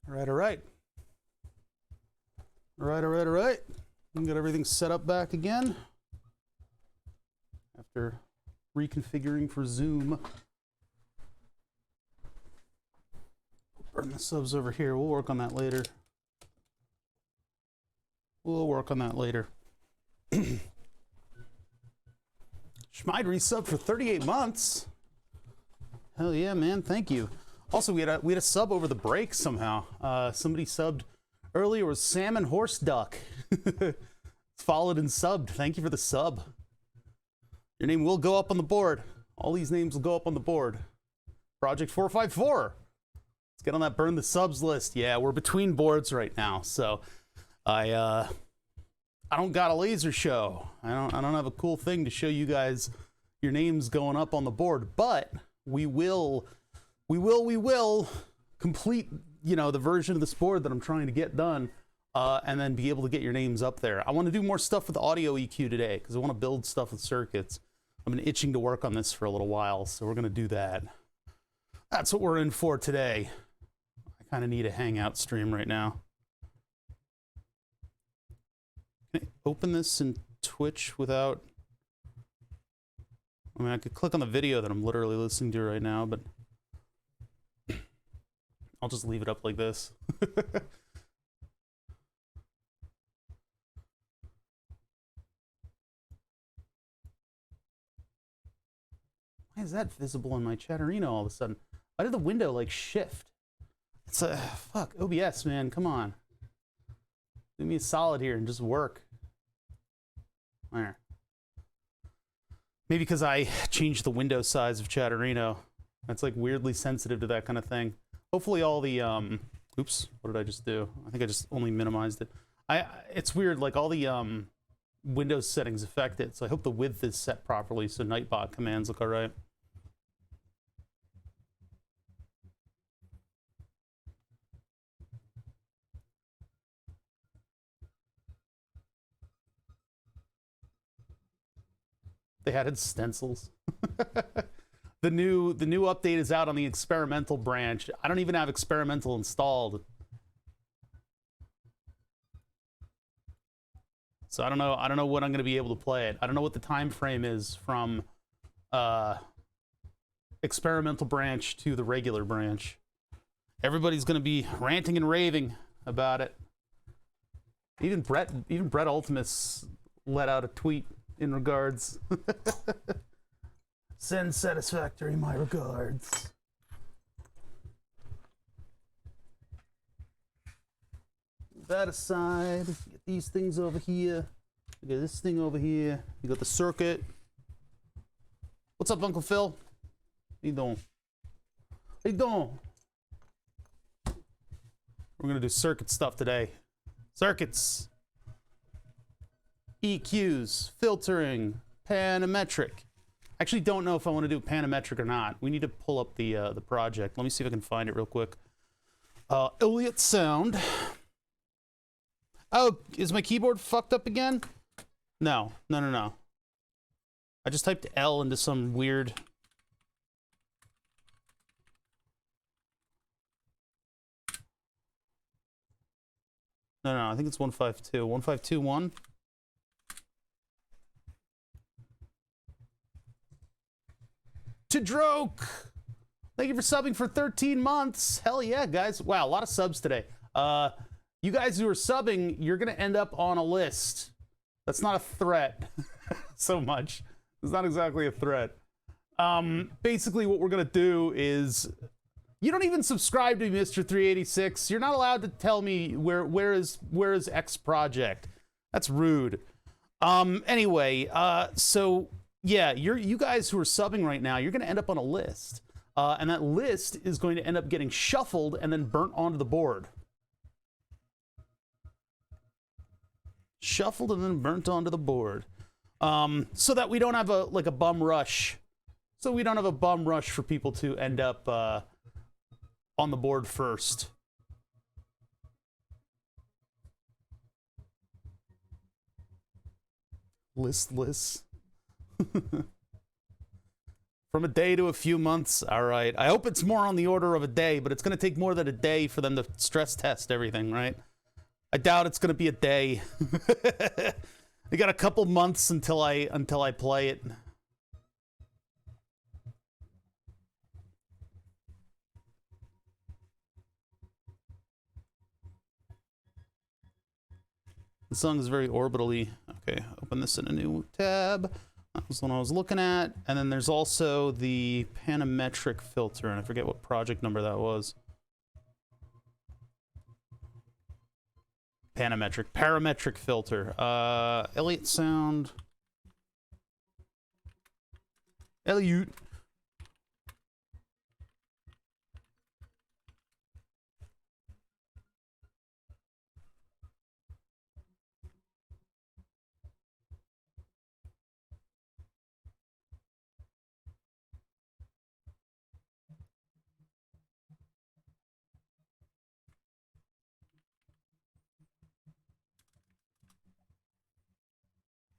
All right, all right. All right, all right, all right. We got everything set up back again after reconfiguring for Zoom. Burn the subs over here. We'll work on that later. We'll work on that later. Schmide resub for 38 months. Hell yeah, man. Thank you. Also, we had a sub over the break somehow. Somebody subbed earlier, was Salmon Horse Duck. Followed and subbed. Thank you for the sub. Your name will go up on the board. All these names will go up on the board. Project 454. Let's get on that burn the subs list. Yeah, we're between boards right now, so I don't got a laser show. I don't have a cool thing to show you guys your names going up on the board, but we will complete, you know, the version of this board that I'm trying to get done, and then be able to get your names up there. I want to do more stuff with audio EQ today because I want to build stuff with circuits. I've been itching to work on this for a little while, so we're going to do that. That's what we're in for today. I kind of need a Hangout stream right now. Can I open this in Twitch without... I mean, I could click on the video that I'm literally listening to right now, but I'll just leave it up like this. Why is that visible on my Chatterino all of a sudden? Why did the window like shift? It's a fuck OBS, man. Come on, do me a solid here and just work. There. Maybe because I changed the window size of Chatterino. That's like weirdly sensitive to that kind of thing. Hopefully all the oops, what did I just do? I think I just only minimized it. It's weird, like all the Windows settings affect it, so I hope the width is set properly so Nightbot commands look all right. They added stencils. The new update is out on the experimental branch. I don't even have experimental installed. So I don't know when I'm going to be able to play it. I don't know what the time frame is from experimental branch to the regular branch. Everybody's going to be ranting and raving about it. Even Brett Ultimus let out a tweet in regards. Send Satisfactory my regards. That aside, get these things over here. Get this thing over here. You got the circuit. What's up, Uncle Phil? How you doing? How you doing? We're gonna do circuit stuff today. Circuits. EQs, filtering, panometric. I actually don't know if I want to do panometric or not. We need to pull up the project. Let me see if I can find it real quick. Elliott Sound. Oh, is my keyboard fucked up again? No. I just typed L into some weird... No, I think it's 152. 1521. Tadroke! Thank you for subbing for 13 months. Hell yeah, guys. Wow, a lot of subs today. You guys who are subbing, you're going to end up on a list. That's not a threat so much. It's not exactly a threat. Basically, what we're going to do is... You don't even subscribe to me, Mr. 386. You're not allowed to tell me where is X project. That's rude. Anyway, so... Yeah, you guys who are subbing right now, you're going to end up on a list. And that list is going to end up getting shuffled and then burnt onto the board. Shuffled and then burnt onto the board. So that we don't have a bum rush. So we don't have a bum rush for people to end up on the board first. Listless. From a day to a few months. All right. I hope it's more on the order of a day, but it's going to take more than a day for them to stress test everything, right? I doubt it's going to be a day. I got a couple months until I play it. The song is very orbitally. Okay, open this in a new tab. That was the one I was looking at. And then there's also the panometric filter, and I forget what project number that was. Parametric filter. Elliott sound. Elliott.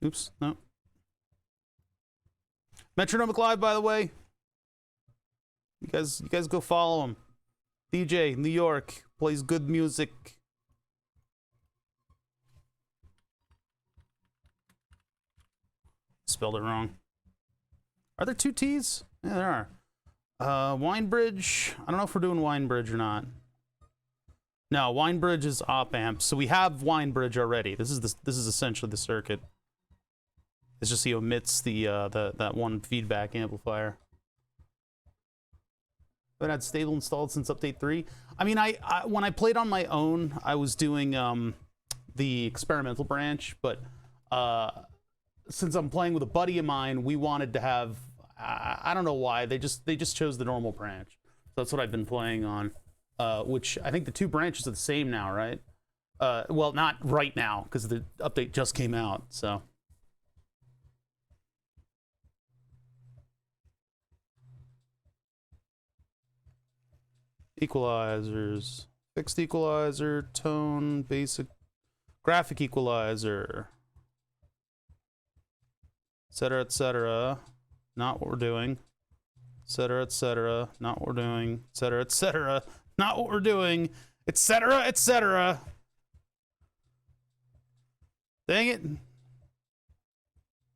Oops, no. Metronomic Live, by the way. You guys go follow him. DJ, New York, plays good music. Spelled it wrong. Are there two T's? Yeah, there are. Winebridge. I don't know if we're doing Winebridge or not. No, Winebridge is op amp. So we have Winebridge already. This is essentially the circuit. It's just he omits the that one feedback amplifier. But had stable installed since update 3. I mean, I when I played on my own, I was doing the experimental branch, but since I'm playing with a buddy of mine, we wanted to have I don't know why they just chose the normal branch. So that's what I've been playing on. Which I think the two branches are the same now, right? Well, not right now because the update just came out. So. Equalizers, fixed equalizer, tone, basic, graphic equalizer, etc., etc. Not what we're doing, etc., etc. Not what we're doing, etc., etc. Not what we're doing, etc., etc. Dang it!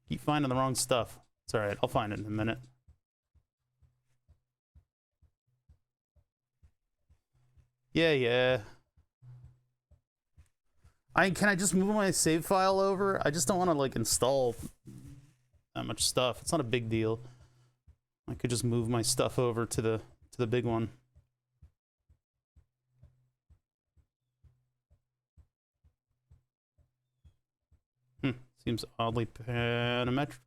Keep finding the wrong stuff. It's all right. I'll find it in a minute. Yeah. Can I just move my save file over? I just don't want to like install that much stuff. It's not a big deal. I could just move my stuff over to the big one. Seems oddly parametric.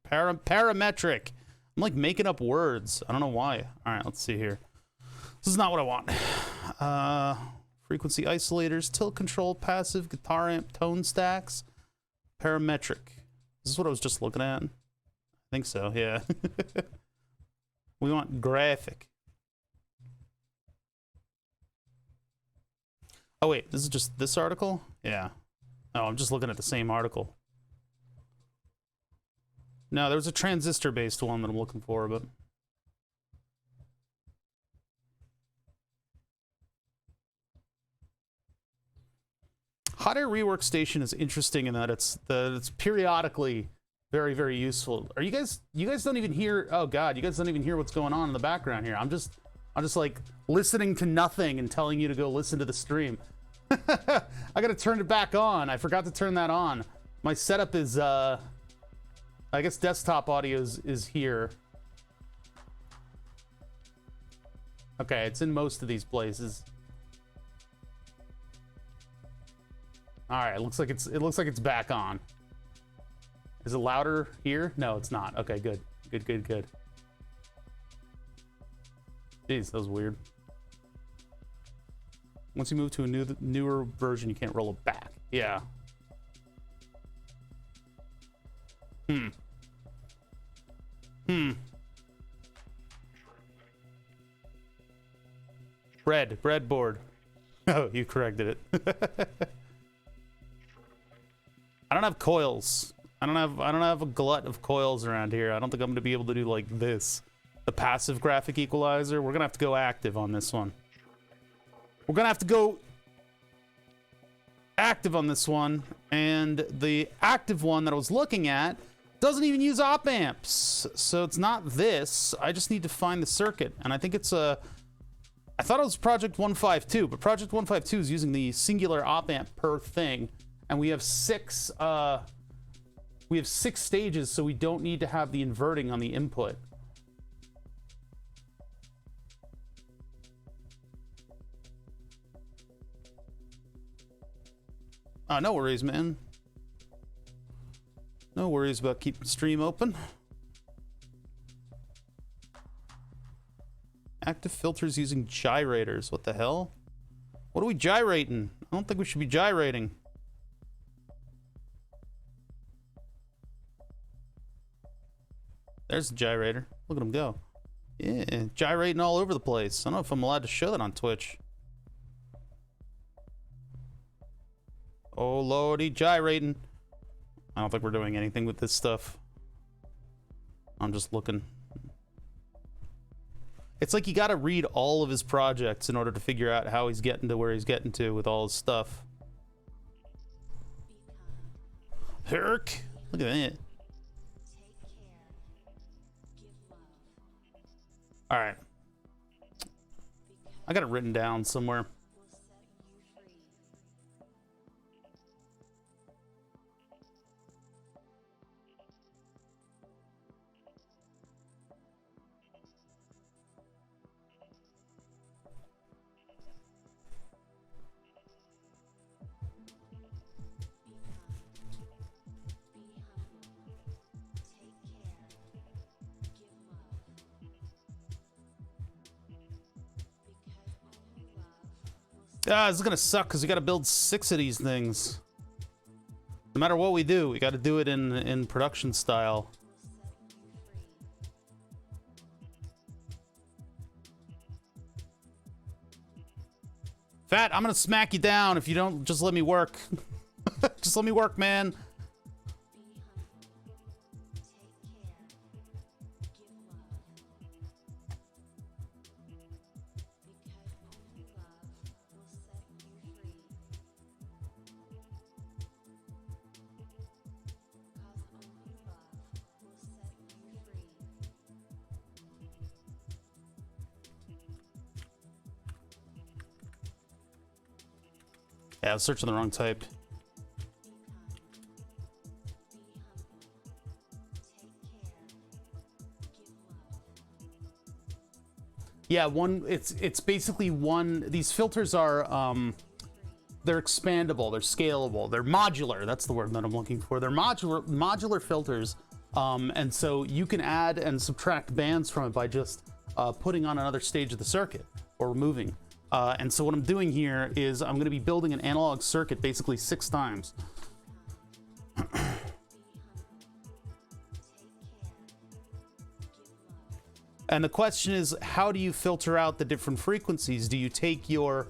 I'm like making up words. I don't know why. All right, let's see here. This is not what I want. Frequency isolators, tilt control, passive, guitar amp, tone stacks, parametric. This is what I was just looking at. I think so, yeah. We want graphic. Oh wait, this is just this article? Yeah. Oh, I'm just looking at the same article. No, there was a transistor-based one that I'm looking for, but... Hot air rework station is interesting in that it's periodically very, very useful. Are you guys don't even hear, oh god, you guys don't even hear what's going on in the background here. I'm just like listening to nothing and telling you to go listen to the stream. I gotta turn it back on. I forgot to turn that on. My setup is I guess desktop audio is here. Okay, it's in most of these places. All right, it looks like it's back on. Is it louder here? No, it's not. Okay, good. Good. Jeez, that was weird. Once you move to a newer version, you can't roll it back. Yeah. Breadboard. Oh, you corrected it. I don't have coils. I don't have a glut of coils around here. I don't think I'm gonna be able to do like this. the passive graphic equalizer. We're gonna have to go active on this one. We're gonna have to go active on this one, and the active one that I was looking at doesn't even use op amps, so it's not this. I just need to find the circuit, and I think it's a... I thought it was Project 152, but Project 152 is using the singular op amp per thing, and we have six stages, so we don't need to have the inverting on the input. No worries, man. No worries about keeping the stream open. Active filters using gyrators. What the hell? What are we gyrating? I don't think we should be gyrating. There's the gyrator. Look at him go. Yeah, gyrating all over the place. I don't know if I'm allowed to show that on Twitch. Oh lordy, gyrating. I don't think we're doing anything with this stuff. I'm just looking. It's like you gotta read all of his projects in order to figure out how he's getting to where he's getting to with all his stuff. Herc! Look at that. Alright. I got it written down somewhere. This is gonna suck because we gotta build 6 of these things. No matter what we do, we gotta do it in production style. Fat, I'm gonna smack you down if you don't just let me work. Just let me work, man. Yeah, I was searching the wrong type. Yeah, it's basically one. These filters are they're expandable, they're scalable, they're modular. That's the word that I'm looking for. They're modular filters, and so you can add and subtract bands from it by just putting on another stage of the circuit or removing. And so what I'm doing here is I'm going to be building an analog circuit basically 6 times. And the question is, how do you filter out the different frequencies? Do you take your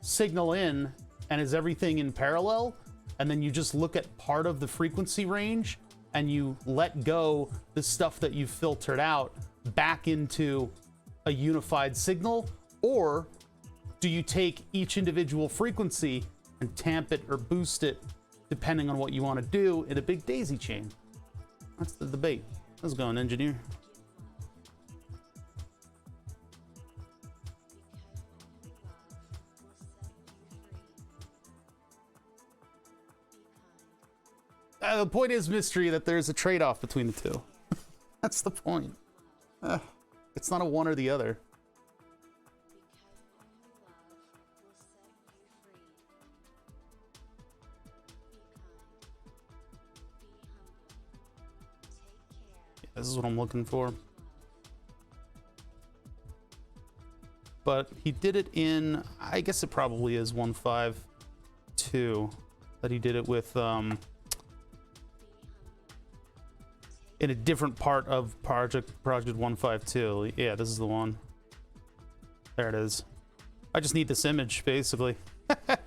signal in and is everything in parallel? And then you just look at part of the frequency range and you let go the stuff that you've filtered out back into a unified signal? Or do you take each individual frequency and tamp it or boost it depending on what you want to do in a big daisy chain? That's the debate. How's it going, engineer? The point is, mystery, that there's a trade-off between the two. That's the point. It's not a one or the other. This is what I'm looking for. But he did it in, I guess it probably is 152 that he did it with, in a different part of Project 152. Yeah, this is the one. There it is. I just need this image, basically. I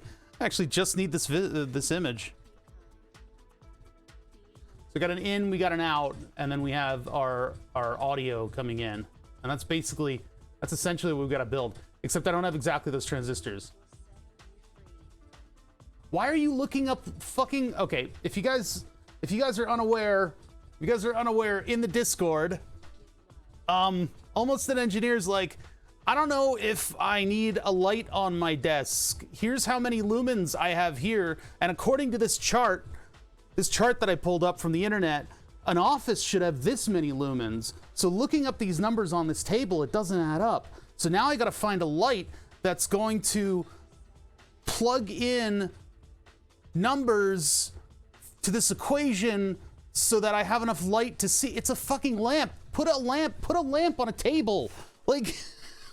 actually just need this image. So we got an in, we got an out, and then we have our audio coming in. And that's essentially what we've got to build. Except I don't have exactly those transistors. Why are you looking up fucking... Okay, if you guys are unaware, in the Discord, Almost an Engineer's like, I don't know if I need a light on my desk. Here's how many lumens I have here, and according to this chart that I pulled up from the internet, an office should have this many lumens. So looking up these numbers on this table, it doesn't add up. So now I gotta find a light that's going to plug in numbers to this equation so that I have enough light to see. It's a fucking lamp. Put a lamp on a table. Like,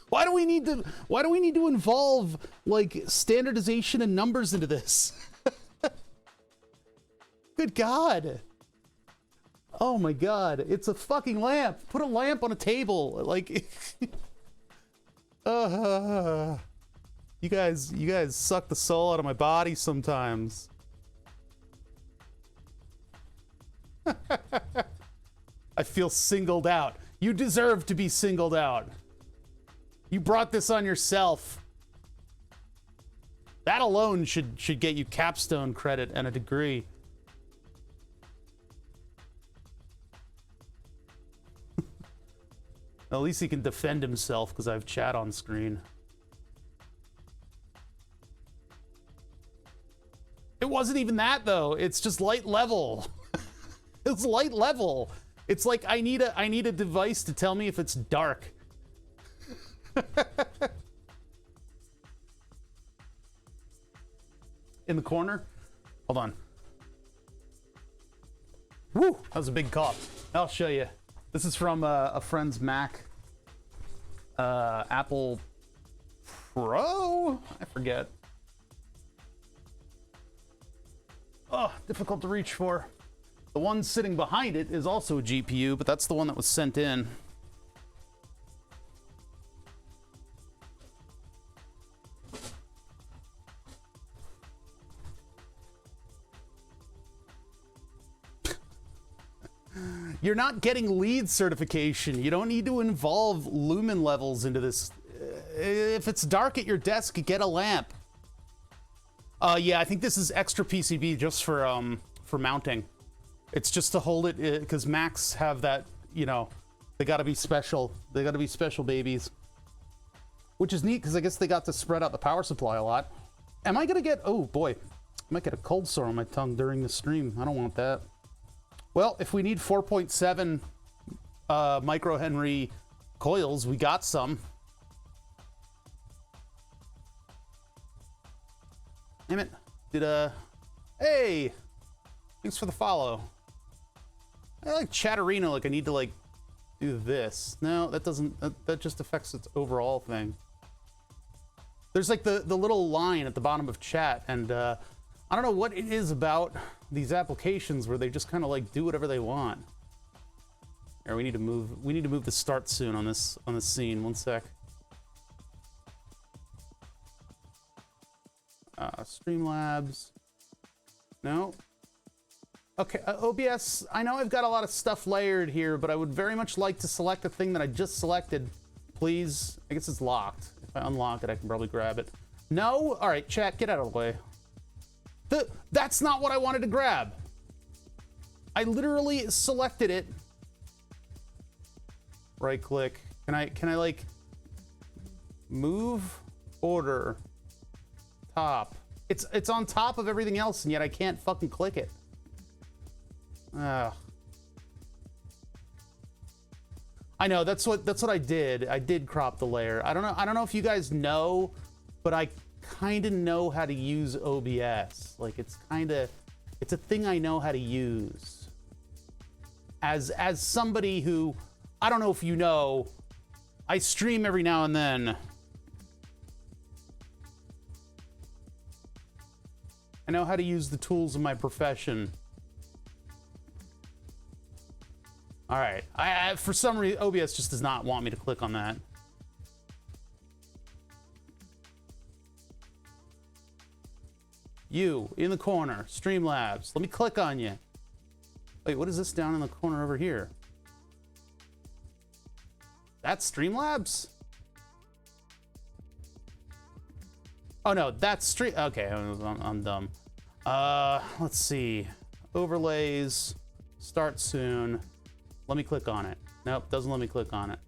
why do we need to involve like standardization and numbers into this? Good God. Oh my God, it's a fucking lamp. Put a lamp on a table. Like, you guys suck the soul out of my body sometimes. I feel singled out. You deserve to be singled out. You brought this on yourself. That alone should get you capstone credit and a degree. At least he can defend himself because I have chat on screen. It wasn't even that though. It's just light level. It's light level. It's like I need a device to tell me if it's dark. In the corner. Hold on. Woo! That was a big cough. I'll show you. This is from a friend's Mac. Apple Pro? I forget. Oh, difficult to reach for. The one sitting behind it is also a GPU, but that's the one that was sent in. You're not getting LEED certification. You don't need to involve lumen levels into this. If it's dark at your desk, get a lamp. Yeah, I think this is extra PCB just for mounting. It's just to hold it, because Macs have that, you know, they gotta be special. They gotta be special babies. Which is neat, because I guess they got to spread out the power supply a lot. Am I gonna get, oh boy, I might get a cold sore on my tongue during the stream. I don't want that. Well, if we need 4.7 microhenry coils, we got some. Damn it. Hey! Thanks for the follow. I like Chatterino, like I need to like do this. No, that doesn't, that just affects its overall thing. There's like the little line at the bottom of chat, and I don't know what it is about these applications where they just kind of like do whatever they want. Here, we need to move the start soon on this scene. One sec. Streamlabs. No. Okay, OBS, I know I've got a lot of stuff layered here, but I would very much like to select the thing that I just selected. Please. I guess it's locked. If I unlock it, I can probably grab it. No? All right, chat, get out of the way. That's not what I wanted to grab. I literally selected it. Right click. Can I like move order top? It's on top of everything else, and yet I can't fucking click it. Ugh. I know that's what I did. I did crop the layer. I don't know if you guys know, but I kind of know how to use OBS. Like it's a thing I know how to use. As somebody who, I don't know if you know, I stream every now and then. I know how to use the tools of my profession. All right, I for some reason, OBS just does not want me to click on that. You, in the corner, Streamlabs. Let me click on you. Wait, what is this down in the corner over here? That's Streamlabs? Oh no, that's Stream. Okay, I'm dumb. Let's see. Overlays. Start soon. Let me click on it. Nope, doesn't let me click on it.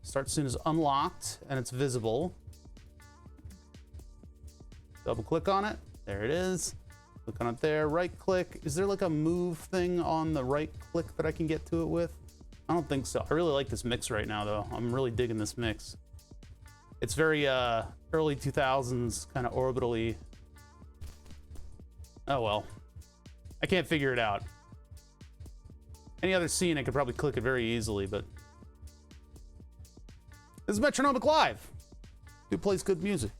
Start soon is unlocked and it's visible. Double click on it. There it is. Click on it there. Right click. Is there like a move thing on the right click that I can get to it with? I don't think so. I really like this mix right now, though. I'm really digging this mix. It's very early 2000s, kind of orbitally. Oh well. I can't figure it out. Any other scene, I could probably click it very easily, but... This is Metronomic Live. Dude plays good music.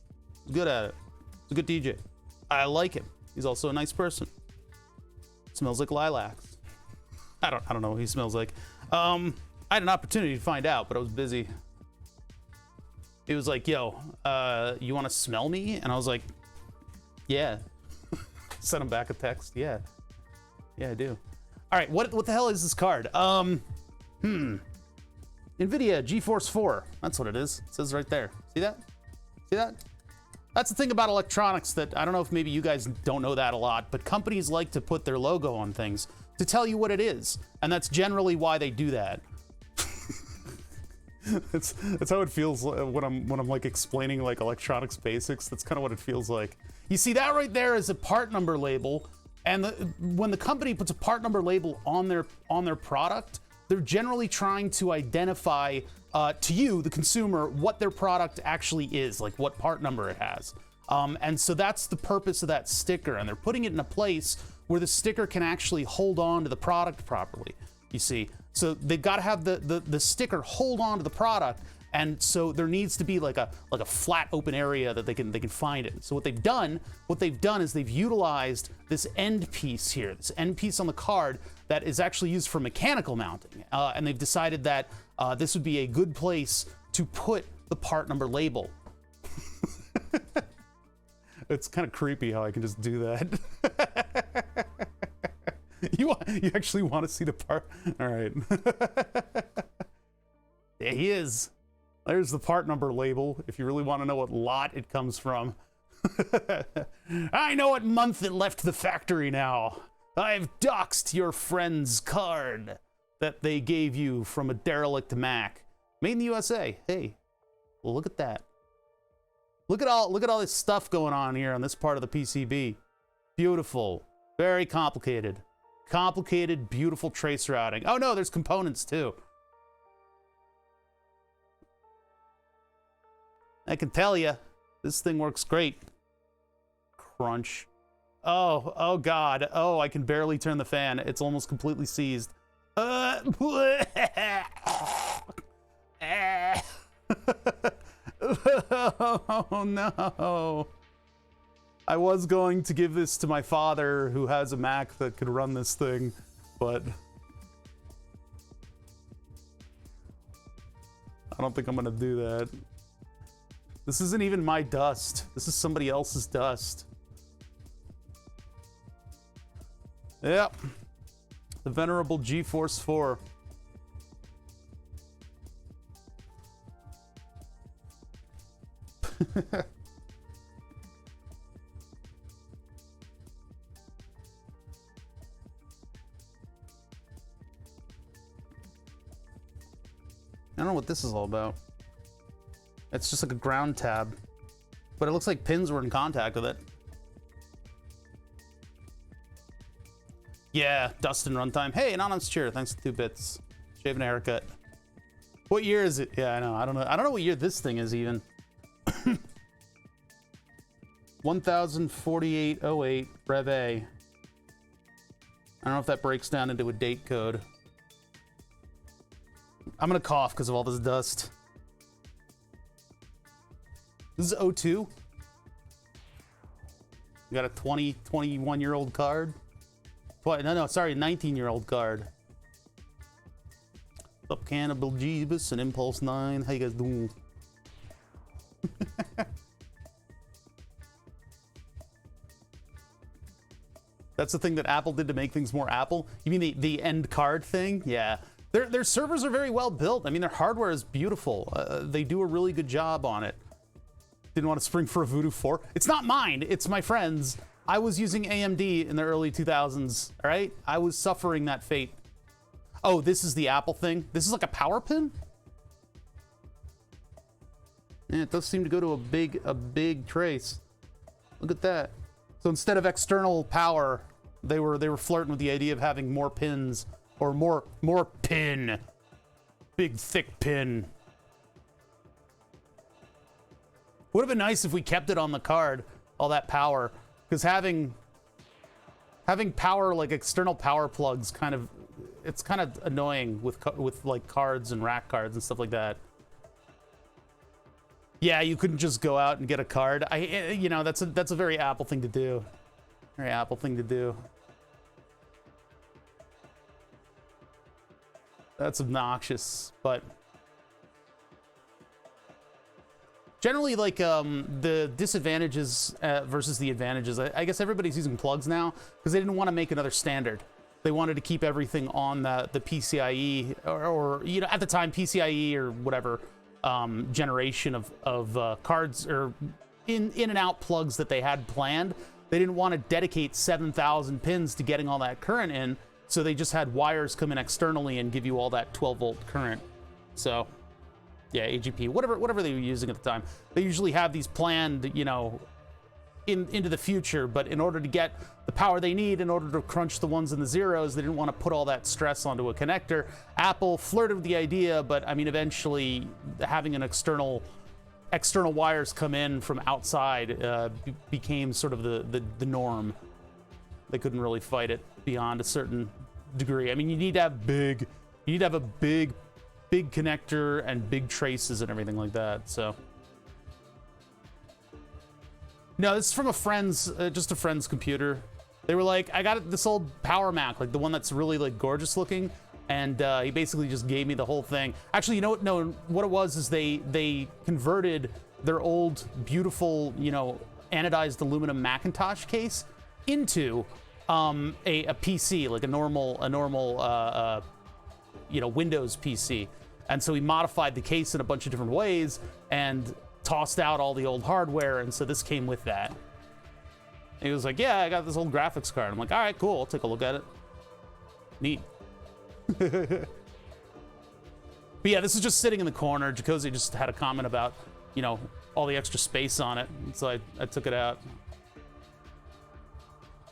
He's good at it. He's a good DJ. I like him. He's also a nice person. Smells like lilacs. I don't know what he smells like. I had an opportunity to find out, but I was busy. He was like, yo, you want to smell me? And I was like, yeah. Sent him back a text. Yeah, I do. All right, what the hell is this card? NVIDIA GeForce 4. That's what it is. It says right there. See that? See that? That's the thing about electronics that I don't know if maybe you guys don't know that a lot, but companies like to put their logo on things to tell you what it is, and that's generally why they do that. That's how it feels when I'm like explaining like electronics basics. That's kind of what it feels like. You see that right there is a part number label, and when the company puts a part number label on their product, they're generally trying to identify to you, the consumer, what their product actually is, like what part number it has. And so that's the purpose of that sticker, and they're putting it in a place where the sticker can actually hold on to the product properly, you see. So they've got to have the sticker hold on to the product, and so there needs to be like a flat open area that they can find it. So what they've done is they've utilized this end piece here, this end piece on the card that is actually used for mechanical mounting, and they've decided that this would be a good place to put the part number label. It's kind of creepy how I can just do that. You actually want to see the part? All right. There he is. There's the part number label, if you really want to know what lot it comes from. I know what month it left the factory now. I've doxed your friend's card that they gave you from a derelict Mac. Made in the USA. Hey, well, look at that. Look at all this stuff going on here on this part of the PCB. Beautiful. Very complicated. Complicated, beautiful trace routing. Oh no, there's components too. I can tell you, this thing works great. Crunch. Oh God. Oh, I can barely turn the fan. It's almost completely seized. Oh no. I was going to give this to my father, who has a Mac that could run this thing, but I don't think I'm gonna do that. This isn't even my dust. This is somebody else's dust. Yep. The venerable GeForce 4. I don't know what this is all about. It's just like a ground tab, but it looks like pins were in contact with it. Yeah, dust and runtime. Hey, anonymous cheer. Thanks for 2 bits. Shaving a haircut. What year is it? Yeah, I know. I don't know what year this thing is even. 104808 Rev A. I don't know if that breaks down into a date code. I'm gonna cough because of all this dust. This is 02. You got a 21-year-old card. No, sorry, 19-year-old card. What's up, Cannibal Jeebus and Impulse 9? How you guys doing? That's the thing that Apple did to make things more Apple? You mean the end card thing? Yeah. Their servers are very well built. I mean, their hardware is beautiful. They do a really good job on it. Didn't want to spring for a Voodoo 4. It's not mine, it's my friend's. I was using AMD in the early 2000s, all right? I was suffering that fate. Oh, this is the Apple thing? This is like a power pin? Yeah, it does seem to go to a big trace. Look at that. So instead of external power, they were flirting with the idea of having more pins, or more pin. Big thick pin. Would have been nice if we kept it on the card, all that power, because having power, like external power plugs, it's kind of annoying with like cards and rack cards and stuff like that. Yeah, you couldn't just go out and get a card. You know, that's a very Apple thing to do. Very Apple thing to do. That's obnoxious, but generally, like, the disadvantages versus the advantages, I guess everybody's using plugs now because they didn't want to make another standard. They wanted to keep everything on the PCIe, or you know, at the time, PCIe or whatever generation of cards or in and out plugs that they had planned. They didn't want to dedicate 7,000 pins to getting all that current in, so they just had wires come in externally and give you all that 12-volt current. So yeah, AGP, whatever they were using at the time. They usually have these planned, you know, into the future, but in order to get the power they need, in order to crunch the ones and the zeros, they didn't want to put all that stress onto a connector. Apple flirted with the idea, but I mean, eventually having an external wires come in from outside became sort of the norm. They couldn't really fight it beyond a certain degree. I mean, you need to have a big connector and big traces and everything like that. So no, this is from a friend's, just a friend's computer. They were like, I got this old Power Mac, like the one that's really like gorgeous looking, and he basically just gave me the whole thing. Actually, you know what? No, what it was is they converted their old beautiful, you know, anodized aluminum Macintosh case into a PC, like a normal you know, Windows PC. And so he modified the case in a bunch of different ways and tossed out all the old hardware, and so this came with that. And he was like, yeah, I got this old graphics card. I'm like, all right, cool, I'll take a look at it. Neat. But yeah, this is just sitting in the corner. Jacozzi just had a comment about, you know, all the extra space on it, so I took it out.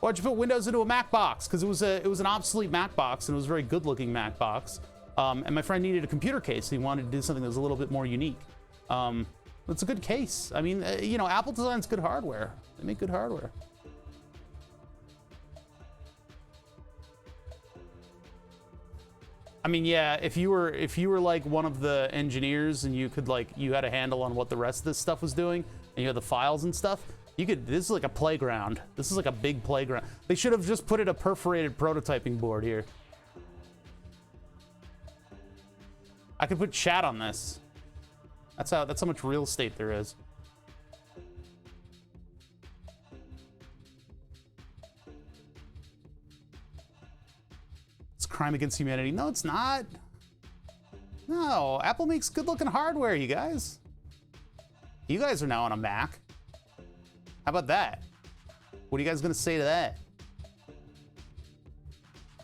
Why'd you put Windows into a Mac box? Because it was an obsolete Mac box, and it was a very good-looking Mac box. And my friend needed a computer case. He wanted to do something that was a little bit more unique. It's a good case. I mean, you know, Apple designs good hardware. They make good hardware. I mean, yeah, if you were like one of the engineers and you had a handle on what the rest of this stuff was doing, and you had the files and stuff, this is like a playground. This is like a big playground. They should have just put in a perforated prototyping board here. I could put chat on this. That's how much real estate there is. It's a crime against humanity. No, it's not. No, Apple makes good-looking hardware, you guys. You guys are now on a Mac. How about that? What are you guys gonna say to that?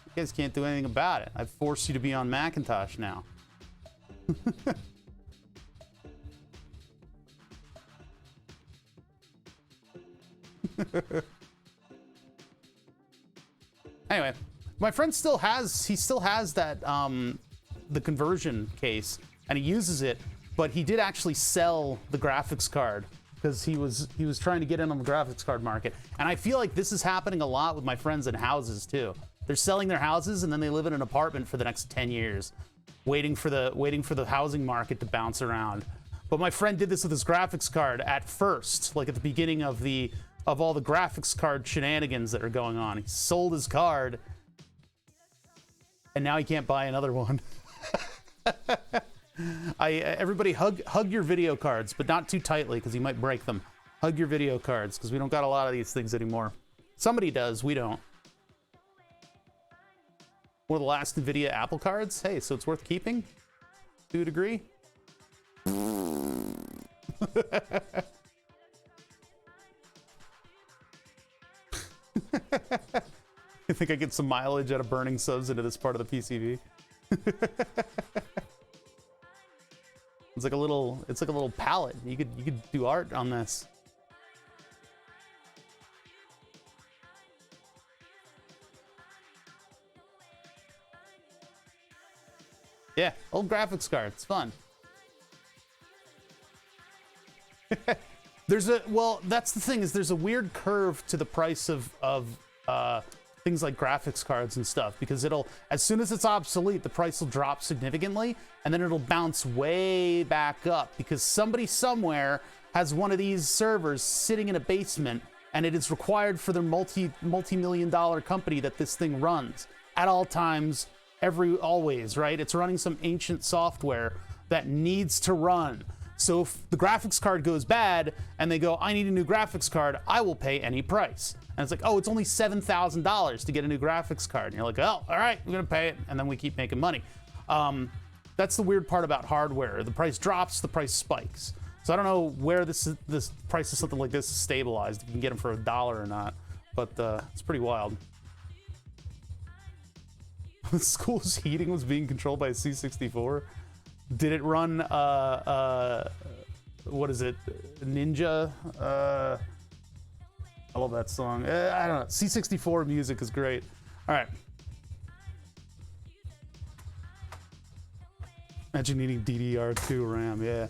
You guys can't do anything about it. I've forced you to be on Macintosh now. Anyway, my friend still has that the conversion case, and he uses it, but he did actually sell the graphics card because he was trying to get in on the graphics card market. And I feel like this is happening a lot with my friends in houses too. They're selling their houses and then they live in an apartment for the next 10 years, waiting for the housing market to bounce around. But my friend did this with his graphics card at first, like at the beginning of all the graphics card shenanigans that are going on. He sold his card, and now he can't buy another one. Everybody hug your video cards, but not too tightly because you might break them. Hug your video cards because we don't got a lot of these things anymore. Somebody does, we don't. One of the last NVIDIA Apple cards. Hey, so it's worth keeping? Do you agree? I think I get some mileage out of burning subs into this part of the PCB. It's like a little palette. You could do art on this. Yeah, old graphics card. It's fun. Well, that's the thing, is there's a weird curve to the price of things like graphics cards and stuff, because as soon as it's obsolete, the price will drop significantly, and then it'll bounce way back up because somebody somewhere has one of these servers sitting in a basement, and it is required for their multi-million-dollar company that this thing runs at all times, always, right? It's running some ancient software that needs to run. So if the graphics card goes bad and they go, I need a new graphics card, I will pay any price. And it's like, oh, it's only $7,000 to get a new graphics card. And you're like, oh, all right, we're gonna pay it. And then we keep making money. That's the weird part about hardware. The price drops, the price spikes. So I don't know where this price of something like this is stabilized, if you can get them for $1 or not, but it's pretty wild. The school's heating was being controlled by a C64. Did it run, what is it, Ninja? I love that song. I don't know, C64 music is great. All right. Imagine needing DDR2 RAM, yeah.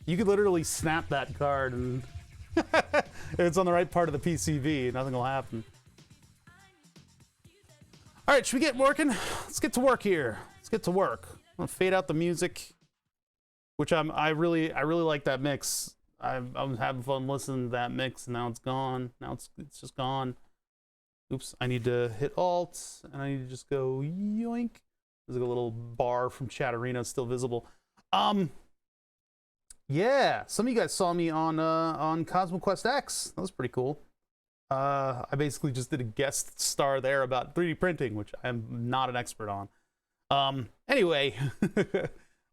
You could literally snap that card and if it's on the right part of the PCB, nothing will happen. All right, should we get working? Let's get to work here. Let's get to work. I'm gonna fade out the music, which I really like that mix. I'm having fun listening to that mix, and now it's gone. Now it's just gone. Oops, I need to hit Alt, and I need to just go yoink. There's like a little bar from Chatterino still visible. Yeah, some of you guys saw me on Cosmo Quest X. That was pretty cool. I basically just did a guest star there about 3D printing, which I'm not an expert on. Anyway,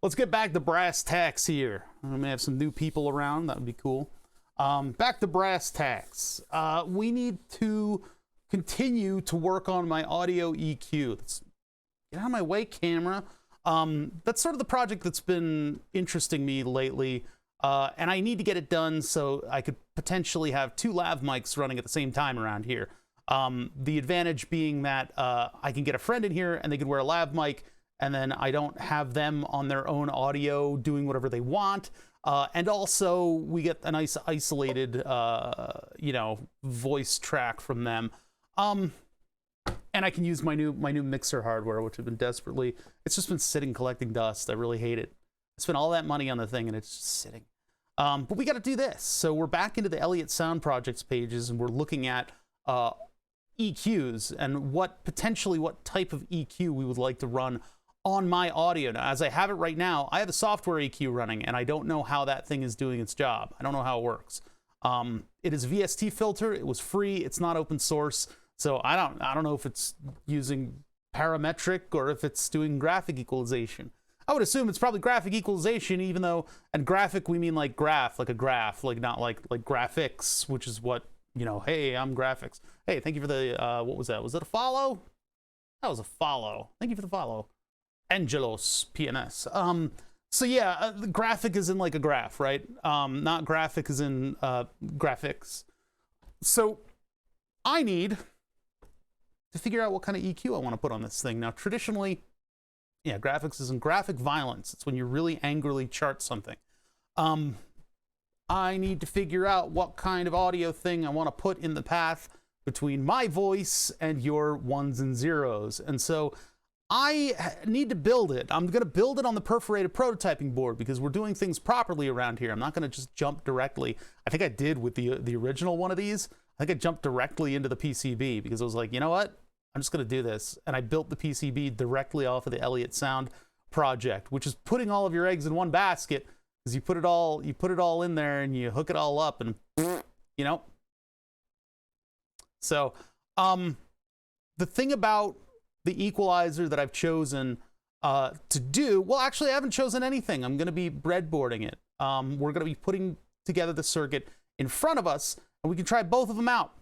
let's get back to brass tacks here. I may have some new people around. That would be cool. Back to brass tacks. We need to continue to work on my audio EQ. Get out of my way, camera. That's sort of the project that's been interesting me lately. And I need to get it done so I could potentially have 2 lav mics running at the same time around here. The advantage being that I can get a friend in here and they can wear a lav mic, and then I don't have them on their own audio doing whatever they want. And also we get a nice isolated, voice track from them. And I can use my new mixer hardware, which I've been it's just been sitting collecting dust. I really hate it. I spent all that money on the thing and it's just sitting. But we got to do this. So we're back into the Elliott Sound Projects pages, and we're looking at EQs and what type of EQ we would like to run on my audio. Now, as I have it right now, I have a software EQ running, and I don't know how that thing is doing its job. I don't know how it works. It is a VST filter. It was free. It's not open source. So I don't know if it's using parametric or if it's doing graphic equalization. I would assume it's probably graphic equalization, even though, and graphic, we mean like graph, like a graph, like not like graphics, which is what, hey, I'm graphics. Hey, thank you for the, what was that? Was it a follow? That was a follow. Thank you for the follow. Angelos PNS. So yeah, the graphic is in like a graph, right? Not graphic as in graphics. So I need to figure out what kind of EQ I want to put on this thing. Now, traditionally, yeah, graphics is in graphic violence. It's when you really angrily chart something. I need to figure out what kind of audio thing I want to put in the path between my voice and your ones and zeros. And so I need to build it. I'm going to build it on the perforated prototyping board because we're doing things properly around here. I'm not going to just jump directly. I think I did with the original one of these. I think I jumped directly into the PCB because I was like, you know what? I'm just going to do this. And I built the PCB directly off of the Elliott Sound project, which is putting all of your eggs in one basket because you put it all in there and you hook it all up and, So The thing about the equalizer that I've chosen to do, well, actually, I haven't chosen anything. I'm going to be breadboarding it. We're going to be putting together the circuit in front of us, and we can try both of them out.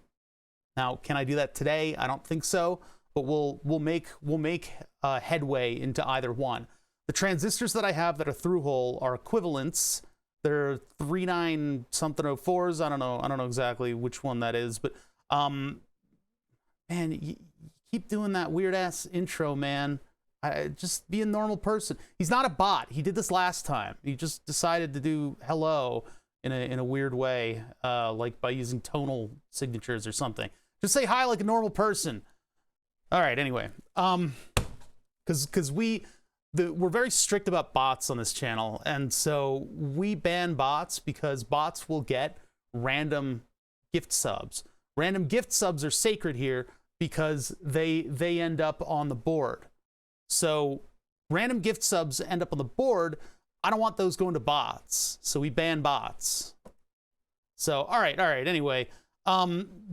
Now, can I do that today? I don't think so, but we'll make headway into either one. The transistors that I have that are through hole are equivalents. They're 39 something 04s. I don't know exactly which one that is, but man, you keep doing that weird ass intro, man. Just be a normal person. He's not a bot. He did this last time. He just decided to do hello in a weird way, like by using tonal signatures or something. Just say hi like a normal person. All right. Anyway, because we're very strict about bots on this channel, and so we ban bots because bots will get random gift subs. Random gift subs are sacred here because they end up on the board. So random gift subs end up on the board. I don't want those going to bots, so we ban bots. So all right. Anyway,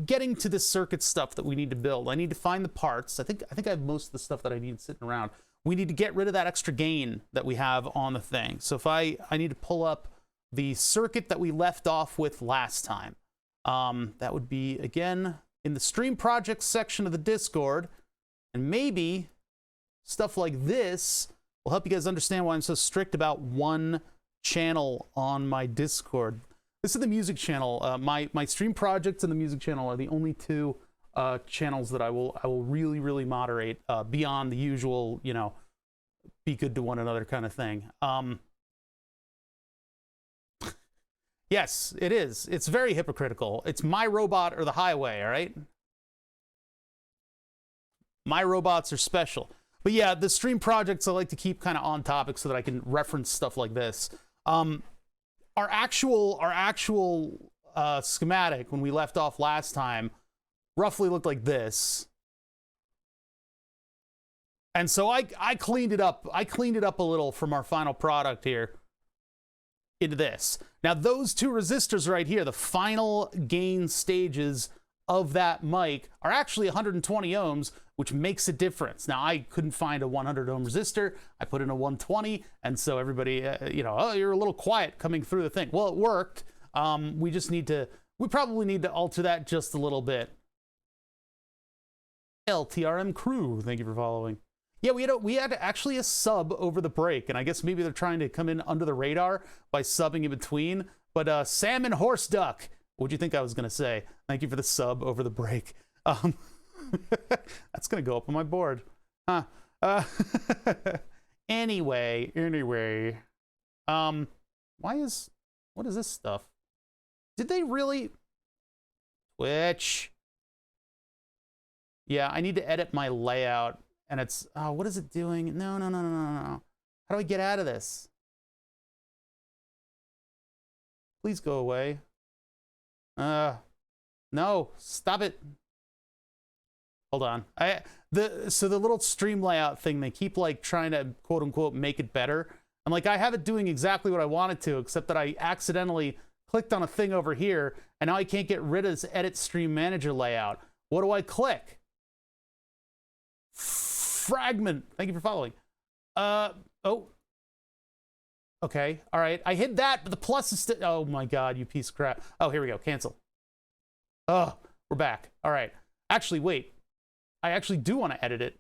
getting to the circuit stuff that we need to build. I need to find the parts. I think I have most of the stuff that I need sitting around. We need to get rid of that extra gain that we have on the thing. So if I need to pull up the circuit that we left off with last time. That would be, again, in the stream projects section of the Discord. And maybe stuff like this will help you guys understand why I'm so strict about one channel on my Discord. This is the music channel. My stream projects and the music channel are the only two channels that I will really, really moderate beyond the usual, you know, be good to one another kind of thing. Yes, it is. It's very hypocritical. It's my robot or the highway, all right? My robots are special. But yeah, the stream projects I like to keep kind of on topic so that I can reference stuff like this. Our actual schematic when we left off last time roughly looked like this. And so I cleaned it up. I cleaned it up a little from our final product here into this. Now those two resistors right here, the final gain stages of that mic, are actually 120 ohms, which makes a difference. Now I couldn't find a 100 ohm resistor. I put in a 120, and so everybody, you know, oh, you're a little quiet coming through the thing. Well, it worked. We probably need to alter that just a little bit. LTRM crew, thank you for following. Yeah, we had actually a sub over the break, and I guess maybe they're trying to come in under the radar by subbing in between. But salmon horse duck, what'd you think I was gonna say? Thank you for the sub over the break. That's gonna go up on my board. Huh. Anyway. What is this stuff? Did they really? Twitch. Yeah, I need to edit my layout, and it's, oh, what is it doing? No. How do I get out of this? Please go away. No, stop it. Hold on. So the little stream layout thing, they keep like trying to quote unquote make it better. I'm like, I have it doing exactly what I wanted to, except that I accidentally clicked on a thing over here, and now I can't get rid of this edit stream manager layout. What do I click? Fragment. Thank you for following. Oh. Okay. All right. I hid that, but the plus is still. Oh my God, you piece of crap. Oh, here we go. Cancel. Oh, we're back. All right. Actually, wait. I actually do want to edit it.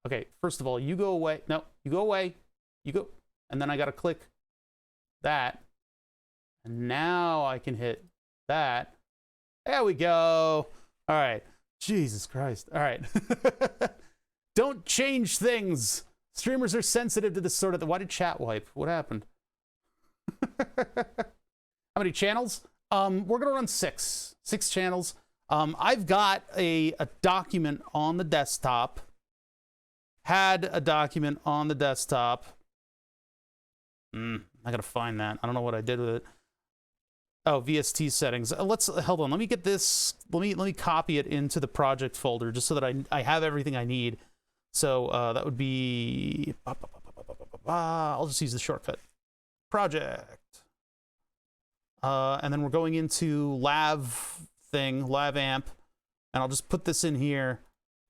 Okay. First of all, you go away. No, you go away. You go. And then I got to click that. And now I can hit that. There we go. All right. Jesus Christ. All right. Don't change things. Streamers are sensitive to this sort of thing. Why did chat wipe? What happened? How many channels? We're going to run six channels. I've got a document on the desktop. Had a document on the desktop. I got to find that. I don't know what I did with it. Oh, VST settings. Hold on. Let me get this. Let me copy it into the project folder just so that I have everything I need. So that would be. I'll just use the shortcut. Project. And then we're going into lav thing, lav amp, and I'll just put this in here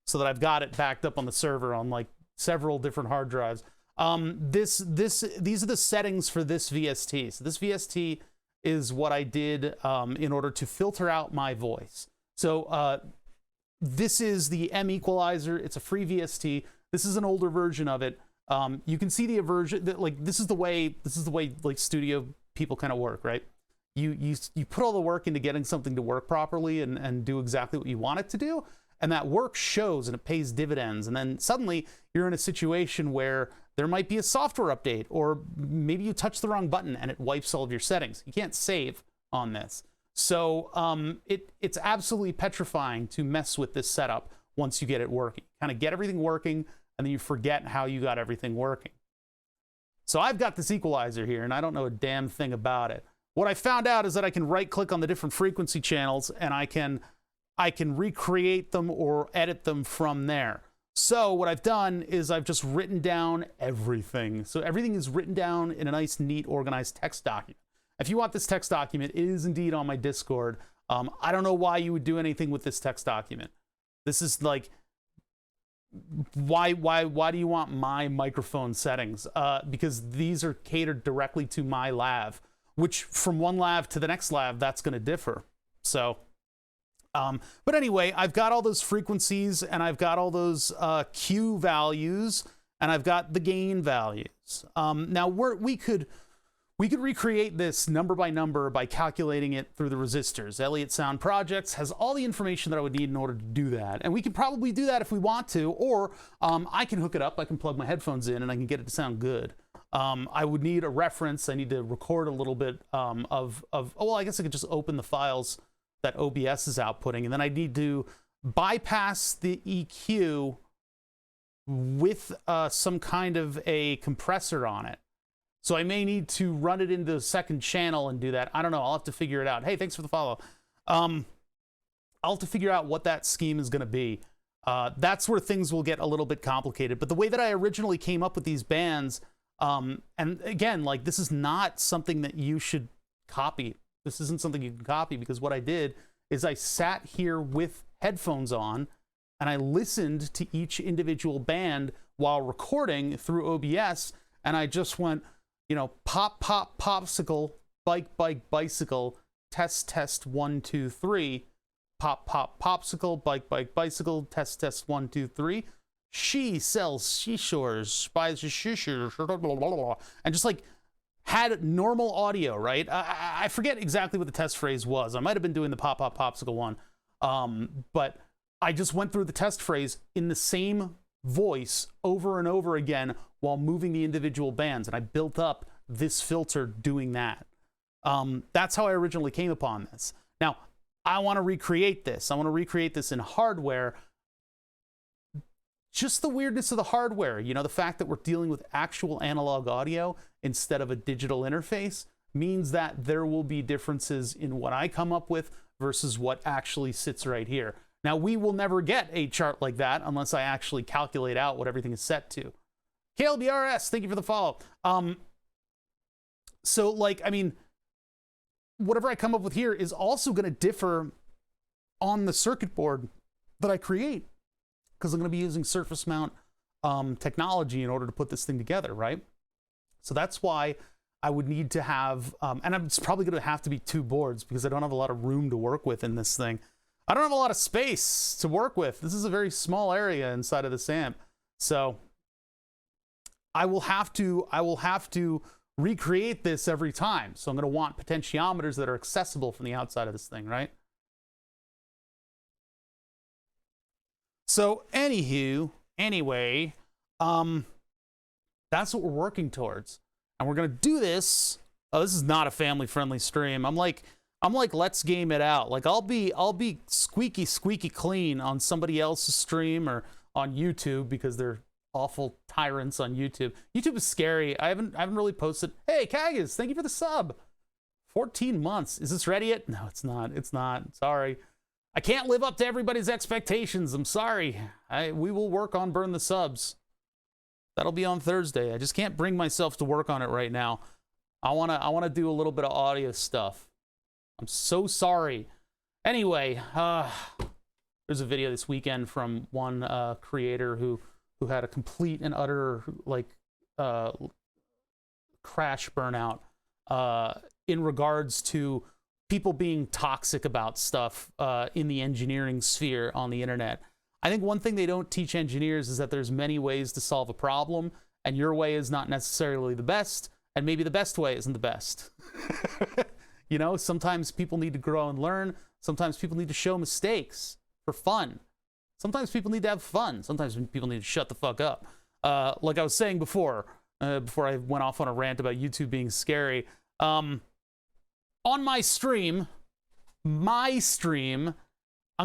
so that I've got it backed up on the server on like several different hard drives. These are the settings for this VST. So this VST is what I did in order to filter out my voice. So this is the M equalizer. It's a free VST. This is an older version of it. You can see the aversion that like this is the way like studio people kind of work, right? You put all the work into getting something to work properly and do exactly what you want it to do, and that work shows and it pays dividends. And then suddenly you're in a situation where there might be a software update, or maybe you touch the wrong button and it wipes all of your settings. You can't save on this. So it's absolutely petrifying to mess with this setup once you get it working. Kind of get everything working, and then you forget how you got everything working. So I've got this equalizer here, and I don't know a damn thing about it. What I found out is that I can right-click on the different frequency channels, and I can recreate them or edit them from there. So what I've done is I've just written down everything. So everything is written down in a nice, neat, organized text document. If you want this text document, it is indeed on my Discord. I don't know why you would do anything with this text document. This is like, why do you want my microphone settings? Because these are catered directly to my lav, which from one lav to the next lav, that's going to differ. So, but anyway, I've got all those frequencies, and I've got all those Q values, and I've got the gain values. Now we could recreate this number by number by calculating it through the resistors. Elliott Sound Projects has all the information that I would need in order to do that. And we can probably do that if we want to, or I can hook it up, I can plug my headphones in, and I can get it to sound good. I would need a reference. I need to record a little bit oh, well, I guess I could just open the files that OBS is outputting, and then I need to bypass the EQ with some kind of a compressor on it. So I may need to run it into the second channel and do that. I don't know. I'll have to figure it out. Hey, thanks for the follow. I'll have to figure out what that scheme is going to be. That's where things will get a little bit complicated. But the way that I originally came up with these bands, and again, like, this is not something that you should copy. This isn't something you can copy, because what I did is I sat here with headphones on and I listened to each individual band while recording through OBS, and I just went, you know, pop, pop, popsicle, bike, bike, bicycle, test, test, 1, 2, 3, pop, pop, popsicle, bike, bike, bicycle, test, test, 1, 2, 3. She sells seashores, buys shishers, and just like had normal audio, right? I forget exactly what the test phrase was. I might have been doing the pop, pop, popsicle one, but I just went through the test phrase in the same voice over and over again while moving the individual bands, and I built up this filter doing that. That's how I originally came upon this. Now, I want to recreate this. I want to recreate this in hardware. Just the weirdness of the hardware, you know, the fact that we're dealing with actual analog audio instead of a digital interface means that there will be differences in what I come up with versus what actually sits right here. Now, we will never get a chart like that unless I actually calculate out what everything is set to. KLBRS, thank you for the follow. So, like, I mean, whatever I come up with here is also going to differ on the circuit board that I create, because I'm going to be using surface mount technology in order to put this thing together, right? So that's why I would need to have, and it's probably going to have to be 2 boards, because I don't have a lot of room to work with in this thing. I don't have a lot of space to work with. This is a very small area inside of this amp. So I will have to recreate this every time. So I'm going to want potentiometers that are accessible from the outside of this thing, right? So anyway, that's what we're working towards. And we're going to do this. Oh, this is not a family-friendly stream. I'm like, let's game it out. Like, I'll be squeaky clean on somebody else's stream or on YouTube, because they're awful tyrants on YouTube. YouTube is scary. I haven't really posted. Hey, Kagas, thank you for the sub. 14 months. Is this ready yet? No, it's not. It's not. Sorry. I can't live up to everybody's expectations. I'm sorry. We will work on Burn the Subs. That'll be on Thursday. I just can't bring myself to work on it right now. I wanna do a little bit of audio stuff. I'm so sorry. Anyway, there's a video this weekend from one creator who had a complete and utter like crash burnout in regards to people being toxic about stuff in the engineering sphere on the internet. I think one thing they don't teach engineers is that there's many ways to solve a problem, and your way is not necessarily the best, and maybe the best way isn't the best. You know, sometimes people need to grow and learn. Sometimes people need to show mistakes for fun. Sometimes people need to have fun. Sometimes people need to shut the fuck up. Like I was saying before I went off on a rant about YouTube being scary, on my stream, I'm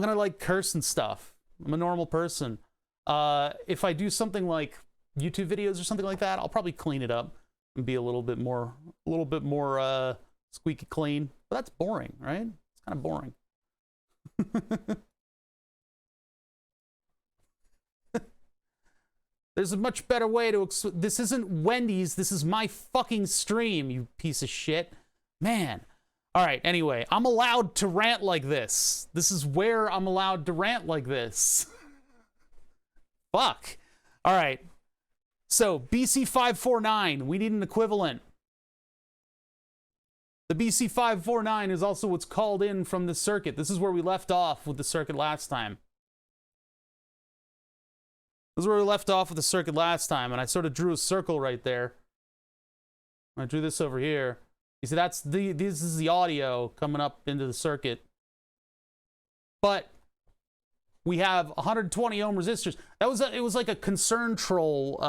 gonna like curse and stuff. I'm a normal person. If I do something like YouTube videos or something like that, I'll probably clean it up and be a little bit more squeaky clean. But that's boring, right? It's kind of boring. There's a much better way to... This isn't Wendy's. This is my fucking stream, you piece of shit. Man. All right, anyway. I'm allowed to rant like this. This is where I'm allowed to rant like this. Fuck. All right. So, BC549. We need an equivalent. The BC549 is also what's called in from the circuit. This is where we left off with the circuit last time. This is where we left off with the circuit last time, and I sort of drew a circle right there. I drew this over here. You see, this is the audio coming up into the circuit. But we have 120 ohm resistors. It was like a concern troll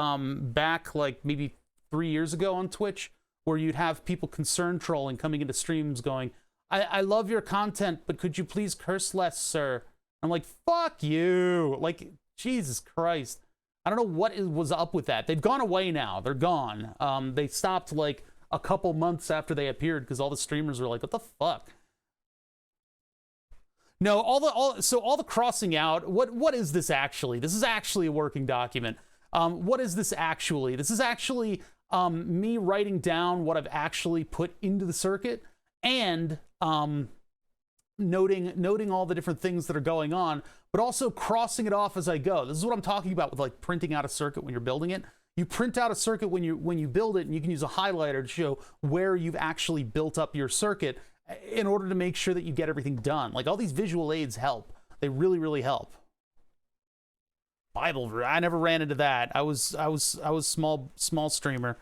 back like maybe 3 years ago on Twitch, where you'd have people concern trolling coming into streams going, I love your content, but could you please curse less, sir? I'm like, fuck you. Like, Jesus Christ. I don't know what was up with that. They've gone away now. They're gone. They stopped like a couple months after they appeared because all the streamers were like, what the fuck? No, all the crossing out, what is this actually? This is actually a working document. What is this actually? This is actually me writing down what I've actually put into the circuit and noting all the different things that are going on, but also crossing it off as I go. This is what I'm talking about with like printing out a circuit when you're building it. You print out a circuit when you build it, and you can use a highlighter to show where you've actually built up your circuit in order to make sure that you get everything done. Like all these visual aids help. They really, really help. Bible, I never ran into that. I was small streamer.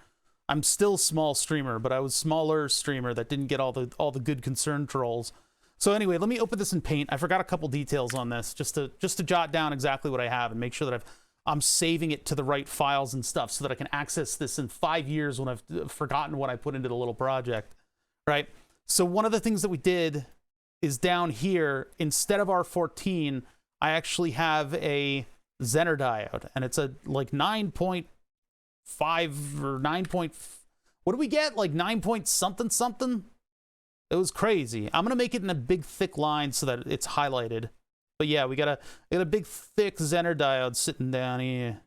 I'm still small streamer, but I was smaller streamer that didn't get all the good concern trolls. So anyway, let me open this in Paint. I forgot a couple details on this just to jot down exactly what I have and make sure that I'm saving it to the right files and stuff so that I can access this in 5 years when I've forgotten what I put into the little project, right? So one of the things that we did is down here, instead of R14, I actually have a Zener diode, and it's a like 9.5 or 9. What do we get? Like 9 point something something? It was crazy. I'm gonna make it in a big thick line so that it's highlighted. But yeah, we got a big thick Zener diode sitting down here.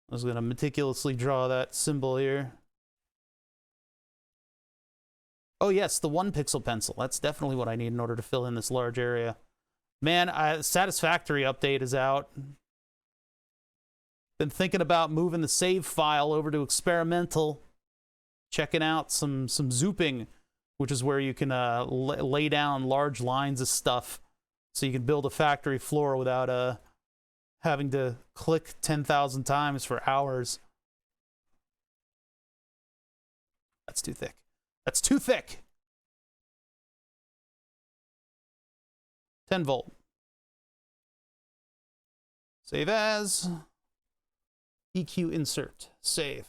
I was gonna meticulously draw that symbol here. Oh yes, the 1 pixel pencil. That's definitely what I need in order to fill in this large area. Man, Satisfactory update is out. Been thinking about moving the save file over to experimental. Checking out some zooping, which is where you can lay down large lines of stuff so you can build a factory floor without having to click 10,000 times for hours. That's too thick. That's too thick. 10 volt. Save as. EQ insert. Save.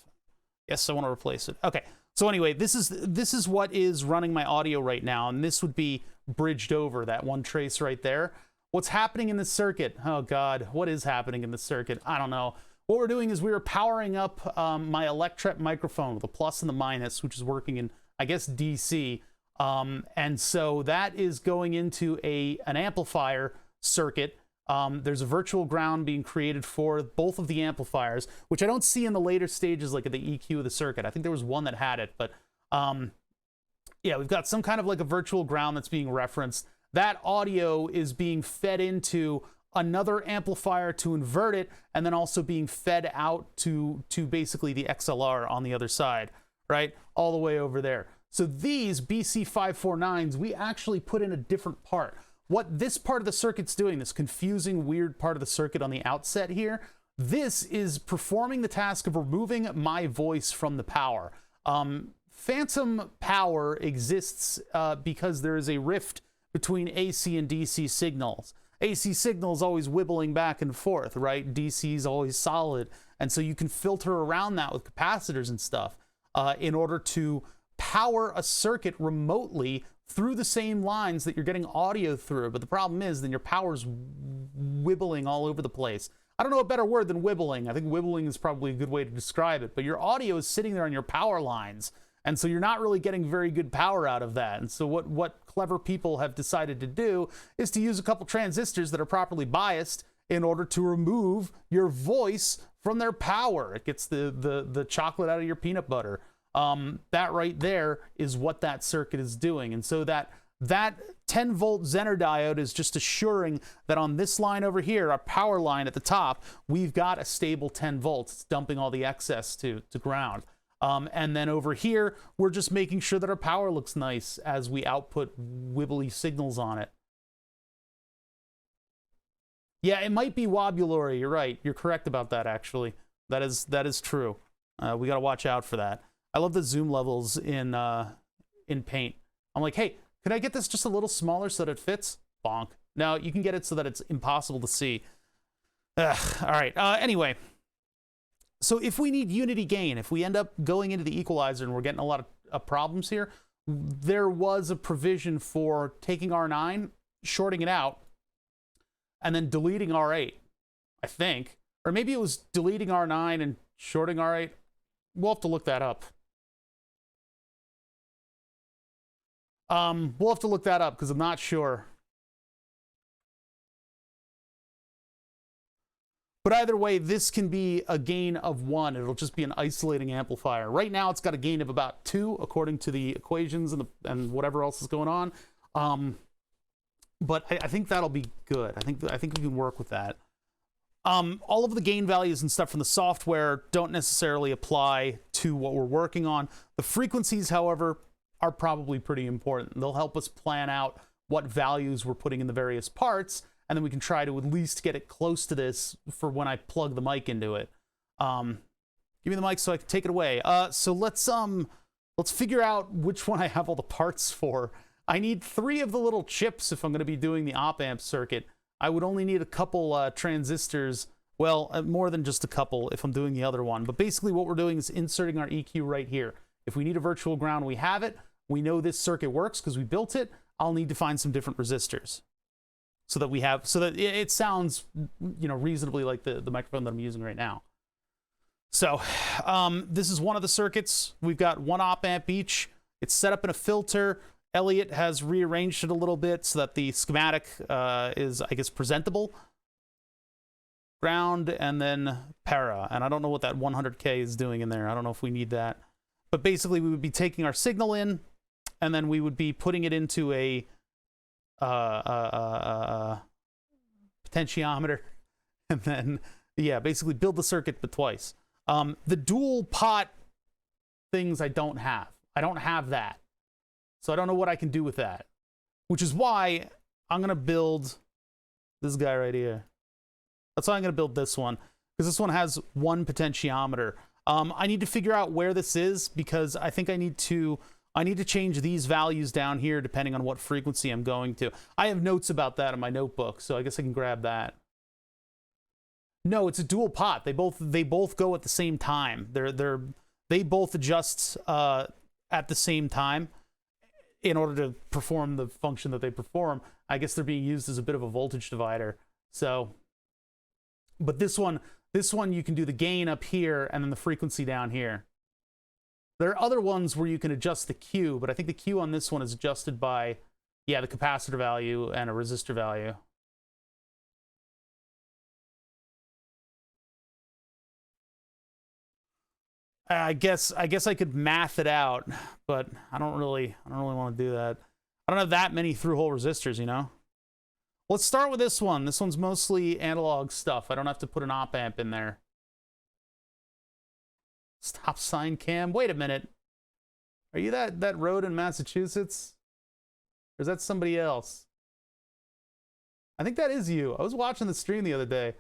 Yes, I want to replace it. Okay. So anyway, this is what is running my audio right now, and this would be bridged over that one trace right there. What's happening in the circuit? Oh God, what is happening in the circuit? I don't know. What we're doing is we are powering up my Electret microphone with a plus and the minus, which is working in, I guess, DC. And so that is going into an amplifier circuit. There's a virtual ground being created for both of the amplifiers, which I don't see in the later stages, like at the EQ of the circuit. I think there was one that had it, but Yeah, we've got some kind of like a virtual ground that's being referenced. That audio is being fed into another amplifier to invert it, and then also being fed out to basically the XLR on the other side, right? All the way over there. So these BC549s, we actually put in a different part. What this part of the circuit's doing, this confusing, weird part of the circuit on the outset here, this is performing the task of removing my voice from the power. Phantom power exists because there is a rift between AC and DC signals. AC signals always wibbling back and forth, right? DC is always solid. And so you can filter around that with capacitors and stuff in order to power a circuit remotely through the same lines that you're getting audio through. But the problem is then your power's wibbling all over the place. I don't know a better word than wibbling. I think wibbling is probably a good way to describe it. But your audio is sitting there on your power lines. And so you're not really getting very good power out of that. And so what clever people have decided to do is to use a couple transistors that are properly biased in order to remove your voice from their power. It gets the chocolate out of your peanut butter. That right there is what that circuit is doing. And so that 10-volt Zener diode is just assuring that on this line over here, our power line at the top, we've got a stable 10 volts. It's dumping all the excess to ground. And then over here, we're just making sure that our power looks nice as we output wibbly signals on it. Yeah, it might be wobbulary. You're right. You're correct about that, actually. That is true. We got to watch out for that. I love the zoom levels in Paint. I'm like, hey, can I get this just a little smaller so that it fits? Bonk. No, you can get it so that it's impossible to see. All right. Anyway. So if we need unity gain, if we end up going into the equalizer and we're getting a lot of problems here, there was a provision for taking R9, shorting it out, and then deleting R8, I think. Or maybe it was deleting R9 and shorting R8. We'll have to look that up. We'll have to look that up because I'm not sure. But either way, this can be a gain of 1. It'll just be an isolating amplifier. Right now, it's got a gain of about 2, according to the equations and whatever else is going on. But I think that'll be good. I think we can work with that. All of the gain values and stuff from the software don't necessarily apply to what we're working on. The frequencies, however, are probably pretty important. They'll help us plan out what values we're putting in the various parts, and then we can try to at least get it close to this for when I plug the mic into it. Give me the mic so I can take it away. So let's figure out which one I have all the parts for. I need 3 of the little chips if I'm going to be doing the op-amp circuit. I would only need a couple transistors. Well, more than just a couple if I'm doing the other one. But basically what we're doing is inserting our EQ right here. If we need a virtual ground, we have it. We know this circuit works because we built it. I'll need to find some different resistors. So that it sounds, reasonably like the microphone that I'm using right now. So this is one of the circuits. We've got 1 op amp each. It's set up in a filter. Elliot has rearranged it a little bit so that the schematic is, I guess, presentable. Ground and then para. And I don't know what that 100K is doing in there. I don't know if we need that. But basically, we would be taking our signal in, and then we would be putting it into a potentiometer, and then basically build the circuit but twice. The dual pot things I don't have that, so I don't know what I can do with that, which is why I'm gonna build this guy right here. That's why I'm gonna build this one, because this one has 1 potentiometer. I need to figure out where this is because I think I need to change these values down here depending on what frequency I'm going to. I have notes about that in my notebook, so I guess I can grab that. No, it's a dual pot. They both go at the same time. They both adjust at the same time in order to perform the function that they perform. I guess they're being used as a bit of a voltage divider. So, but this one you can do the gain up here and then the frequency down here. There are other ones where you can adjust the Q, but I think the Q on this one is adjusted by, the capacitor value and a resistor value. I guess I could math it out, but I don't really want to do that. I don't have that many through-hole resistors, you know? Let's start with this one. This one's mostly analog stuff. I don't have to put an op-amp in there. Stopsigncam. Wait a minute. Are you that road in Massachusetts? Or is that somebody else? I think that is you. I was watching the stream the other day.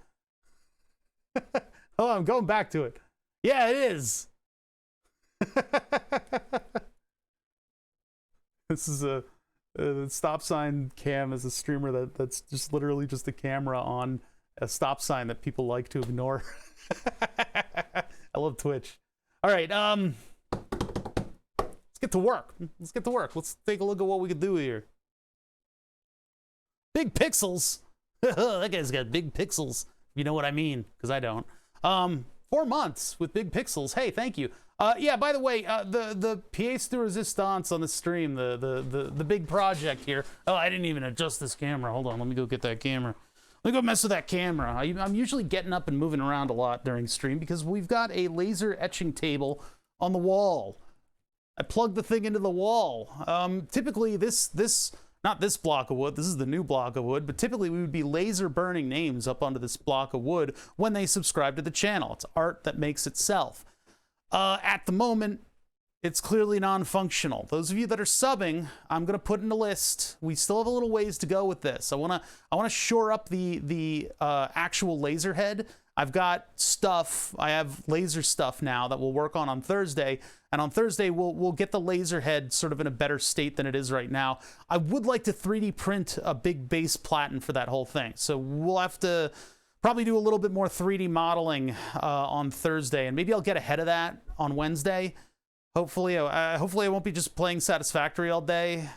Oh, I'm going back to it. Yeah, it is. This is a stop sign cam is a streamer that's just literally just a camera on a stop sign that people like to ignore. I love Twitch. All right, let's get to work. Let's get to work. Let's take a look at what we can do here. Big pixels. That guy's got big pixels. You know what I mean? Because I don't. 4 months with big pixels. Hey, thank you. Yeah, by the way, the pièce de résistance on the stream, the big project here. Oh, I didn't even adjust this camera. Hold on, let me go get that camera. Let me go mess with that camera. I'm usually getting up and moving around a lot during stream because we've got a laser etching table on the wall. I plugged the thing into the wall. Typically, not this block of wood, this is the new block of wood, but typically we would be laser burning names up onto this block of wood when they subscribe to the channel. It's art that makes itself. At the moment, it's clearly non-functional. Those of you that are subbing, I'm gonna put in a list. We still have a little ways to go with this. I wanna shore up the actual laser head. I've got stuff. I have laser stuff now that we'll work on Thursday. And on Thursday, we'll get the laser head sort of in a better state than it is right now. I would like to 3D print a big base platen for that whole thing. So we'll have to probably do a little bit more 3D modeling on Thursday. And maybe I'll get ahead of that on Wednesday. Hopefully I won't be just playing Satisfactory all day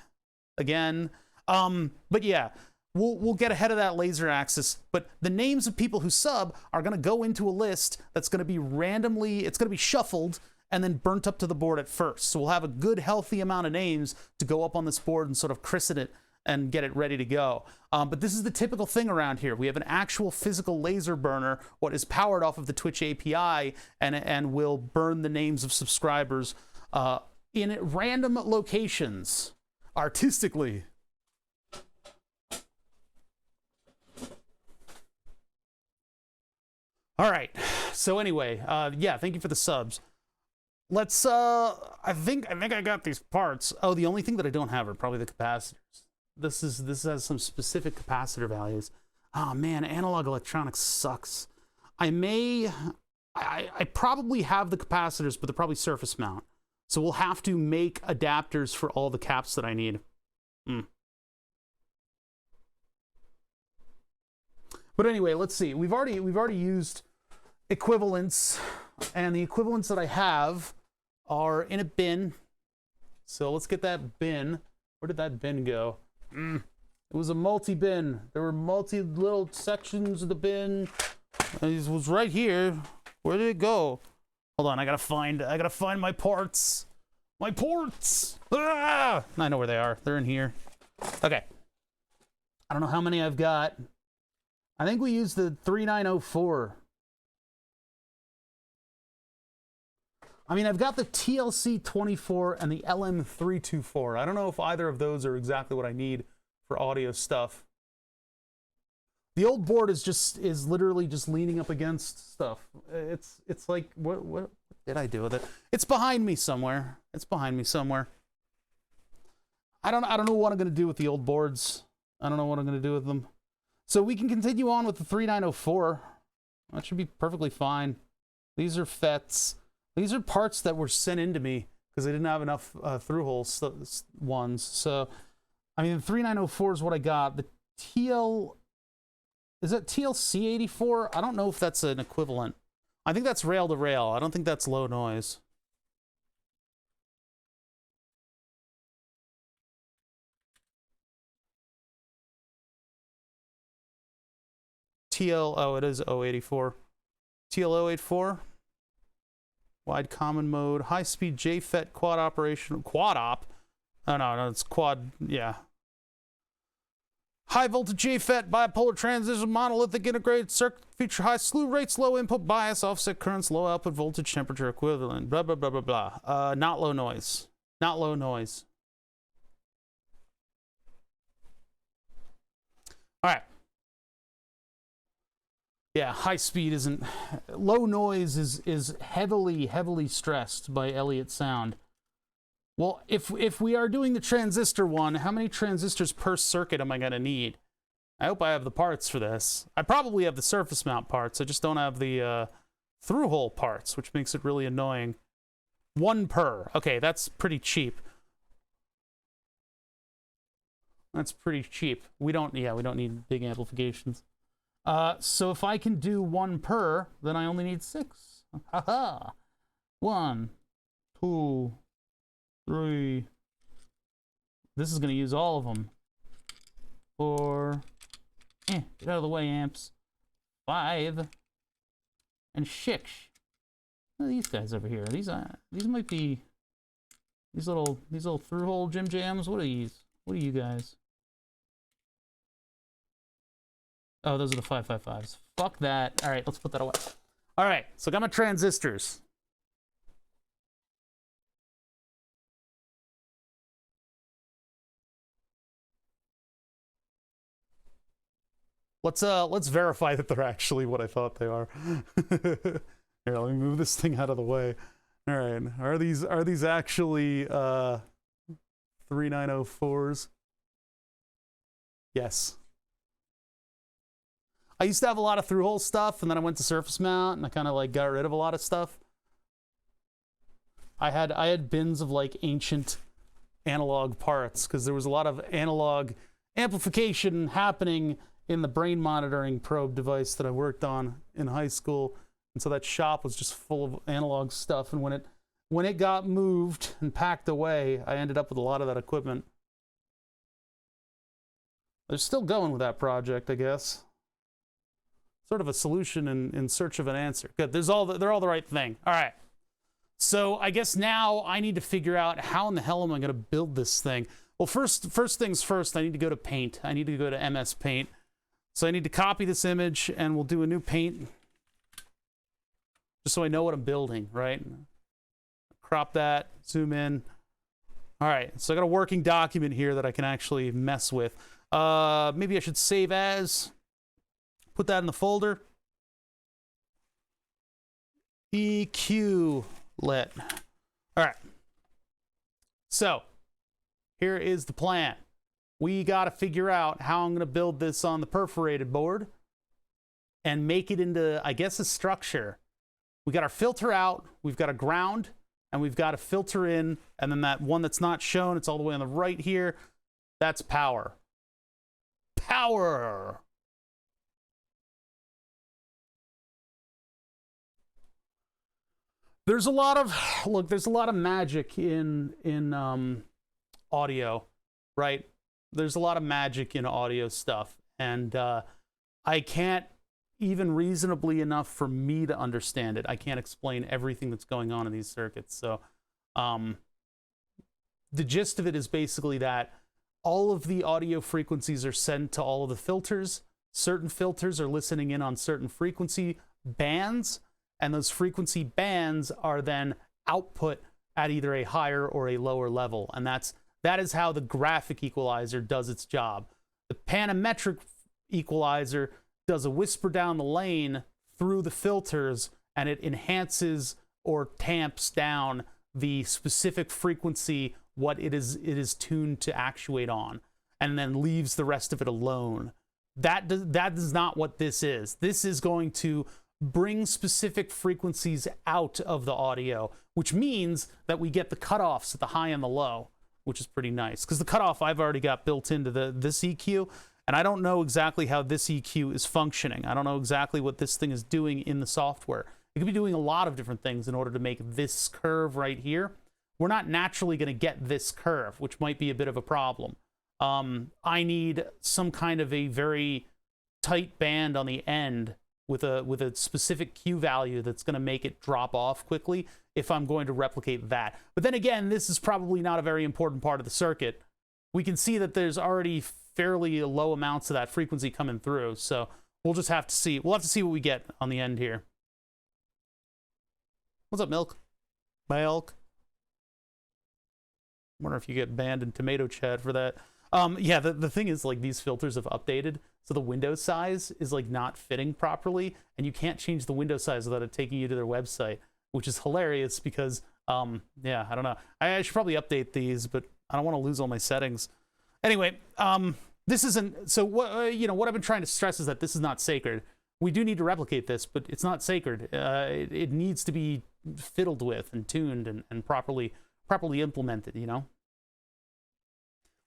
again. But yeah. We'll get ahead of that laser axis, but the names of people who sub are going to go into a list that's going to be randomly, it's going to be shuffled and then burnt up to the board at first. So we'll have a good, healthy amount of names to go up on this board and sort of christen it and get it ready to go. But this is the typical thing around here. We have an actual physical laser burner, what is powered off of the Twitch API, and will burn the names of subscribers in random locations, artistically. All right, so anyway, yeah, thank you for the subs. Let's, I think I got these parts. Oh, the only thing that I don't have are probably the capacitors. This has some specific capacitor values. Oh man, analog electronics sucks. I probably have the capacitors, but they're probably surface mount. So we'll have to make adapters for all the caps that I need. But anyway, let's see. We've already used equivalents, and the equivalents that I have are in a bin. So let's get that bin. Where did that bin go? It was a multi-bin. There were little sections of the bin. It was right here. Where did it go? Hold on, I gotta find my parts. My ports! Ah! I know where they are. They're in here. Okay. I don't know how many I've got. I think we used the 3904. I mean, I've got the TLC24 and the LM324. I don't know if either of those are exactly what I need for audio stuff. The old board is literally just leaning up against stuff. It's like, what did I do with it? It's behind me somewhere. It's behind me somewhere. I don't know what I'm gonna do with the old boards. I don't know what I'm gonna do with them. So we can continue on with the 3904. That should be perfectly fine. These are FETs. These are parts that were sent in to me because I didn't have enough through-hole ones. So, I mean, the 3904 is what I got. The is that TLC84? I don't know if that's an equivalent. I think that's rail-to-rail. I don't think that's low noise. oh, it is 084. TL084. Wide common mode. High-speed JFET quad operation. Quad op? Oh, no, it's quad, yeah. High voltage JFET, bipolar transistor, monolithic integrated circuit, feature high slew rates, low input bias, offset currents, low output voltage, temperature equivalent, blah, blah, blah, blah, blah. Not low noise. Not low noise. All right. Yeah, high speed isn't... Low noise is heavily stressed by Elliott sound. Well, if we are doing the transistor one, how many transistors per circuit am I going to need? I hope I have the parts for this. I probably have the surface mount parts. I just don't have the through-hole parts, which makes it really annoying. 1 per. Okay, that's pretty cheap. That's pretty cheap. We don't need big amplifications. So if I can do 1 per, then I only need 6. Haha. 1, 2, 3. This is going to use all of them. 4. Get out of the way, amps. 5. And 6. What are these guys over here? These might be these little through-hole Jim Jams. What are these? What are you guys? Oh, those are the 555s. Fuck that. All right, let's put that away. All right, so I got my transistors. Let's verify that they're actually what I thought they are. Here, let me move this thing out of the way. All right, are these actually 3904s? Yes. I used to have a lot of through-hole stuff, and then I went to surface mount, and I kind of like got rid of a lot of stuff. I had bins of like ancient analog parts because there was a lot of analog amplification happening in the brain monitoring probe device that I worked on in high school, and so that shop was just full of analog stuff. And when it got moved and packed away, I ended up with a lot of that equipment. They're still going with that project, I guess. Sort of a solution in search of an answer. Good. They're all the right thing. All right. So I guess now I need to figure out how in the hell am I going to build this thing. Well, first things first, I need to go to Paint. I need to go to MS Paint. So I need to copy this image, and we'll do a new paint. Just so I know what I'm building, right? Crop that, zoom in. All right, so I got a working document here that I can actually mess with. Maybe I should save as. Put that in the folder. EQ lit. All right. So here is the plan. We got to figure out how I'm going to build this on the perforated board and make it into, I guess, a structure. We got our filter out, we've got a ground, and we've got a filter in, and then that one that's not shown, it's all the way on the right here, that's power. Power! There's a lot of magic in audio, right? There's a lot of magic in audio stuff, and I can't even reasonably enough for me to understand it. I can't explain everything that's going on in these circuits. So the gist of it is basically that all of the audio frequencies are sent to all of the filters. Certain filters are listening in on certain frequency bands, and those frequency bands are then output at either a higher or a lower level. And that is how the graphic equalizer does its job. The panometric equalizer does a whisper down the lane through the filters, and it enhances or tamps down the specific frequency what it is tuned to actuate on, and then leaves the rest of it alone. That is not what this is. This is going to bring specific frequencies out of the audio, which means that we get the cutoffs at the high and the low, which is pretty nice. Because the cutoff I've already got built into this EQ, and I don't know exactly how this EQ is functioning. I don't know exactly what this thing is doing in the software. It could be doing a lot of different things in order to make this curve right here. We're not naturally going to get this curve, which might be a bit of a problem. I need some kind of a very tight band on the end with a specific Q value that's going to make it drop off quickly if I'm going to replicate that. But then again, this is probably not a very important part of the circuit. we can see that there's already fairly low amounts of that frequency coming through. So we'll just have to see. We'll have to see what we get on the end here. What's up, Milk? Milk? Wonder if you get banned in tomato chat for that. Yeah, the thing is, like, these filters have updated, so the window size is, like, not fitting properly, and you can't change the window size without it taking you to their website, which is hilarious because, yeah, I don't know. I should probably update these, but I don't want to lose all my settings. Anyway, this isn't, so what, you know, what I've been trying to stress is that this is not sacred. We do need to replicate this, but it's not sacred. It needs to be fiddled with and tuned and properly implemented, you know?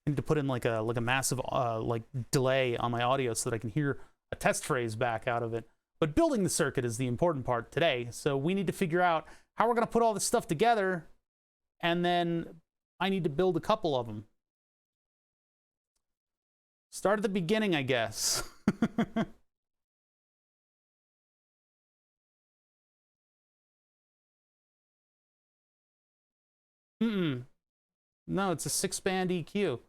I need to put in like a massive like delay on my audio so that I can hear a test phrase back out of it. But building the circuit is the important part today. So we need to figure out how we're going to put all this stuff together, and then I need to build a couple of them. Start at the beginning, I guess. No, it's a 6-band EQ.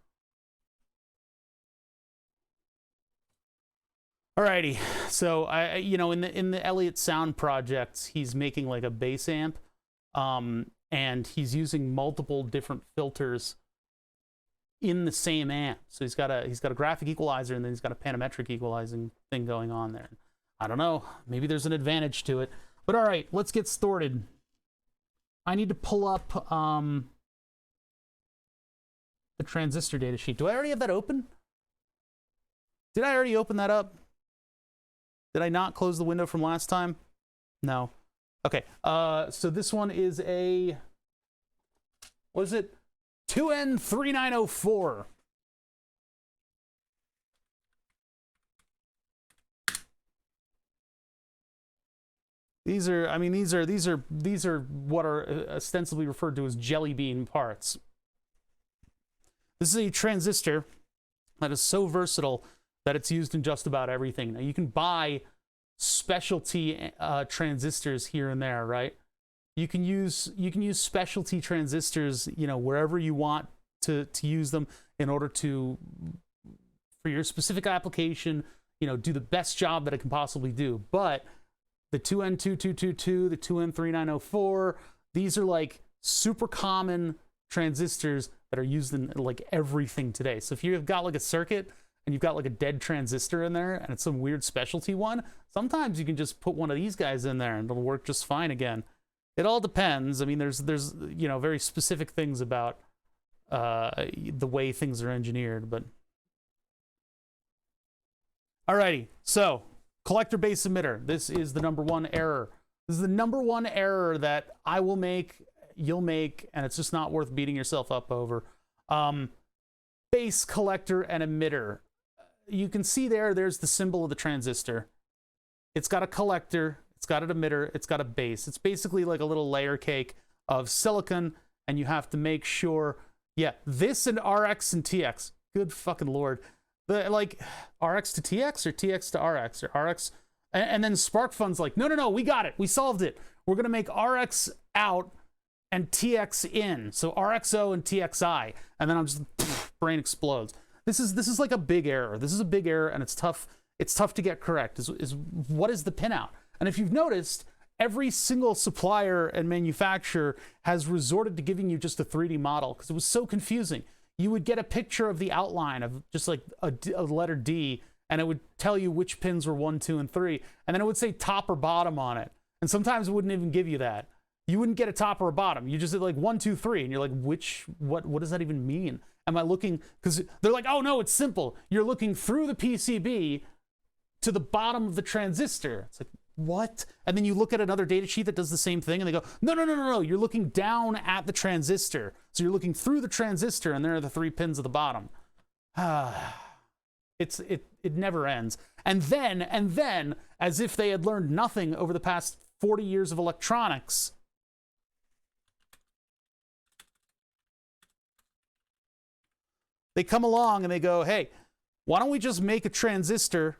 Alrighty, so you know, in the Elliott Sound projects, he's making like a bass amp, and he's using multiple different filters in the same amp. So he's got a graphic equalizer, and then he's got a panometric equalizing thing going on there. I don't know, maybe there's an advantage to it, but all right, let's get started. I need to pull up the transistor datasheet. Do I already have that open? Did I already open that up? Did I not close the window from last time? No. Okay, so this one is a, what is it? 2N3904. These are, I mean, these are what are ostensibly referred to as jelly bean parts. This is a transistor that is so versatile that it's used in just about everything. Now, you can buy specialty transistors here and there, right? You can use specialty transistors, you know, wherever you want to use them in order to, for your specific application, you know, do the best job that it can possibly do. But the 2N2222, the 2N3904, these are like super common transistors that are used in like everything today. So if you've got like a circuit and you've got like a dead transistor in there and it's some weird specialty one, sometimes you can just put one of these guys in there and it'll work just fine again. It all depends. I mean, there's you know, very specific things about the way things are engineered, but alrighty. So collector base emitter. This is the #1 error. This is the #1 error that I will make, you'll make, and it's just not worth beating yourself up over. Base, collector, and emitter. You can see there's the symbol of the transistor. It's got a collector, it's got an emitter, it's got a base. It's basically like a little layer cake of silicon, and you have to make sure, yeah, this and RX and TX. Good fucking Lord. Like, RX to TX or TX to RX or RX. And then SparkFun's like, no, we got it. We solved it. We're going to make RX out and TX in. So RXO and TXI. And then I'm just, brain explodes. This is like a big error. This is a big error, and it's tough to get correct. Is what is the pinout? And if you've noticed, every single supplier and manufacturer has resorted to giving you just a 3D model because it was so confusing. You would get a picture of the outline of just like a letter D, and it would tell you which pins were 1, 2, and 3, and then it would say top or bottom on it. And sometimes it wouldn't even give you that. You wouldn't get a top or a bottom. You just did like 1, 2, 3, and you're like, what does that even mean? Am I looking, because they're like, oh no, it's simple. You're looking through the PCB to the bottom of the transistor. It's like, what? And then you look at another data sheet that does the same thing, and they go, no, you're looking down at the transistor. So you're looking through the transistor, and there are the 3 pins at the bottom. It never ends. And then, as if they had learned nothing over the past 40 years of electronics, they come along and they go, hey, why don't we just make a transistor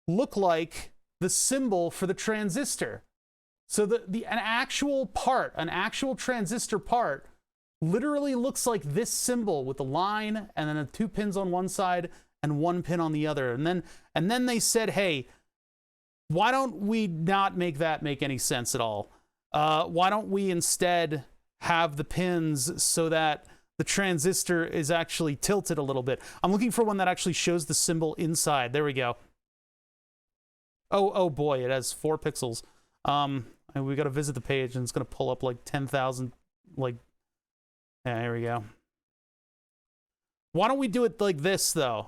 look like the symbol for the transistor? So an actual transistor part literally looks like this symbol with a line and then 2 pins on one side and 1 pin on the other. And then they said, hey, why don't we not make that make any sense at all? Why don't we instead have the pins so that the transistor is actually tilted a little bit? I'm looking for one that actually shows the symbol inside. There we go. Oh boy, it has 4 pixels. And we got to visit the page, and it's going to pull up like 10,000, like, yeah, here we go. Why don't we do it like this, though?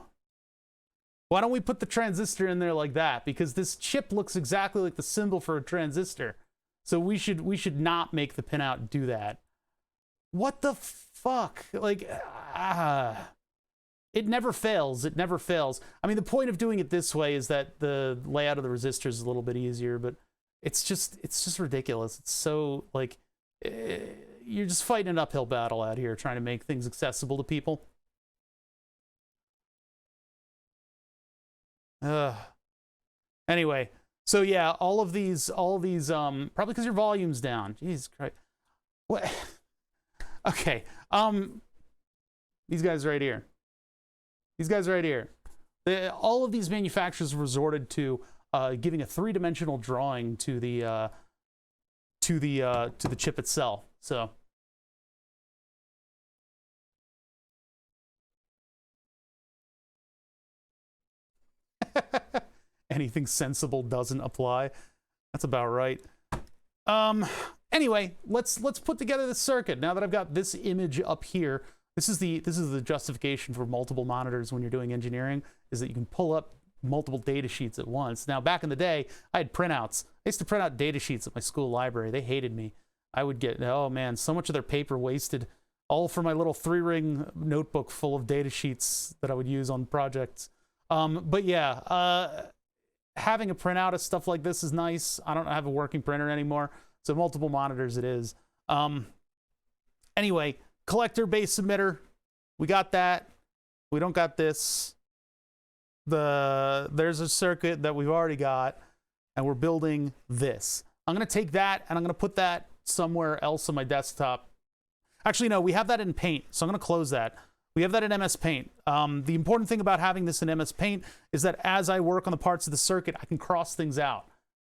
Why don't we put the transistor in there like that? Because this chip looks exactly like the symbol for a transistor. So we should not make the pinout do that. What the fuck? Like, it never fails. It never fails. I mean, the point of doing it this way is that the layout of the resistors is a little bit easier, but it's just ridiculous. It's so, like, you're just fighting an uphill battle out here trying to make things accessible to people. Anyway, so yeah, all of these, probably because your volume's down. Jesus Christ. What? Okay, these guys right here. These guys right here. All of these manufacturers resorted to giving a 3-dimensional drawing to the chip itself. So. Anything sensible doesn't apply. That's about right. Anyway, let's put together the circuit. Now that I've got this image up here, this is the justification for multiple monitors when you're doing engineering, is that you can pull up multiple data sheets at once. Now, back in the day, I had printouts. I used to print out data sheets at my school library. They hated me. I would get, oh man, so much of their paper wasted, all for my little 3-ring notebook full of data sheets that I would use on projects. But yeah, having a printout of stuff like this is nice. I don't have a working printer anymore, so multiple monitors it is. Anyway, collector base emitter, we got that. We don't got this. There's a circuit that we've already got, and we're building this. I'm gonna take that and I'm gonna put that somewhere else on my desktop. Actually, no, we have that in Paint, so I'm gonna close that. We have that in MS Paint. The important thing about having this in MS Paint is that as I work on the parts of the circuit, I can cross things out.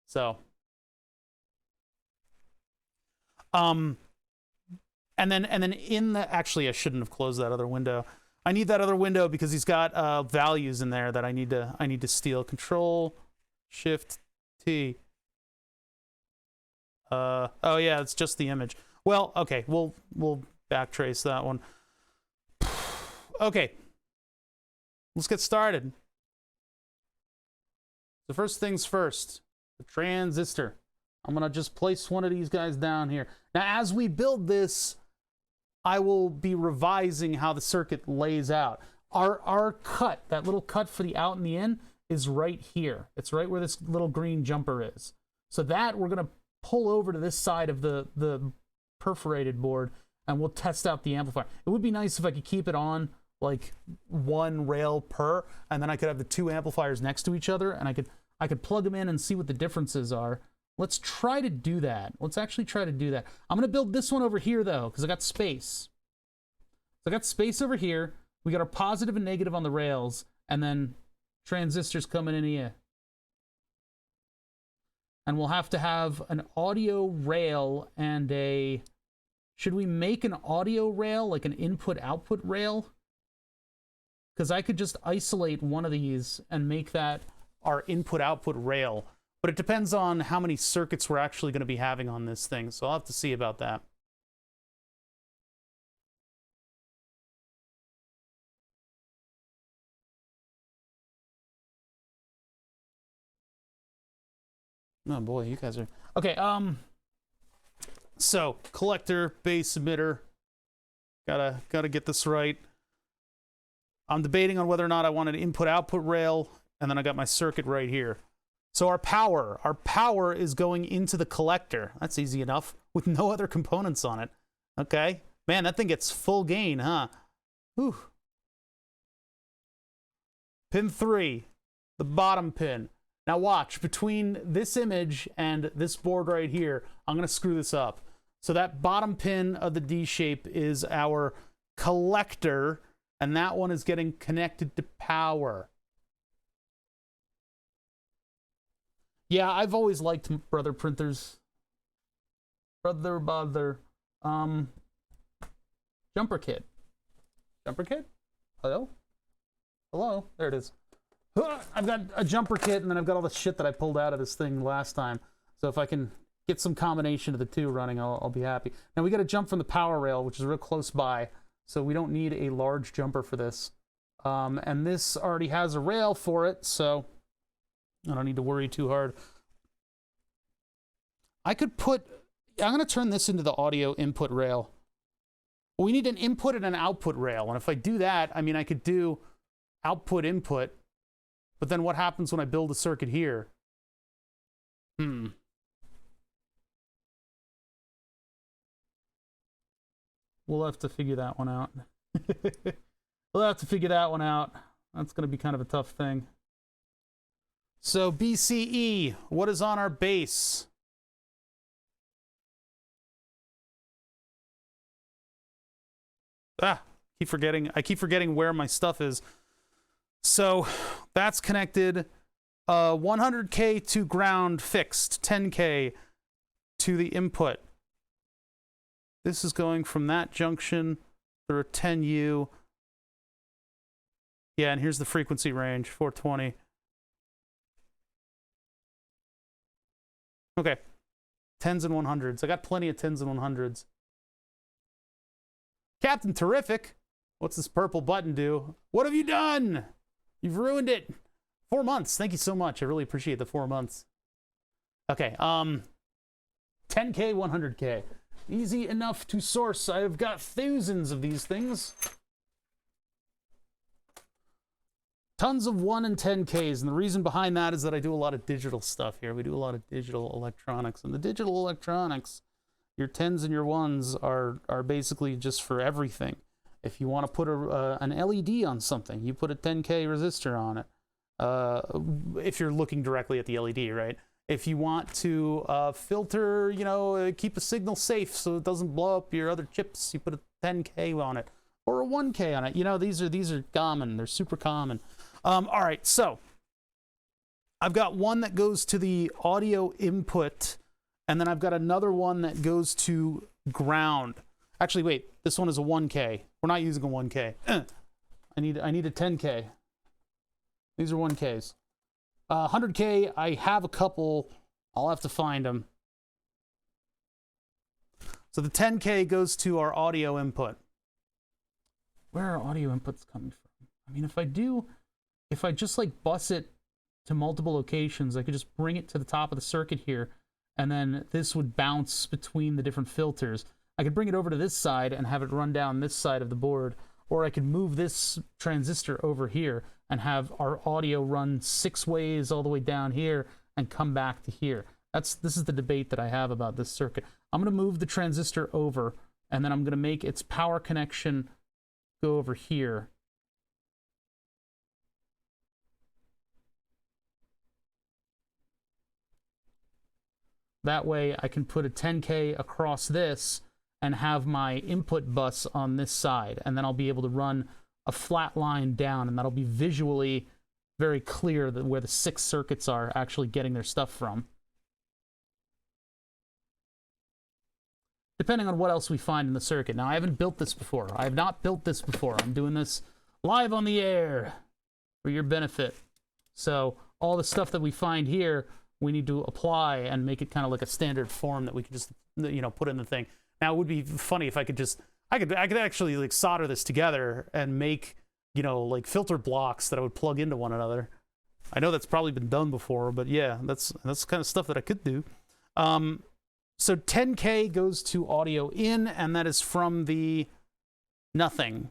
So, and then in the, actually, I shouldn't have closed that other window. I need that other window because he's got values in there that I need to steal. Control Shift T. Oh yeah, it's just the image. Well, okay, we'll backtrace that one. Okay, let's get started. The first things first, the transistor. I'm gonna just place one of these guys down here. Now, as we build this, I will be revising how the circuit lays out. Our cut, that little cut for the out and the in, is right here. It's right where this little green jumper is. So that we're gonna pull over to this side of the perforated board, and we'll test out the amplifier. It would be nice if I could keep it on like 1 rail per, and then I could have the 2 amplifiers next to each other, and I could plug them in and see what the differences are. Let's try to do that. Let's actually try to do that. I'm gonna build this one over here though, because I got space. So I got space over here. We got our positive and negative on the rails, and then transistors coming in here. And we'll have to have an audio rail and a, should we make an audio rail, like an input-output rail? Because I could just isolate one of these and make that our input-output rail. But it depends on how many circuits we're actually going to be having on this thing, so I'll have to see about that. Oh boy, you guys are... Okay, so, collector, base emitter. Gotta get this right. I'm debating on whether or not I want an input-output rail, and then I got my circuit right here. So our power is going into the collector. That's easy enough, with no other components on it. Okay. Man, that thing gets full gain, huh? Whew. Pin 3, the bottom pin. Now watch, between this image and this board right here, I'm gonna screw this up. So that bottom pin of the D shape is our collector, and that one is getting connected to power. Yeah, I've always liked Brother printers. Brother. Jumper kit. Jumper kit? Hello? Hello? There it is. I've got a jumper kit, and then I've got all the shit that I pulled out of this thing last time. So if I can get some combination of the two running, I'll be happy. Now we got to jump from the power rail, which is real close by, so we don't need a large jumper for this. And this already has a rail for it, so I don't need to worry too hard. I'm going to turn this into the audio input rail. Well, we need an input and an output rail, and if I do that, I mean, I could do output input, but then what happens when I build a circuit here? We'll have to figure that one out. We'll have to figure that one out. That's going to be kind of a tough thing. So BCE, what is on our base? I keep forgetting where my stuff is. So that's connected 100K to ground fixed, 10K to the input. This is going from that junction through a 10U. Yeah, and here's the frequency range, 420. Okay. 10s and 100s. I got plenty of 10s and 100s. Captain Terrific. What's this purple button do? What have you done? You've ruined it. 4 months. Thank you so much. I really appreciate the 4 months. Okay. 10K, 100K. Easy enough to source. I've got thousands of these things. Tons of 1 and 10Ks, and the reason behind that is that I do a lot of digital stuff here. We do a lot of digital electronics, and the digital electronics, your 10s and your 1s are basically just for everything. If you want to put an LED on something, you put a 10K resistor on it. If you're looking directly at the LED, right? If you want to filter, keep a signal safe so it doesn't blow up your other chips, you put a 10K on it or a 1K on it. These are common. They're super common. All right, so I've got one that goes to the audio input, and then I've got another one that goes to ground. Actually, wait, this one is a 1K. We're not using a 1K. I need a 10K. These are 1Ks. 100K, I have a couple. I'll have to find them. So the 10K goes to our audio input. Where are audio inputs coming from? I mean, if I just like bus it to multiple locations, I could just bring it to the top of the circuit here, and then this would bounce between the different filters. I could bring it over to this side and have it run down this side of the board, or I could move this transistor over here and have our audio run 6 ways all the way down here and come back to here. This is the debate that I have about this circuit. I'm going to move the transistor over, and then I'm going to make its power connection go over here. That way I can put a 10K across this and have my input bus on this side, and then I'll be able to run a flat line down, and that'll be visually very clear that where the 6 circuits are actually getting their stuff from. Depending on what else we find in the circuit. Now, I haven't built this before. I have not built this before. I'm doing this live on the air for your benefit. So all the stuff that we find here, we need to apply and make it kind of like a standard form that we can just, put in the thing. Now, it would be funny if I could actually like solder this together and make, like filter blocks that I would plug into one another. I know that's probably been done before, but yeah, that's the kind of stuff that I could do. So 10K goes to audio in, and that is from the nothing.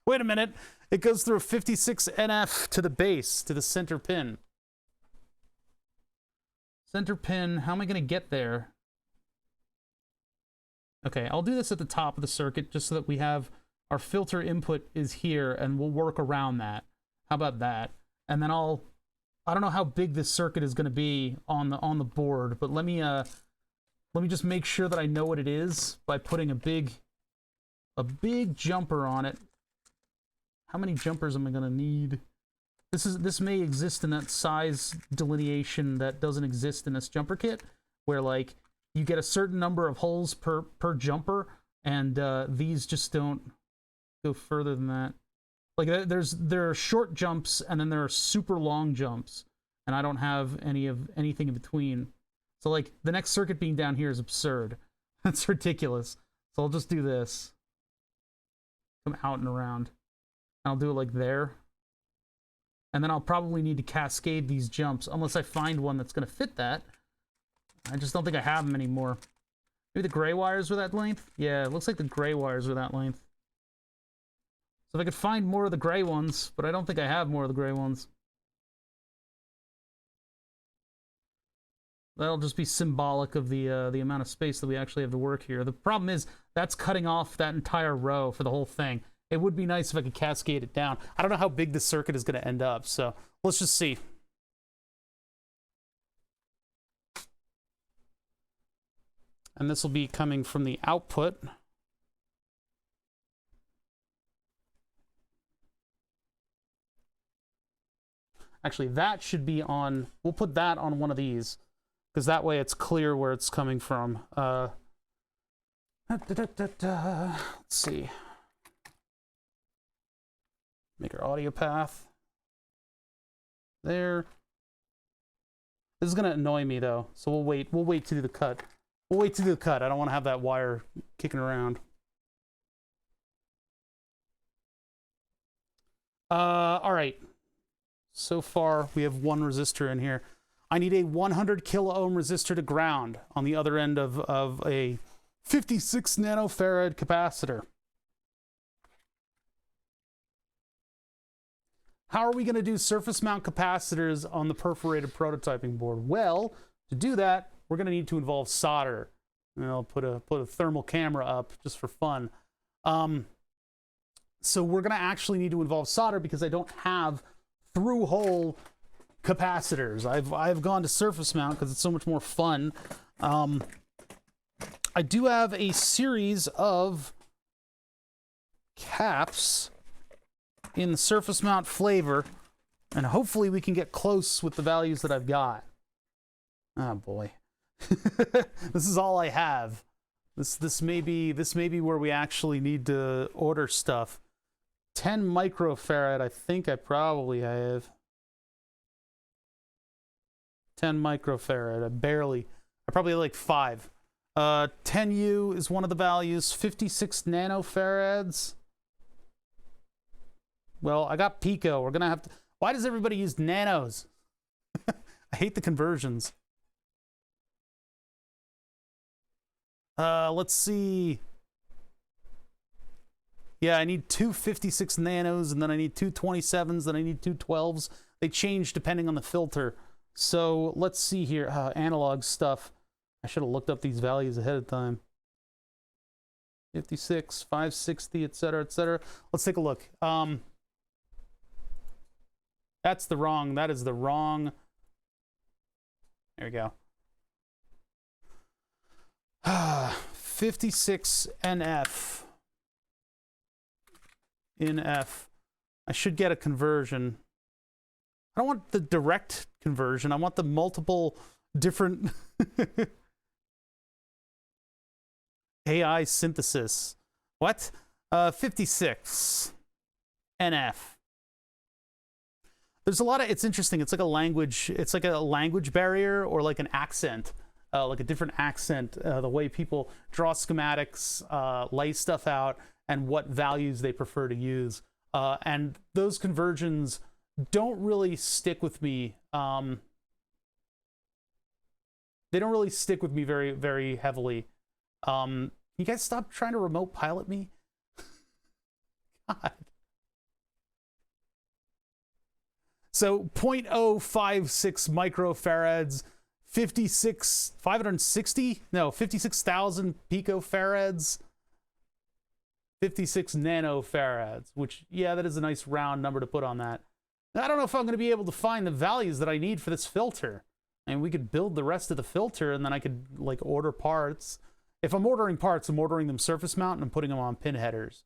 Wait a minute. It goes through a 56 NF to the base, to the center pin. Center pin, how am I going to get there? Okay, I'll do this at the top of the circuit just so that we have our filter input is here, and we'll work around that. How about that? And then I don't know how big this circuit is going to be on the board, but let me Let me just make sure that I know what it is by putting a big jumper on it. How many jumpers am I gonna need? This may exist in that size delineation that doesn't exist in this jumper kit, where like you get a certain number of holes per jumper, and these just don't go further than that. Like there are short jumps, and then there are super long jumps, and I don't have anything in between. So like the next circuit being down here is absurd. That's ridiculous. So I'll just do this. Come out and around. I'll do it like there. And then I'll probably need to cascade these jumps, unless I find one that's going to fit that. I just don't think I have them anymore. Maybe the gray wires were that length? Yeah, it looks like the gray wires are that length. So if I could find more of the gray ones, but I don't think I have more of the gray ones. That'll just be symbolic of the amount of space that we actually have to work here. The problem is, that's cutting off that entire row for the whole thing. It would be nice if I could cascade it down. I don't know how big this circuit is going to end up, so let's just see. And this will be coming from the output. Actually, that should be on... We'll put that on one of these, because that way it's clear where it's coming from. Let's see. Make our audio path. There. This is going to annoy me, though, so we'll wait. We'll wait to do the cut. We'll wait to do the cut. I don't want to have that wire kicking around. All right. So far, we have one resistor in here. I need a 100 kilo ohm resistor to ground on the other end of a 56 nanofarad capacitor. How are we going to do surface mount capacitors on the perforated prototyping board? Well, to do that, we're going to need to involve solder. And I'll put a thermal camera up just for fun. So we're going to actually need to involve solder because I don't have through-hole capacitors. I've gone to surface mount because it's so much more fun. I do have a series of caps in surface mount flavor, and hopefully we can get close with the values that I've got. Oh boy. This is all I have. This may be where we actually need to order stuff. 10 microfarad, I think I probably have. 10 microfarad, I probably have like 5. 10U is one of the values. 56 nanofarads. Well, I got pico. We're gonna have to... Why does everybody use nanos? I hate the conversions. Let's see. Yeah, I need 2 56 nanos, and then I need 2 27s, then I need 2 12s. They change depending on the filter. So let's see here. Analog stuff. I should have looked up these values ahead of time. 56, 560, etc., etc. Let's take a look. That is the wrong. There we go. 56 NF. In F. I should get a conversion. I don't want the direct conversion. I want the multiple different AI synthesis. What? 56 NF. There's a lot of, it's interesting. It's like a language barrier or like an accent, like a different accent, the way people draw schematics, lay stuff out, and what values they prefer to use. And those conversions don't really stick with me. They don't really stick with me very, very heavily. You guys stop trying to remote pilot me? God. So 0.056 microfarads, 56,000 picofarads, 56 nanofarads, which, yeah, that is a nice round number to put on that. I don't know if I'm going to be able to find the values that I need for this filter. And we could build the rest of the filter, and then I could like order parts. If I'm ordering parts, I'm ordering them surface mount and I'm putting them on pin headers.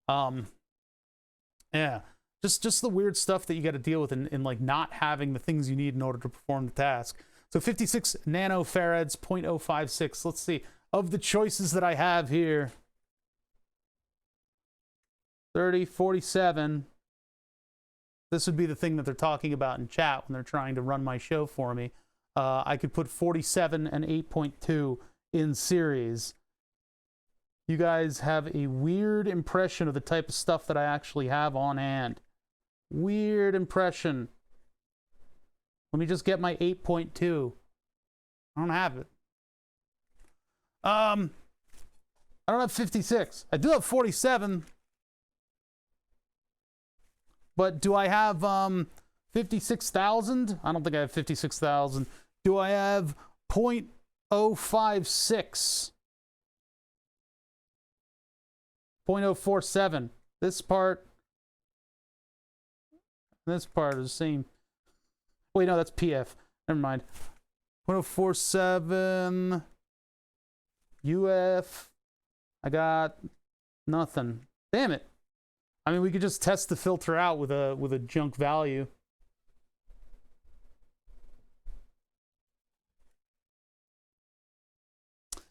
Yeah, just the weird stuff that you got to deal with in like not having the things you need in order to perform the task. So 56 nanofarads, 0.056. Let's see, of the choices that I have here, 30, 47. This would be the thing that they're talking about in chat when they're trying to run my show for me. I could put 47 and 8.2 in series. You guys have a weird impression of the type of stuff that I actually have on hand. Weird impression. Let me just get my 8.2. I don't have it. I don't have 56. I do have 47. But do I have 56,000? I don't think I have 56,000. Do I have 0.056? 0.047. This part is the same. Wait, no, that's PF. Never mind. 0.047 UF. I got nothing. Damn it. I mean, we could just test the filter out with a junk value.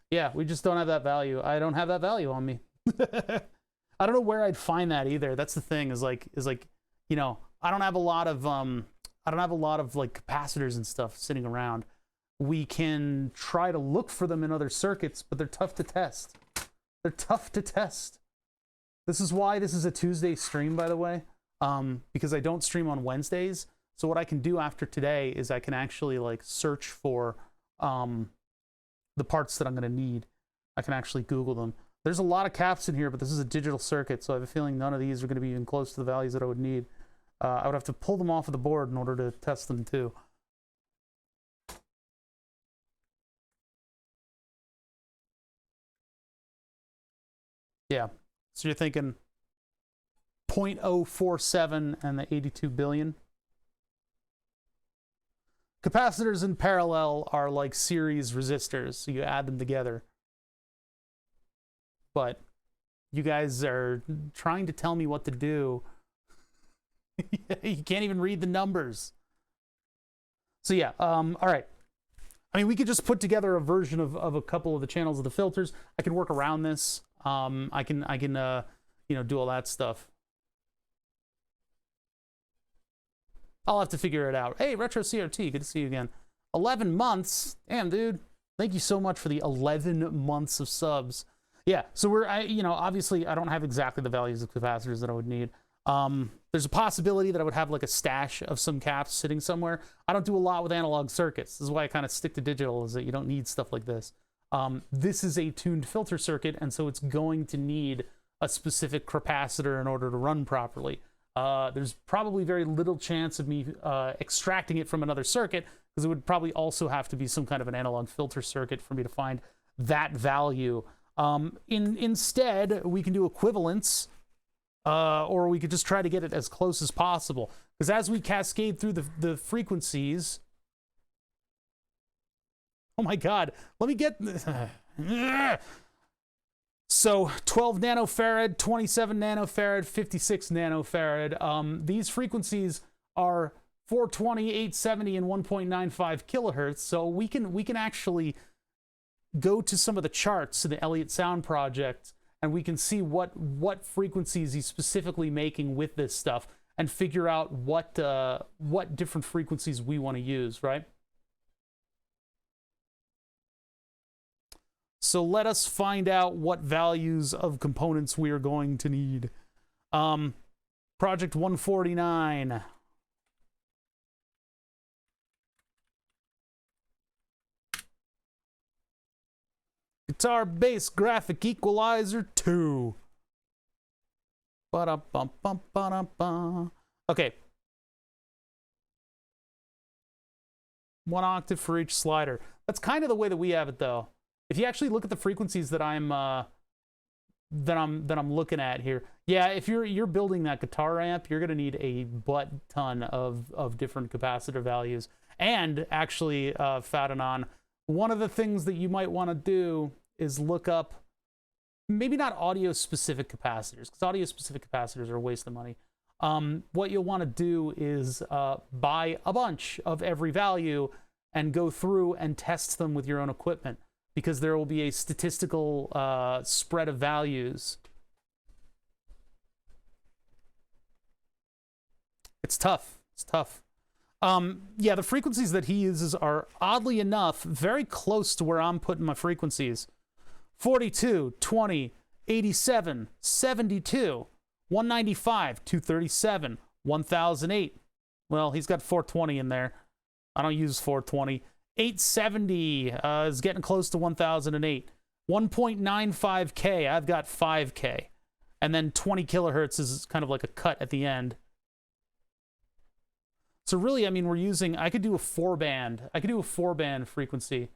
Yeah, we just don't have that value. I don't have that value on me. I don't know where I'd find that either. That's the thing, is like, you know, I don't have a lot of like capacitors and stuff sitting around. We can try to look for them in other circuits, but they're tough to test. They're tough to test. This is why this is a Tuesday stream, by the way, because I don't stream on Wednesdays. So what I can do after today is I can actually like search for the parts that I'm going to need. I can actually Google them. There's a lot of caps in here, but this is a digital circuit, so I have a feeling none of these are going to be even close to the values that I would need. I would have to pull them off of the board in order to test them too. Yeah, so you're thinking 0.047 and the 82 billion. Capacitors in parallel are like series resistors, so you add them together. But you guys are trying to tell me what to do. You can't even read the numbers. So yeah, all right. I mean, we could just put together a version of a couple of the channels of the filters. I can work around this. I can you know, do all that stuff. I'll have to figure it out. Hey, Retro CRT, good to see you again. 11 months. Damn, dude. Thank you so much for the 11 months of subs. Yeah, so you know, obviously I don't have exactly the values of capacitors that I would need. There's a possibility that I would have like a stash of some caps sitting somewhere. I don't do a lot with analog circuits. This is why I kind of stick to digital, is that you don't need stuff like this. This is a tuned filter circuit, and so it's going to need a specific capacitor in order to run properly. There's probably very little chance of me extracting it from another circuit, because it would probably also have to be some kind of an analog filter circuit for me to find that value. Instead, we can do equivalence, or we could just try to get it as close as possible. Because as we cascade through the frequencies... Oh my God, let me get... So 12 nanofarad, 27 nanofarad, 56 nanofarad. These frequencies are 420, 870, and 1.95 kilohertz. So we can actually go to some of the charts in the Elliott Sound Project, and we can see what frequencies he's specifically making with this stuff, and figure out what different frequencies we want to use, right? So let us find out what values of components we are going to need. Project 149. Guitar bass graphic equalizer 2. Ba-da-bum-bum-ba-da-bum. Okay. 1 octave for each slider. That's kind of the way that we have it, though. If you actually look at the frequencies that I'm looking at here, yeah, if you're building that guitar amp, you're gonna need a butt ton of different capacitor values. And actually, Fadanon, one of the things that you might want to do is look up, maybe not audio-specific capacitors, because audio-specific capacitors are a waste of money. What you'll want to do is buy a bunch of every value and go through and test them with your own equipment, because there will be a statistical spread of values. It's tough. It's tough. Yeah, the frequencies that he uses are, oddly enough, very close to where I'm putting my frequencies. 42, 20, 87, 72, 195, 237, 1008. Well, he's got 420 in there. I don't use 420. 870 is getting close to 1008. 1.95K, I've got 5K. And then 20 kilohertz is kind of like a cut at the end. So really, I mean, we're using, I could do a 4-band. I could do a 4-band frequency.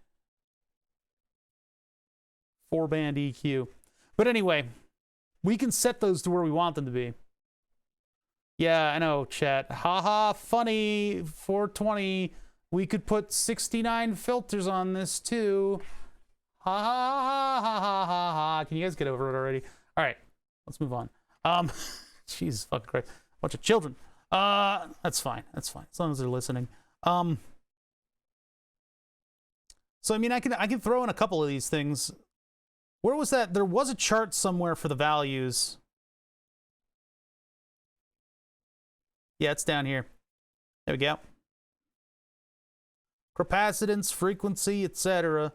4-band EQ. But anyway, we can set those to where we want them to be. Yeah, I know, chat. Haha, funny. 420. We could put 69 filters on this too. Ha ha ha ha ha ha ha. Can you guys get over it already? All right, let's move on. Jesus fucking Christ. Bunch of children. That's fine. That's fine. As long as they're listening. So I mean, I can throw in a couple of these things. Where was that? There was a chart somewhere for the values. Yeah, it's down here. There we go. Capacitance, frequency, etc.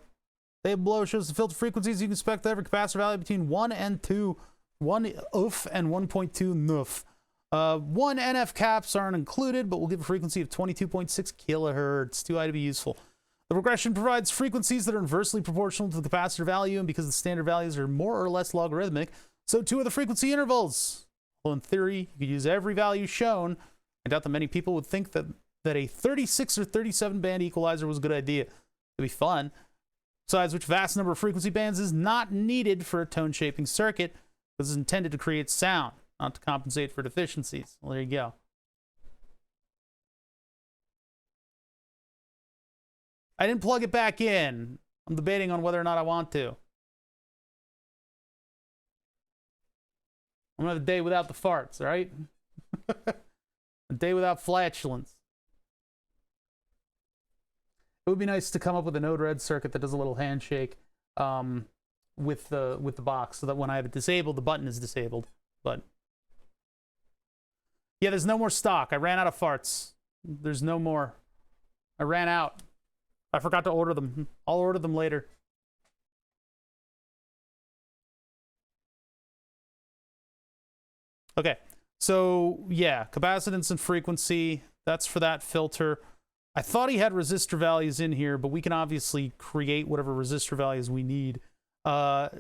Table below shows the filter frequencies you can expect every capacitor value between 1 and 2, 1 UF and 1.2 NUF. 1 NF caps aren't included, but we'll give a frequency of 22.6 kilohertz. Too high to be useful. The regression provides frequencies that are inversely proportional to the capacitor value, and because the standard values are more or less logarithmic, so too are the frequency intervals. Well, in theory, you could use every value shown. I doubt that many people would think that a 36 or 37 band equalizer was a good idea. It'd be fun. Besides which, vast number of frequency bands is not needed for a tone shaping circuit. This is intended to create sound, not to compensate for deficiencies. Well, there you go. I didn't plug it back in. I'm debating on whether or not I want to. I'm gonna have a day without the farts, all right? A day without flatulence. It would be nice to come up with a Node Red circuit that does a little handshake with the box, so that when I have it disabled, the button is disabled. But yeah, there's no more stock. I ran out of farts. There's no more. I ran out. I forgot to order them. I'll order them later. Okay, so yeah, capacitance and frequency. That's for that filter. I thought he had resistor values in here, but we can obviously create whatever resistor values we need. Are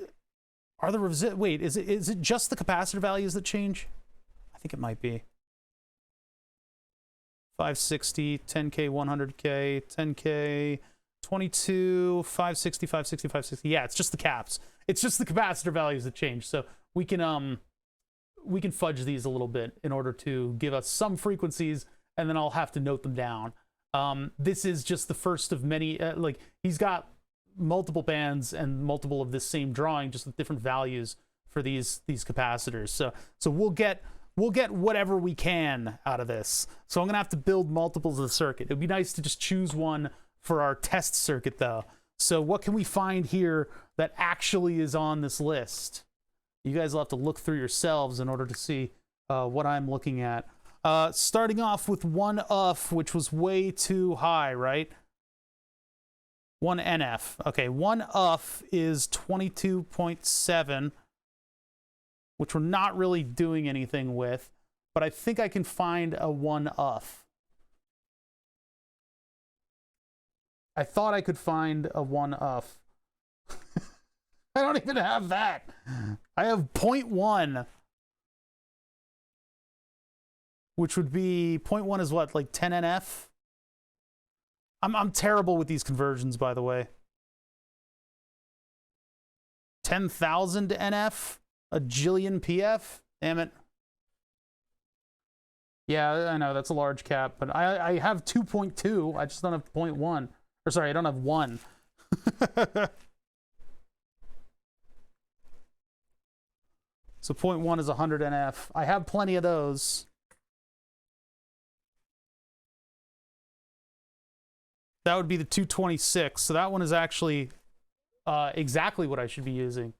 the wait, is it just the capacitor values that change? I think it might be. 560, 10K, 100K, 10K, 22, 560, 560, 560. Yeah, it's just the caps. It's just the capacitor values that change. So we can fudge these a little bit in order to give us some frequencies, and then I'll have to note them down. This is just the first of many, like, he's got multiple bands and multiple of this same drawing, just with different values for these capacitors. So we'll get whatever we can out of this. So I'm gonna have to build multiples of the circuit. It'd be nice to just choose one for our test circuit though. So what can we find here that actually is on this list? You guys will have to look through yourselves in order to see what I'm looking at. Starting off with 1 UF, which was way too high, right? 1 NF. Okay, 1 UF is 22.7, which we're not really doing anything with, but I think I can find a 1 UF. I thought I could find a 1 UF. I don't even have that. I have 0.1. Which would be 0.1 is what, like 10 NF? I'm terrible with these conversions, by the way. 10,000 NF? A jillion PF? Damn it. Yeah, I know, that's a large cap, but I have 2.2. I just don't have 0.1. Or sorry, I don't have 1. So 0.1 is 100 NF. I have plenty of those. That would be the 226. So that one is actually exactly what I should be using.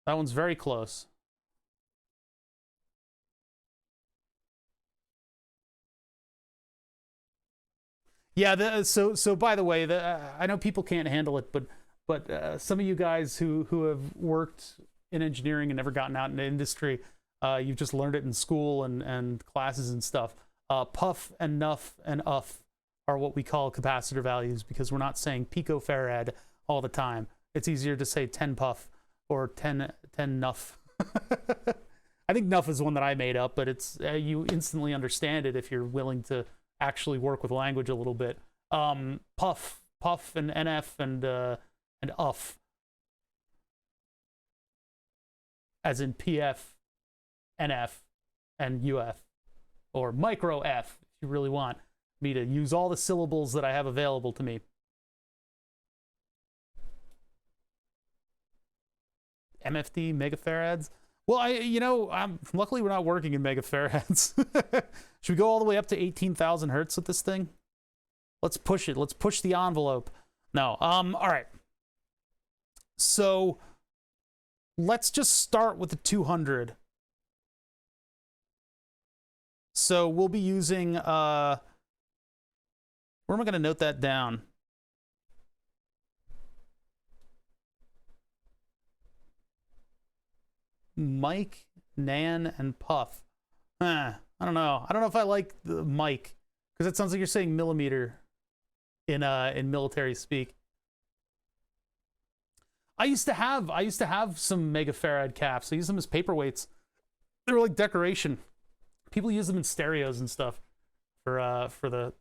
That one's very close. Yeah, so by the way, I know people can't handle it, but some of you guys who have worked in engineering and never gotten out into industry, you've just learned it in school and classes and stuff. Puff and nuff and uff are what we call capacitor values, because we're not saying picofarad all the time. It's easier to say 10 puff or 10 nuff. I think nuff is one that I made up, but it's you instantly understand it if you're willing to actually work with language a little bit. Puff and NF and uff, as in PF, NF, and UF, or micro F if you really want me to use all the syllables that I have available to me. MFD, megafarads. Well, luckily we're not working in megafarads. Should we go all the way up to 18,000 hertz with this thing? Let's push it. Let's push the envelope. No. All right. So let's just start with the 200. So we'll be using, where am I going to note that down? Mike, Nan, and Puff. I don't know. I don't know if I like the Mike, because it sounds like you're saying millimeter in military speak. I used to have some megafarad caps. I used them as paperweights. They were like decoration. People use them in stereos and stuff for the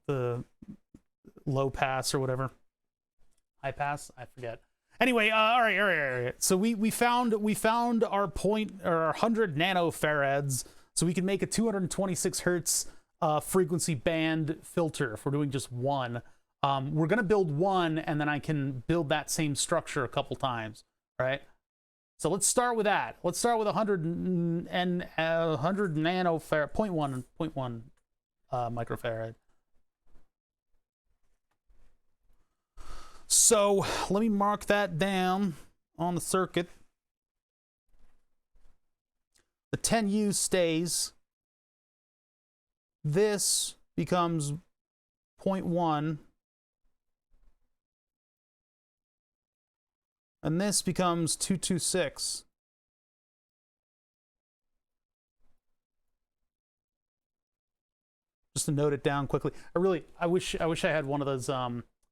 low pass or whatever. High pass? I forget. Anyway, all right. So we found our 100 nanofarads, so we can make a 226 hertz frequency band filter if we're doing just one. We're gonna build one, and then I can build that same structure a couple times, right? So let's start with that. Let's start with 100 nanofarad, 0.1 microfarad. So let me mark that down on the circuit. The 10U stays. This becomes 0.1. And this becomes 226. Just to note it down quickly. I wish I had one of those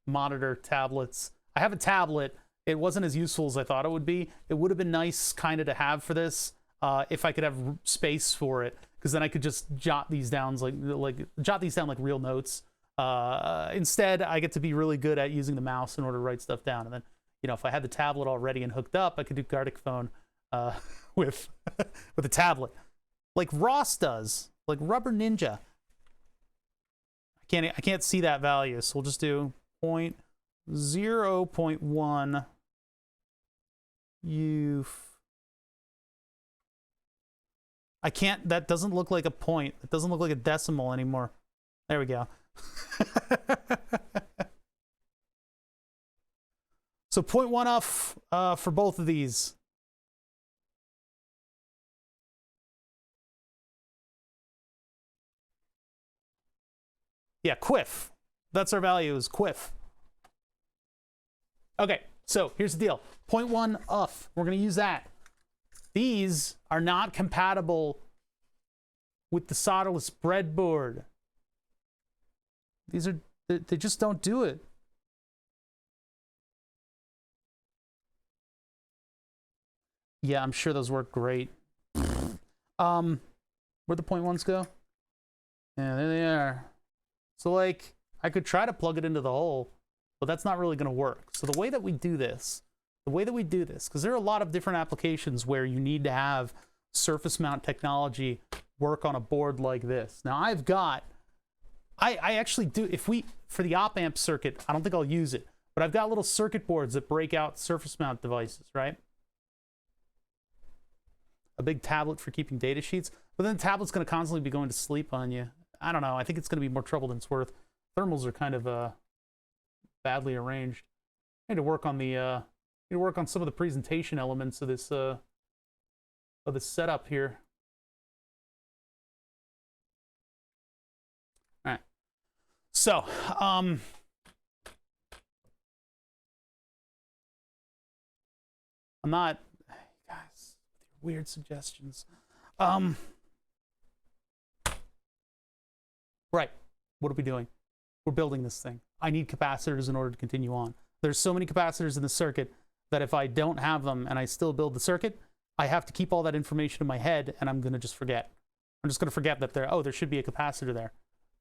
monitor tablets. I have a tablet. It wasn't as useful as I thought it would be. It would have been nice kind of to have for this if I could have space for it, because then I could just jot these down like real notes. Instead, I get to be really good at using the mouse in order to write stuff down. And then, if I had the tablet already and hooked up, I could do Gardic phone with a tablet, like Ross does, like Rubber Ninja. I can't see that value, so we'll just do 0.1 I can't, that doesn't look like a point. It doesn't look like a decimal anymore. There we go. So 0.1 off for both of these. Yeah, quiff. That's our value, is quiff. Okay, so here's the deal. 0.1 off. We're going to use that. These are not compatible with the solderless breadboard. They just don't do it. Yeah, I'm sure those work great. Where'd the 0.1s go? Yeah, there they are. So, like, I could try to plug it into the hole, but that's not really going to work. So the way that we do this, because there are a lot of different applications where you need to have surface mount technology work on a board like this. Now I've got, I actually do, if we, for the op amp circuit, I don't think I'll use it, but I've got little circuit boards that break out surface mount devices, right? A big tablet for keeping data sheets, but then the tablet's going to constantly be going to sleep on you. I don't know. I think it's going to be more trouble than it's worth. Thermals are kind of badly arranged. I need to work on the need to work on some of the presentation elements of this setup here. All right. So, I'm not, guys, weird suggestions. Right. What are we doing? We're building this thing. I need capacitors in order to continue on. There's so many capacitors in the circuit that if I don't have them and I still build the circuit, I have to keep all that information in my head, and I'm going to just forget. I'm just going to forget that there should be a capacitor there.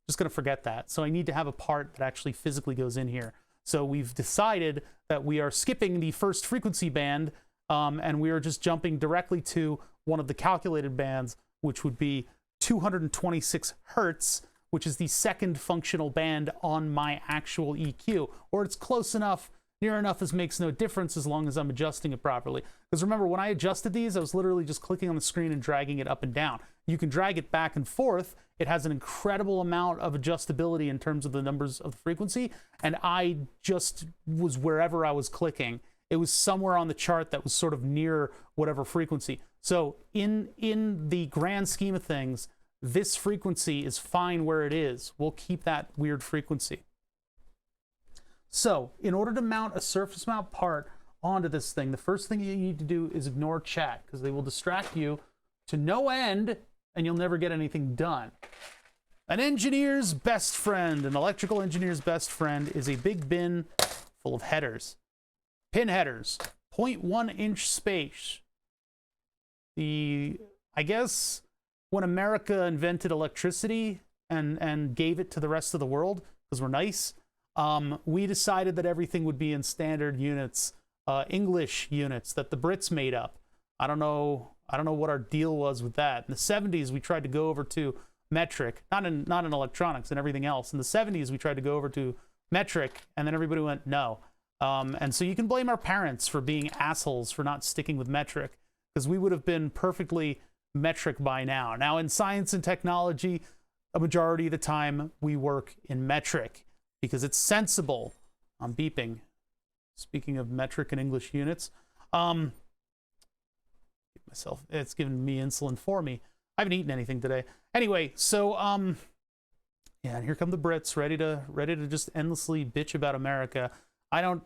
Just going to forget that. So I need to have a part that actually physically goes in here. So we've decided that we are skipping the first frequency band, and we are just jumping directly to one of the calculated bands, which would be 226 hertz, which is the second functional band on my actual EQ, or it's close enough, near enough as makes no difference as long as I'm adjusting it properly. Because remember, when I adjusted these, I was literally just clicking on the screen and dragging it up and down. You can drag it back and forth. It has an incredible amount of adjustability in terms of the numbers of the frequency, and I just was wherever I was clicking. It was somewhere on the chart that was sort of near whatever frequency. So in the grand scheme of things, this frequency is fine where it is. We'll keep that weird frequency. So in order to mount a surface mount part onto this thing, the first thing you need to do is ignore chat, because they will distract you to no end and you'll never get anything done. An engineer's best friend, an electrical engineer's best friend, is a big bin full of headers. Pin headers, 0.1 inch space. I guess when America invented electricity and gave it to the rest of the world, because we're nice, we decided that everything would be in standard units, English units that the Brits made up. I don't know what our deal was with that. In the 70s, we tried to go over to metric, not in electronics and everything else. In the 70s, we tried to go over to metric, and then everybody went no. And so you can blame our parents for being assholes for not sticking with metric, because we would have been perfectly metric by now. Now, in science and technology, a majority of the time we work in metric because it's sensible. I'm beeping. Speaking of metric and English units, it's giving me insulin for me. I haven't eaten anything today. Anyway, so yeah, and here come the Brits, ready to just endlessly bitch about America. I don't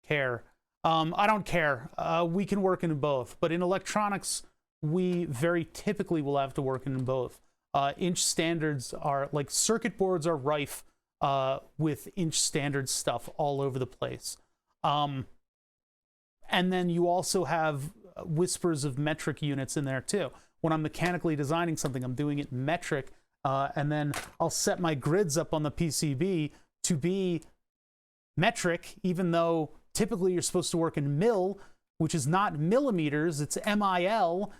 care. I don't care. We can work in both, but in electronics, we very typically will have to work in both. Inch standards are, like, circuit boards are rife with inch standard stuff all over the place. And then you also have whispers of metric units in there too. When I'm mechanically designing something, I'm doing it in metric, and then I'll set my grids up on the PCB to be metric, even though typically you're supposed to work in mil, which is not millimeters, it's MIL,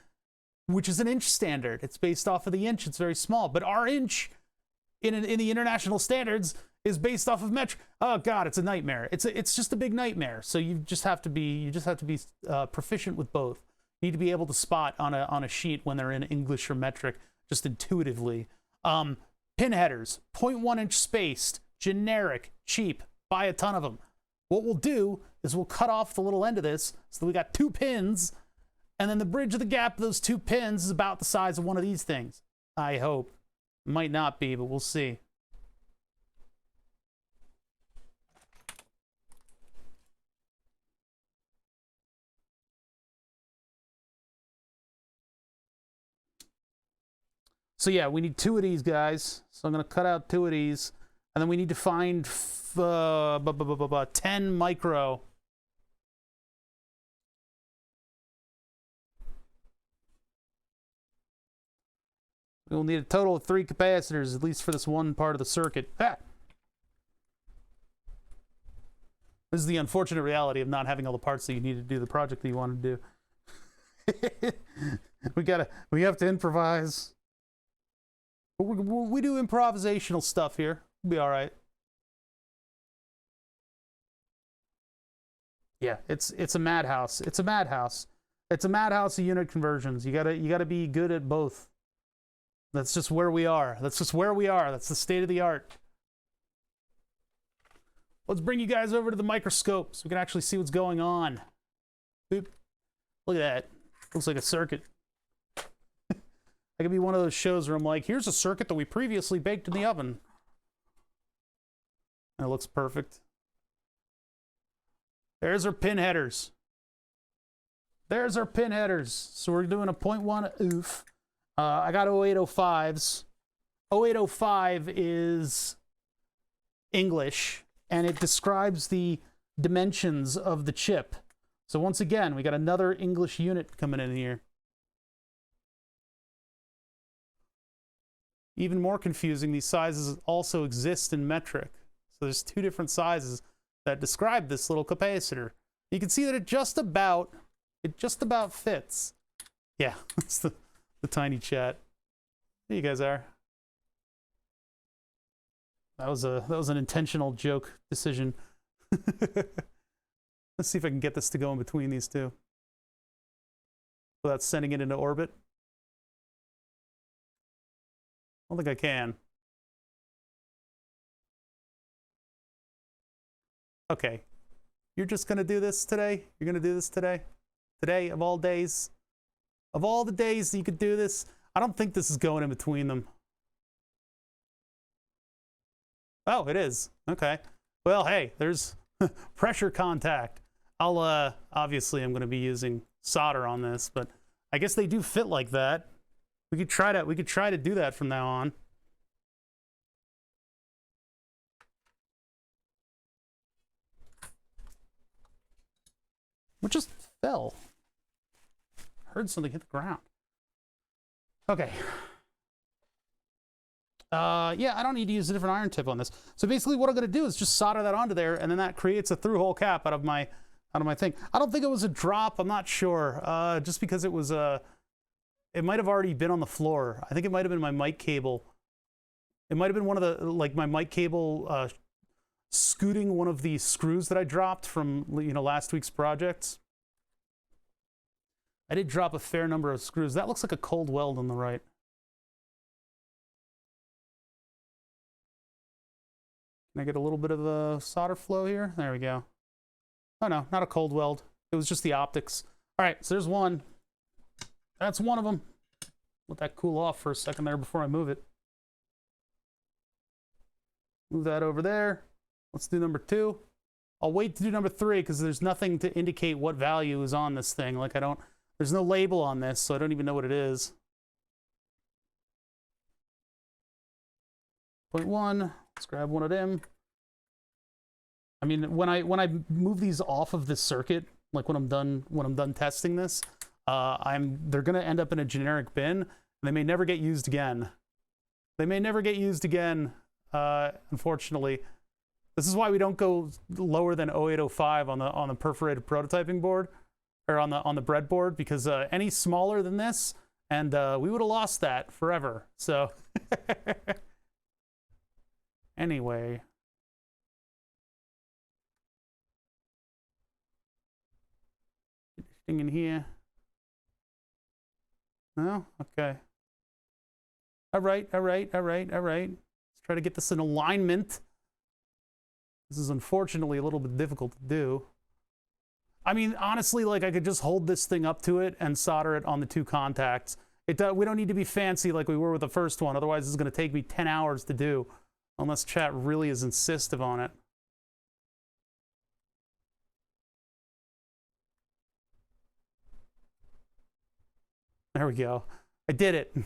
which is an inch standard. It's based off of the inch. It's very small. But our inch in the international standards is based off of metric. Oh God, it's a nightmare. It's just a big nightmare. So you just have to be proficient with both. You need to be able to spot on a sheet when they're in English or metric, just intuitively. Pin headers, 0.1 inch spaced, generic, cheap. Buy a ton of them. What we'll do is we'll cut off the little end of this so that we got 2 pins, and then the bridge of the gap of those 2 pins is about the size of one of these things. I hope. Might not be, but we'll see. So yeah, we need 2 of these guys. So I'm going to cut out 2 of these, and then we need to find 10 micro. We'll need a total of 3 capacitors, at least for this one part of the circuit. Ah! This is the unfortunate reality of not having all the parts that you need to do the project that you want to do. We have to improvise. But we do improvisational stuff here. We'll be all right. Yeah, it's a madhouse. It's a madhouse. It's a madhouse of unit conversions. You gotta be good at both. That's just where we are. That's just where we are. That's the state of the art. Let's bring you guys over to the microscope so we can actually see what's going on. Boop. Look at that. Looks like a circuit. That could be one of those shows where I'm like, here's a circuit that we previously baked in the oven. And it looks perfect. There's our pin headers. There's our pin headers. So we're doing a 0.1 oof. I got 0805s. 0805 is English, and it describes the dimensions of the chip. So once again, we got another English unit coming in here. Even more confusing, these sizes also exist in metric. So there's two different sizes that describe this little capacitor. You can see that it just about fits. Yeah, that's the tiny chat. There you guys are. That was an intentional joke decision. Let's see if I can get this to go in between these two without sending it into orbit. I don't think I can. Okay. You're just gonna do this today? You're gonna do this today? Today, of all days? Of all the days that you could do this? I don't think this is going in between them. Oh, it is. Okay. Well, hey, there's pressure contact. I'll, obviously I'm gonna be using solder on this, but I guess they do fit like that. We could try to do that from now on. What just fell? Heard something hit the ground. Okay. Yeah, I don't need to use a different iron tip on this. So basically what I'm gonna do is just solder that onto there, and then that creates a through-hole cap out of my thing. I don't think it was a drop, I'm not sure. Just because it was it might have already been on the floor. I think it might have been my mic cable. It might have been one of the, like my mic cable scooting one of the screws that I dropped from, you know, last week's projects. I did drop a fair number of screws. That looks like a cold weld on the right. Can I get a little bit of a solder flow here? There we go. Oh no, not a cold weld. It was just the optics. All right, so there's one. That's one of them. Let that cool off for a second there before I move it. Move that over there. Let's do number 2. I'll wait to do number 3 because there's nothing to indicate what value is on this thing. Like there's no label on this, so I don't even know what it is. 0.1. Let's grab one of them. I mean, when I move these off of this circuit, like when I'm done testing this, they're gonna end up in a generic bin, and they may never get used again. They may never get used again, unfortunately. This is why we don't go lower than 0805 on the perforated prototyping board, or on the breadboard, because any smaller than this, and we would have lost that forever. So anyway. Anything in here? No? Okay. All right. Let's try to get this in alignment. This is unfortunately a little bit difficult to do. I mean, honestly, like I could just hold this thing up to it and solder it on the 2 contacts. We don't need to be fancy like we were with the first one. Otherwise, it's going to take me 10 hours to do, unless chat really is insistent on it. There we go. I did it.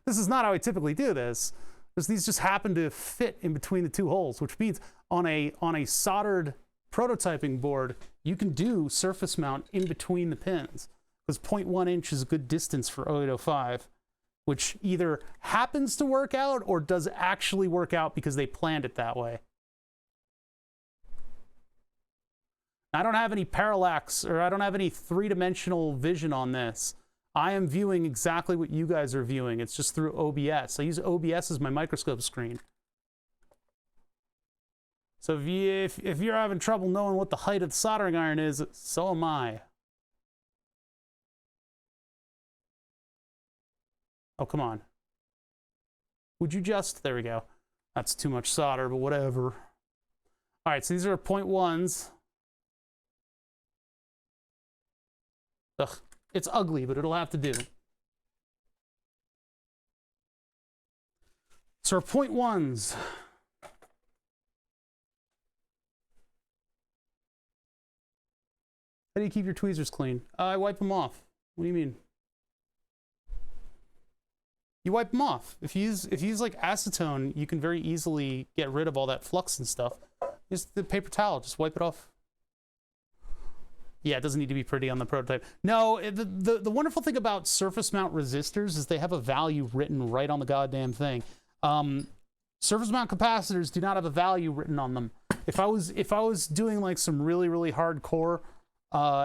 This is not how I typically do this. These just happen to fit in between the 2 holes, which means on a soldered prototyping board, you can do surface mount in between the pins, because 0.1 inch is a good distance for 0805, which either happens to work out or does actually work out because they planned it that way. I don't have any parallax, or I don't have any 3-dimensional vision on this. I am viewing exactly what you guys are viewing. It's just through OBS. I use OBS as my microscope screen. So if you're having trouble knowing what the height of the soldering iron is, so am I. Oh, come on. Would you just... There we go. That's too much solder, but whatever. All right, so these are 0.1s. Ugh, it's ugly, but it'll have to do. So our 0.1s. How do you keep your tweezers clean? I wipe them off. What do you mean? You wipe them off. If you use like acetone, you can very easily get rid of all that flux and stuff. Use the paper towel, just wipe it off. Yeah, it doesn't need to be pretty on the prototype. No, the wonderful thing about surface mount resistors is they have a value written right on the goddamn thing. Surface mount capacitors do not have a value written on them. If I was doing like some really hardcore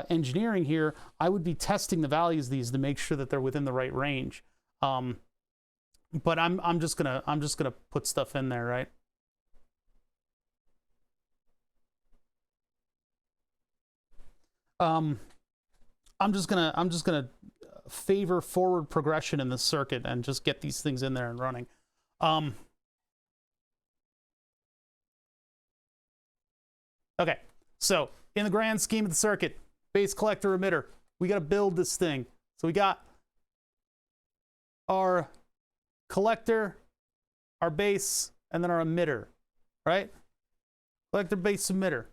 engineering here, I would be testing the values of these to make sure that they're within the right range. But I'm just gonna put stuff in there, right? I'm just gonna favor forward progression in this circuit and just get these things in there and running. Okay, so in the grand scheme of the circuit, base collector emitter, we got to build this thing. So we got our collector, our base, and then our emitter, right? Collector, base, emitter.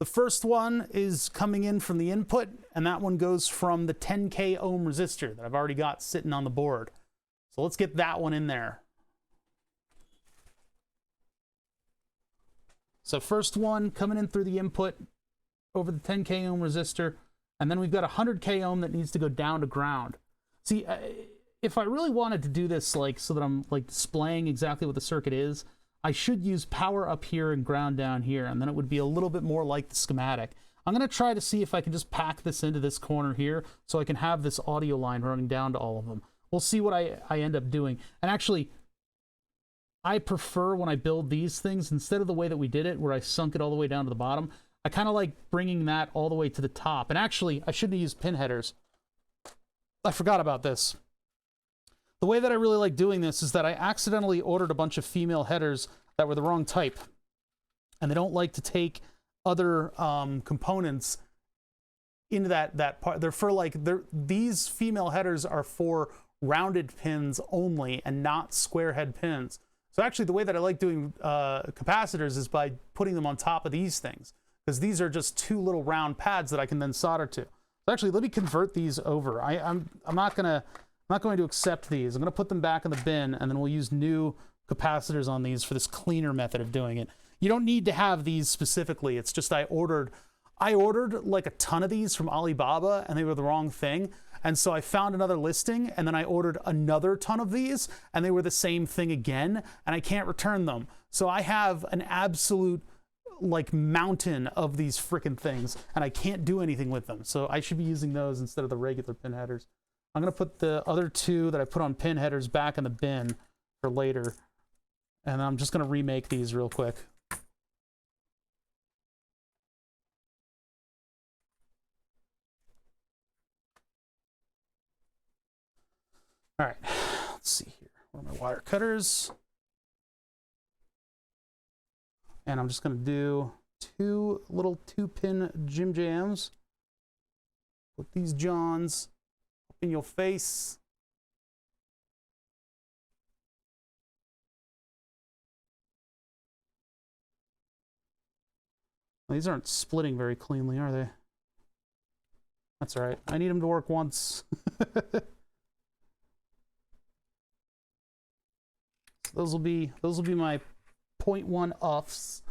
The first one is coming in from the input, and that one goes from the 10K ohm resistor that I've already got sitting on the board. So let's get that one in there. So first one coming in through the input over the 10K ohm resistor, and then we've got a 100K ohm that needs to go down to ground. See, if I really wanted to do this like so that I'm like displaying exactly what the circuit is, I should use power up here and ground down here, and then it would be a little bit more like the schematic. I'm going to try to see if I can just pack this into this corner here so I can have this audio line running down to all of them. We'll see what I end up doing. And actually, I prefer when I build these things, instead of the way that we did it, where I sunk it all the way down to the bottom, I kind of like bringing that all the way to the top. And actually, I shouldn't have used pin headers. I forgot about this. The way that I really like doing this is that I accidentally ordered a bunch of female headers that were the wrong type. And they don't like to take other components into that part. They're for like, these female headers are for rounded pins only and not square head pins. So actually the way that I like doing capacitors is by putting them on top of these things, because these are just two little round pads that I can then solder to. So actually, let me convert these over. I'm not going to accept these. I'm going to put them back in the bin, and then we'll use new capacitors on these for this cleaner method of doing it. You don't need to have these specifically. It's just I ordered like a ton of these from Alibaba, and they were the wrong thing. And so I found another listing, and then I ordered another ton of these, and they were the same thing again, and I can't return them. So I have an absolute like mountain of these freaking things, and I can't do anything with them. So I should be using those instead of the regular pin headers. I'm going to put the other two that I put on pin headers back in the bin for later. And I'm just going to remake these real quick. All right, let's see here. Where are my wire cutters? And I'm just going to do two little 2-pin Jim Jams. Put these Johns up in your face. Well, these aren't splitting very cleanly, are they? That's all right. I need them to work once. Those will be my 0.1 offs.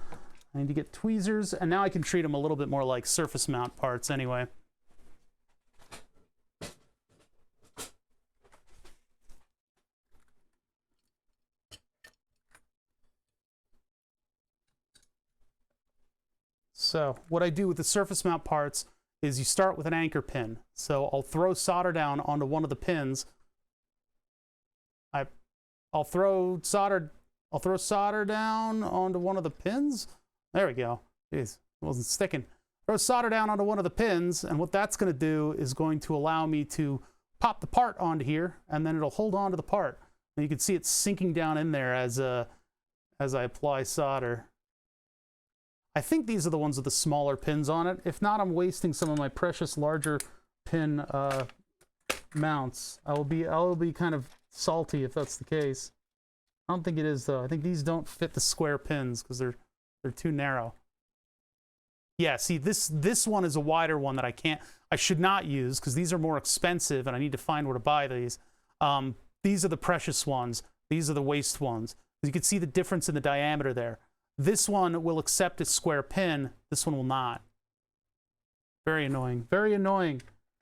I need to get tweezers, and now I can treat them a little bit more like surface mount parts anyway. So what I do with the surface mount parts is you start with an anchor pin. So I'll throw solder down onto one of the pins. I'll throw solder down onto one of the pins. There we go. Jeez, it wasn't sticking. Throw solder down onto one of the pins, and what that's going to do is going to allow me to pop the part onto here, and then it'll hold on to the part. And you can see it sinking down in there as I apply solder. I think these are the ones with the smaller pins on it. If not, I'm wasting some of my precious larger pin mounts. I will be kind of salty if that's the case. I don't think it is though. I think these don't fit the square pins because they're too narrow. Yeah, see this one is a wider one that I should not use because these are more expensive and I need to find where to buy these. These are the precious ones. These are the waste ones. You can see the difference in the diameter there. This one will accept a square pin. This one will not. Very annoying. Very annoying.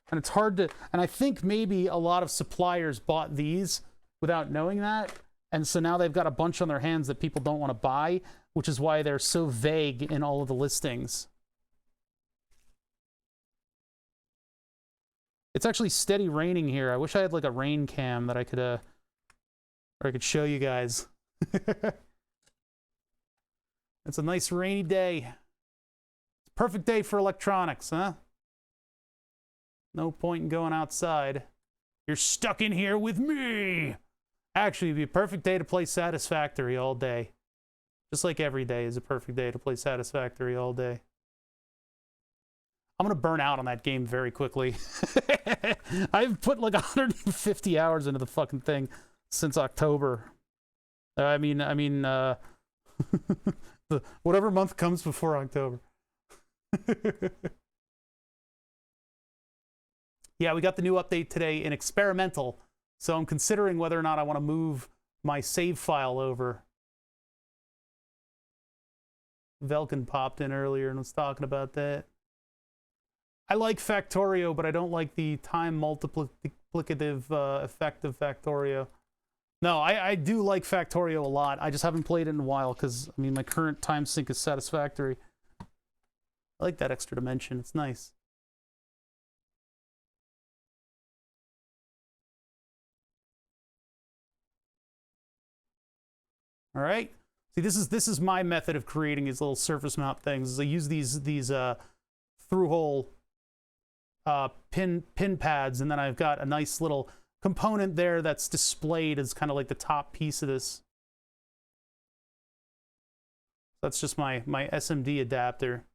And it's hard to... And I think maybe a lot of suppliers bought these without knowing that. And so now they've got a bunch on their hands that people don't want to buy, which is why they're so vague in all of the listings. It's actually steady raining here. I wish I had like a rain cam that I could show you guys. It's a nice rainy day. It's a perfect day for electronics, huh? No point in going outside. You're stuck in here with me. Actually, it'd be a perfect day to play Satisfactory all day. Just like every day is a perfect day to play Satisfactory all day. I'm going to burn out on that game very quickly. I've put like 150 hours into the fucking thing since October. I mean, whatever month comes before October. Yeah, we got the new update today in experimental, so I'm considering whether or not I want to move my save file over. Velkin popped in earlier and was talking about that. I like Factorio, but I don't like the time multiplicative effect of Factorio. No, I do like Factorio a lot. I just haven't played it in a while because, I mean, my current time sync is Satisfactory. I like that extra dimension. It's nice. All right. See, this is my method of creating these little surface mount things. I use these through-hole pin pads, and then I've got a nice little component there that's displayed as kind of like the top piece of this. That's just my SMD adapter.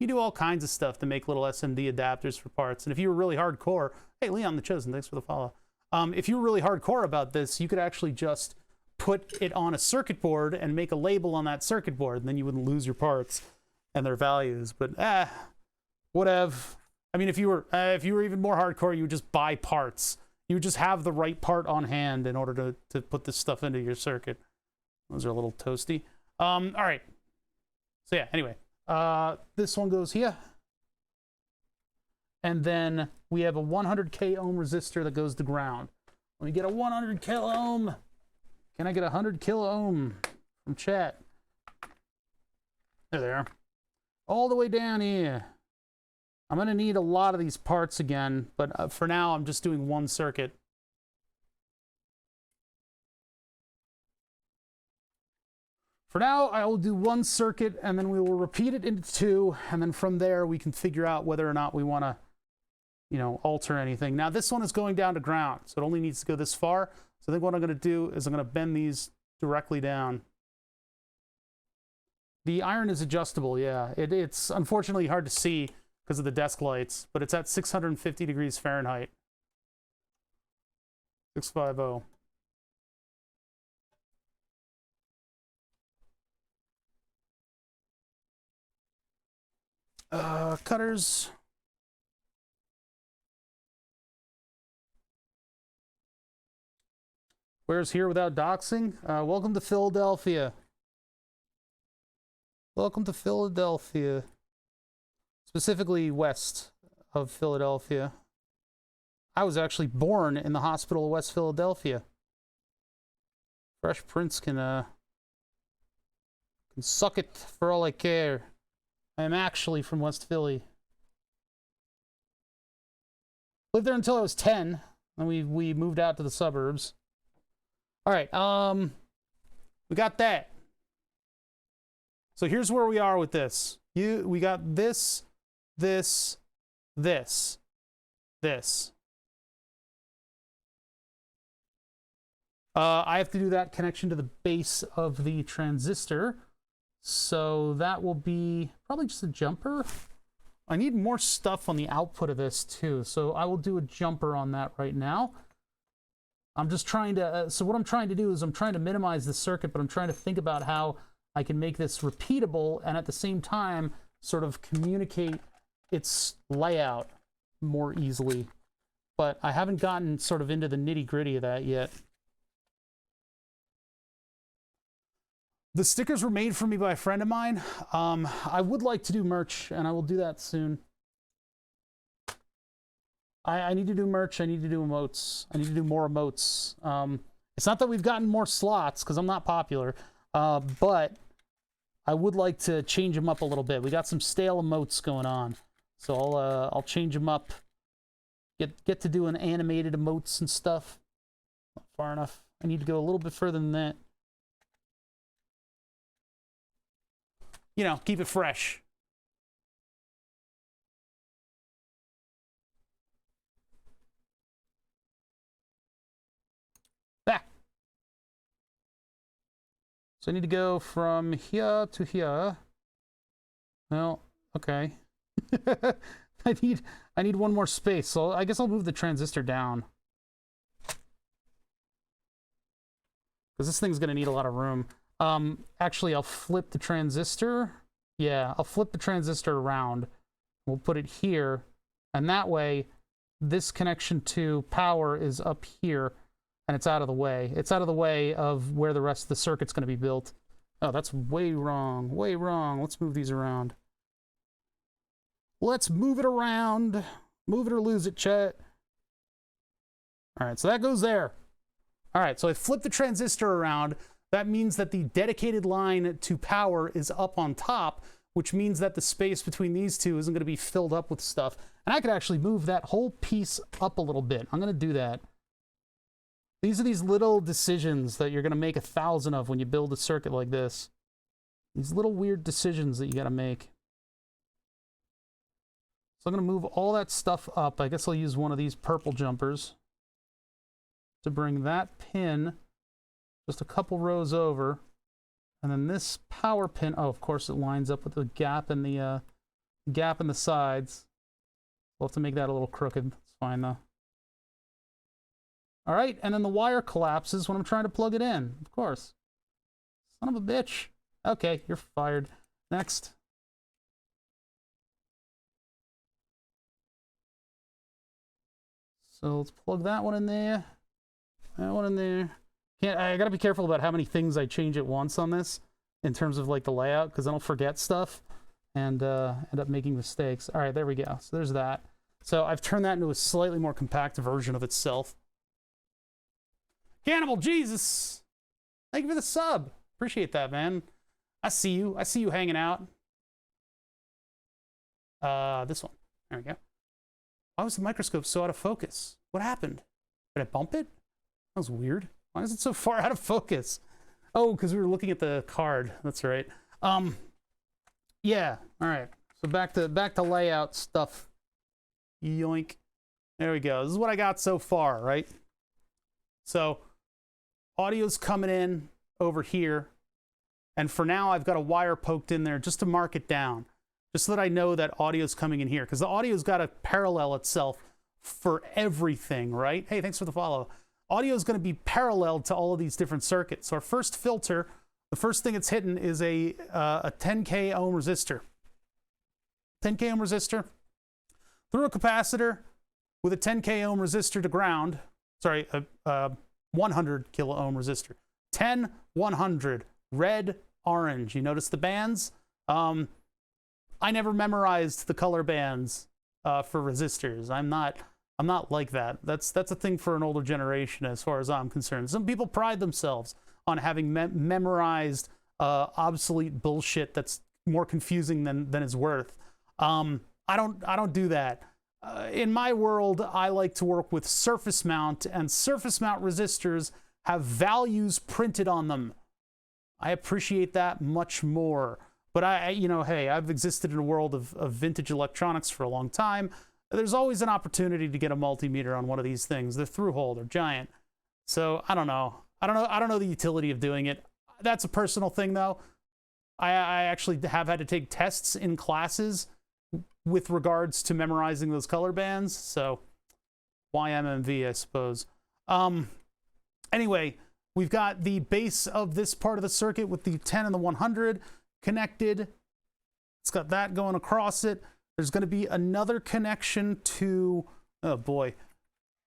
You do all kinds of stuff to make little SMD adapters for parts. And if you were really hardcore, hey, Leon the Chosen, thanks for the follow. If you were really hardcore about this, you could actually just put it on a circuit board and make a label on that circuit board, and then you wouldn't lose your parts and their values. But whatever. I mean, if you were even more hardcore, you would just buy parts. You would just have the right part on hand in order to put this stuff into your circuit. Those are a little toasty. All right. So yeah, anyway, this one goes here. And then we have a 100K ohm resistor that goes to ground. Let me get a 100 kilo ohm. Can I get a 100 kilo ohm from chat? There they are. All the way down here. I'm going to need a lot of these parts again, but for now I'm just doing one circuit. For now, I will do one circuit, and then we will repeat it into two, and then from there we can figure out whether or not we want to, you know, alter anything. Now this one is going down to ground, so it only needs to go this far. So I think what I'm going to do is I'm going to bend these directly down. The iron is adjustable, yeah. It's unfortunately hard to see because of the desk lights, but it's at 650 degrees Fahrenheit. 650. Cutters. Where's here without doxing? Welcome to Philadelphia. Welcome to Philadelphia. Specifically west of Philadelphia. I was actually born in the hospital of West Philadelphia. Fresh Prince can suck it for all I care. I am actually from West Philly. Lived there until I was 10, and we moved out to the suburbs. All right, we got that. So here's where we are with this. We got this, this, this, this. I have to do that connection to the base of the transistor. So that will be probably just a jumper. I need more stuff on the output of this too. So I will do a jumper on that right now. I'm just trying to, so what I'm trying to do is I'm trying to minimize the circuit, but I'm trying to think about how I can make this repeatable and at the same time sort of communicate its layout more easily. But I haven't gotten sort of into the nitty-gritty of that yet. The stickers were made for me by a friend of mine. I would like to do merch, and I will do that soon. I need to do merch. I need to do emotes. I need to do more emotes. It's not that we've gotten more slots, because I'm not popular, but I would like to change them up a little bit. We got some stale emotes going on, so I'll change them up. Get to doing animated emotes and stuff. Not far enough. I need to go a little bit further than that. You know, keep it fresh. Back. So I need to go from here to here. Well, okay. I need one more space, so I guess I'll move the transistor down. Because this thing's gonna need a lot of room. Actually, I'll flip the transistor. Yeah, I'll flip the transistor around. We'll put it here, and that way, this connection to power is up here, and it's out of the way. It's out of the way of where the rest of the circuit's going to be built. Oh, that's way wrong. Way wrong. Let's move these around. Let's move it around. Move it or lose it, Chet. All right, so that goes there. All right, so I flipped the transistor around. That means that the dedicated line to power is up on top, which means that the space between these two isn't going to be filled up with stuff. And I could actually move that whole piece up a little bit. I'm going to do that. These are these little decisions that you're going to make 1,000 of when you build a circuit like this. These little weird decisions that you got to make. So I'm going to move all that stuff up. I guess I'll use one of these purple jumpers to bring that pin just a couple rows over, and then this power pin. Oh, of course, it lines up with the gap in the sides. We'll have to make that a little crooked. It's fine though. All right, and then the wire collapses when I'm trying to plug it in. Of course, son of a bitch. Okay, you're fired. Next. So let's plug that one in there. That one in there. I gotta be careful about how many things I change at once on this in terms of like the layout, because then I'll forget stuff and end up making mistakes. All right, there we go. So there's that. So I've turned that into a slightly more compact version of itself. Cannibal Jesus, thank you for the sub. Appreciate that, man. I see you. I see you hanging out. This one. There we go. Why was the microscope so out of focus? What happened? Did I bump it? That was weird. Why is it so far out of focus? Oh, because we were looking at the card. That's right. Yeah. All right. So back to layout stuff. Yoink. There we go. This is what I got so far, right? So audio's coming in over here, and for now I've got a wire poked in there just to mark it down, just so that I know that audio's coming in here, because the audio's got to parallel itself for everything, right? Hey, thanks for the follow. Audio is going to be paralleled to all of these different circuits. So our first filter, the first thing it's hitting is a 10K ohm resistor. 10K ohm resistor through a capacitor with a 10K ohm resistor to ground. Sorry, a 100 kilo ohm resistor. 10, 100, red, orange. You notice the bands? I never memorized the color bands for resistors. I'm not like that. That's a thing for an older generation as far as I'm concerned. Some people pride themselves on having memorized obsolete bullshit that's more confusing than it's worth. I don't do that. in my world, I like to work with surface mount, and surface mount resistors have values printed on them. I appreciate that much more. But you know, hey, I've existed in a world of vintage electronics for a long time. There's always an opportunity to get a multimeter on one of these things. They're through-hole, they're giant. So I don't know. I don't know the utility of doing it. That's a personal thing, though. I actually have had to take tests in classes with regards to memorizing those color bands. So YMMV, I suppose. Anyway, we've got the base of this part of the circuit with the 10 and the 100 connected. It's got that going across it. There's going to be another connection to, oh boy,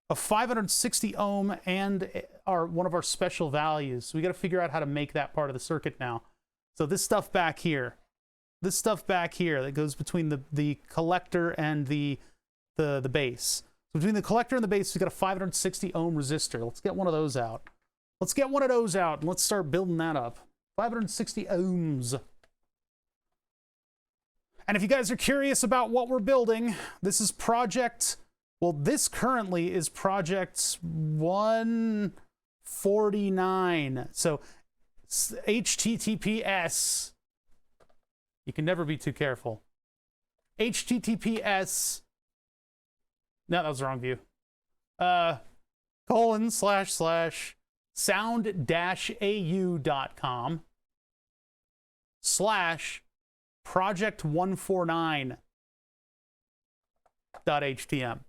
a 560 ohm and one of our special values. So we got to figure out how to make that part of the circuit now. So this stuff back here that goes between the collector and the base. So between the collector and the base, we've got a 560 ohm resistor. Let's get one of those out. Let's get one of those out and let's start building that up. 560 ohms. And if you guys are curious about what we're building, this is this currently is project 149. So HTTPS, you can never be too careful. HTTPS, no, that was the wrong view. sound-au.com/project149.htm.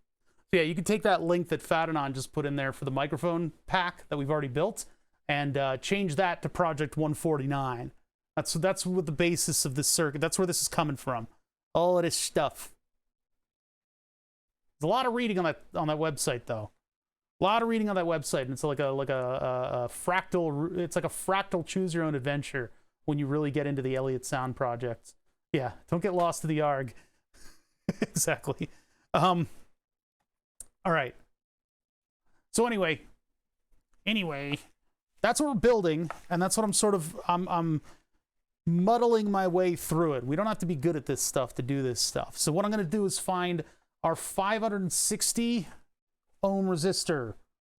So yeah, you can take that link that Fadanon just put in there for the microphone pack that we've already built and change that to project 149. That's what the basis of this circuit, that's where this is coming from. All of this stuff. There's a lot of reading on that website, though. A lot of reading on that website, and it's like a fractal. It's like a fractal choose your own adventure when you really get into the Elliott Sound project. Yeah, don't get lost to the ARG. Exactly. All right. So anyway, that's what we're building, and that's what I'm muddling my way through it. We don't have to be good at this stuff to do this stuff. So what I'm going to do is find our 560 ohm resistor,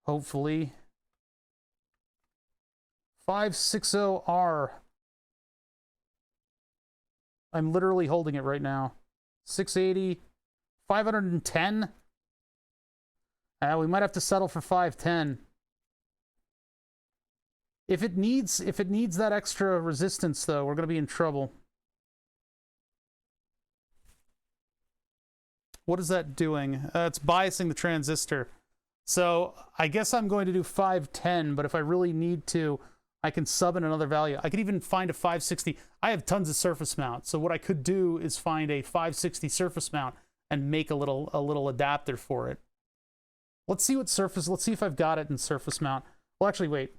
hopefully. 560R. I'm literally holding it right now. 680, 510. We might have to settle for 510. If it needs that extra resistance, though, we're going to be in trouble. What is that doing? It's biasing the transistor. So I guess I'm going to do 510, but if I really need to, I can sub in another value. I could even find a 560. I have tons of surface mount, so what I could do is find a 560 surface mount and make a little adapter for it. Let's see if I've got it in surface mount. Well, actually, wait.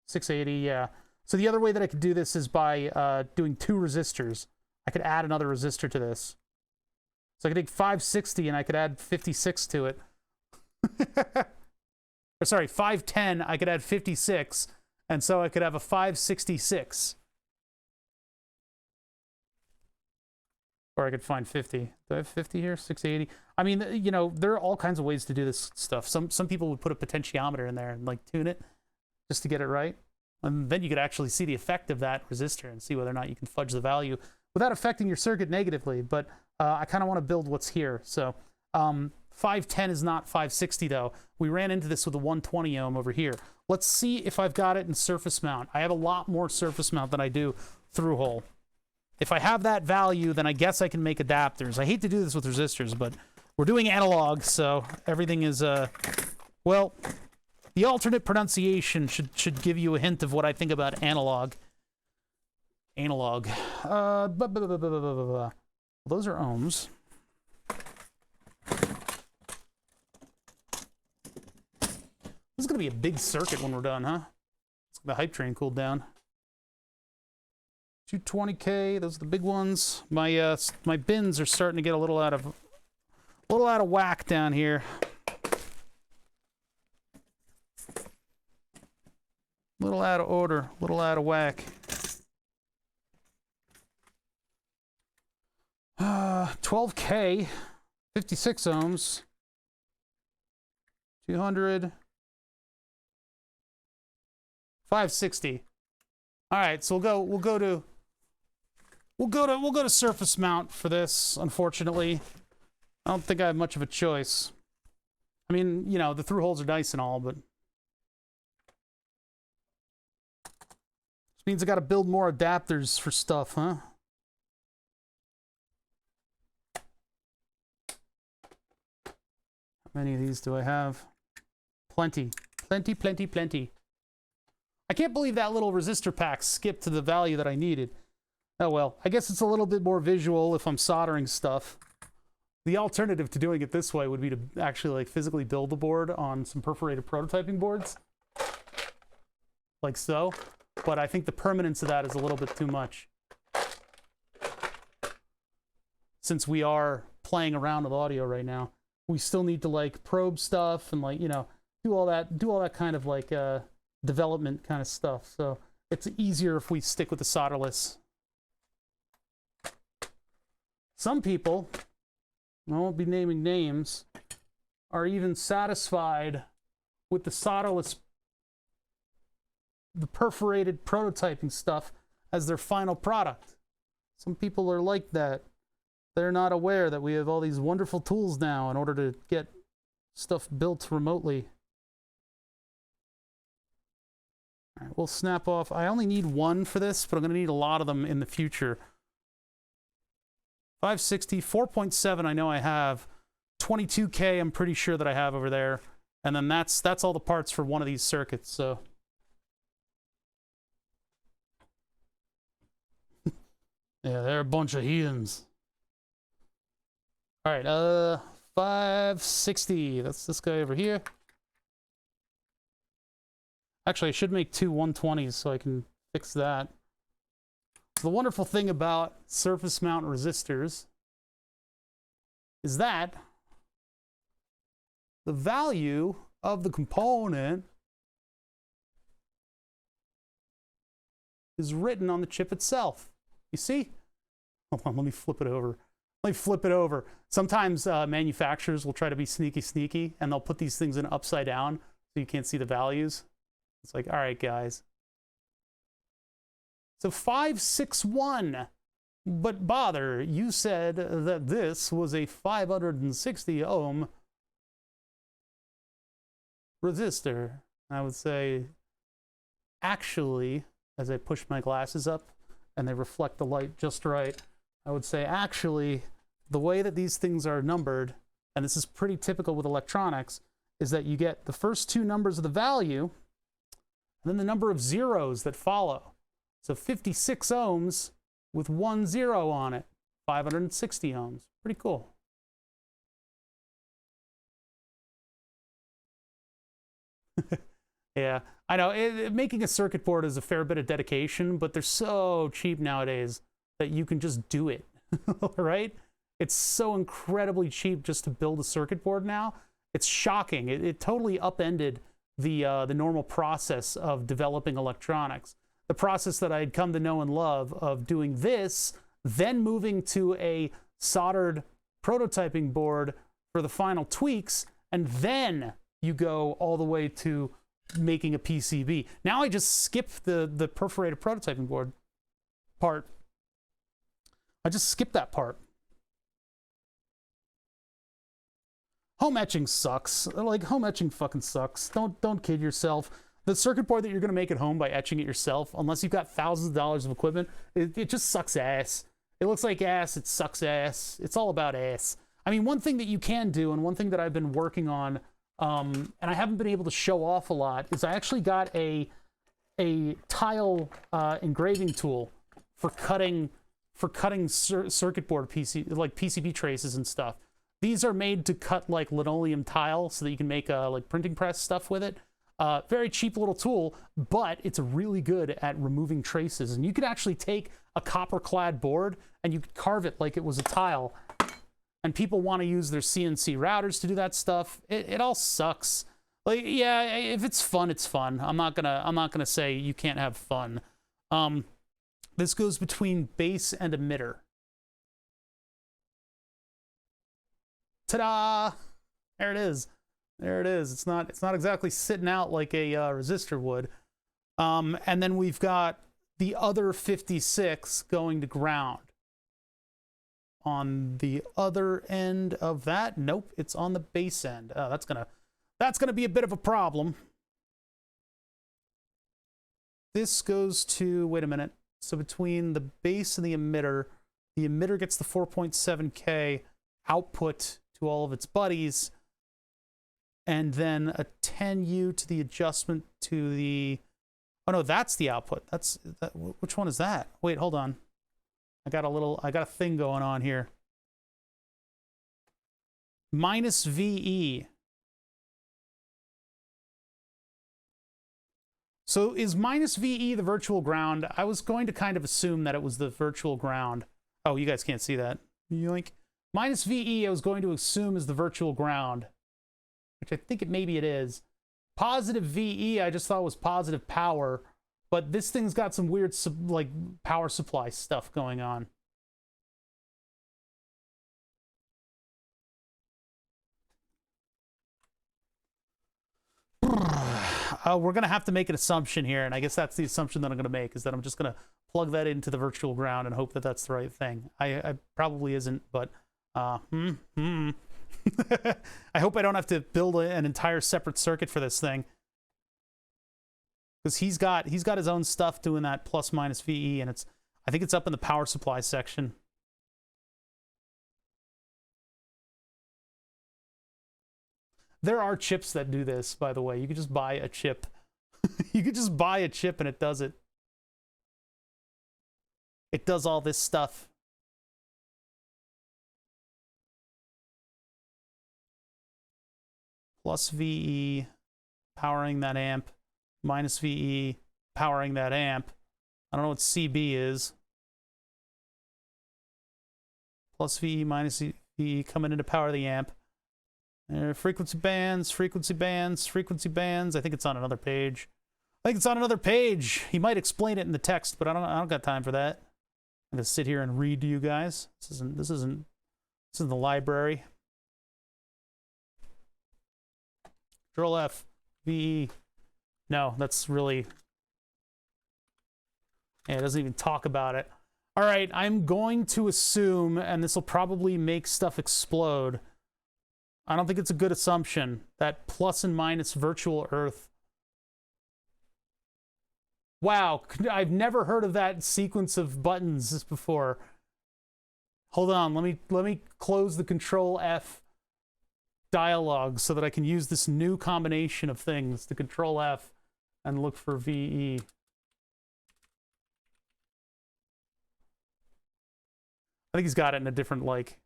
680, yeah. So the other way that I could do this is by doing two resistors. I could add another resistor to this. So I could take 560 and I could add 56 to it. Or sorry, 510, I could add 56, and so I could have a 566. Or I could find 50. Do I have 50 here? 680? I mean, you know, there are all kinds of ways to do this stuff. Some people would put a potentiometer in there and, like, tune it just to get it right. And then you could actually see the effect of that resistor and see whether or not you can fudge the value without affecting your circuit negatively. But I kind of want to build what's here. So 510 is not 560, though. We ran into this with a 120 ohm over here. Let's see if I've got it in surface mount. I have a lot more surface mount than I do through hole. If I have that value, then I guess I can make adapters. I hate to do this with resistors, but we're doing analog, so everything is, well, the alternate pronunciation should give you a hint of what I think about analog. Analog. Those are ohms. This is going to be a big circuit when we're done, huh? The hype train cooled down. 220K, those are the big ones. My my bins are starting to get a little out of whack down here. A little out of order, a little out of whack. 12K. 56 ohms. 200. 560. All right, so we'll go to surface mount for this. Unfortunately, I don't think I have much of a choice. I mean, you know, the through holes are nice and all, but this means I got to build more adapters for stuff, huh? How many of these do I have? Plenty. Plenty, plenty, plenty. I can't believe that little resistor pack skipped to the value that I needed. Oh well, I guess it's a little bit more visual if I'm soldering stuff. The alternative to doing it this way would be to actually like physically build the board on some perforated prototyping boards. Like so. But I think the permanence of that is a little bit too much. Since we are playing around with audio right now, we still need to like probe stuff and like, you know, do all that kind of like development kind of stuff. So it's easier if we stick with the solderless. Some people, I won't be naming names, are even satisfied with the solderless, the perforated prototyping stuff as their final product. Some people are like that. They're not aware that we have all these wonderful tools now in order to get stuff built remotely. All right, we'll snap off. I only need one for this, but I'm going to need a lot of them in the future. 560, 4.7 I know I have. 22K I'm pretty sure that I have over there. And then that's all the parts for one of these circuits, so. Yeah, they're a bunch of heathens. All right, 560. That's this guy over here. Actually, I should make two 120s so I can fix that. The wonderful thing about surface mount resistors is that the value of the component is written on the chip itself. You see? Hold on, let me flip it over. Let me flip it over. Sometimes manufacturers will try to be sneaky, and they'll put these things in upside down so you can't see the values. It's like, all right, guys. So 561. But bother, you said that this was a 560 ohm resistor. I would say, actually, as I push my glasses up and they reflect the light just right, I would say, actually, the way that these things are numbered, and this is pretty typical with electronics, is that you get the first two numbers of the value, and then the number of zeros that follow. So 56 ohms with 1 0 on it, 560 ohms. Pretty cool. Yeah, I know. Making a circuit board is a fair bit of dedication, but they're so cheap nowadays that you can just do it, right? It's so incredibly cheap just to build a circuit board now. It's shocking. It totally upended the normal process of developing electronics. The process that I had come to know and love of doing this, then moving to a soldered prototyping board for the final tweaks, and then you go all the way to making a PCB. Now I just skip the perforated prototyping board part. I just skip that part. Home etching sucks. Like, home etching fucking sucks. Don't kid yourself. The circuit board that you're going to make at home by etching it yourself, unless you've got thousands of dollars of equipment, it just sucks ass. It looks like ass. It sucks ass. It's all about ass. I mean, one thing that you can do, and one thing that I've been working on, and I haven't been able to show off a lot, is I actually got a tile engraving tool for cutting circuit board PCB traces and stuff. These are made to cut like linoleum tile so that you can make like printing press stuff with it. Very cheap little tool, but it's really good at removing traces. And you could actually take a copper-clad board and you could carve it like it was a tile. And people want to use their CNC routers to do that stuff. It all sucks. Like, yeah, if it's fun, it's fun. I'm not gonna say you can't have fun. This goes between base and emitter. Ta-da! There it is. There it is. It's not exactly sitting out like a resistor would. And then we've got the other 56 going to ground. On the other end of that, nope, it's on the base end. Oh, that's gonna be a bit of a problem. This goes to, wait a minute. So between the base and the emitter gets the 4.7K output to all of its buddies, and then a 10U to the adjustment to the, oh no, that's the output. Which one is that? Wait, hold on. I got a thing going on here. Minus VE. So is minus VE the virtual ground? I was going to kind of assume that it was the virtual ground. Oh, you guys can't see that. Yoink. Minus VE I was going to assume is the virtual ground, which I think maybe it is. Positive VE I just thought was positive power, but this thing's got some weird like power supply stuff going on. We're going to have to make an assumption here, and I guess that's the assumption that I'm going to make, is that I'm just going to plug that into the virtual ground and hope that that's the right thing. I probably isn't, but I hope I don't have to build an entire separate circuit for this thing, because he's got his own stuff doing that plus minus VE, and I think it's up in the power supply section. There are chips that do this, by the way. You could just buy a chip. You could just buy a chip and it does it. It does all this stuff. Plus VE, powering that amp. Minus VE, powering that amp. I don't know what CB is. Plus VE, minus VE, coming in to power the amp. Frequency bands, frequency bands, frequency bands. I think it's on another page. He might explain it in the text, but I don't got time for that. I'm gonna sit here and read to you guys. This isn't the library. Control F, VE. No, that's really, yeah, it doesn't even talk about it. All right, I'm going to assume, and this will probably make stuff explode. I don't think it's a good assumption that plus and minus virtual Earth. Wow, I've never heard of that sequence of buttons before. Hold on, let me close the Control F dialog so that I can use this new combination of things, the Control F, and look for VE. I think he's got it in a different, like,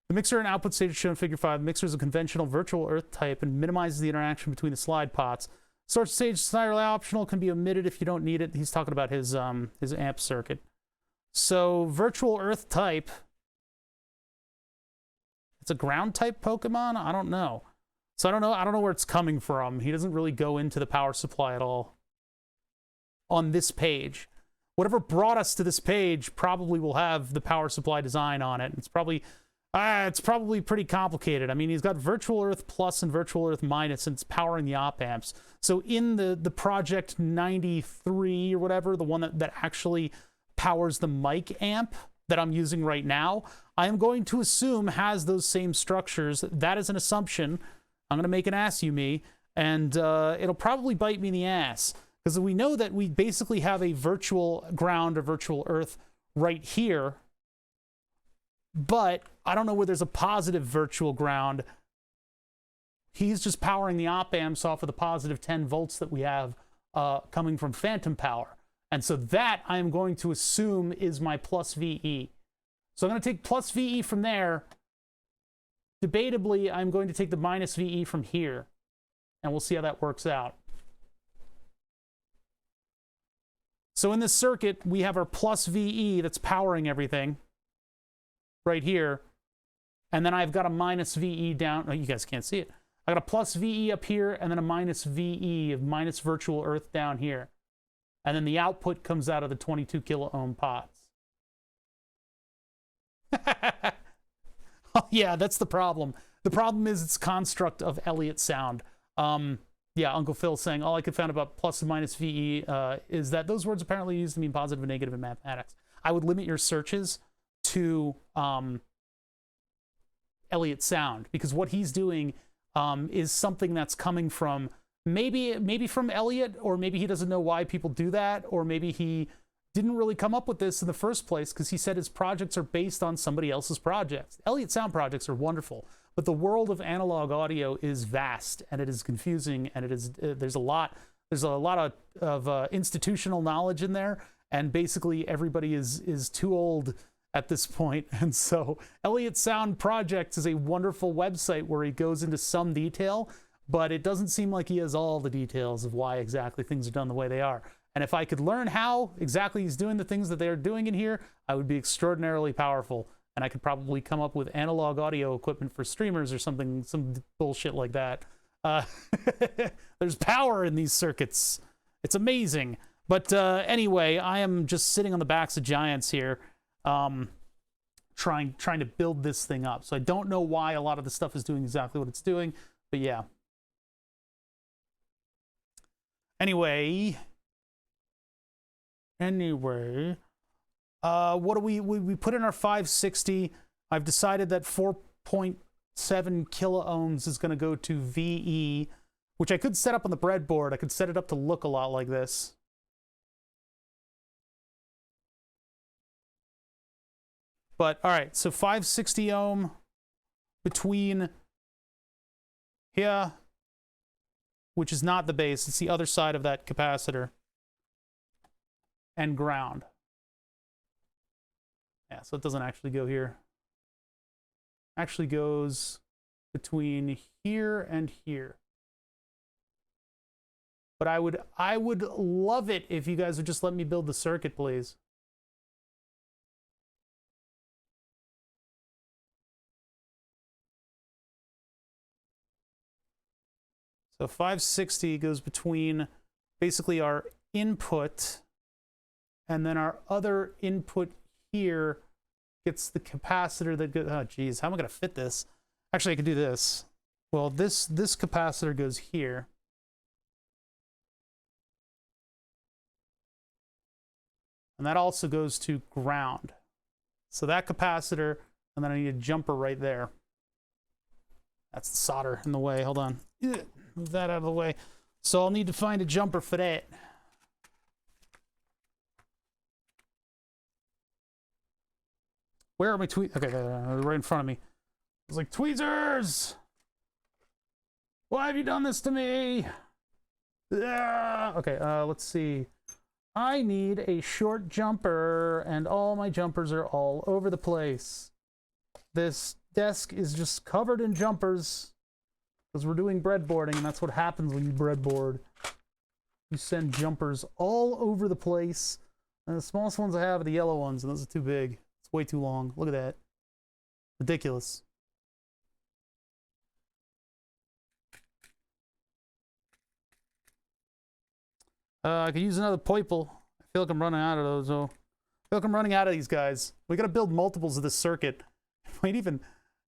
the mixer and output stage shown in Figure 5. The mixer is a conventional virtual Earth type and minimizes the interaction between the slide pots. Source stage is entirely optional, can be omitted if you don't need it. He's talking about his amp circuit. So virtual Earth type. It's a ground type Pokemon? I don't know. So I don't know where it's coming from. He doesn't really go into the power supply at all on this page. Whatever brought us to this page probably will have the power supply design on it. It's probably pretty complicated. I mean, he's got virtual Earth plus and virtual Earth minus, and it's powering the op amps. So in the Project 93 or whatever, the one that actually powers the mic amp that I'm using right now, I am going to assume has those same structures. That is an assumption. I'm going to make an ass you me, and it'll probably bite me in the ass, because we know that we basically have a virtual ground or virtual Earth right here, but I don't know where there's a positive virtual ground. He's just powering the op amps off of the positive 10 volts that we have coming from phantom power. And so that I am going to assume is my plus VE. So I'm going to take plus VE from there. Debatably, I'm going to take the minus VE from here. And we'll see how that works out. So in this circuit, we have our plus VE that's powering everything right here. And then I've got a minus VE down. Oh, you guys can't see it. I got a plus VE up here, and then a minus VE of minus virtual Earth down here. And then the output comes out of the 22 kilo ohm pots. Oh, yeah, that's the problem. The problem is it's construct of Elliott sound. Yeah, Uncle Phil saying, all I could find about plus and minus VE is that those words apparently used to mean positive and negative in mathematics. I would limit your searches to Elliott sound, because what he's doing is something that's coming from maybe from Elliott, or maybe he doesn't know why people do that, or maybe he didn't really come up with this in the first place because he said his projects are based on somebody else's projects. Elliott sound projects are wonderful, but the world of analog audio is vast, and it is confusing, and it is there's a lot of institutional knowledge in there, and basically everybody is too old at this point. And so Elliott Sound Projects is a wonderful website where he goes into some detail, but it doesn't seem like he has all the details of why exactly things are done the way they are. And if I could learn how exactly he's doing the things that they are doing in here, I would be extraordinarily powerful. And I could probably come up with analog audio equipment for streamers or something, some bullshit like that. There's power in these circuits. It's amazing. But anyway, I am just sitting on the backs of giants here, trying to build this thing up. So I don't know why a lot of the stuff is doing exactly what it's doing, but yeah. Anyway, what do we put in our 560? I've decided that 4.7 kilo ohms is going to go to VE, which I could set up on the breadboard. I could set it up to look a lot like this. But all right, so 560 ohm between here, which is not the base, it's the other side of that capacitor, and ground. Yeah, so it doesn't actually go here. Actually goes between here and here. But I would love it if you guys would just let me build the circuit, please. So 560 goes between basically our input, and then our other input here gets the capacitor that goes, oh geez, how am I gonna fit this? Actually, I could do this. Well, this capacitor goes here. And that also goes to ground. So that capacitor, and then I need a jumper right there. That's the solder in the way, hold on. Move that out of the way. So I'll need to find a jumper for that. Where are my tweezers? Okay, right in front of me. It's like, tweezers! Why have you done this to me? Okay, let's see. I need a short jumper, and all my jumpers are all over the place. This desk is just covered in jumpers because we're doing breadboarding, and that's what happens when you breadboard. You send jumpers all over the place. And the smallest ones I have are the yellow ones, and those are too big. It's way too long. Look at that. Ridiculous. I could use another purple. I feel like I'm running out of those, though. I feel like I'm running out of these guys. We gotta build multiples of this circuit.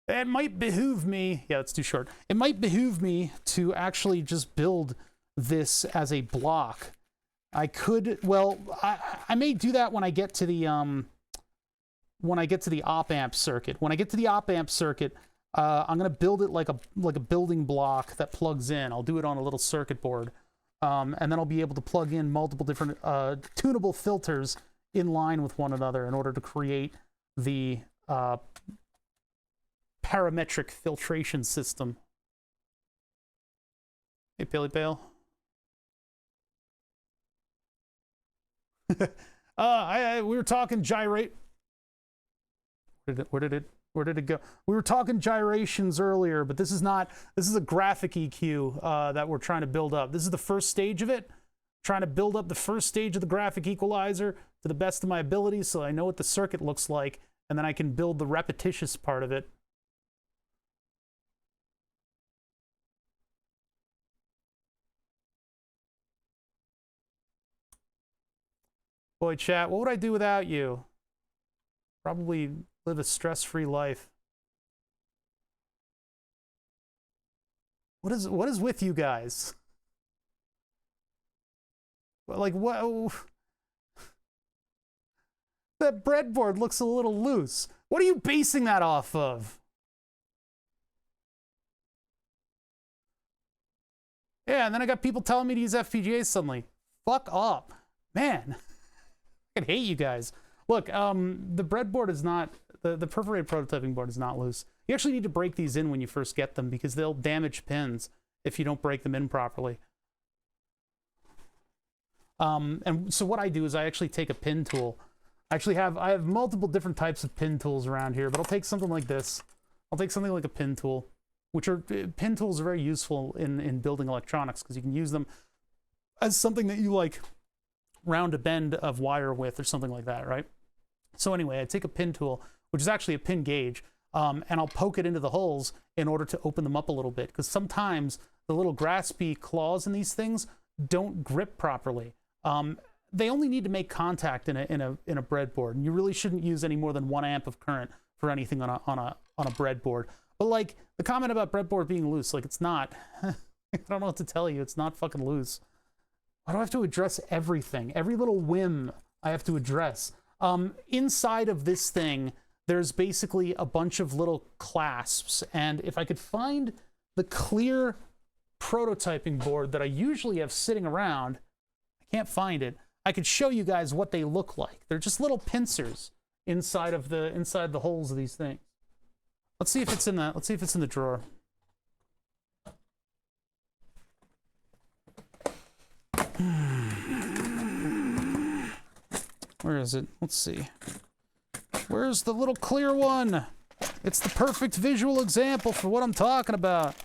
It might behoove me, yeah, that's too short. It might behoove me to actually just build this as a block. I could, well, I may do that when I get to the op-amp circuit. When I get to the op-amp circuit, I'm gonna build it like a building block that plugs in. I'll do it on a little circuit board. And then I'll be able to plug in multiple different tunable filters in line with one another in order to create the parametric filtration system. Hey, Pilly Pale. We were talking gyrate. Where did it go? We were talking gyrations earlier, but this is a graphic EQ that we're trying to build up. This is the first stage of it. Trying to build up the first stage of the graphic equalizer to the best of my abilities so I know what the circuit looks like, and then I can build the repetitious part of it. Boy, chat, what would I do without you? Probably live a stress-free life. What is with you guys? Like, what? That breadboard looks a little loose. What are you basing that off of? Yeah, and then I got people telling me to use FPGAs suddenly. Fuck up. Man, I hate you guys. Look, the breadboard is not, the perforated prototyping board is not loose. You actually need to break these in when you first get them because they'll damage pins if you don't break them in properly. And so what I do is I actually take a pin tool. I have multiple different types of pin tools around here, but I'll take something like this. I'll take something like a pin tool, pin tools are very useful in building electronics because you can use them as something that you like round a bend of wire with or something like that, right? So anyway, I take a pin tool, which is actually a pin gauge, and I'll poke it into the holes in order to open them up a little bit because sometimes the little graspy claws in these things don't grip properly. They only need to make contact in a breadboard, and you really shouldn't use any more than 1 amp of current for anything on a breadboard. But like the comment about breadboard being loose, like it's not. I don't know what to tell you. It's not fucking loose. Why do I have to address everything? Every little whim I have to address. Inside of this thing, there's basically a bunch of little clasps, and if I could find the clear prototyping board that I usually have sitting around, I can't find it. I could show you guys what they look like. They're just little pincers inside the holes of these things. Let's see if it's in the drawer. Where is it? Let's see. Where's the little clear one? It's the perfect visual example for what I'm talking about.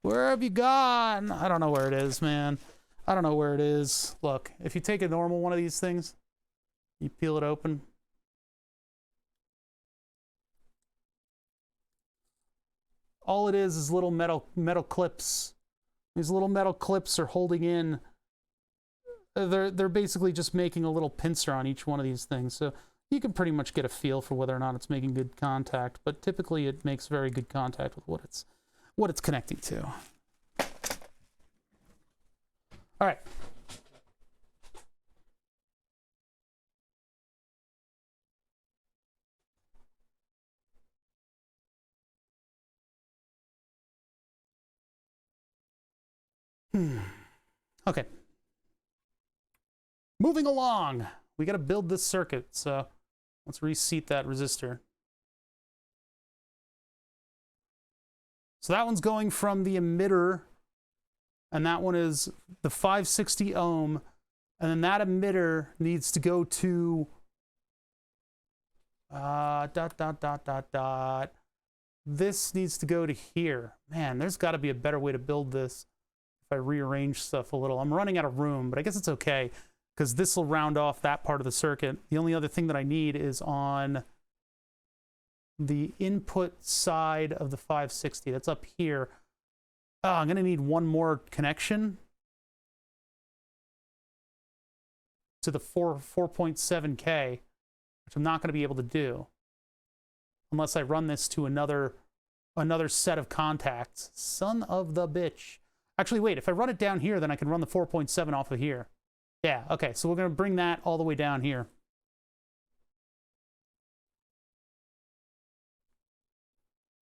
Where have you gone? I don't know where it is, man. I don't know where it is. Look, if you take a normal one of these things, you peel it open. All it is little metal clips. These little metal clips are holding in. They're basically just making a little pincer on each one of these things. So you can pretty much get a feel for whether or not it's making good contact, but typically it makes very good contact with what it's connecting to. All right. Okay. Moving along. We got to build this circuit, so let's reseat that resistor. So that one's going from the emitter, and that one is the 560 ohm, and then that emitter needs to go to this needs to go to here. Man, there's got to be a better way to build this if I rearrange stuff a little. I'm running out of room, but I guess it's okay because this will round off that part of the circuit. The only other thing that I need is on the input side of the 560. That's up here. Oh, I'm going to need one more connection to the 4.7K, which I'm not going to be able to do unless I run this to another set of contacts. Son of the bitch. Actually, wait, if I run it down here, then I can run the 4.7 off of here. Yeah, okay, so we're going to bring that all the way down here.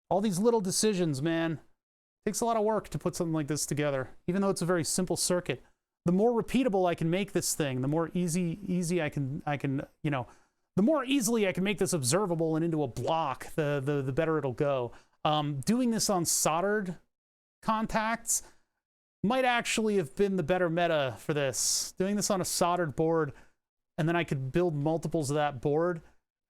All these little decisions, man. Takes a lot of work to put something like this together, even though it's a very simple circuit. The more repeatable I can make this thing, the more easy I can, you know, the more easily I can make this observable and into a block, the better it'll go. Doing this on soldered contacts might actually have been the better meta for this. Doing this on a soldered board, and then I could build multiples of that board,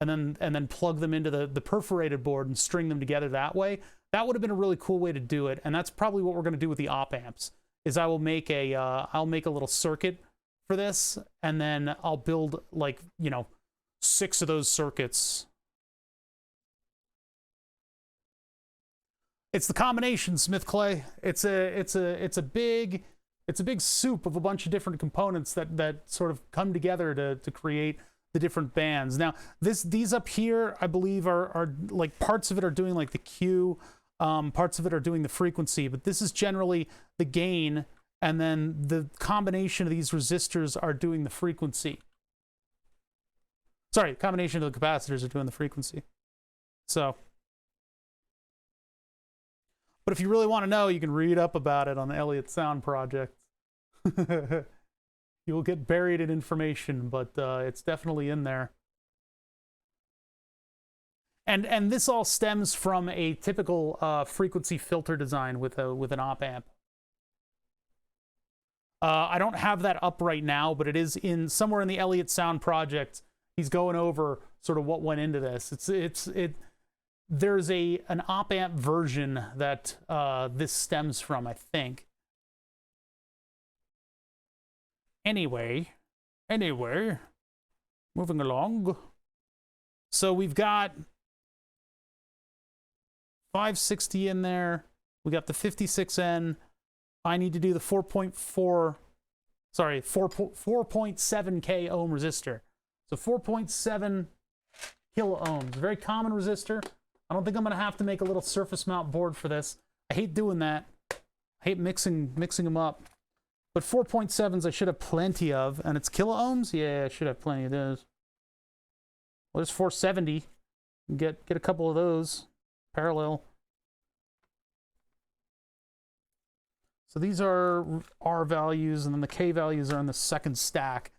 and then plug them into the perforated board and string them together that way. That would have been a really cool way to do it, and that's probably what we're going to do with the op amps. Is I'll make a little circuit for this, and then I'll build, like, you know, 6 of those circuits. It's the combination, Smith Clay. It's a big soup of a bunch of different components that sort of come together to create the different bands. Now, these up here, I believe, are like parts of it are doing like the Q. Parts of it are doing the frequency, but this is generally the gain, and then the combination of these resistors are doing the frequency. Sorry, combination of the capacitors are doing the frequency. So, but if you really want to know, you can read up about it on the Elliott Sound Project. You will get buried in information, but it's definitely in there. And this all stems from a typical frequency filter design with an op amp. I don't have that up right now, but it is in somewhere in the Elliott Sound Project. He's going over sort of what went into this. There's an op amp version that this stems from, I think. Anyway, moving along. So we've got 560 in there. We got the 56N. I need to do the 4.7K ohm resistor. So 4.7 kilo ohms. Very common resistor. I don't think I'm going to have to make a little surface mount board for this. I hate doing that. I hate mixing them up. But 4.7s I should have plenty of. And it's kilo ohms? Yeah, I should have plenty of those. Well, there's 470. Get a couple of those parallel. So these are R values, and then the K values are in the second stack.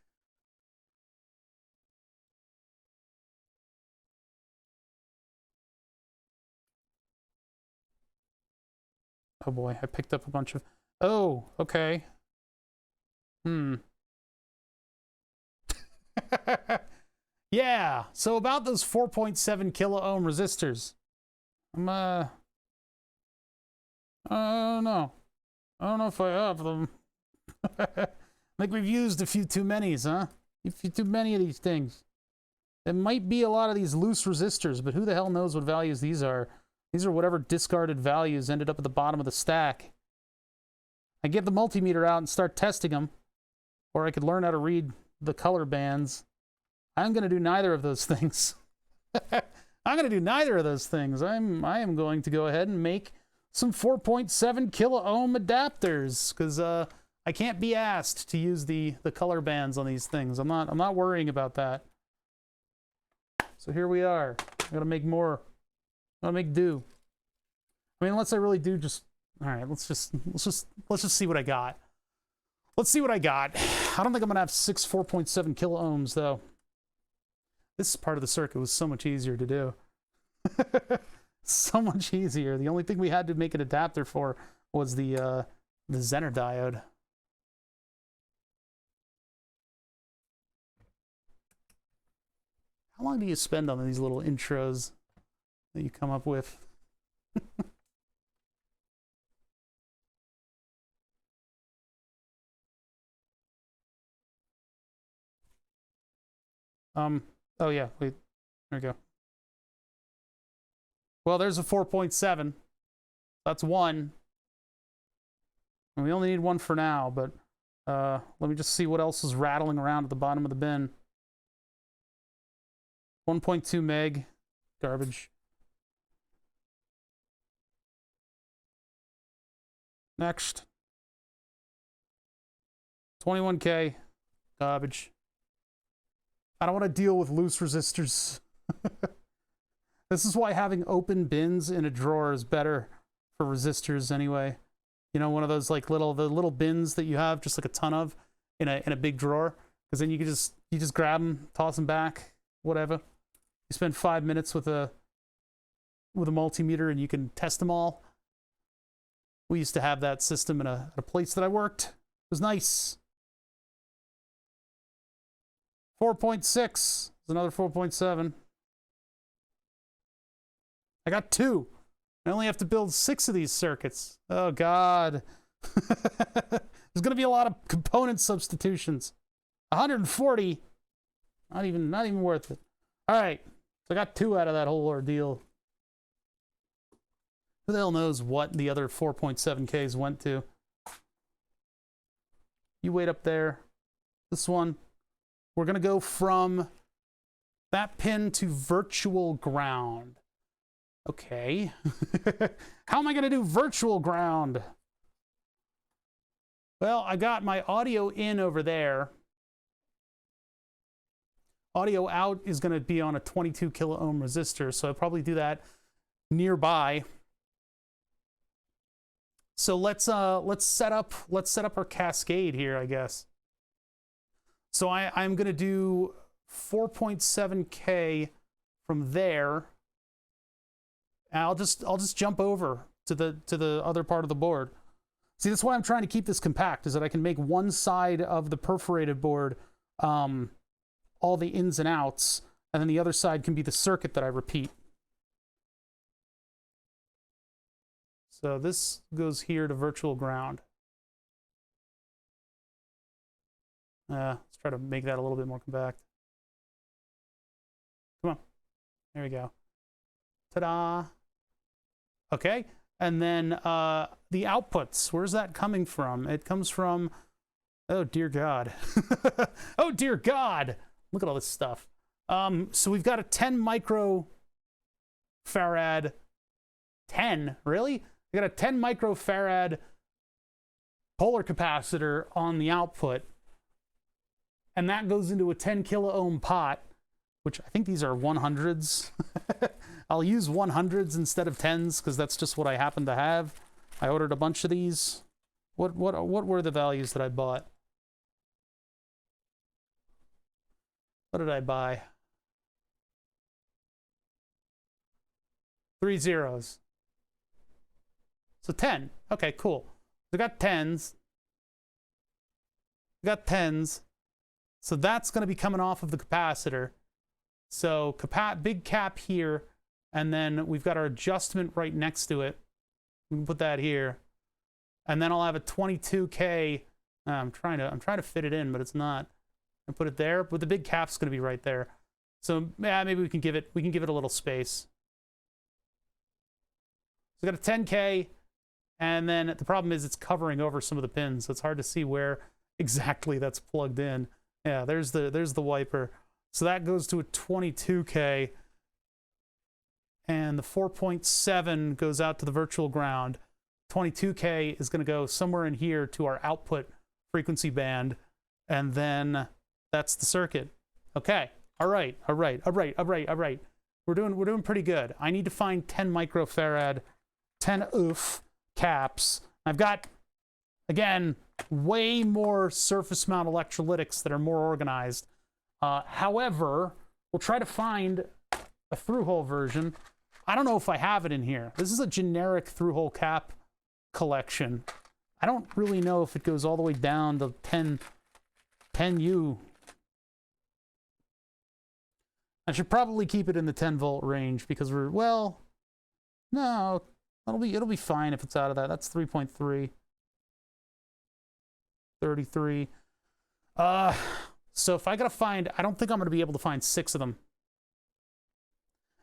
Oh boy, I picked up a bunch of... Oh, okay. Yeah, so about those 4.7 kilo ohm resistors. I don't know. I don't know if I have them. I think we've used a few too many's, huh? A few too many of these things. There might be a lot of these loose resistors, but who the hell knows what values these are? These are whatever discarded values ended up at the bottom of the stack. I get the multimeter out and start testing them, or I could learn how to read the color bands. I'm going to do neither of those things. I'm going to do neither of those things. I am going to go ahead and make some 4.7 kilo ohm adapters, because I can't be asked to use the color bands on these things. I'm not worrying about that. So here we are. I gotta make more. I gotta make do. I mean, unless I really do just... All right, let's just see what I got. Let's see what I got. I don't think I'm gonna have 6 4.7 kilo ohms though. This part of the circuit was so much easier to do. So much easier. The only thing we had to make an adapter for was the Zener diode. How long do you spend on these little intros that you come up with? Oh yeah, wait, there we go. Well, there's a 4.7. That's one. And we only need one for now, but let me just see what else is rattling around at the bottom of the bin. 1.2 meg, garbage. Next. 21K, garbage. I don't want to deal with loose resistors. This is why having open bins in a drawer is better for resistors anyway. You know, one of those like the little bins that you have just like a ton of in a big drawer, because then you can just grab them, toss them back, whatever. You spend 5 minutes with a multimeter and you can test them all. We used to have that system at a place that I worked. It was nice. 4.6 is another 4.7. I got 2. I only have to build 6 of these circuits. Oh God. There's gonna be a lot of component substitutions. 140. Not even worth it. All right. So I got 2 out of that whole ordeal. Who the hell knows what the other 4.7Ks went to? You wait up there. This one. We're gonna go from that pin to virtual ground. Okay. How am I going to do virtual ground? Well, I got my audio in over there. Audio out is going to be on a 22 kilo ohm resistor, so I'll probably do that nearby. So let's set up our cascade here, I guess. So I'm going to do 4.7K from there. And I'll just jump over to the other part of the board. See, that's why I'm trying to keep this compact, is that I can make one side of the perforated board all the ins and outs, and then the other side can be the circuit that I repeat. So this goes here to virtual ground. Let's try to make that a little bit more compact. Come on. There we go. Ta-da. Okay. And then the outputs, where's that coming from? It comes from, oh, dear God. Oh, dear God. Look at all this stuff. So we've got a 10 microfarad. 10? Really? We got a 10 microfarad polar capacitor on the output. And that goes into a 10 kilo ohm pot, which I think these are 100s. I'll use 100s instead of 10s because that's just what I happen to have. I ordered a bunch of these. What were the values that I bought? What did I buy? 3 zeros. So 10. Okay, cool. We got 10s. We got 10s. So that's going to be coming off of the capacitor. So big cap here, and then we've got our adjustment right next to it. We can put that here, and then I'll have a 22K. I'm trying to fit it in, but it's not. I put it there, but the big cap's going to be right there. So yeah, maybe we can give it a little space. So we got a 10K, and then the problem is it's covering over some of the pins, so it's hard to see where exactly that's plugged in. Yeah, there's the wiper. So that goes to a 22K, and the 4.7 goes out to the virtual ground. 22K is going to go somewhere in here to our output frequency band, and then that's the circuit. Okay, all right. We're doing pretty good. I need to find 10 microfarad, 10 oof caps. I've got, again, way more surface mount electrolytics that are more organized. However, we'll try to find a through-hole version. I don't know if I have it in here. This is a generic through-hole cap collection. I don't really know if it goes all the way down to 10U. I should probably keep it in the 10 volt range because we're, well, no, it'll be fine if it's out of that. That's 3.3. 33. So if I gotta find, I don't think I'm gonna be able to find 6 of them.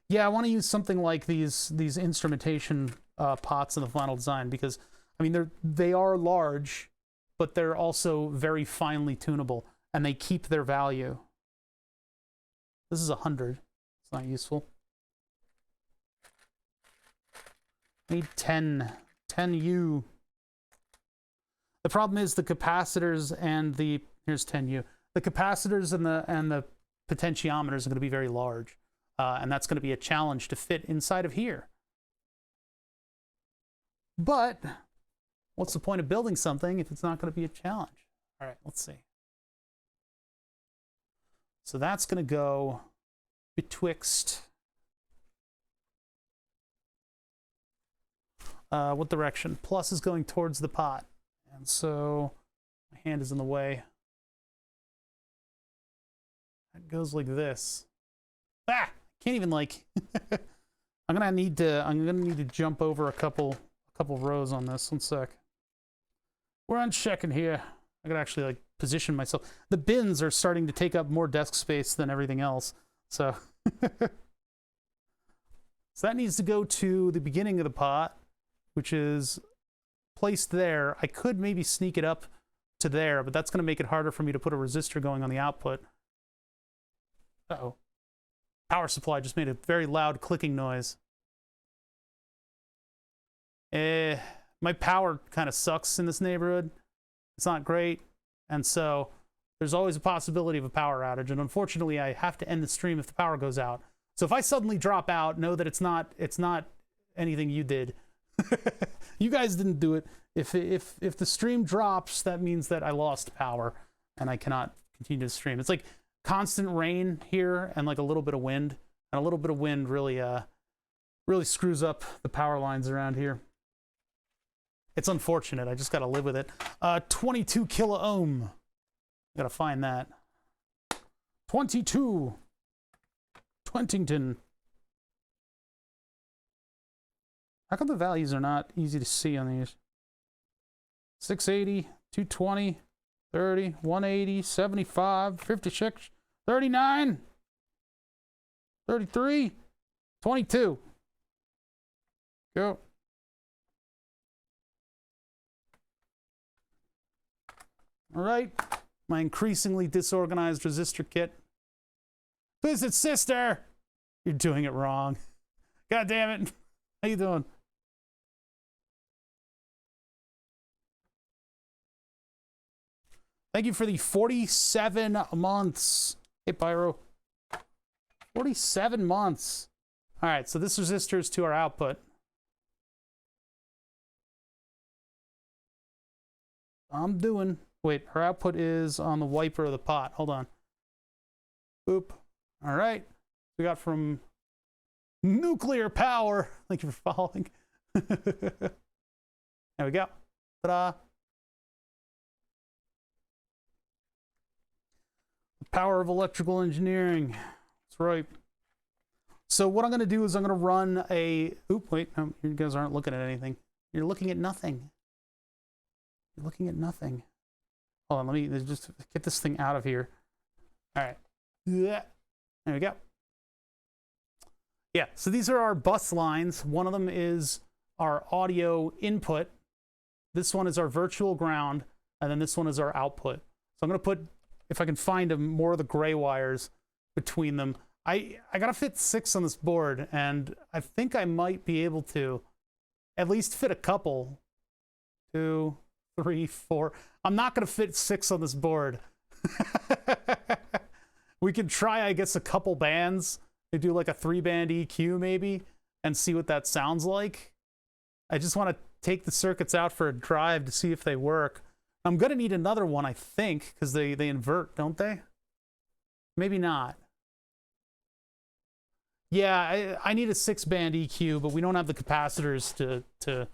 Yeah, I want to use something like these instrumentation pots in the final design because, I mean, they are large, but they're also very finely tunable, and they keep their value. This is 100. It's not useful. I need 10U. The problem is the capacitors and the, here's 10U. The capacitors and the potentiometers are going to be very large, and that's going to be a challenge to fit inside of here. But what's the point of building something if it's not going to be a challenge? All right, let's see. So that's going to go betwixt, what direction? Plus is going towards the pot. And so my hand is in the way. That goes like this. Ah! Can't even like I'm gonna need to jump over a couple rows on this. One sec. We're unchecking here. I gotta actually like position myself. The bins are starting to take up more desk space than everything else. So so that needs to go to the beginning of the pot, which is placed there. I could maybe sneak it up to there, but that's going to make it harder for me to put a resistor going on the output. Uh-oh. Power supply just made a very loud clicking noise. my power kind of sucks in this neighborhood. It's not great, and so there's always a possibility of a power outage, and unfortunately I have to end the stream if the power goes out. So if I suddenly drop out, know that it's not anything you did. You guys didn't do it. If the stream drops, that means that I lost power and I cannot continue to stream. It's like constant rain here and like a little bit of wind, and a little bit of wind really screws up the power lines around here. It's unfortunate. I just got to live with it. 22 kilo ohm. Got to find that. 22. Twentington. How come the values are not easy to see on these? 680, 220, 30, 180, 75, 56, 39, 33, 22. Go. All right. My increasingly disorganized resistor kit. Visit sister! You're doing it wrong. God damn it. How you doing? Thank you for the 47 months. Hey, Pyro. 47 months. All right, so this resistor is to our output. Wait, her output is on the wiper of the pot. Hold on. Boop. All right. We got from nuclear power. Thank you for following. There we go. Ta-da. The power of electrical engineering. That's right. So what I'm going to do is I'm going to run a... Oop, wait. No, you guys aren't looking at anything. You're looking at nothing. You're looking at nothing. Hold on, let me just get this thing out of here. All right. Yeah. There we go. Yeah, so these are our bus lines. One of them is our audio input. This one is our virtual ground, and then this one is our output. So I'm going to put, if I can find more of the gray wires between them. I got to fit 6 on this board, and I think I might be able to at least fit a couple. 2, 3, 4. I'm not going to fit 6 on this board. We could try, I guess, a couple bands. They do like a 3-band EQ maybe and see what that sounds like. I just want to take the circuits out for a drive to see if they work. I'm going to need another one, I think, because they invert, don't they? Maybe not. Yeah, I need a 6-band EQ, but we don't have the capacitors to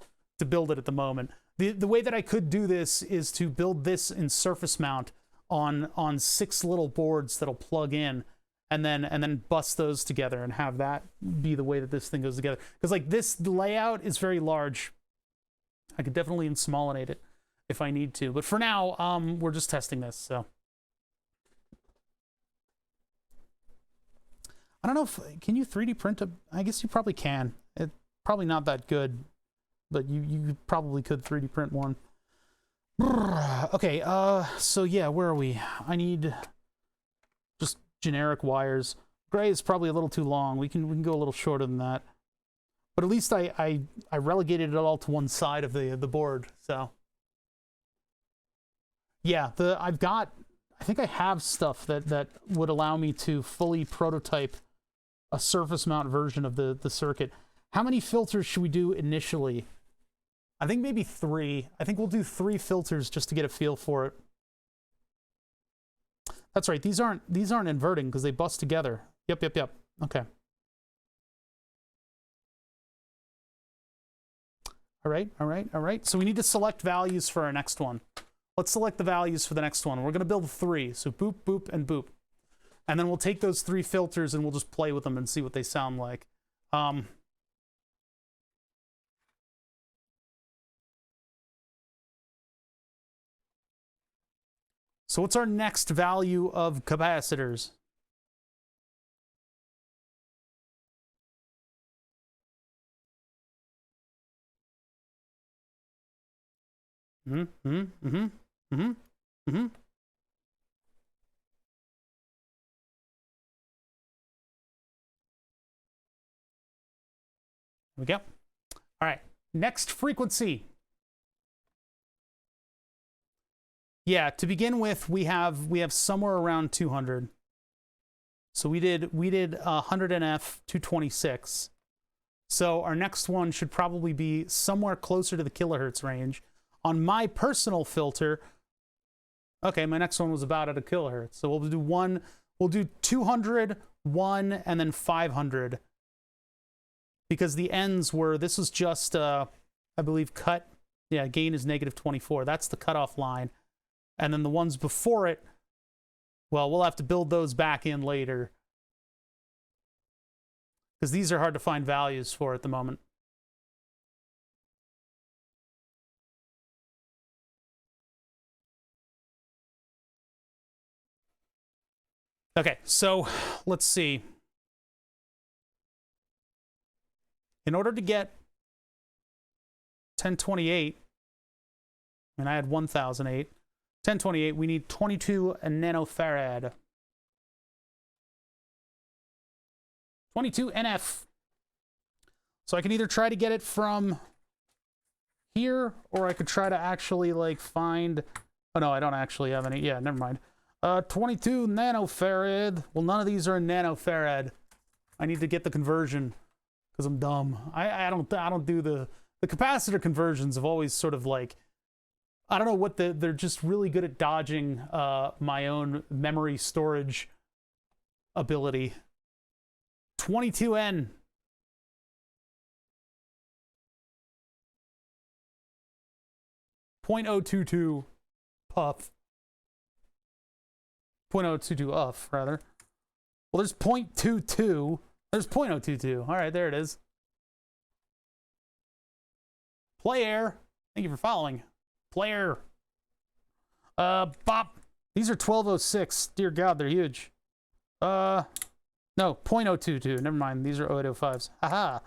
build it at the moment. The way that I could do this is to build this in surface mount on 6 little boards that'll plug in, and then bust those together and have that be the way that this thing goes together. Because like this layout is very large. I could definitely insmollinate it if I need to, but for now, we're just testing this. So I don't know if can you 3D print a? I guess you probably can. It's probably not that good, but you probably could 3D print one. Okay, so yeah, where are we? I need just generic wires. Gray is probably a little too long. We can go a little shorter than that. But at least I relegated it all to one side of the board. So yeah, I think I have stuff that would allow me to fully prototype a surface mount version of the circuit. How many filters should we do initially? I think maybe 3. I think we'll do 3 filters just to get a feel for it. That's right. These aren't inverting because they bust together. Yep. Okay. All right. So we need to select values for our next one. Let's select the values for the next one. We're going to build 3. So boop, boop, and boop. And then we'll take those 3 filters and we'll just play with them and see what they sound like. So what's our next value of capacitors? There we go. All right. next frequency. Yeah, to begin with, we have somewhere around 200. So we did 100 NF 226. So our next one should probably be somewhere closer to the kilohertz range. On my personal filter, okay, my next one was about at a kilohertz. So we'll do 200, 1, and then 500. Because the ends were, this was just, I believe, cut. Yeah, gain is negative 24. That's the cutoff line. And then the ones before it, well, we'll have to build those back in later. Because these are hard to find values for at the moment. Okay, so let's see. In order to get 1028, and I had 1008, 1028, we need 22 nanofarad. 22 NF. So I can either try to get it from here, or I could try to actually, like, find... Oh, no, I don't actually have any. Yeah, never mind. 22 nanofarad. Well, none of these are in nanofarad. I need to get the conversion, because I'm dumb. I don't do the capacitor conversions have always sort of, like... I don't know what they're just really good at dodging my own memory storage ability. 22N. .022 puff. 0.022 uff, rather. Well, there's 0.22. There's 0.022. All right, there it is. Player. Thank you for following. Player. Bop. These are 1206. Dear God, they're huge. No, 0.022. Never mind. These are 0805s. Haha.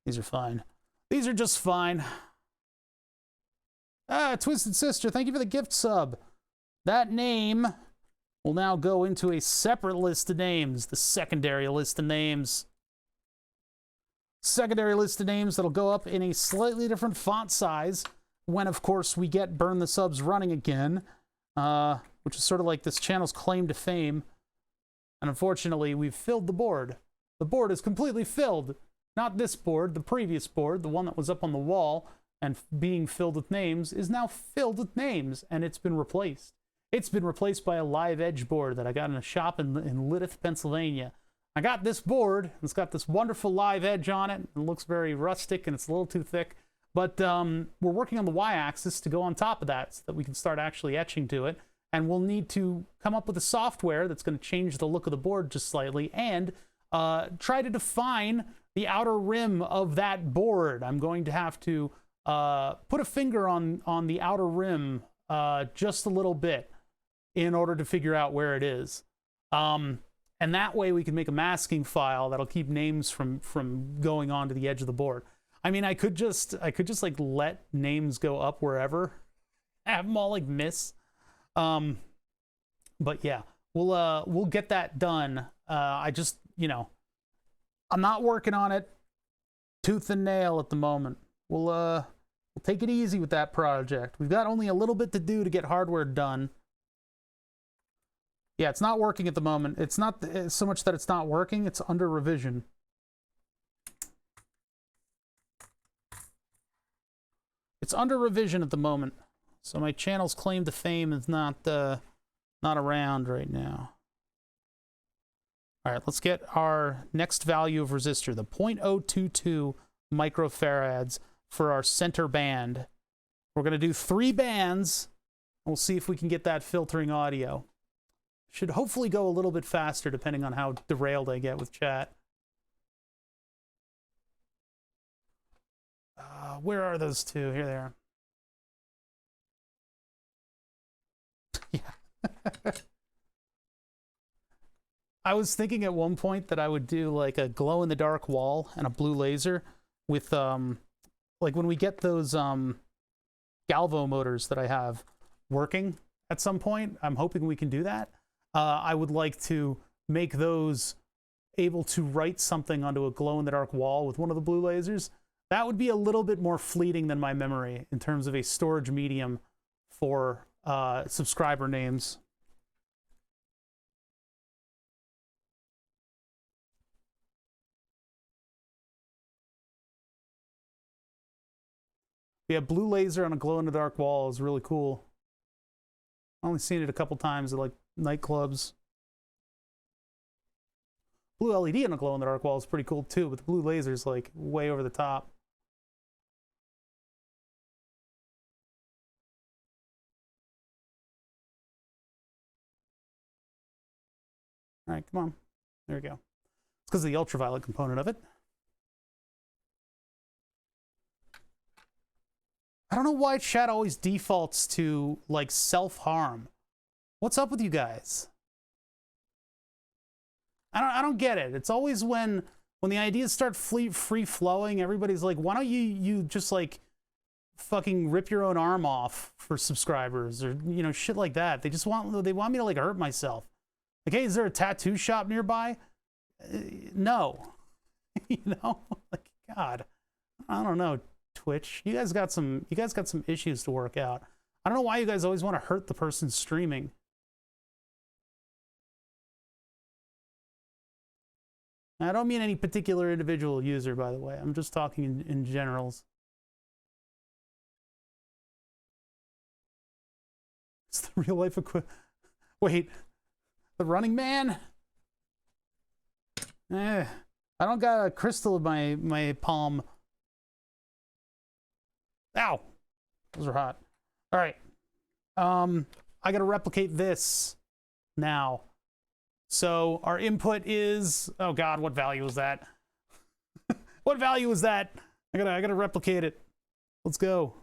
These are fine. These are just fine. Twisted Sister, thank you for the gift sub. That name will now go into a separate list of names, the secondary list of names. Secondary list of names that'll go up in a slightly different font size when, of course, we get Burn the Subs running again, which is sort of like this channel's claim to fame. And unfortunately, we've filled the board. The board is completely filled. Not this board, the previous board, the one that was up on the wall and being filled with names, is now filled with names, and it's been replaced. It's been replaced by a live edge board that I got in a shop in Lytton, Pennsylvania. I got this board, and it's got this wonderful live edge on it. It looks very rustic, and it's a little too thick. But we're working on the y-axis to go on top of that so that we can start actually etching to it. And we'll need to come up with a software that's going to change the look of the board just slightly and try to define the outer rim of that board. I'm going to have to put a finger on the outer rim just a little bit in order to figure out where it is. And that way we can make a masking file that'll keep names from going onto the edge of the board. I mean, I could just like let names go up wherever, have them all like miss. But yeah, we'll get that done. I just, you know, I'm not working on it tooth and nail at the moment. We'll take it easy with that project. We've got only a little bit to do to get hardware done. Yeah, it's not working at the moment. It's not so much that it's not working, it's under revision. It's under revision at the moment. So my channel's claim to fame is not around right now. All right, let's get our next value of resistor, the 0.022 microfarads for our center band. We're going to do 3 bands. We'll see if we can get that filtering audio. Should hopefully go a little bit faster depending on how derailed I get with chat. Where are those two? Here they are. Yeah. I was thinking at one point that I would do like a glow-in-the-dark wall and a blue laser with, like when we get those galvo motors that I have working at some point, I'm hoping we can do that. I would like to make those able to write something onto a glow-in-the-dark wall with one of the blue lasers. That would be a little bit more fleeting than my memory in terms of a storage medium for subscriber names. Yeah, blue laser on a glow-in-the-dark wall is really cool. I've only seen it a couple times at like nightclubs. Blue LED on a glow-in-the-dark wall is pretty cool too, but the blue laser is like way over the top. All right, come on. There we go. It's because of the ultraviolet component of it. I don't know why chat always defaults to like self-harm. What's up with you guys? I don't get it. It's always when the ideas start free flowing, everybody's like, why don't you just like fucking rip your own arm off for subscribers, or you know, shit like that. They want me to like hurt myself. Like, hey, is there a tattoo shop nearby? No. You know, like, God, I don't know. Twitch, you guys got some issues to work out. I don't know why you guys always want to hurt the person streaming. I don't mean any particular individual user, by the way. I'm just talking in generals. It's the real life Wait, the Running Man? I don't got a crystal in my palm. Ow! Those are hot. All right. I gotta replicate this now. So our input is, oh God, what value is that? What value is that? I gotta replicate it. Let's go.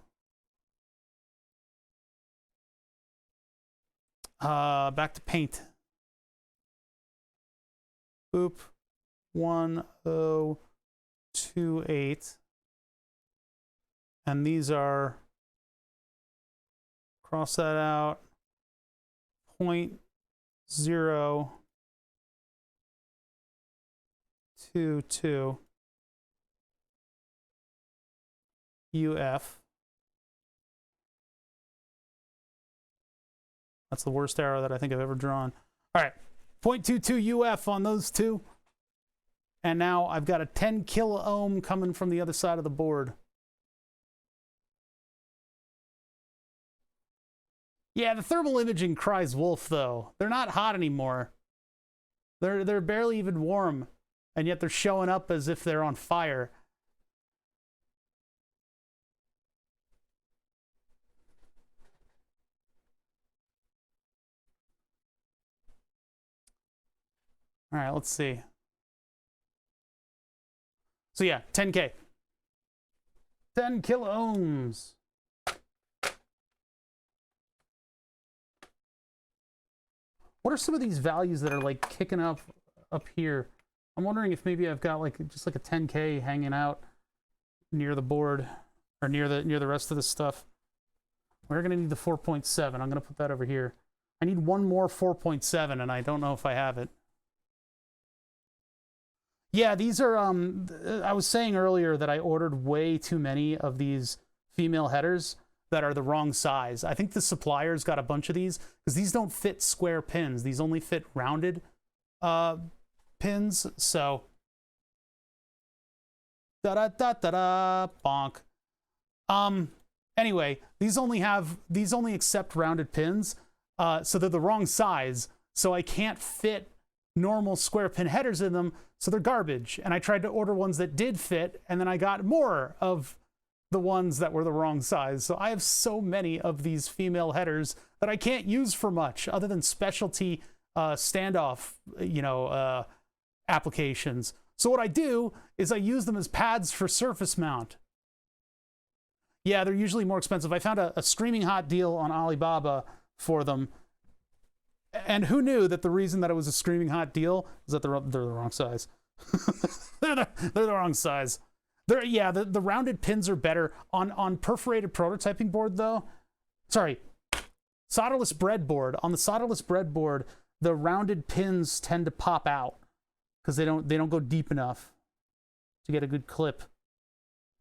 Back to paint. Boop. 1028. And these are, cross that out, 0.022 UF. That's the worst arrow that I think I've ever drawn. All right, 0.22 UF on those two. And now I've got a 10 kilo ohm coming from the other side of the board. Yeah, the thermal imaging cries wolf, though. They're not hot anymore. They're barely even warm, and yet they're showing up as if they're on fire. All right, let's see. So yeah, 10K. 10 kilo ohms. What are some of these values that are like kicking up here? I'm wondering if maybe I've got like just like a 10K hanging out near the board, or near the rest of the stuff. We're gonna need the 4.7. I'm gonna put that over here. I need one more 4.7, and I don't know if I have it. Yeah, these are I was saying earlier that I ordered way too many of these female headers that are the wrong size. I think the supplier's got a bunch of these, because these don't fit square pins. These only fit rounded pins. So da-da-da-da-da, bonk. Anyway, these only accept rounded pins, so they're the wrong size. So I can't fit normal square pin headers in them, so they're garbage. And I tried to order ones that did fit, and then I got more of the ones that were the wrong size. So I have so many of these female headers that I can't use for much other than specialty standoff, applications. So what I do is I use them as pads for surface mount. Yeah, they're usually more expensive. I found a screaming hot deal on Alibaba for them. And who knew that the reason that it was a screaming hot deal is that they're the wrong size. they're the wrong size. The rounded pins are better on perforated prototyping board, though. Sorry, solderless breadboard. On the solderless breadboard, the rounded pins tend to pop out because they don't go deep enough to get a good clip.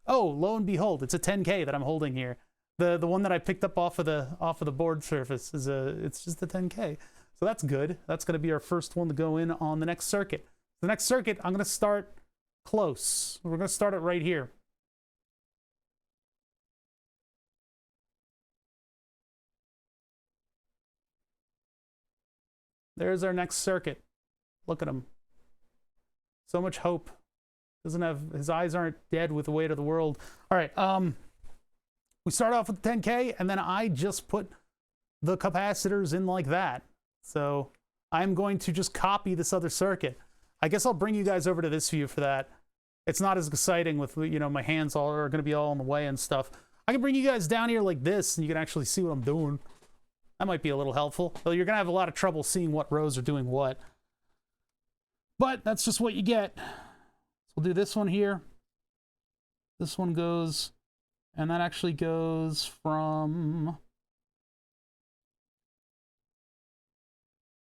Oh, lo and behold, it's a 10K that I'm holding here. The one that I picked up off of the board surface is it's just a 10K. So that's good. That's going to be our first one to go in on the next circuit. The next circuit, I'm going to start close. We're going to start it right here. There's our next circuit. Look at him. So much hope. Doesn't have, his eyes aren't dead with the weight of the world. All right, we start off with 10K, and then I just put the capacitors in like that. So I'm going to just copy this other circuit. I guess I'll bring you guys over to this view for that. It's not as exciting with, you know, my hands all are going to be all in the way and stuff. I can bring you guys down here like this, and you can actually see what I'm doing. That might be a little helpful, though you're going to have a lot of trouble seeing what rows are doing what. But that's just what you get. So we'll do this one here. This one goes, and that actually goes from...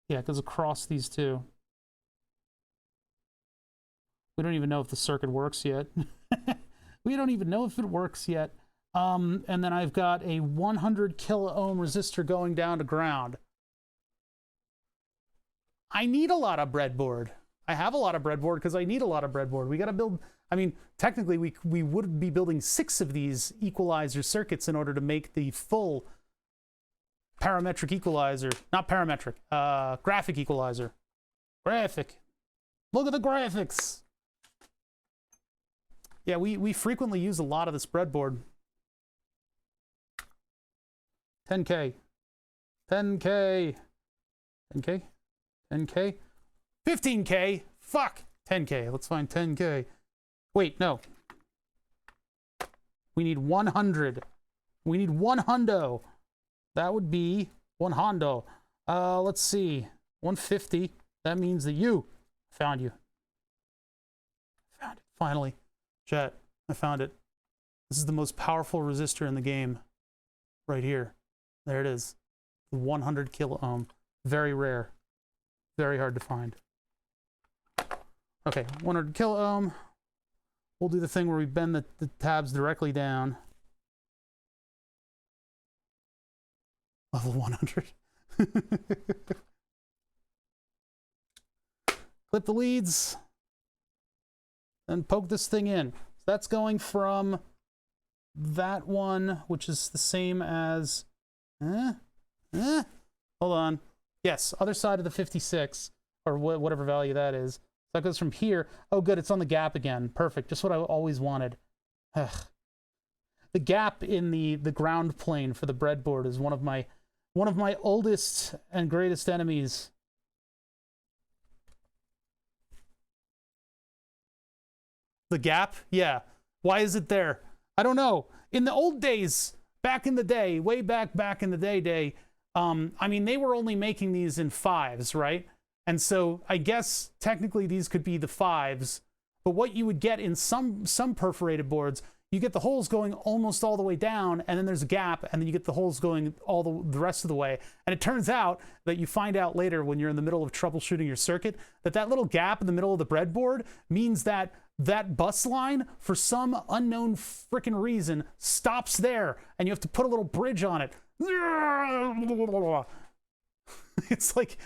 Yeah, it goes across these two. We don't even know if the circuit works yet. We don't even know if it works yet. And then I've got a 100 kilo ohm resistor going down to ground. I need a lot of breadboard. I have a lot of breadboard because I need a lot of breadboard. We got to build, I mean, technically we would be building 6 of these equalizer circuits in order to make the full parametric equalizer, not parametric, graphic equalizer. Graphic. Look at the graphics. Yeah, we frequently use a lot of this breadboard. 10K. 10K. 10K? 10K? 15K? Fuck! 10K. Let's find 10K. Wait, no. We need 100. We need 1 hundo. That would be 1 hondo. Let's see. 150. That means that you found you. Found it. Finally. Chat. I found it. This is the most powerful resistor in the game. Right here. There it is. 100 kilo ohm. Very rare. Very hard to find. Okay, 100 kilo ohm. We'll do the thing where we bend the tabs directly down. Level 100. Clip the leads. And poke this thing in. So that's going from that one, which is the same as... Hold on. Yes, other side of the 56, or whatever value that is. So that goes from here. Oh, good, it's on the gap again. Perfect, just what I always wanted. Ugh. The gap in the ground plane for the breadboard is one of my oldest and greatest enemies. The gap? Yeah. Why is it there? I don't know. In the old days, back in the day, way back in the day, I mean, they were only making these in 5s, right? And so I guess technically these could be the 5s, but what you would get in some perforated boards, you get the holes going almost all the way down, and then there's a gap, and then you get the holes going all the rest of the way. And it turns out that you find out later when you're in the middle of troubleshooting your circuit, that little gap in the middle of the breadboard means that that bus line, for some unknown frickin' reason, stops there, and you have to put a little bridge on it. It's like,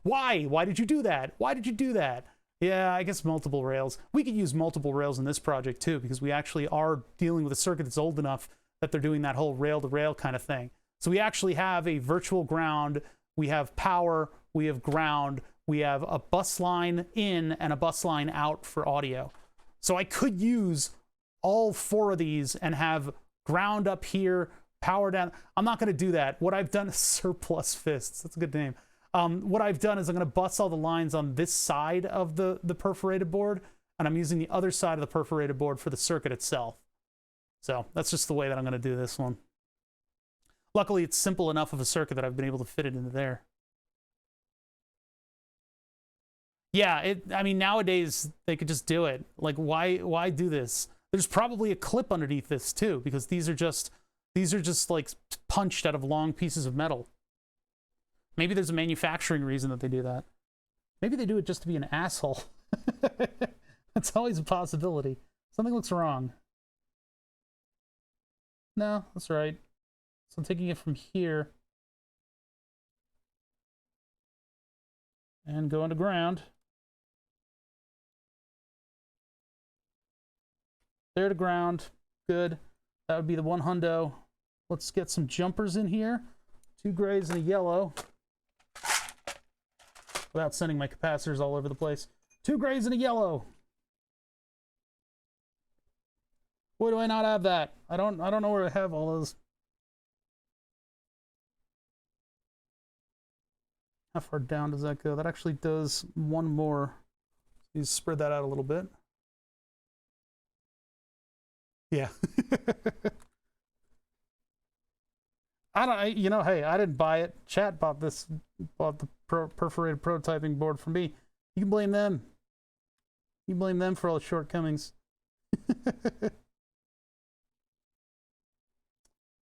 why? Why did you do that? Why did you do that? Yeah, I guess multiple rails. We could use multiple rails in this project too, because we actually are dealing with a circuit that's old enough that they're doing that whole rail-to-rail kind of thing. So we actually have a virtual ground, we have power, we have ground, we have a bus line in and a bus line out for audio. So I could use all 4 of these and have ground up here, power down. I'm not going to do that. What I've done is surplus fists. That's a good name. What I've done is I'm going to bust all the lines on this side of the perforated board, and I'm using the other side of the perforated board for the circuit itself. So that's just the way that I'm going to do this one. Luckily, it's simple enough of a circuit that I've been able to fit it into there. Yeah, I mean, nowadays they could just do it. Like, why do this? There's probably a clip underneath this too, because these are just like punched out of long pieces of metal. Maybe there's a manufacturing reason that they do that. Maybe they do it just to be an asshole. That's always a possibility. Something looks wrong. no, that's right. So I'm taking it from here and going to ground. There to ground. Good. That would be the 1 hundo. Let's get some jumpers in here. 2 grays and a yellow. Without sending my capacitors all over the place. 2 grays and a yellow. Why do I not have that? I don't know where I have all those. How far down does that go? That actually does one more. You spread that out a little bit. Yeah. You know, hey, I didn't buy it. Chat bought this, bought the perforated prototyping board for me. You can blame them. You blame them for all the shortcomings.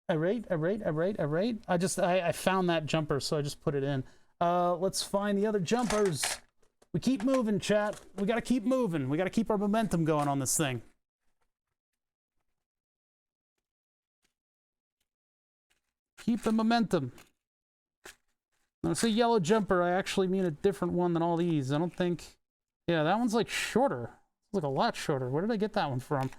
All right. I found that jumper, so I just put it in. Let's find the other jumpers. We keep moving, chat. We gotta keep moving. We gotta keep our momentum going on this thing. Keep the momentum. When I say yellow jumper, I actually mean a different one than all these. I don't think... Yeah, that one's like shorter. It's like a lot shorter. Where did I get that one from?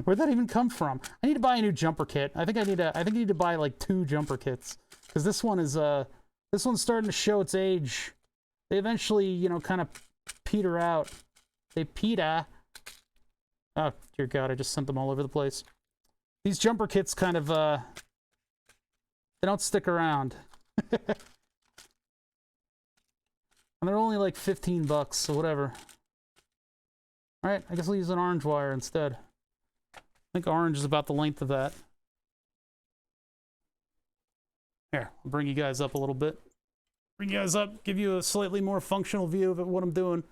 Where'd that even come from? I need to buy a new jumper kit. I think I need to buy like 2 jumper kits. Because this one is this one's starting to show its age. They eventually, you know, kind of peter out. They peter. Oh, dear God, I just sent them all over the place. These jumper kits kind of they don't stick around. And they're only like 15 bucks, so whatever. Alright, I guess I'll use an orange wire instead. I think orange is about the length of that. Here, I'll bring you guys up a little bit. Bring you guys up, give you a slightly more functional view of what I'm doing.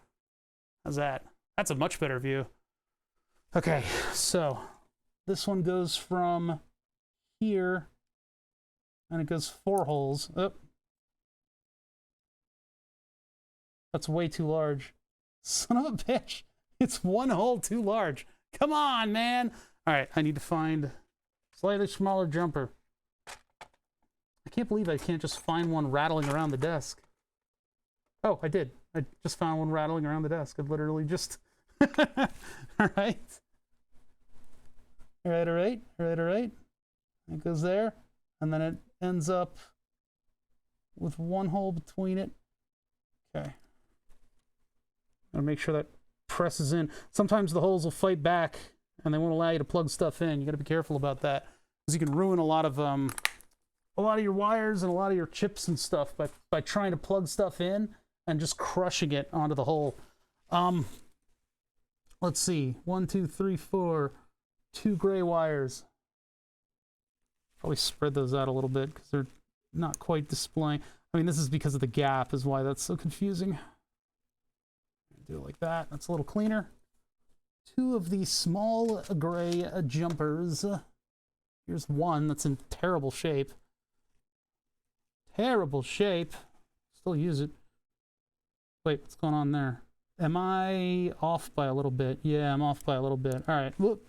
How's that? That's a much better view. Okay, so this one goes from here, and it goes 4 holes. Oh. That's way too large. Son of a bitch. It's 1 hole too large. Come on, man. All right, I need to find a slightly smaller jumper. I can't believe I can't just find one rattling around the desk. Oh, I did. I just found one rattling around the desk. I literally just... All right. All right. It goes there, and then it ends up with 1 hole between it. Okay. Gotta make sure that presses in. Sometimes the holes will fight back, and they won't allow you to plug stuff in. You gotta be careful about that, because you can ruin a lot of your wires and a lot of your chips and stuff by trying to plug stuff in and just crushing it onto the hole. Let's see. 1, 2, 3, 4. 2 gray wires. Probably spread those out a little bit because they're not quite displaying. I mean, this is because of the gap is why that's so confusing. Do it like that. That's a little cleaner. 2 of these small gray jumpers. Here's 1 that's in terrible shape. Terrible shape. Still use it. Wait, what's going on there? Am I off by a little bit? Yeah, I'm off by a little bit. All right. Whoop.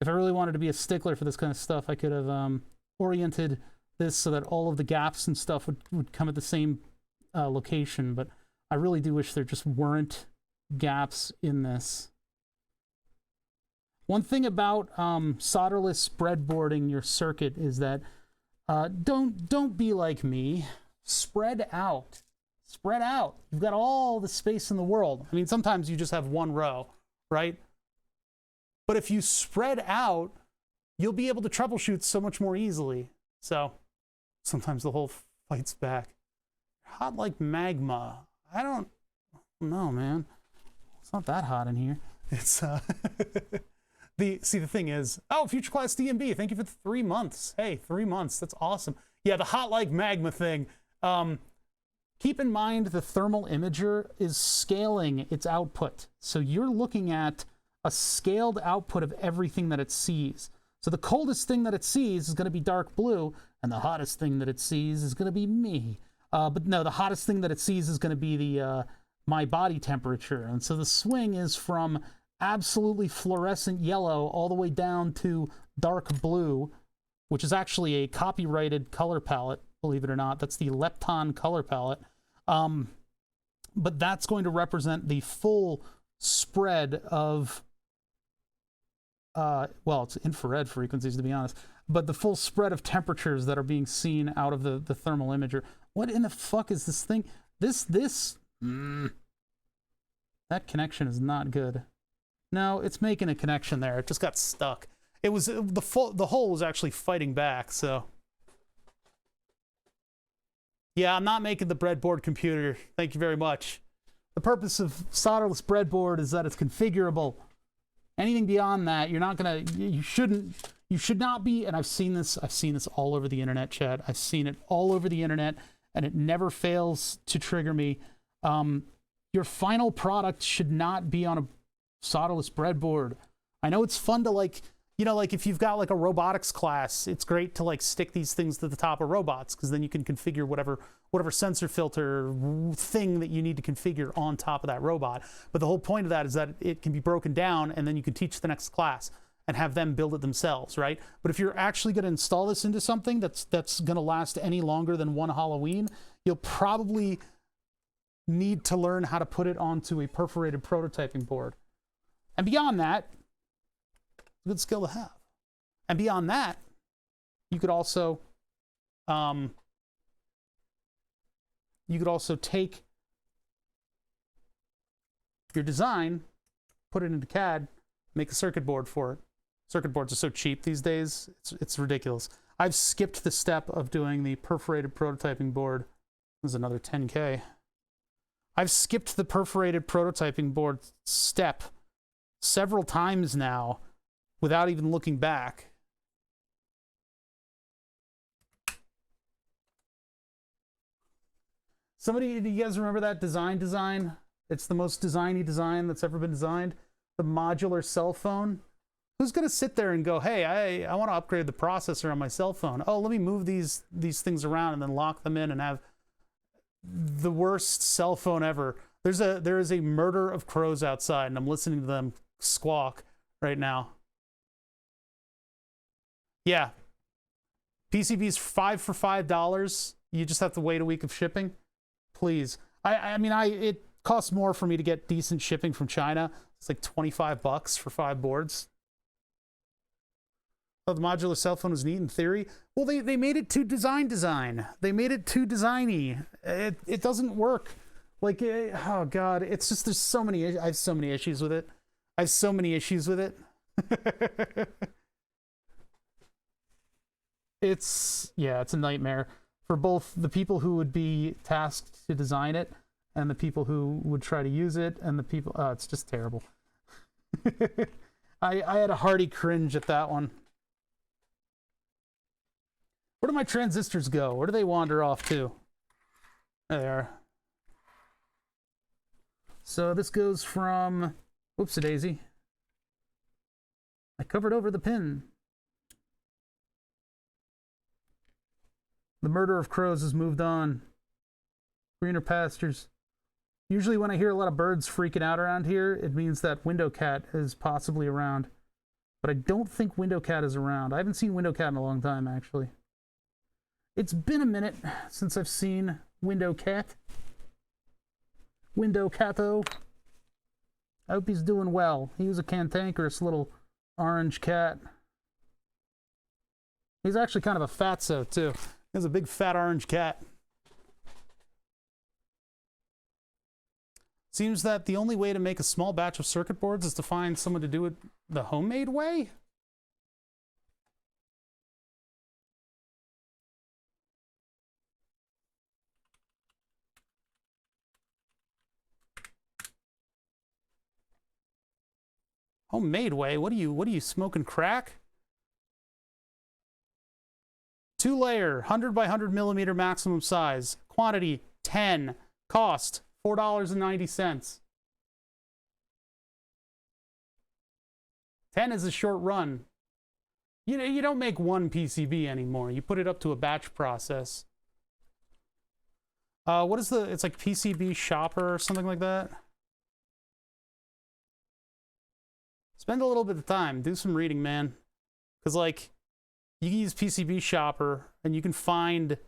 If I really wanted to be a stickler for this kind of stuff, I could have oriented this so that all of the gaps and stuff would come at the same location, but I really do wish there just weren't gaps in this. One thing about solderless breadboarding your circuit is that don't be like me. Spread out. Spread out. You've got all the space in the world. I mean, sometimes you just have 1 row, right? But if you spread out, you'll be able to troubleshoot so much more easily. So sometimes the whole fights back. Hot like magma. I don't know, man. It's not that hot in here. It's the thing is, oh, Future Class DMB, thank you for the 3 months. Hey, 3 months. That's awesome. Yeah, the hot like magma thing. Keep in mind the thermal imager is scaling its output. So you're looking at a scaled output of everything that it sees. So the coldest thing that it sees is going to be dark blue, and the hottest thing that it sees is going to be me. But no, the hottest thing that it sees is going to be the my body temperature. And so the swing is from absolutely fluorescent yellow all the way down to dark blue, which is actually a copyrighted color palette, believe it or not. That's the Lepton color palette. But that's going to represent the full spread of, well, it's infrared frequencies, to be honest, but the full spread of temperatures that are being seen out of the thermal imager. What in the fuck is this thing? That connection is not good. No, it's making a connection there. It just got stuck. It was, the hole was actually fighting back, so. Yeah, I'm not making the breadboard computer. Thank you very much. The purpose of solderless breadboard is that it's configurable. Anything beyond that, you're not gonna, you should not be, and I've seen this all over the internet, chat. I've seen it all over the internet, and it never fails to trigger me. Your final product should not be on a solderless breadboard. I know it's fun to, like, you know, like if you've got like a robotics class, it's great to like stick these things to the top of robots, because then you can configure whatever sensor filter thing that you need to configure on top of that robot. But the whole point of that is that it can be broken down, and then you can teach the next class and have them build it themselves, right? But if you're actually going to install this into something that's going to last any longer than one Halloween, you'll probably need to learn how to put it onto a perforated prototyping board. And beyond that, good skill to have. And beyond that, you could also take your design, put it into CAD, make a circuit board for it. Circuit boards are so cheap these days, it's ridiculous. I've skipped the step of doing the perforated prototyping board. There's another 10K. I've skipped the perforated prototyping board step several times now without even looking back. Somebody, do you guys remember that design? It's the most designy design that's ever been designed. The modular cell phone. Who's going to sit there and go, hey, I want to upgrade the processor on my cell phone. Oh, let me move these things around and then lock them in and have the worst cell phone ever. There is a murder of crows outside, and I'm listening to them squawk right now. Yeah. PCB's 5 for $5. You just have to wait a week of shipping. Please. I mean, it costs more for me to get decent shipping from China. It's like $25 for 5 boards. Oh, the modular cell phone was neat in theory. Well, they made it too design. They made it too designy. It doesn't work. Like, oh god, it's just, there's so many, I have so many issues with it. It's a nightmare for both the people who would be tasked to design it and the people who would try to use it and the people, it's just terrible. I had a hearty cringe at that one. Where do my transistors go? Where do they wander off to? There they are. So this goes from, whoops-a-daisy. I covered over the pin. The murder of crows has moved on. Greener pastures. Usually when I hear a lot of birds freaking out around here, it means that Window Cat is possibly around. But I don't think Window Cat is around. I haven't seen Window Cat in a long time, actually. It's been a minute since I've seen Window Cat. Window Cato. I hope he's doing well. He was a cantankerous little orange cat. He's actually kind of a fatso, too. He's a big fat orange cat. Seems that the only way to make a small batch of circuit boards is to find someone to do it the homemade way? Homemade way? What are you smoking crack? 2-layer, 100 by 100 millimeter maximum size. Quantity 10. Cost $4.90. 10 is a short run. You don't make one PCB anymore. You put it up to a batch process. What is it's like PCB Shopper or something like that? Spend a little bit of time, do some reading, man. Because, like, you can use PCB Shopper, and you can find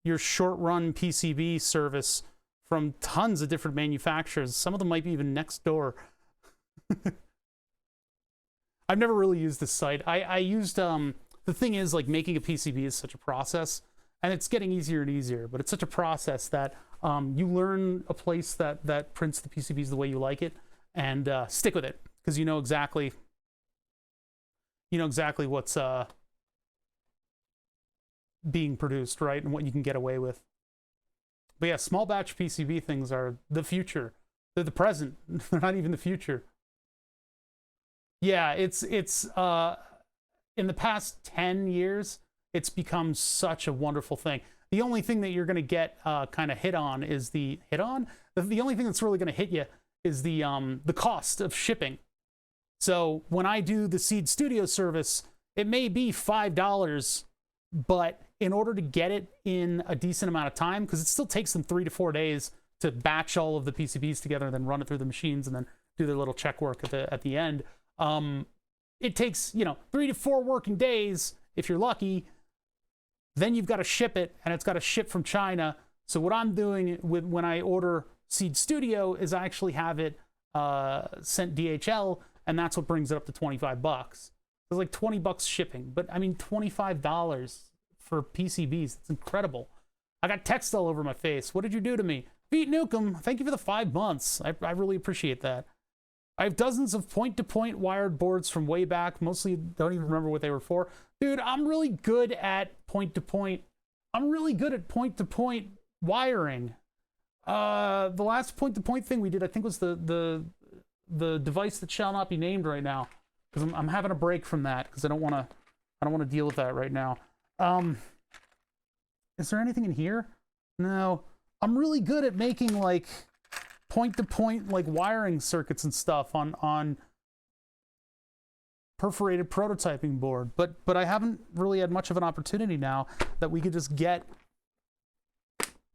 your short-run PCB service from tons of different manufacturers. Some of them might be even next door. I've never really used this site. I used, the thing is, like, making a PCB is such a process, and it's getting easier and easier, but it's such a process that you learn a place that prints the PCBs the way you like it, and stick with it, because you know exactly what's being produced, right, and what you can get away with. But yeah, small batch PCB things are the future. They're the present. They're not even the future. Yeah, it's in the past 10 years, it's become such a wonderful thing. The only thing that you're going to get kind of hit on is the only thing that's really going to hit you is the cost of shipping. So when I do the Seed Studio service, it may be $5, but in order to get it in a decent amount of time, because it still takes them 3 to 4 days to batch all of the PCBs together and then run it through the machines and then do their little check work at the end. It takes, 3 to 4 working days if you're lucky. Then you've got to ship it, and it's got to ship from China. So what I'm doing when I order Seed Studio is I actually have it sent DHL, and that's what brings it up to $25. It's like $20 shipping, but I mean $25 for PCBs. It's incredible. I got text all over my face. What did you do to me? Pete Newcomb, thank you for the 5 months. I really appreciate that. I have dozens of point-to-point wired boards from way back. Mostly don't even remember what they were for. Dude, I'm really good at point-to-point. I'm really good at point-to-point wiring. The last point-to-point thing we did, I think, was the device that shall not be named right now, because I'm having a break from that because I don't want to deal with that right now. Is there anything in here? No. I'm really good at making like point-to-point like wiring circuits and stuff on perforated prototyping board, but I haven't really had much of an opportunity now that we could just get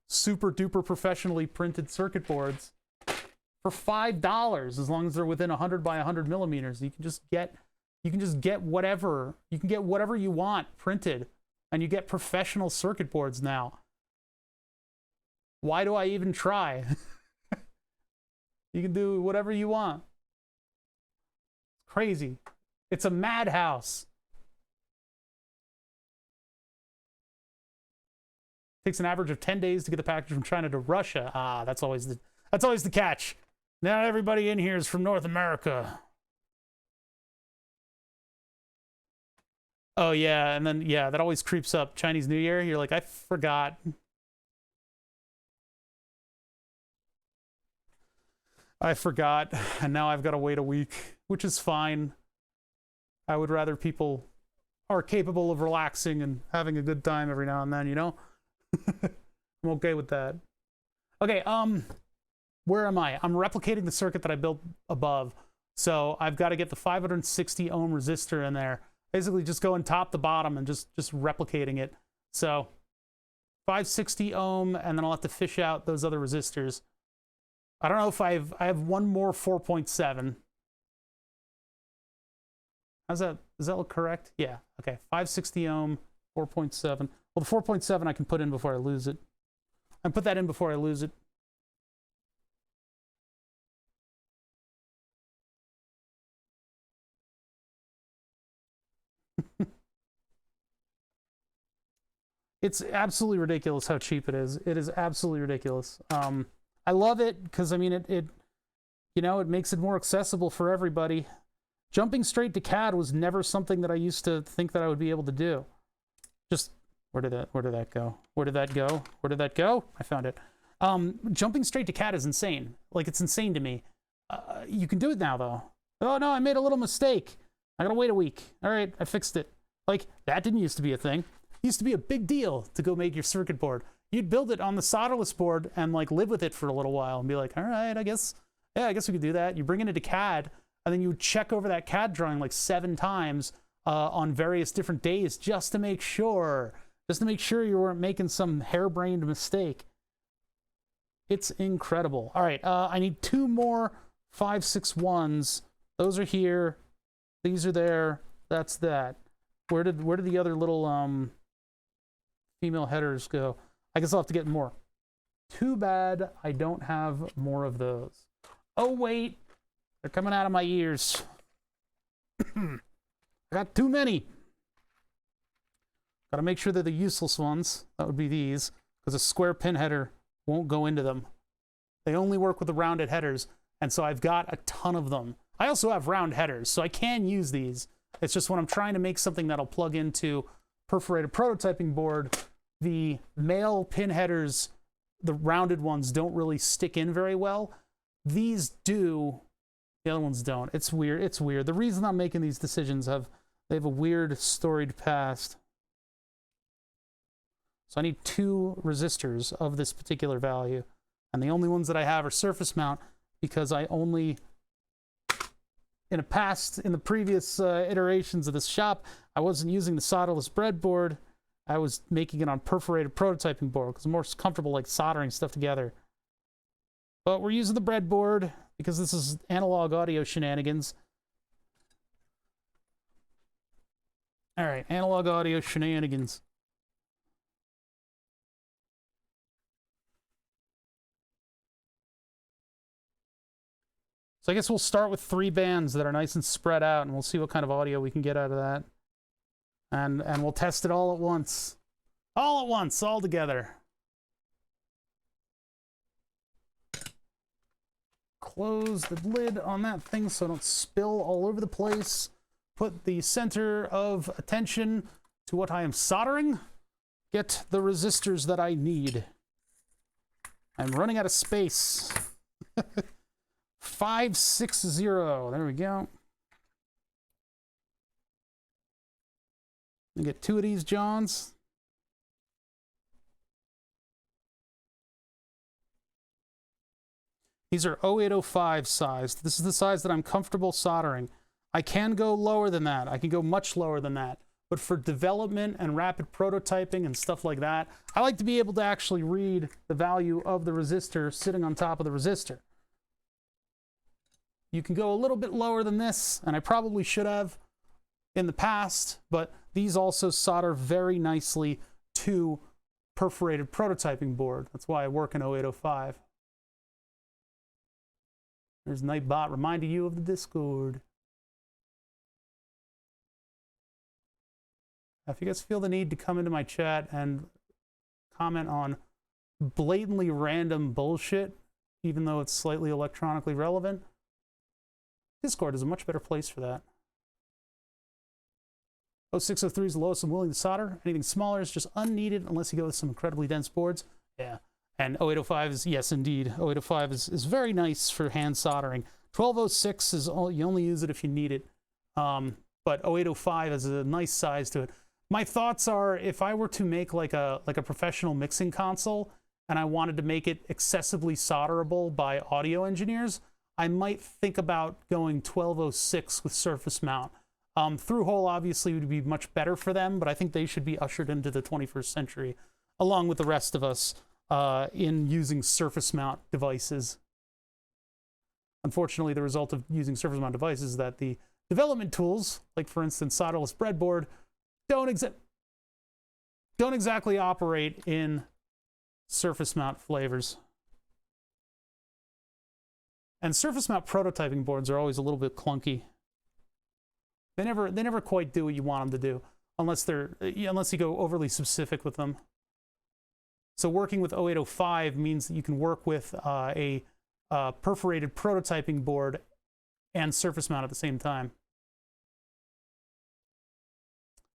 super duper professionally printed circuit boards for $5, as long as they're within 100 by 100 millimeters. You can just get whatever you want printed, and you get professional circuit boards now. Why do I even try? You can do whatever you want. It's crazy. It's a madhouse. Takes an average of 10 days to get the package from China to Russia. Ah, that's always the catch. Not everybody in here is from North America. Oh yeah, and then yeah, that always creeps up. Chinese New Year, you're like, I forgot. And now I've got to wait a week, which is fine. I would rather people are capable of relaxing and having a good time every now and then, you know? I'm okay with that. Okay, where am I? I'm replicating the circuit that I built above. So I've got to get the 560 ohm resistor in there. Basically just going top to bottom and just replicating it. So 560 ohm, and then I'll have to fish out those other resistors. I don't know if I have one more 4.7. Does that look correct? Yeah, okay, 560 ohm, 4.7. Well, the 4.7 I can put in before I lose it. I put that in before I lose it. It's absolutely ridiculous how cheap it is. It is absolutely ridiculous. I love it because, I mean, it makes it more accessible for everybody. Jumping straight to CAD was never something that I used to think that I would be able to do. Just, where did that go? Where did that go? Where did that go? I found it. Jumping straight to CAD is insane. Like, it's insane to me. You can do it now, though. Oh, no, I made a little mistake. I gotta wait a week. All right, I fixed it. Like, that didn't used to be a thing. It used to be a big deal to go make your circuit board. You'd build it on the solderless board and like live with it for a little while and be like, all right, I guess we could do that. You bring it into CAD, and then you would check over that CAD drawing like 7 times on various different days just to make sure you weren't making some harebrained mistake. It's incredible. All right, I need 2 more 561s Those are here. These are there. That's that. Where did the other little female headers go? I guess I'll have to get more. Too bad I don't have more of those. Oh wait, they're coming out of my ears. I got too many. Gotta make sure they're the useless ones. That would be these, because a square pin header won't go into them. They only work with the rounded headers, and so I've got a ton of them. I also have round headers, so I can use these. It's just when I'm trying to make something that'll plug into perforated prototyping board, the male pin headers, the rounded ones, don't really stick in very well. These do, the other ones don't. It's weird. It's weird. The reason I'm making these decisions they have a weird storied past. So I need 2 resistors of this particular value. And the only ones that I have are surface mount, because I only, in the previous iterations of this shop, I wasn't using the solderless breadboard. I was making it on perforated prototyping board because I'm more comfortable like soldering stuff together. But we're using the breadboard because this is analog audio shenanigans. All right, analog audio shenanigans. So I guess we'll start with 3 bands that are nice and spread out, and we'll see what kind of audio we can get out of that. And we'll test it all at once. All at once, all together. Close the lid on that thing so it don't spill all over the place. Put the center of attention to what I am soldering. Get the resistors that I need. I'm running out of space. 560. There we go. I get 2 of these Johns. These are 0805 sized. This is the size that I'm comfortable soldering. I can go lower than that. I can go much lower than that. But for development and rapid prototyping and stuff like that, I like to be able to actually read the value of the resistor sitting on top of the resistor. You can go a little bit lower than this, and I probably should have in the past, but these also solder very nicely to perforated prototyping board. That's why I work in 0805. There's Nightbot reminding you of the Discord. If you guys feel the need to come into my chat and comment on blatantly random bullshit, even though it's slightly electronically relevant, Discord is a much better place for that. 0603 is the lowest I'm willing to solder. Anything smaller is just unneeded unless you go with some incredibly dense boards. Yeah. And 0805 is, yes, indeed. 0805 is very nice for hand soldering. 1206 is you only use it if you need it. But 0805 has a nice size to it. My thoughts are, if I were to make like a professional mixing console and I wanted to make it accessibly solderable by audio engineers, I might think about going 1206 with surface mount. Through-hole obviously would be much better for them, but I think they should be ushered into the 21st century, along with the rest of us, in using surface mount devices. Unfortunately, the result of using surface mount devices is that the development tools, like for instance solderless breadboard, don't exactly operate in surface mount flavors. And surface mount prototyping boards are always a little bit clunky. They never quite do what you want them to do, unless you go overly specific with them. So working with 0805 means that you can work with a perforated prototyping board and surface mount at the same time.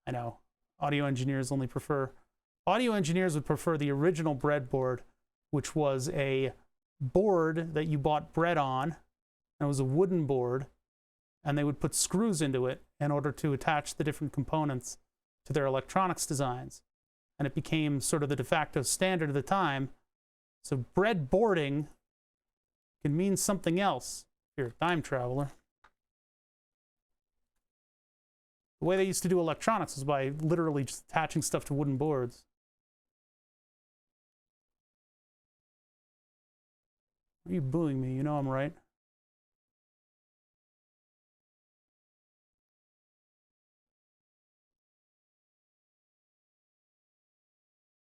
I know, audio engineers would prefer the original breadboard, which was a board that you bought bread on, and it was a wooden board, and they would put screws into it in order to attach the different components to their electronics designs. And it became sort of the de facto standard of the time. So breadboarding can mean something else. If you're a time traveler. The way they used to do electronics was by literally just attaching stuff to wooden boards. Why are you booing me? You know I'm right.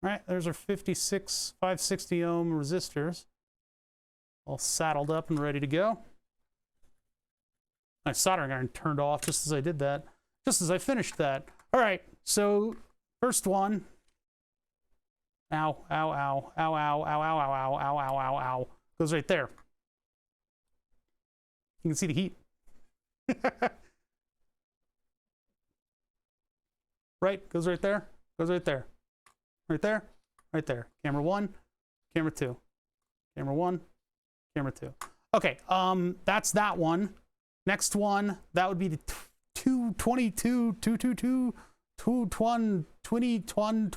All right, there's our 560 ohm resistors. All saddled up and ready to go. My soldering iron turned off just as I did that. Just as I finished that. All right, so first one. Ow, ow, ow, ow, ow, ow, ow, ow, ow, ow, ow, ow, ow. Goes right there. You can see the heat. Right, goes right there. Goes right there. Right there. Right there. Camera 1, camera 2. Camera 1, camera 2. Okay, that's that one. Next one, that would be the 222, 222, 221,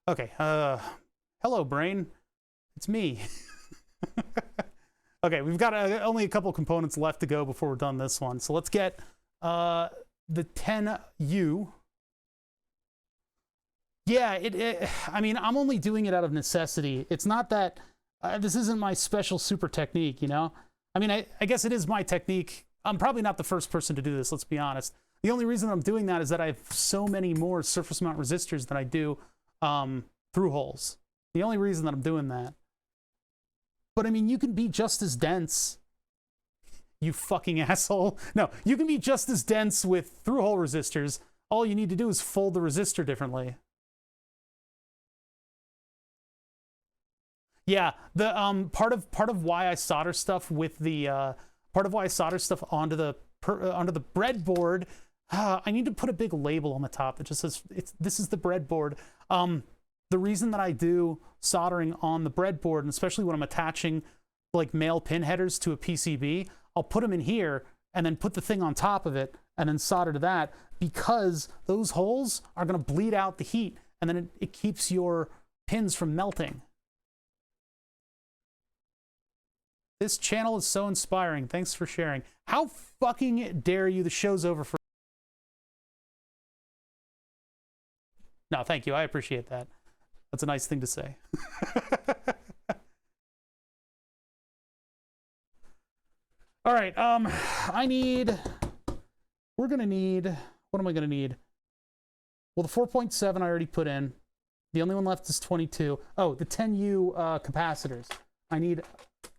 okay, hello, brain. It's me. Okay, we've got only a couple components left to go before we're done this one. So let's get the 10U. Yeah, I mean, I'm only doing it out of necessity. It's not that this isn't my special super technique, you know? I mean, I guess it is my technique. I'm probably not the first person to do this, let's be honest. The only reason I'm doing that is that I have so many more surface mount resistors than I do through holes. The only reason that I'm doing that. But I mean, you can be just as dense, you fucking asshole. No, you can be just as dense with through hole resistors. All you need to do is fold the resistor differently. Yeah, the part of why I solder stuff with the part of why I solder stuff onto the breadboard. I need to put a big label on the top that just says this is the breadboard. The reason that I do soldering on the breadboard, and especially when I'm attaching like male pin headers to a PCB, I'll put them in here and then put the thing on top of it and then solder to that, because those holes are going to bleed out the heat, and then it keeps your pins from melting. This channel is so inspiring. Thanks for sharing. How fucking dare you? The show's over for... No, thank you. I appreciate that. That's a nice thing to say. All right. We're going to need... What am I going to need? Well, the 4.7 I already put in. The only one left is 22. Oh, the 10U capacitors. I need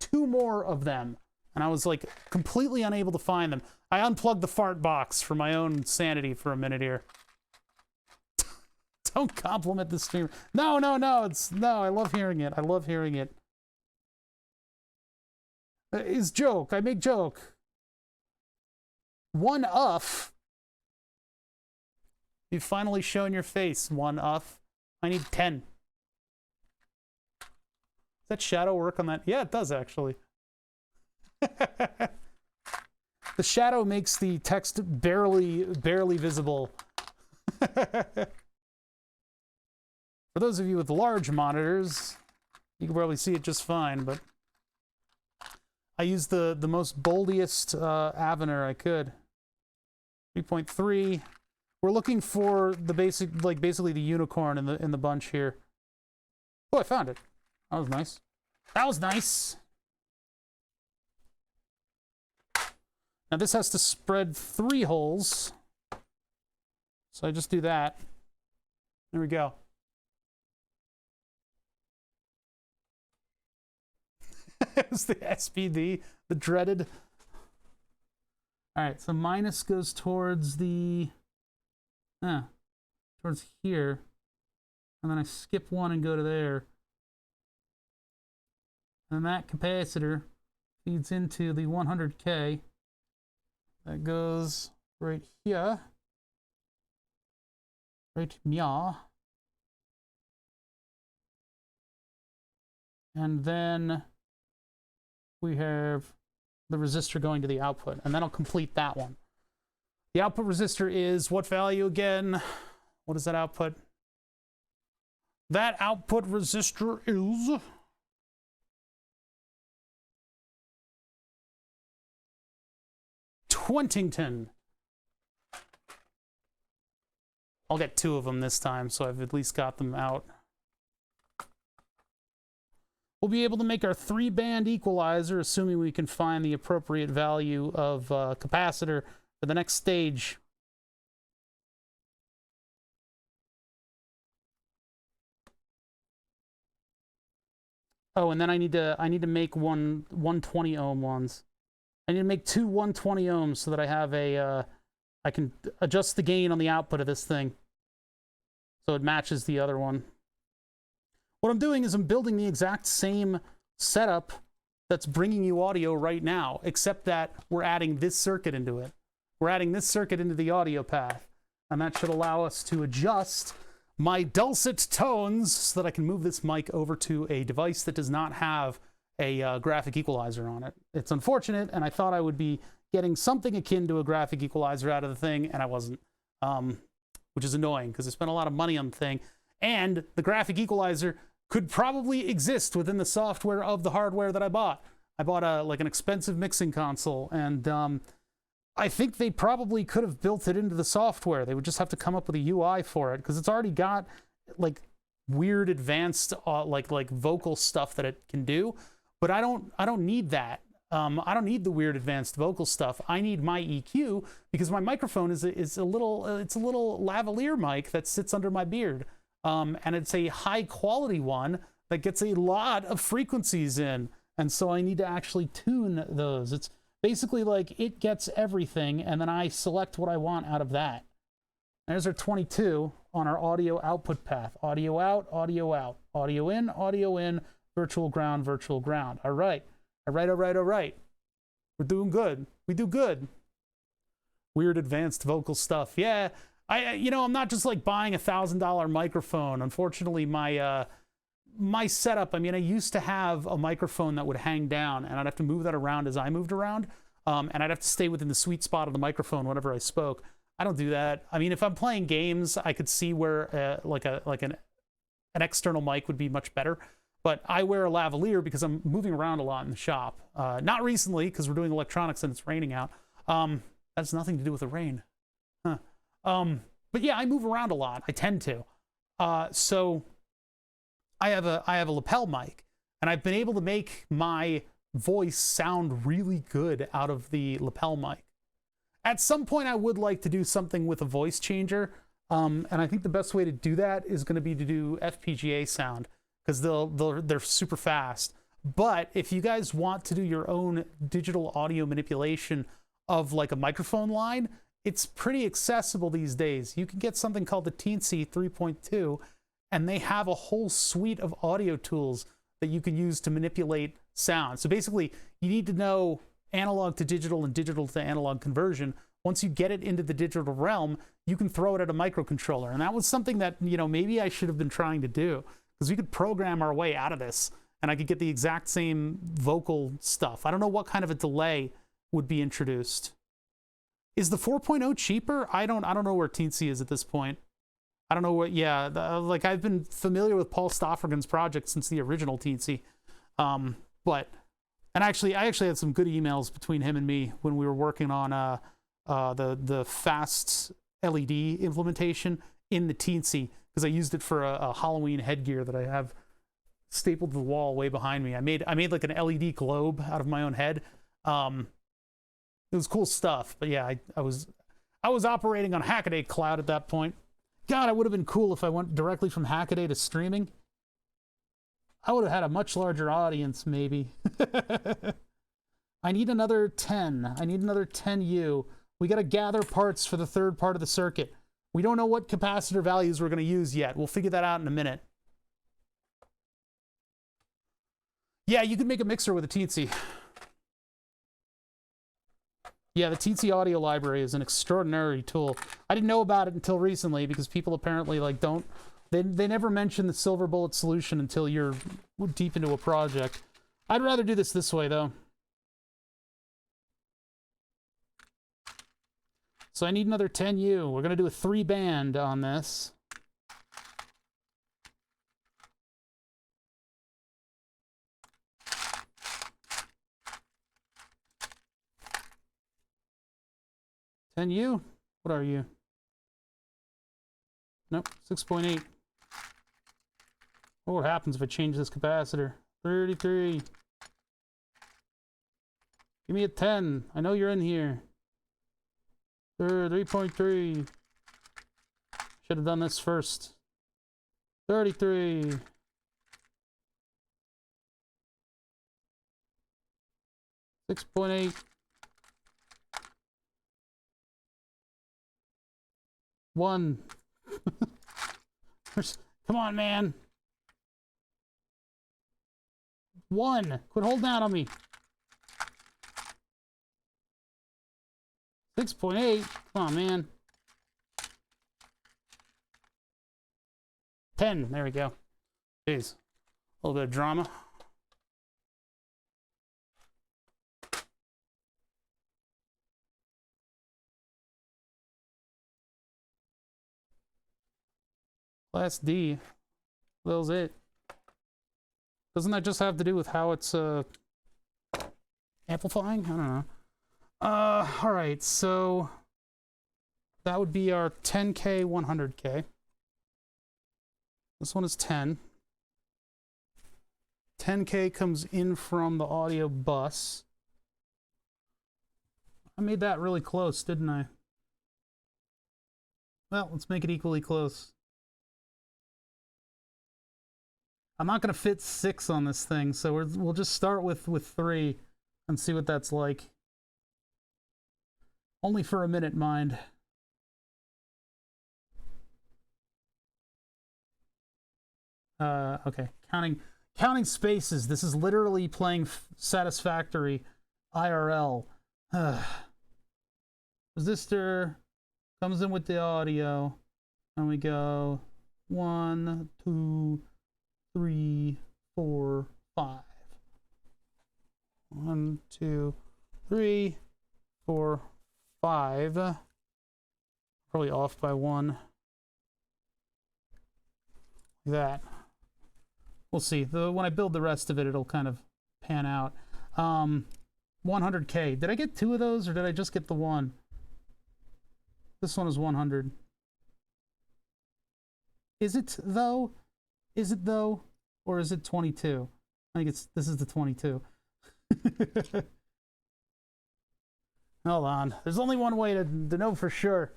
2 more of them, and I was like completely unable to find them. I unplugged the fart box for my own sanity for a minute here. Don't compliment the streamer. No, no, no. I love hearing it. I love hearing it. It's joke. I make joke. One uff. You've finally shown your face. One uff. I need 10. Does that shadow work on that? Yeah, it does, actually. The shadow makes the text barely visible. For those of you with large monitors, you can probably see it just fine, but I used the most boldiest Avener I could. 3.3. We're looking for the basically the unicorn in the bunch here. Oh, I found it. That was nice. That was nice. Now this has to spread 3 holes. So I just do that. There we go. It was the SPD, the dreaded. All right, so minus goes towards the, towards here. And then I skip 1 and go to there. And that capacitor feeds into the 100K. That goes right here. Right meow. And then we have the resistor going to the output, and then I'll complete that one. The output resistor is what value again? What is that output? That output resistor is Twintington. I'll get 2 of them this time, so I've at least got them out. We'll be able to make our 3-band equalizer, assuming we can find the appropriate value of capacitor for the next stage. Oh, and then I need to make 120 ohm ones. I need to make two 120 ohms so that I have a I can adjust the gain on the output of this thing so it matches the other one. What I'm doing is I'm building the exact same setup that's bringing you audio right now, except that we're adding this circuit into it. We're adding this circuit into the audio path, and that should allow us to adjust my dulcet tones so that I can move this mic over to a device that does not have a graphic equalizer on it. It's unfortunate, and I thought I would be getting something akin to a graphic equalizer out of the thing, and I wasn't, which is annoying because I spent a lot of money on the thing, and the graphic equalizer could probably exist within the software of the hardware that I bought. I bought like an expensive mixing console, and I think they probably could have built it into the software. They would just have to come up with a UI for it because it's already got like weird advanced like vocal stuff that it can do. But I don't need that. I don't need the weird advanced vocal stuff. I need my EQ because my microphone is a little lavalier mic that sits under my beard, and it's a high quality one that gets a lot of frequencies in, and so I need to actually tune those. It's basically like it gets everything, and then I select what I want out of that. There's our 22 on our audio output path. Audio out, audio out. Audio in, virtual ground, virtual ground. All right. All right, all right, all right. We're doing good. We do good. Weird advanced vocal stuff. Yeah, I'm not just like buying $1,000 microphone. Unfortunately, my setup, I mean, I used to have a microphone that would hang down, and I'd have to move that around as I moved around, and I'd have to stay within the sweet spot of the microphone whenever I spoke. I don't do that. I mean, if I'm playing games, I could see where like an external mic would be much better, but I wear a lavalier because I'm moving around a lot in the shop. Not recently, because we're doing electronics and it's raining out. That has nothing to do with the rain. Huh. But yeah, I move around a lot. I tend to. So I have a lapel mic, and I've been able to make my voice sound really good out of the lapel mic. At some point, I would like to do something with a voice changer, and I think the best way to do that is going to be to do FPGA sound, because they're super fast. But if you guys want to do your own digital audio manipulation of like a microphone line, it's pretty accessible these days. You can get something called the Teensy 3.2, and they have a whole suite of audio tools that you can use to manipulate sound. So basically, you need to know analog to digital and digital to analog conversion. Once you get it into the digital realm, you can throw it at a microcontroller. And that was something that, maybe I should have been trying to do, because we could program our way out of this, and I could get the exact same vocal stuff. I don't know what kind of a delay would be introduced. Is the 4.0 cheaper? I don't know where Teensy is at this point. I don't know what, like I've been familiar with Paul Stoffrigan's project since the original Teensy. And I actually had some good emails between him and me when we were working on the fast LED implementation in the Teensy, because I used it for a Halloween headgear that I have stapled to the wall way behind me. I made like an LED globe out of my own head. It was cool stuff, but yeah, I was operating on Hackaday Cloud at that point. God, it would have been cool if I went directly from Hackaday to streaming. I would have had a much larger audience, maybe. I need another 10. I need another 10U. We got to gather parts for the third part of the circuit. We don't know what capacitor values we're going to use yet. We'll figure that out in a minute. Yeah, you can make a mixer with a Teensy. Yeah, the Teensy audio library is an extraordinary tool. I didn't know about it until recently because people apparently they never mention the silver bullet solution until you're deep into a project. I'd rather do this way though. So I need another 10U. We're gonna do a 3-band on this. You? What are you? Nope, 6.8. What happens if I change this capacitor? 33. Give me a 10. I know you're in here. 3.3. Should have done this first. 33. 6.8. One. Come on, man. 1. Quit holding out on me. 6.8. Come on, man. 10. There we go. Jeez. A little bit of drama. Class D. That was it. Doesn't that just have to do with how it's amplifying? I don't know. All right, so that would be our 10K, 100K. This one is 10. 10K comes in from the audio bus. I made that really close, didn't I? Well, let's make it equally close. I'm not going to fit 6 on this thing, so we'll just start with 3 and see what that's like. Only for a minute, mind. Okay, counting spaces. This is literally playing Satisfactory IRL. Resistor comes in with the audio, and we go 1, 2, 3, 4, 5. 1, 2, 3, 4, 5. Probably off by 1. Like that. We'll see. When I build the rest of it, it'll kind of pan out. 100K. Did I get 2 of those, or did I just get the 1? This one is 100. Is it though? Is it though? Or is it 22? I think this is the 22. Hold on. There's only one way to know for sure.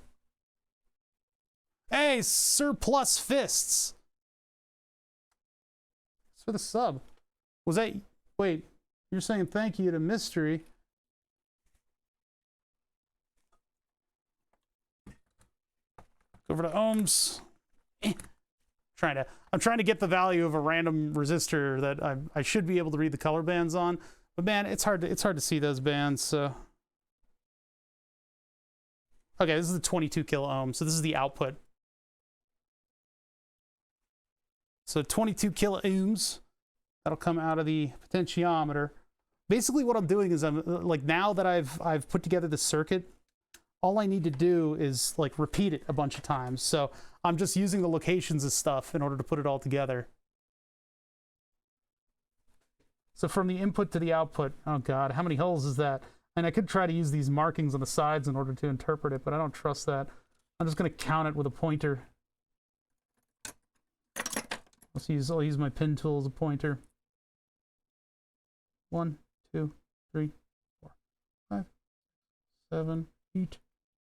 Hey, Surplus Fists. It's for the sub. Was that... Wait, you're saying thank you to Mystery. Go over to ohms. I'm trying to get the value of a random resistor that I should be able to read the color bands on, but man, it's hard to see those bands. So okay, this is the 22 kilo ohm, so this is the output. So 22 kilo ohms, that'll come out of the potentiometer. Basically, what I'm doing is I'm like, now that I've put together the circuit, all I need to do is like repeat it a bunch of times. So I'm just using the locations of stuff in order to put it all together. So from the input to the output, oh God, how many holes is that? And I could try to use these markings on the sides in order to interpret it, but I don't trust that. I'm just going to count it with a pointer. I'll use my pin tool as a pointer. 1, 2, 3, 4, 5, 7, 8,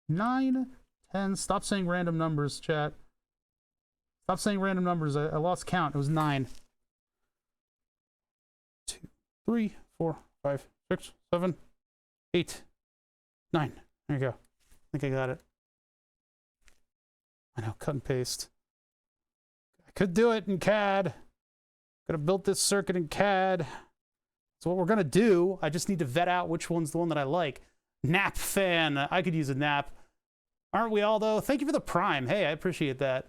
9, 10. Stop saying random numbers, chat. Stop saying random numbers. I lost count. It was 9. 2, 3, 4, 5, 6, 7, 8, 9. There you go. I think I got it. I know, cut and paste. I could do it in CAD. Could have built this circuit in CAD. So what we're gonna do, I just need to vet out which one's the one that I like. Nap fan. I could use a nap. Aren't we all, though? Thank you for the prime. Hey, I appreciate that.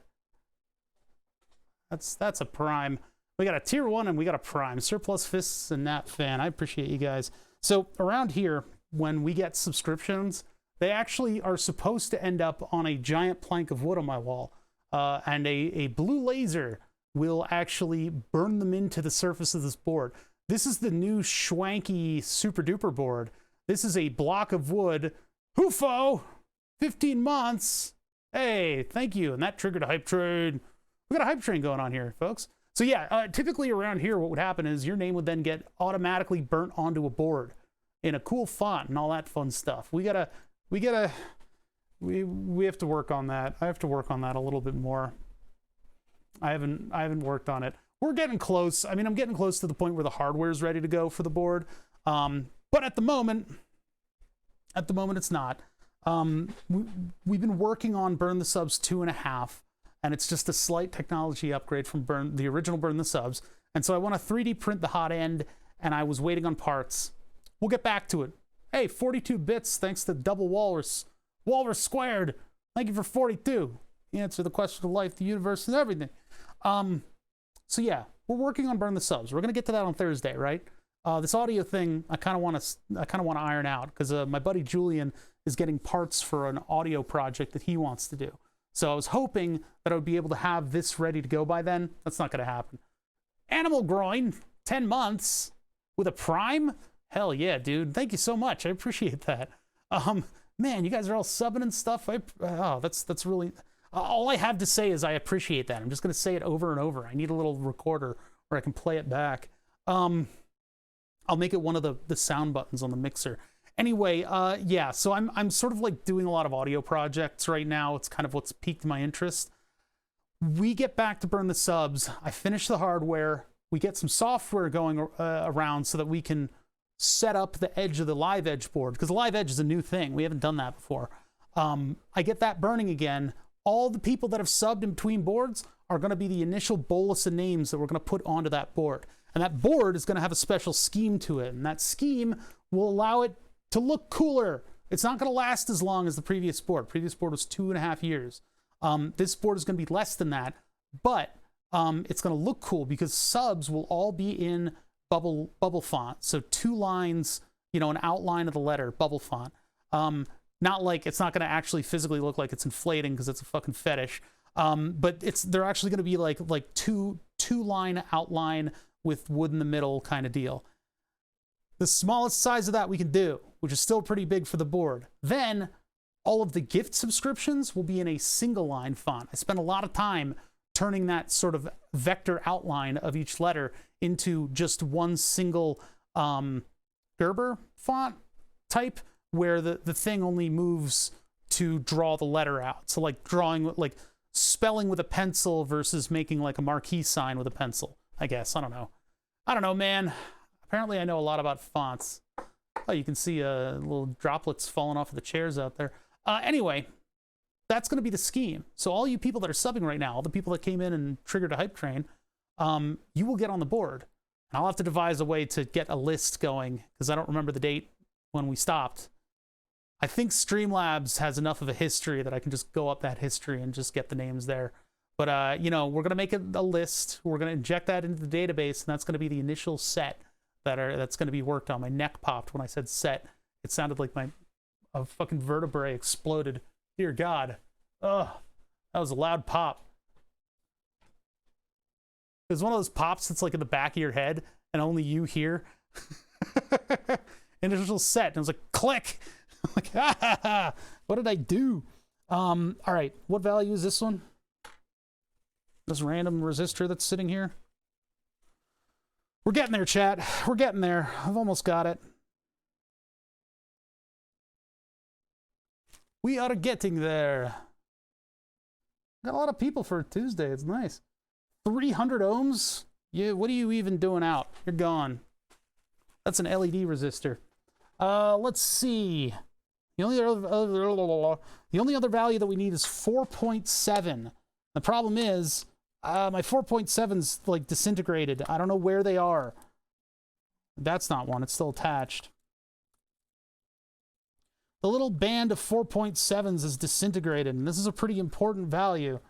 That's a prime. We got a tier 1 and we got a prime. Surplus Fists and Nap fan. I appreciate you guys. So around here, when we get subscriptions, they actually are supposed to end up on a giant plank of wood on my wall. And a blue laser will actually burn them into the surface of this board. This is the new schwanky super duper board. This is a block of wood. Hoofo! 15 months! Hey, thank you. And that triggered a hype train. We got a hype train going on here, folks. So yeah, typically around here, what would happen is your name would then get automatically burnt onto a board in a cool font and all that fun stuff. We have to work on that. I have to work on that a little bit more. I haven't worked on it. We're getting close. I mean, I'm getting close to the point where the hardware is ready to go for the board. But But at the moment it's not. We've been working on Burn the Subs 2.5, and it's just a slight technology upgrade from the original Burn the Subs. And so I want to 3D print the hot end, and I was waiting on parts. We'll get back to it. Hey, 42 bits thanks to Double Walrus. Walrus squared. Thank you for 42. You answer the question of life, the universe, and everything. So yeah, we're working on Burn the Subs. We're gonna get to that on Thursday, right? This audio thing, I kind of want to iron out because my buddy Julian is getting parts for an audio project that he wants to do. So I was hoping that I would be able to have this ready to go by then. That's not gonna happen. Animal Groin, 10 months with a Prime. Hell yeah, dude. Thank you so much. I appreciate that. Man, you guys are all subbing and stuff. That's really... all I have to say is I appreciate that. I'm just going to say it over and over. I need a little recorder where I can play it back. I'll make it one of the sound buttons on the mixer. Anyway, yeah, so I'm sort of like doing a lot of audio projects right now. It's kind of what's piqued my interest. We get back to Burn the Subs. I finish the hardware. We get some software going around so that we can set up the edge of the live edge board, because the live edge is a new thing. We haven't done that before. I get that burning again. All the people that have subbed in between boards are going to be the initial bolus of names that we're going to put onto that board. And that board is going to have a special scheme to it. And that scheme will allow it to look cooler. It's not going to last as long as the previous board. Previous board was 2.5 years. This board is going to be less than that, but it's going to look cool because subs will all be in bubble font. So 2 lines, you know, an outline of the letter, bubble font. Not like it's not going to actually physically look like it's inflating because it's a fucking fetish. But they're actually going to be like two line outline with wood in the middle kind of deal. The smallest size of that we can do, which is still pretty big for the board. Then all of the gift subscriptions will be in a single line font. I spent a lot of time turning that sort of vector outline of each letter into just one single Gerber font type, where the thing only moves to draw the letter out. So like like spelling with a pencil versus making like a marquee sign with a pencil, I guess. I don't know, man. Apparently I know a lot about fonts. Oh, you can see little droplets falling off of the chairs out there. Anyway, that's going to be the scheme. So all you people that are subbing right now, all the people that came in and triggered a hype train, you will get on the board. And I'll have to devise a way to get a list going because I don't remember the date when we stopped. I think Streamlabs has enough of a history that I can just go up that history and just get the names there. But, you know, we're going to make a list. We're going to inject that into the database, and that's going to be the initial set that's going to be worked on. My neck popped when I said set. It sounded like a fucking vertebrae exploded. Dear God. Ugh. That was a loud pop. It was one of those pops that's like in the back of your head, and only you hear. Initial set. And it was like, click. Like, what did I do? All right, what value is this one? This random resistor that's sitting here? We're getting there, chat. We're getting there. I've almost got it. We are getting there. Got a lot of people for Tuesday. It's nice. 300 ohms? Yeah, what are you even doing out? You're gone. That's an LED resistor. Let's see. The only other value that we need is 4.7. The problem is, my 4.7's like disintegrated. I don't know where they are. That's not one. It's still attached. The little band of 4.7s is disintegrated, and this is a pretty important value.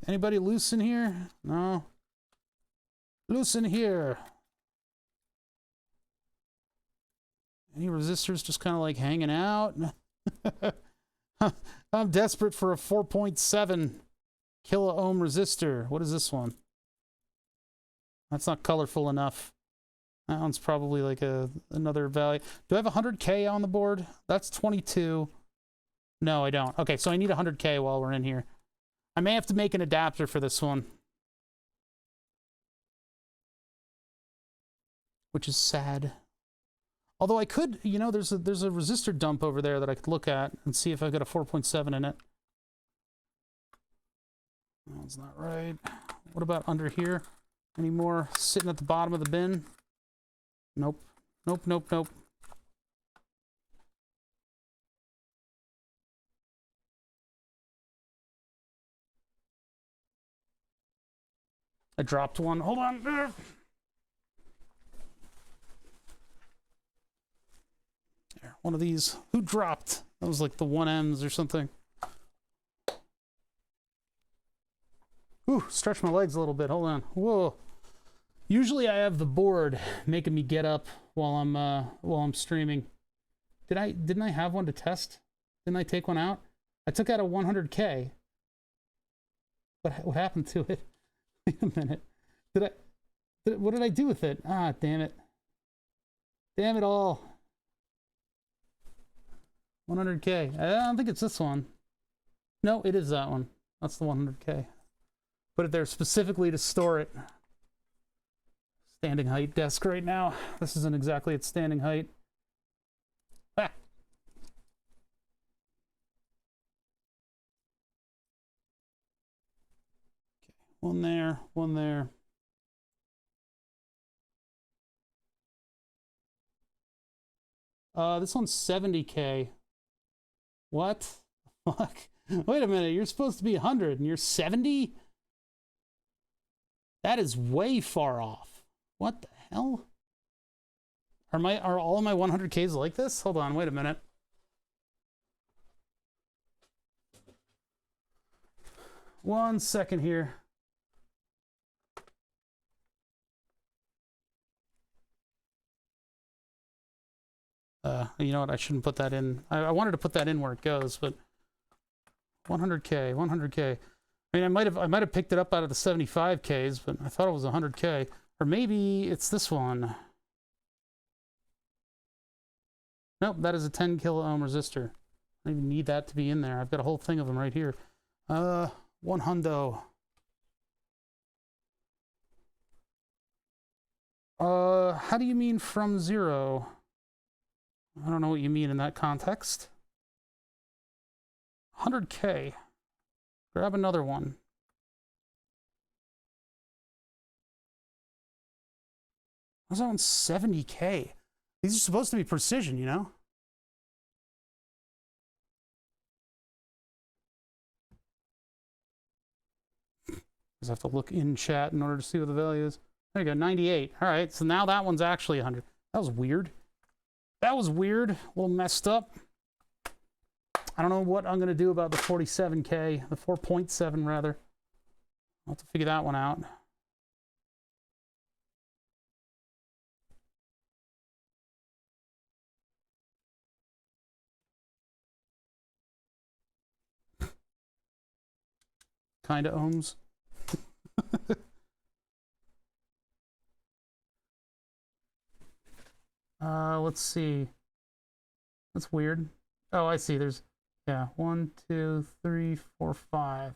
Anybody loose in here? No. Loose in here. Any resistors just kind of like hanging out? I'm desperate for a 4.7 kilo ohm resistor. What is this one? That's not colorful enough. That one's probably like another value. Do I have 100K on the board? That's 22. No, I don't. Okay, so I need 100K while we're in here. I may have to make an adapter for this one. Which is sad. Although I could, you know, there's a resistor dump over there that I could look at and see if I've got a 4.7 in it. That's not right. What about under here? Any more sitting at the bottom of the bin? Nope. Nope, nope, nope. I dropped one. Hold on. There. One of these. Who dropped? That was like the 1Ms or something. Ooh, stretch my legs a little bit. Hold on. Whoa. Usually I have the board making me get up while I'm streaming. Didn't I have one to test? Didn't I take one out? I took out a 100K. What happened to it? Wait a minute. What did I do with it? Ah, damn it. Damn it all. 100K. I don't think it's this one. No, it is that one. That's the 100K. Put it there specifically to store it. Standing height desk right now. This isn't exactly its standing height. Ah. Okay. One there, one there. This one's 70K. What? Fuck. Wait a minute, you're supposed to be 100 and you're 70? That is way far off. What the hell? Are all of my 100Ks like this? Hold on, wait a minute. One second here. You know what? I shouldn't put that in. I wanted to put that in where it goes, but 100K, 100K. I mean, I might have picked it up out of the 75Ks, but I thought it was 100K. Or maybe it's this one. Nope, that is a 10 kilo ohm resistor. I don't even need that to be in there. I've got a whole thing of them right here. 100. How do you mean from 0? I don't know what you mean in that context. 100K. Grab another one. How's that one 70K? These are supposed to be precision, you know? Just have to look in chat in order to see what the value is. There you go, 98. All right, so now that one's actually 100. That was weird. That was weird. A little messed up. I don't know what I'm going to do about the 47K, the 4.7 rather. I'll have to figure that one out. Kinda ohms. Let's see. That's weird. Oh, I see. There's, yeah, 1, 2, 3, 4, 5.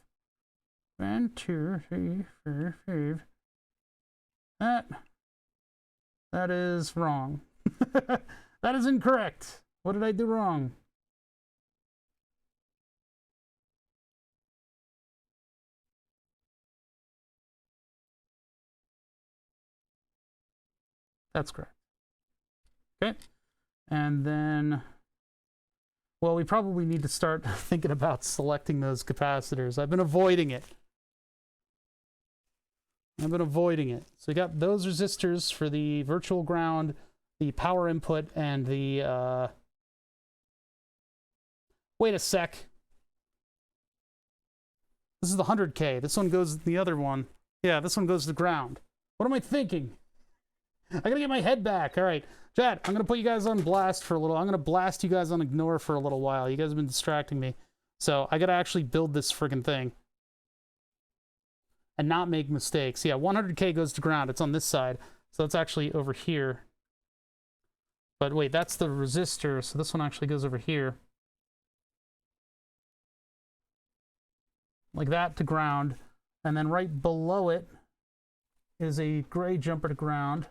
1, 2, 3, 4, 5. That is wrong. That is incorrect. What did I do wrong? That's correct. Okay. And then, well, we probably need to start thinking about selecting those capacitors. I've been avoiding it. So we got those resistors for the virtual ground, the power input, and the, wait a sec. This is the 100K. This one goes the other one. Yeah, this one goes to ground. What am I thinking? I gotta get my head back. All right, chat, I'm gonna put you guys on blast for a little. I'm gonna blast you guys on ignore for a little while. You guys have been distracting me. So I gotta actually build this friggin' thing. And not make mistakes. Yeah, 100K goes to ground. It's on this side. So it's actually over here. But wait, that's the resistor. So this one actually goes over here. Like that to ground. And then right below it is a gray jumper to ground.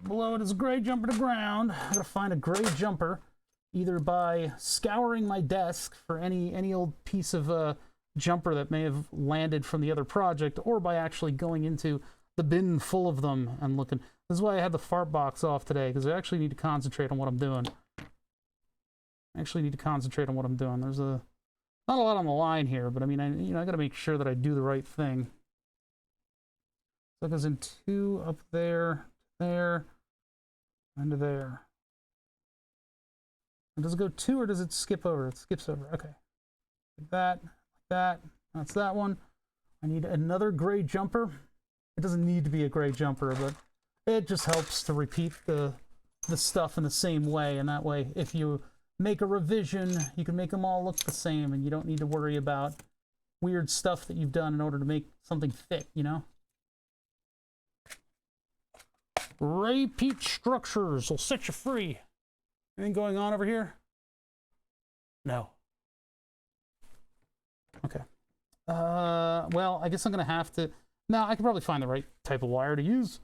Below it is a gray jumper to ground. I gotta find a gray jumper, either by scouring my desk for any old piece of jumper that may have landed from the other project, or by actually going into the bin full of them and looking. This is why I had the fart box off today, because I actually need to concentrate on what I'm doing. There's not a lot on the line here, but I mean, I got to make sure that I do the right thing. So it goes in 2 up there, there, and to there. And does it go 2 or does it skip over? It skips over. Okay. Like that, like that. That's that one. I need another gray jumper. It doesn't need to be a gray jumper, but it just helps to repeat the stuff in the same way. And that way, if you make a revision, you can make them all look the same, and you don't need to worry about weird stuff that you've done in order to make something fit, you know? Repeat structures will set you free. Anything going on over here? No. Okay. Well, I guess I'm gonna have to... No, I can probably find the right type of wire to use.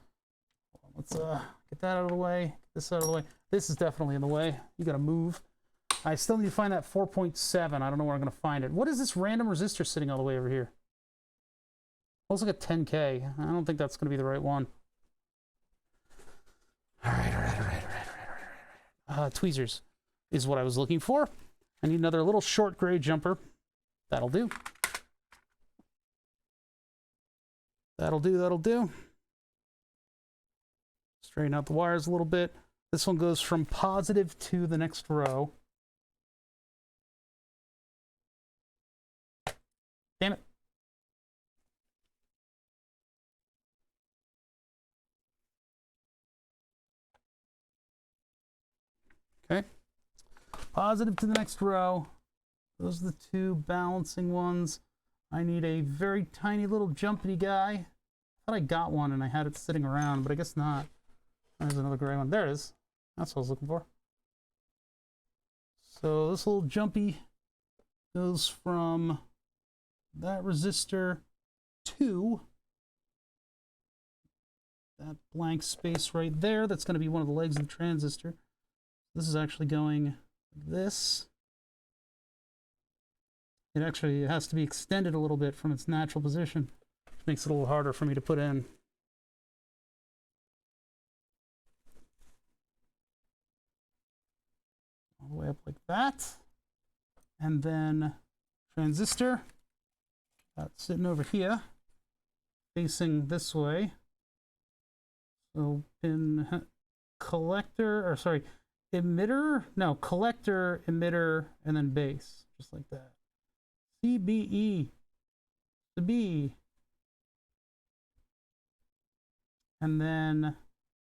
Let's get that out of the way. Get this out of the way. This is definitely in the way. You gotta move. I still need to find that 4.7. I don't know where I'm gonna find it. What is this random resistor sitting all the way over here? Looks like a 10K. I don't think that's gonna be the right one. All right. Tweezers is what I was looking for. I need another little short gray jumper. That'll do. That'll do. Straighten out the wires a little bit. This one goes from positive to the next row. Damn it. Okay. Positive to the next row. Those are the 2 balancing ones. I need a very tiny little jumpy guy. I thought I got one and I had it sitting around, but I guess not. There's another gray one. There it is. That's what I was looking for. So this little jumpy goes from that resistor to that blank space right there. That's going to be one of the legs of the transistor. This is actually going like this. It actually has to be extended a little bit from its natural position, which makes it a little harder for me to put in. All the way up like that. And then transistor, that's sitting over here, facing this way. So pin collector, or sorry, emitter, no, collector, emitter, and then base, just like that. CBE, the B. And then,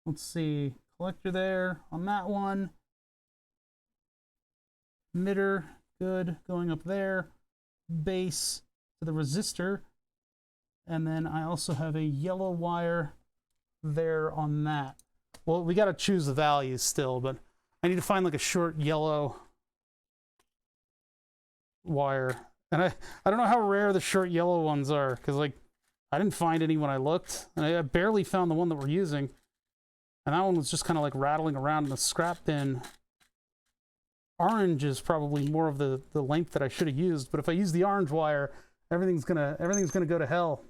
let's see, collector there on that one. Emitter, good, going up there. Base to the resistor. And then I also have a yellow wire there on that. Well, we got to choose the values still, but I need to find like a short yellow wire. And I don't know how rare the short yellow ones are, because like I didn't find any when I looked. And I barely found the one that we're using. And that one was just kind of like rattling around in the scrap bin. Orange is probably more of the length that I should have used, but if I use the orange wire, everything's gonna go to hell.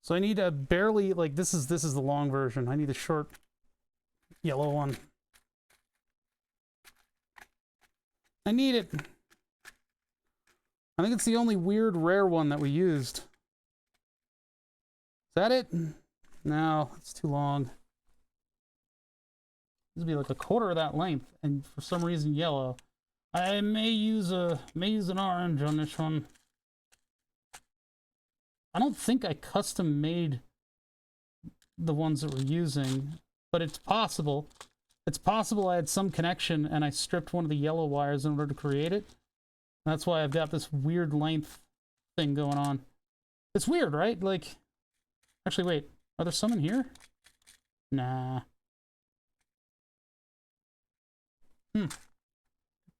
So I need a barely, like, this is the long version. I need a short yellow one. I need it. I think it's the only weird rare one that we used. Is that it? No, it's too long. This would be like a quarter of that length, and for some reason yellow. I may use an orange on this one. I don't think I custom made the ones that we're using, but it's possible. It's possible I had some connection and I stripped one of the yellow wires in order to create it. That's why I've got this weird length thing going on. It's weird, right? Like, actually, wait, are there some in here? Nah.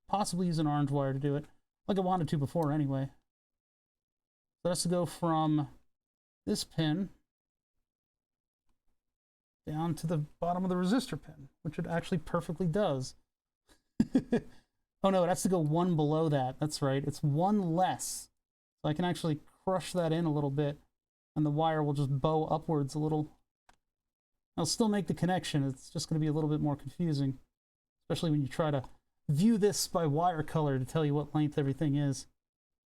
Possibly use an orange wire to do it, like I wanted to before anyway. So that's to go from this pin down to the bottom of the resistor pin, which it actually perfectly does. Oh no, it has to go one below that. That's right. It's one less. So I can actually crush that in a little bit, and the wire will just bow upwards a little. I'll still make the connection. It's just going to be a little bit more confusing, especially when you try to view this by wire color to tell you what length everything is.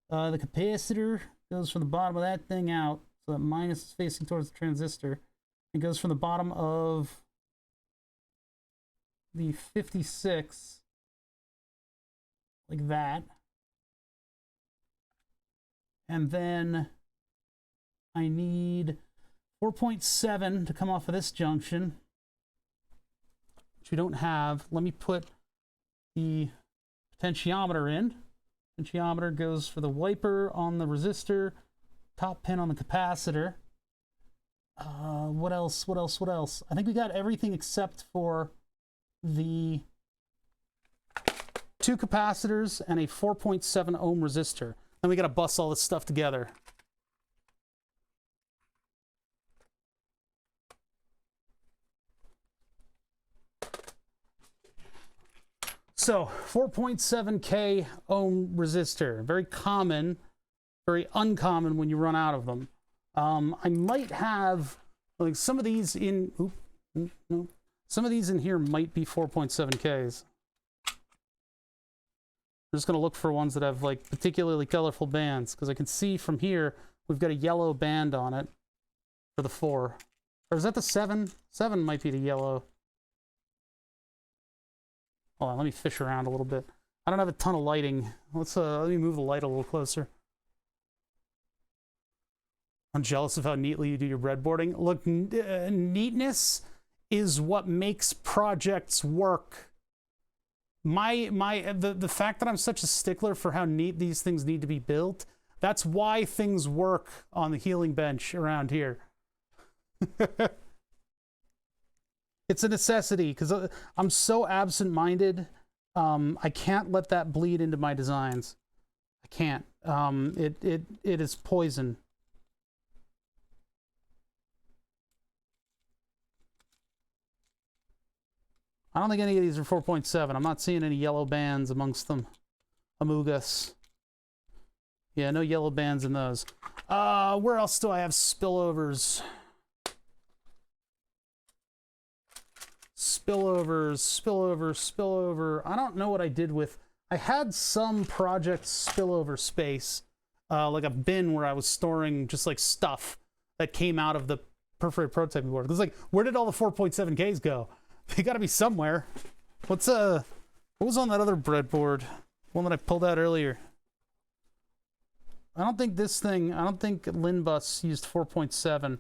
The capacitor goes from the bottom of that thing out, so that minus is facing towards the transistor. It goes from the bottom of the 56, like that. And then I need 4.7 to come off of this junction, which we don't have. Let me put the potentiometer in. Potentiometer goes for the wiper on the resistor, top pin on the capacitor. What else? What else? What else? I think we got everything except for the 2 capacitors and a 4.7 ohm resistor. Then we got to bust all this stuff together. So 4.7K ohm resistor, very common, very uncommon when you run out of them. I might have like some of these in. Some of these in here might be 4.7Ks. I'm just gonna look for ones that have like particularly colorful bands, because I can see from here we've got a yellow band on it for the 4. Or is that the 7? 7 might be the yellow. Hold on, let me fish around a little bit. I don't have a ton of lighting. Let me move the light a little closer. I'm jealous of how neatly you do your breadboarding. Look, neatness is what makes projects work. The fact that I'm such a stickler for how neat these things need to be built, that's why things work on the healing bench around here. It's a necessity, because I'm so absent-minded. I can't let that bleed into my designs. I can't. It is poison. I don't think any of these are 4.7. I'm not seeing any yellow bands amongst them. Amogus. Yeah, no yellow bands in those. Where else do I have spillovers? Spillover. I don't know what I did with... I had some project spillover space, like a bin where I was storing just like stuff that came out of the perforated prototyping board. It's like, where did all the 4.7Ks go? They gotta be somewhere. What was on that other breadboard? One that I pulled out earlier. I don't think Linbus used 4.7.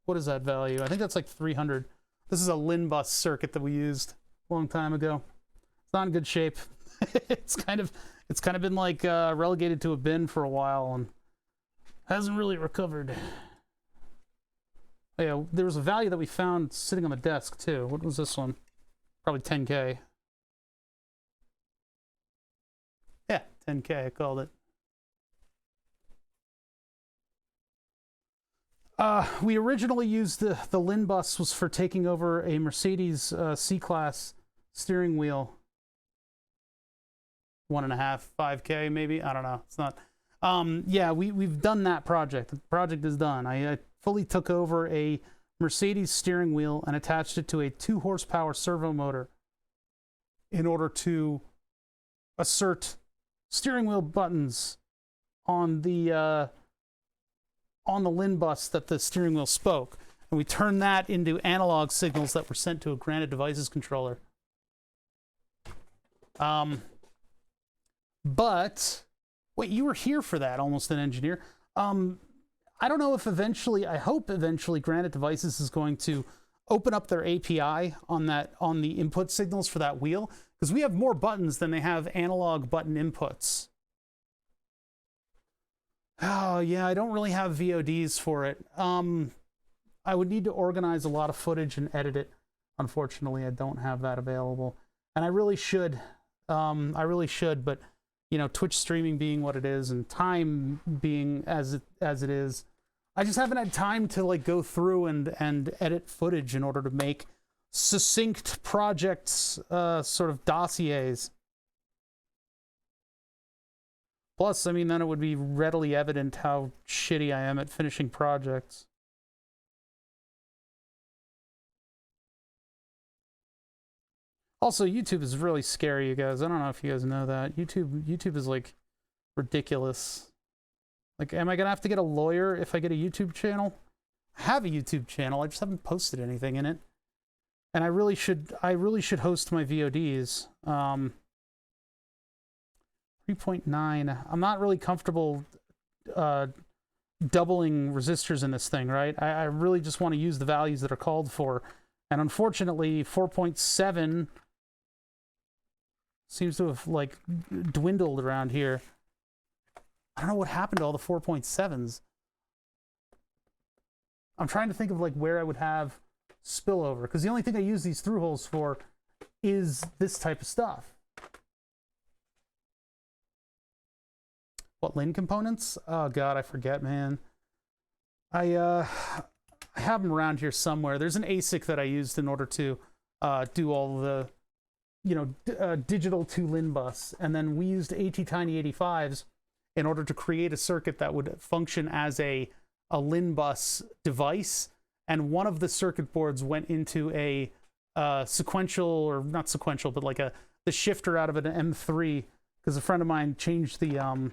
What is that value? I think that's like 300. This is a Linbus circuit that we used a long time ago. It's not in good shape. It's kind of been like relegated to a bin for a while and hasn't really recovered. Oh, yeah, there was a value that we found sitting on the desk too. What was this one? Probably 10K. Yeah, 10K, I called it. We originally used the Linbus was for taking over a Mercedes C-Class steering wheel. 1.5, 5K maybe? I don't know. It's not. Yeah, we've done that project. The project is done. I fully took over a Mercedes steering wheel and attached it to a 2-horsepower servo motor in order to assert steering wheel buttons on the Linbus that the steering wheel spoke. And we turned that into analog signals that were sent to a Granted Devices controller. But wait, you were here for that, Almost an Engineer. I don't know if eventually, I hope eventually Granted Devices is going to open up their API on the input signals for that wheel, because we have more buttons than they have analog button inputs. Oh yeah, I don't really have VODs for it. I would need to organize a lot of footage and edit it. Unfortunately, I don't have that available. And I really should. But you know, Twitch streaming being what it is and time being as it is, I just haven't had time to like go through and edit footage in order to make succinct projects, sort of dossiers. Plus, I mean, then it would be readily evident how shitty I am at finishing projects. Also, YouTube is really scary, you guys. I don't know if you guys know that. YouTube is, like, ridiculous. Like, am I gonna have to get a lawyer if I get a YouTube channel? I have a YouTube channel, I just haven't posted anything in it. And I really should host my VODs. 3.9. I'm not really comfortable doubling resistors in this thing, right? I really just want to use the values that are called for. And unfortunately, 4.7 seems to have, like, dwindled around here. I don't know what happened to all the 4.7s. I'm trying to think of, like, where I would have spillover, because the only thing I use these through holes for is this type of stuff. What, LIN components? Oh god, I forget, man. I have them around here somewhere. There's an ASIC that I used in order to do all the, you know, digital to LIN bus, and then we used ATtiny85s in order to create a circuit that would function as a LIN bus device, and one of the circuit boards went into a sequential, or not sequential, but like the shifter out of an M3, because a friend of mine changed the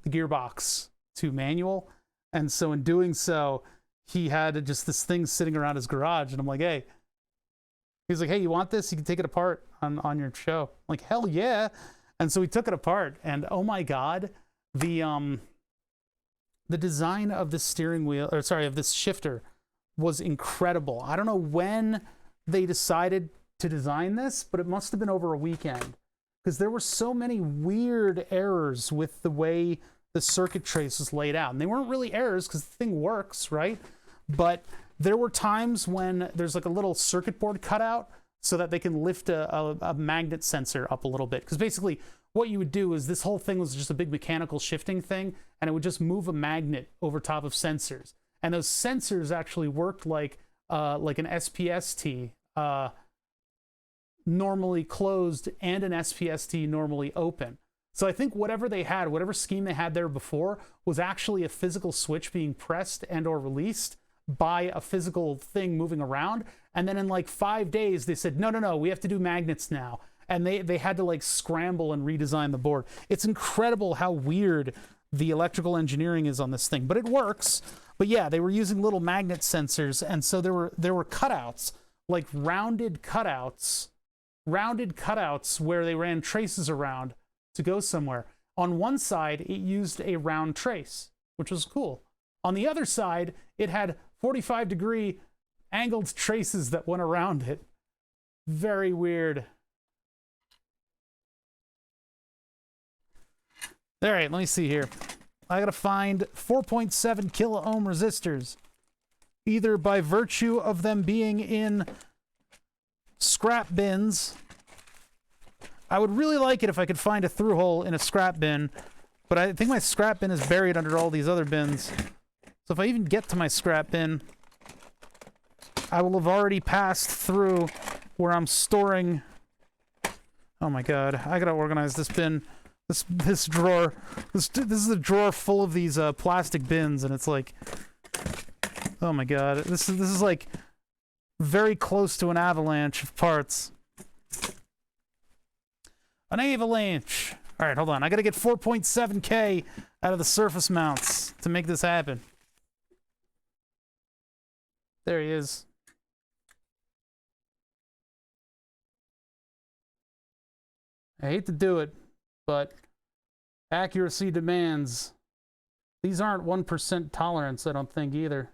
gearbox to manual, and so in doing so, he had just this thing sitting around his garage, and I'm like, hey, he's like, hey, you want this? You can take it apart on your show. I'm like, hell yeah. And so we took it apart, and oh my god, the design of this steering wheel, or sorry, of this shifter was incredible. I don't know when they decided to design this, but it must have been over a weekend, because there were so many weird errors with the way the circuit trace was laid out. And they weren't really errors, because the thing works, right? But there were times when there's like a little circuit board cutout so that they can lift a magnet sensor up a little bit. Because basically what you would do is this whole thing was just a big mechanical shifting thing, and it would just move a magnet over top of sensors. And those sensors actually worked like an SPST normally closed and an SPST normally open. So I think whatever they had, whatever scheme they had there before, was actually a physical switch being pressed and or released by a physical thing moving around. And then in like 5 days, they said, no, we have to do magnets now. And they had to like scramble and redesign the board. It's incredible how weird the electrical engineering is on this thing, but it works. But yeah, they were using little magnet sensors, and so there were cutouts, like rounded cutouts where they ran traces around to go somewhere. On one side, it used a round trace, which was cool. On the other side, it had 45-degree angled traces that went around it. Very weird. All right, let me see here. I gotta find 4.7 kilo ohm resistors, either by virtue of them being in scrap bins. I would really like it if I could find a through hole in a scrap bin, but I think my scrap bin is buried under all these other bins. So if I even get to my scrap bin, I will have already passed through where I'm storing. Oh my god, I gotta organize this bin. This drawer. This is a drawer full of these plastic bins, and it's like, oh my god, this is like very close to an avalanche of parts. An avalanche. All right, hold on. I gotta get 4.7K out of the surface mounts to make this happen. There he is. I hate to do it, but accuracy demands. These aren't 1% tolerance, I don't think, either.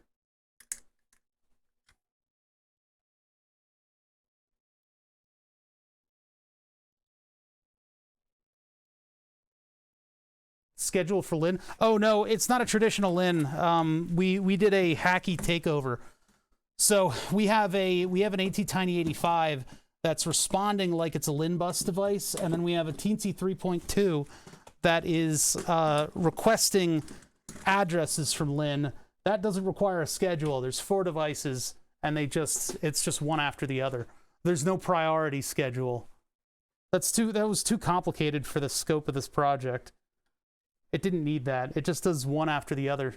Schedule for LIN? Oh no, it's not a traditional LIN. We did a hacky takeover. So we have an ATtiny85 that's responding like it's a LIN bus device, and then we have a Teensy 3.2 that is requesting addresses from LIN. That doesn't require a schedule. There's 4 devices, and it's just one after the other. There's no priority schedule. That was too complicated for the scope of this project. it didn't need that. It just does one after the other.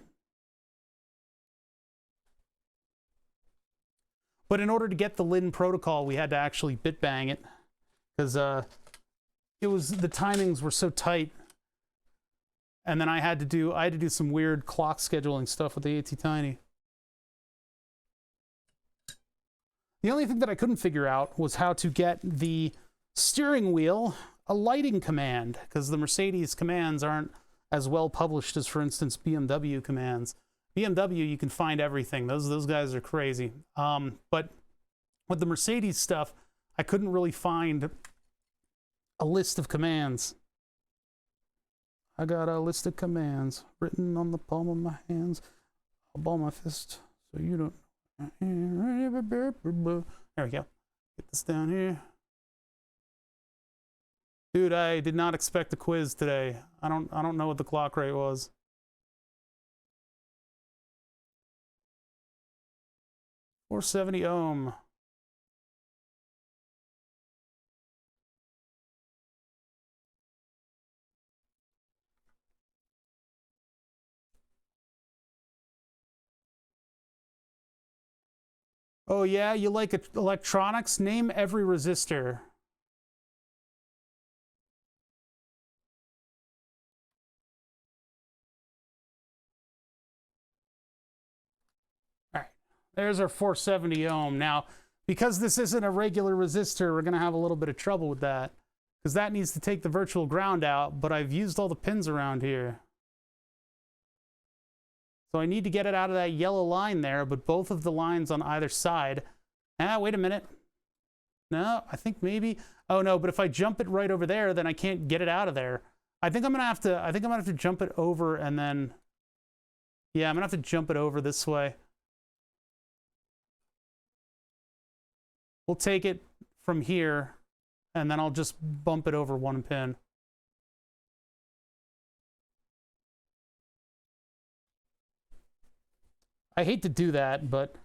But in order to get the Lin protocol, we had to actually bit bang it, because the timings were so tight. And then I had to do some weird clock scheduling stuff with the ATtiny. The only thing that I couldn't figure out was how to get the steering wheel a lighting command, because the Mercedes commands aren't as well published as, for instance, BMW commands. BMW, you can find everything. Those guys are crazy. But with the Mercedes stuff, I couldn't really find a list of commands. I got a list of commands written on the palm of my hands. I'll ball my fist so you don't. There we go. Get this down here. Dude, I did not expect a quiz today. I don't know what the clock rate was. $470 ohm. Oh yeah, you like electronics? Name every resistor. All right, there's our 470 ohm. Now, because this isn't a regular resistor, we're gonna have a little bit of trouble with that, because that needs to take the virtual ground out, but I've used all the pins around here. So I need to get it out of that yellow line there, but both of the lines on either side. Ah, wait a minute. No, I think maybe. Oh no, but if I jump it right over there, then I can't get it out of there. I think I'm gonna have to jump it over and then. Yeah, I'm gonna have to jump it over this way. We'll take it from here, and then I'll just bump it over one pin. I hate to do that, but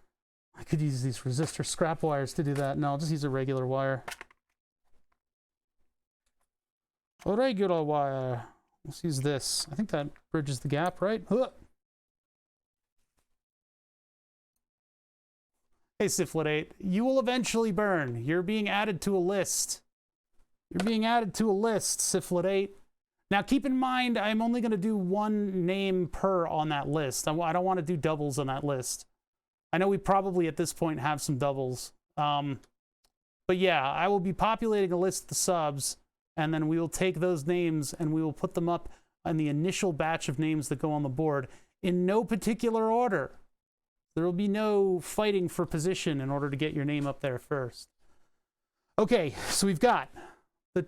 I could use these resistor scrap wires to do that. No, I'll just use a regular wire. A regular wire. Let's use this. I think that bridges the gap, right? Hey, Syphilate, you will eventually burn. You're being added to a list. You're being added to a list, Syphilate. Now, keep in mind, I'm only going to do one name per on that list. I don't want to do doubles on that list. I know we probably, at this point, have some doubles. But yeah, I will be populating a list of the subs, and then we will take those names, and we will put them up in the initial batch of names that go on the board in no particular order. There will be no fighting for position in order to get your name up there first. Okay, so we've got the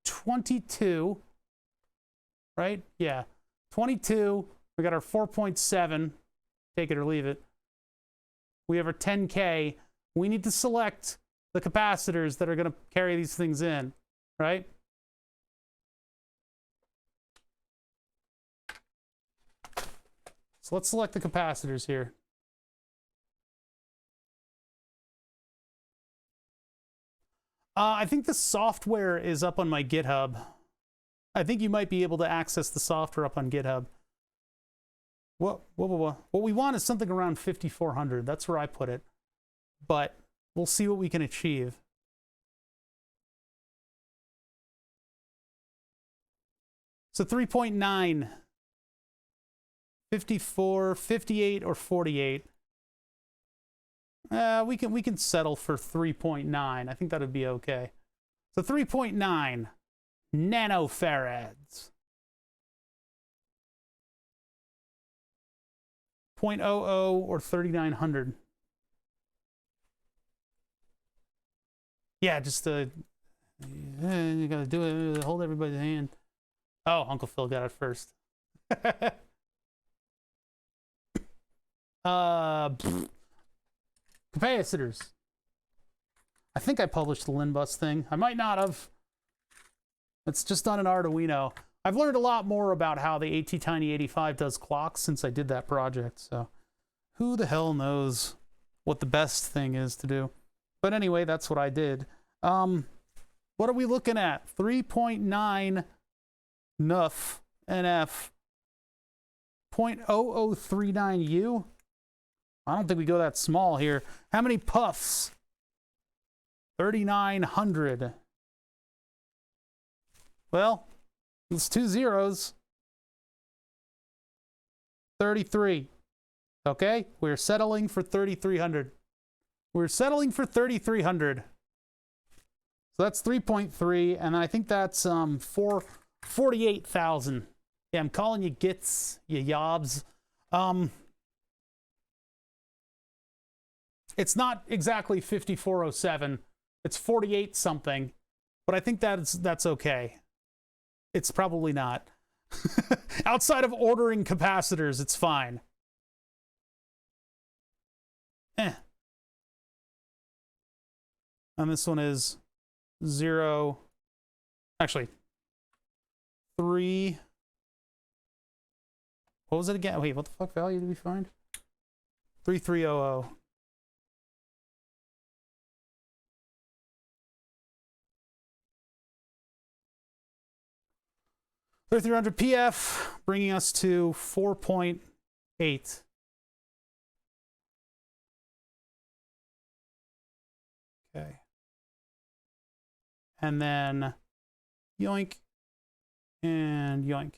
22... right? Yeah. 22. We got our 4.7. Take it or leave it. We have our 10K. We need to select the capacitors that are going to carry these things in, right? So let's select the capacitors here. I think the software is up on my GitHub. I think you might be able to access the software up on GitHub. What we want is something around 5400. That's where I put it. But we'll see what we can achieve. So 3.9, 54, 58, or 48. We can settle for 3.9. I think that would be okay. So 3.9 nanofarads. 0.00 or 3900. Yeah, just you gotta do it. Hold everybody's hand. Oh, Uncle Phil got it first. Capacitors. I think I published the Linbus thing. I might not have. It's just on an Arduino. I've learned a lot more about how the ATtiny85 does clocks since I did that project, so who the hell knows what the best thing is to do. But anyway, that's what I did. What are we looking at? 3.9 NUF NF 0.0039U. I don't think we go that small here. How many puffs? 3,900. Well, it's 2 zeros. 33. Okay, we're settling for 3,300. We're settling for 3,300. So that's 3.3, and I think that's 48,000. Yeah, I'm calling you gits, you yobs. It's not exactly 5407. It's 48 something, but I think that's okay. It's probably not. Outside of ordering capacitors, it's fine. And this one is 0. Actually, 3. What was it again? Wait, what the fuck value did we find? 3300. 3300 PF, bringing us to 4.8. Okay. And then yoink and yoink.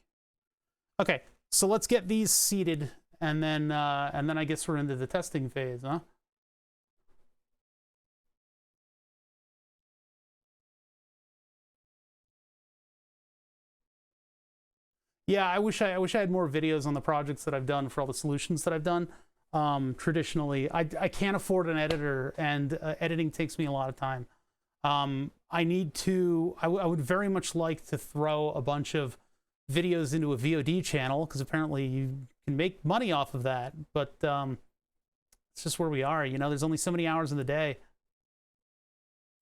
Okay, so let's get these seated, and then I guess we're into the testing phase, huh? Yeah, I wish I had more videos on the projects that I've done for all the solutions that I've done. Traditionally, I can't afford an editor, and editing takes me a lot of time. I would very much like to throw a bunch of videos into a VOD channel, because apparently you can make money off of that, but it's just where we are, you know. There's only so many hours in the day.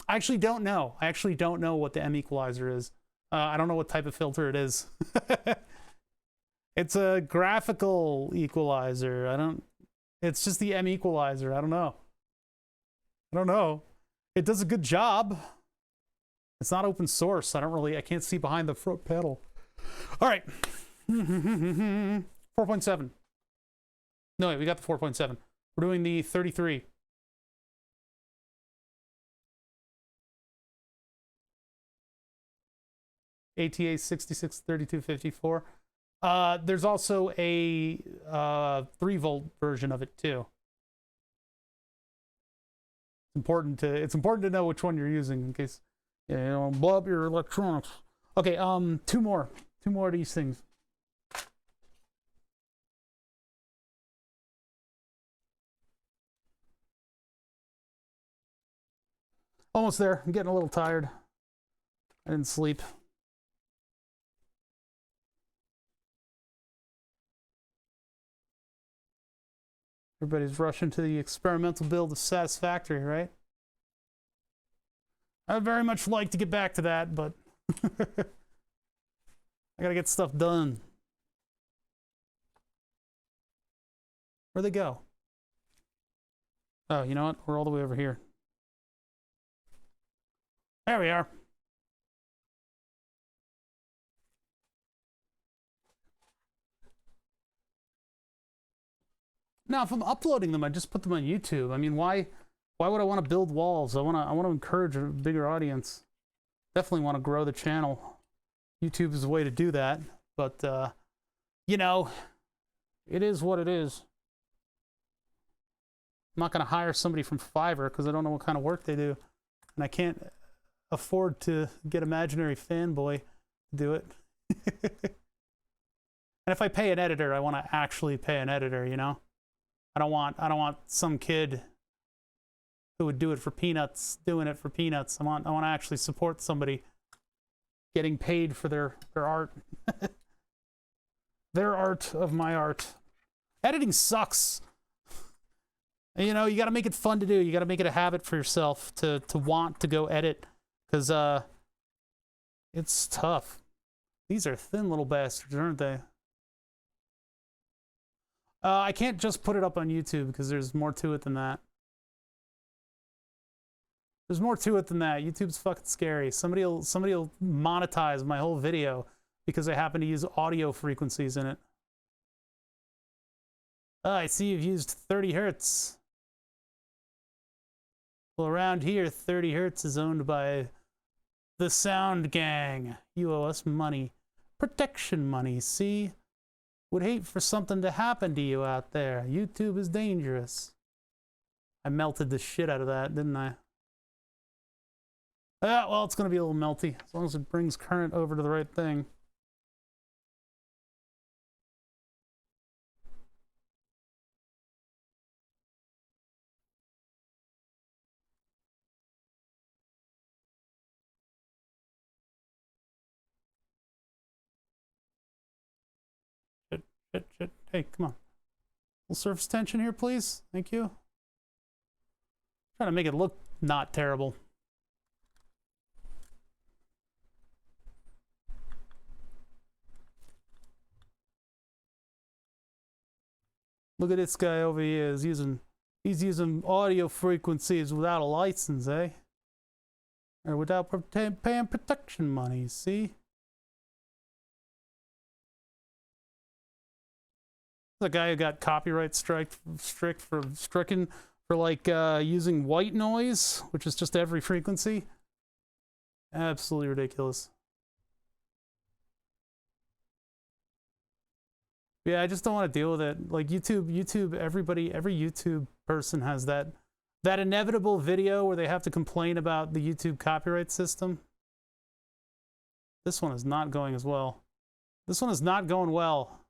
I actually don't know. I actually don't know what the M equalizer is. I don't know what type of filter it is. It's a graphical equalizer. It's just the M equalizer. I don't know. It does a good job. It's not open source. I can't see behind the front panel. All right. 4.7. No, wait, we got the 4.7. We're doing the 33. ATA 663254. There's also a 3-volt version of it too. It's important to know which one you're using in case you don't blow up your electronics. Okay, two more of these things. Almost there. I'm getting a little tired. I didn't sleep. Everybody's rushing to the experimental build of Satisfactory, right? I'd very much like to get back to that, but I gotta get stuff done. Where'd they go? Oh, you know what? We're all the way over here. There we are. Now, if I'm uploading them, I just put them on YouTube. I mean, why would I want to build walls? I want to encourage a bigger audience. Definitely want to grow the channel. YouTube is a way to do that, but you know, it is what it is. I'm not going to hire somebody from Fiverr because I don't know what kind of work they do, and I can't afford to get imaginary fanboy to do it. And if I pay an editor, I want to actually pay an editor, you know? I don't want some kid who would do it for peanuts doing it for peanuts. I want to actually support somebody getting paid for their art. Their art of my art. Editing sucks. You know, you got to make it fun to do. You got to make it a habit for yourself to want to go edit, because it's tough. These are thin little bastards, aren't they? I can't just put it up on YouTube because there's more to it than that. There's more to it than that. YouTube's fucking scary. Somebody'll monetize my whole video because I happen to use audio frequencies in it. Oh, I see you've used 30 hertz. Well, around here, 30 hertz is owned by the Sound Gang. You owe us money. Protection money, see? Would hate for something to happen to you out there. YouTube is dangerous. I melted the shit out of that, didn't I? Ah, well, it's going to be a little melty, as long as it brings current over to the right thing. Shit. Hey, come on. A little surface tension here, please. Thank you. Trying to make it look not terrible. Look at this guy over here. He's using audio frequencies without a license, eh? Or without paying protection money, see? The guy who got copyright stricken for like using white noise, which is just every frequency. Absolutely ridiculous. Yeah, I just don't want to deal with it. Like YouTube, every YouTube person has that inevitable video where they have to complain about the YouTube copyright system. This one is not going as well. This one is not going well.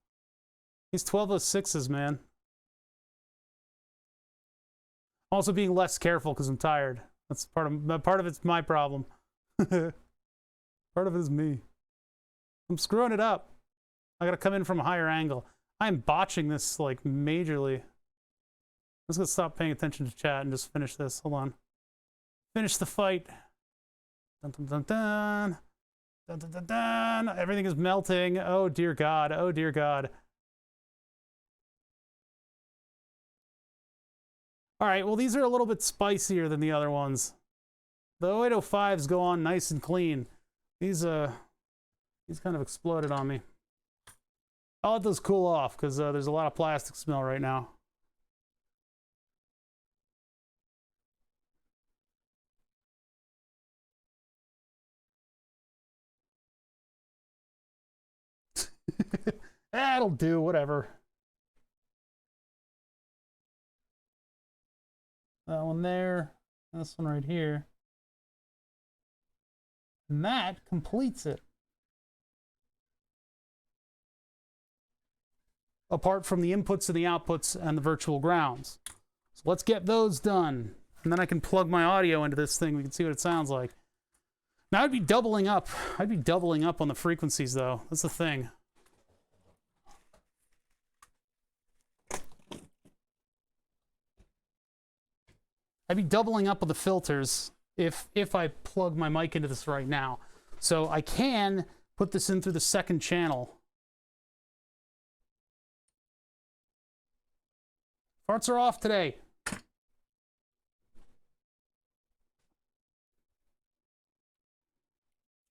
These 1206s, man. Also being less careful because I'm tired. That's part of it's my problem. Part of it is me. I'm screwing it up. I gotta come in from a higher angle. I'm botching this like majorly. I'm just gonna stop paying attention to chat and just finish this. Hold on. Finish the fight. Dun dun dun dun. Dun dun dun dun. Everything is melting. Oh dear God. Oh dear God. All right, well, these are a little bit spicier than the other ones. The 0805s go on nice and clean. These kind of exploded on me. I'll let those cool off because there's a lot of plastic smell right now. That'll do, whatever. That one there, this one right here. And that completes it. Apart from the inputs and the outputs and the virtual grounds. So let's get those done. And then I can plug my audio into this thing. We can see what it sounds like. Now I'd be doubling up. I'd be doubling up on the frequencies though. That's the thing. I'd be doubling up on the filters if I plug my mic into this right now. So I can put this in through the second channel. Farts are off today.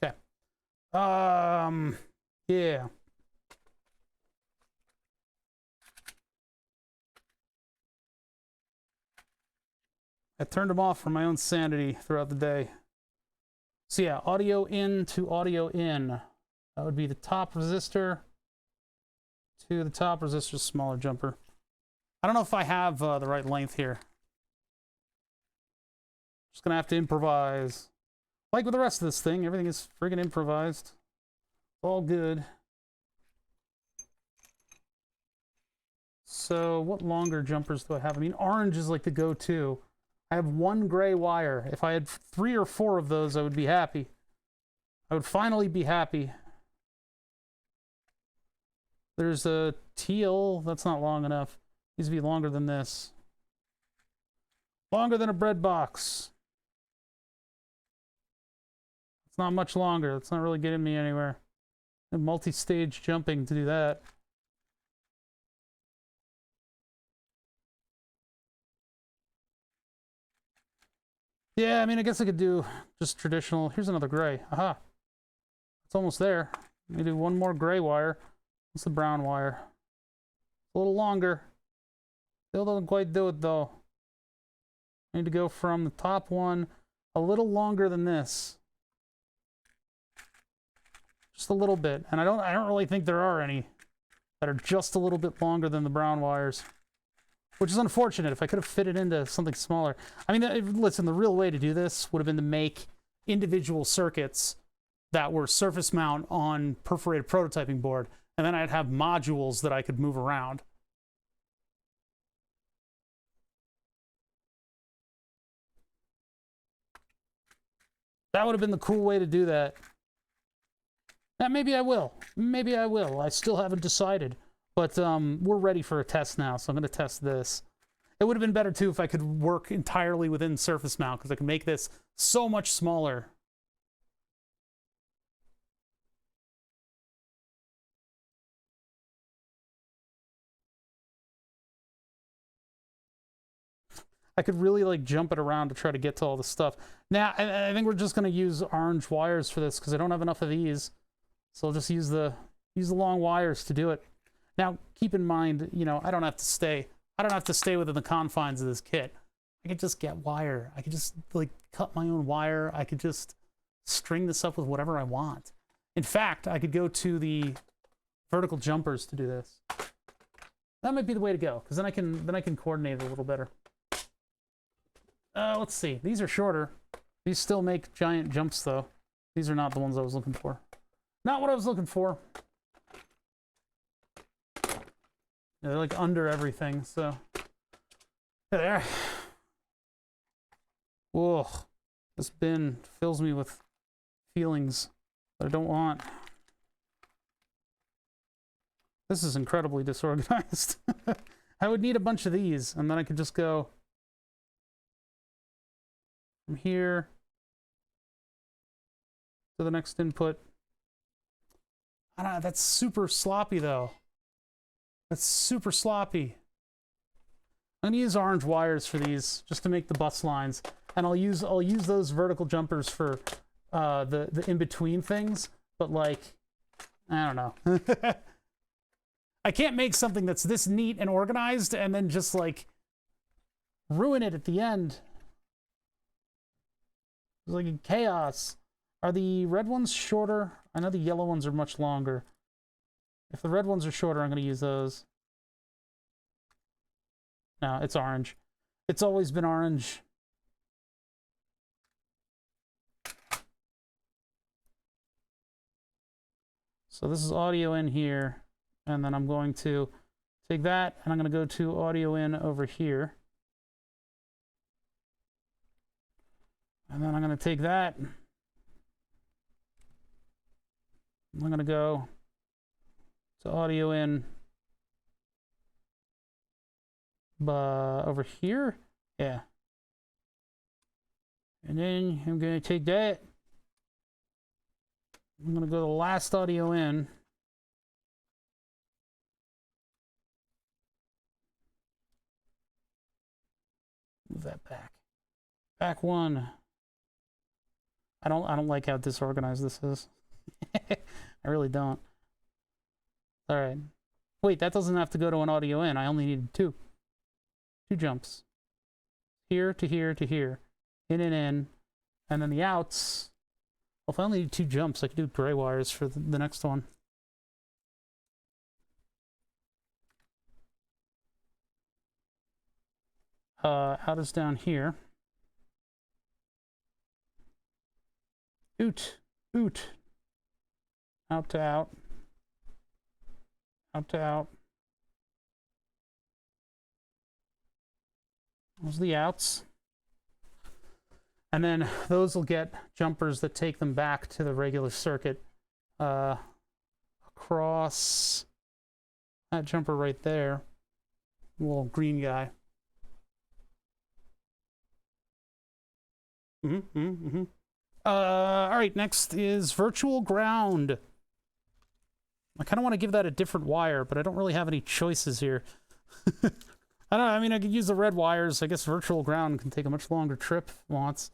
Okay. Yeah. I turned them off for my own sanity throughout the day. So yeah, audio in to audio in. That would be the top resistor to the top resistor's smaller jumper. I don't know if I have the right length here. Just gonna have to improvise. Like with the rest of this thing, everything is friggin' improvised. All good. So what longer jumpers do I have? I mean, orange is like the go-to. I have one gray wire. If I had 3 or 4 of those, I would be happy. I would finally be happy. There's a teal. That's not long enough. Needs to be longer than this. Longer than a bread box. It's not much longer. It's not really getting me anywhere. Multi-stage jumping to do that. Yeah, I mean, I guess I could do just traditional. Here's another gray. Aha. It's almost there. Let me do one more gray wire. What's the brown wire? A little longer. Still doesn't quite do it, though. I need to go from the top one a little longer than this. Just a little bit. And I don't really think there are any that are just a little bit longer than the brown wires. Which is unfortunate. If I could have fit it into something smaller. I mean, listen, the real way to do this would have been to make individual circuits that were surface mount on perforated prototyping board. And then I'd have modules that I could move around. That would have been the cool way to do that. Now, maybe I will. Maybe I will. I still haven't decided. But we're ready for a test now, so I'm going to test this. It would have been better, too, if I could work entirely within surface mount, because I can make this so much smaller. I could really, like, jump it around to try to get to all the stuff. Now, I think we're just going to use orange wires for this, because I don't have enough of these. So I'll just use the long wires to do it. Now, keep in mind, you know, I don't have to stay within the confines of this kit. I could just get wire. I could just, like, cut my own wire. I could just string this up with whatever I want. In fact, I could go to the vertical jumpers to do this. That might be the way to go, because then I can coordinate it a little better. Let's see. These are shorter. These still make giant jumps, though. These are not the ones I was looking for. Not what I was looking for. Yeah, they're like under everything, so. There. Whoa. This bin fills me with feelings that I don't want. This is incredibly disorganized. I would need a bunch of these, and then I could just go from here to the next input. I don't know, that's super sloppy, though. That's super sloppy. I'm gonna use orange wires for these, just to make the bus lines, and I'll use those vertical jumpers for the in-between things. But like, I don't know. I can't make something that's this neat and organized and then just like ruin it at the end. It's like chaos. Are the red ones shorter? I know the yellow ones are much longer. If the red ones are shorter, I'm going to use those. No, it's orange. It's always been orange. So this is audio in here. And then I'm going to take that, and I'm going to go to audio in over here. And then I'm going to take that. I'm going to go to audio in over here. Yeah. And then I'm going to take that. I'm going to go to the last audio in. Move that back. Back one. I don't like how disorganized this is. I really don't. All right. Wait, that doesn't have to go to an audio in. I only needed two. Two jumps. Here to here to here. In and in. And then the outs. Well, if I only need two jumps, I could do gray wires for the next one. Out is down here. Oot. Oot. Out to out. Out to out. Those are the outs. And then those will get jumpers that take them back to the regular circuit. Across that jumper right there. Little green guy. All right, next is virtual ground. I kind of want to give that a different wire, but I don't really have any choices here. I don't know, I mean, I could use the red wires. I guess virtual ground can take a much longer trip if it wants.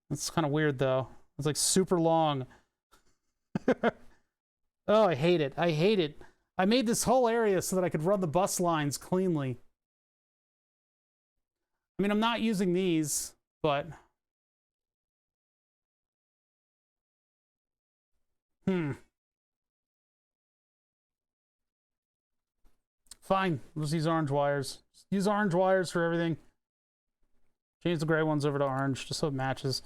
That's kind of weird, though. It's like super long. Oh, I hate it. I hate it. I made this whole area so that I could run the bus lines cleanly. I mean, I'm not using these, but... Fine, we'll just use orange wires. Just use orange wires for everything. Change the gray ones over to orange, just so it matches.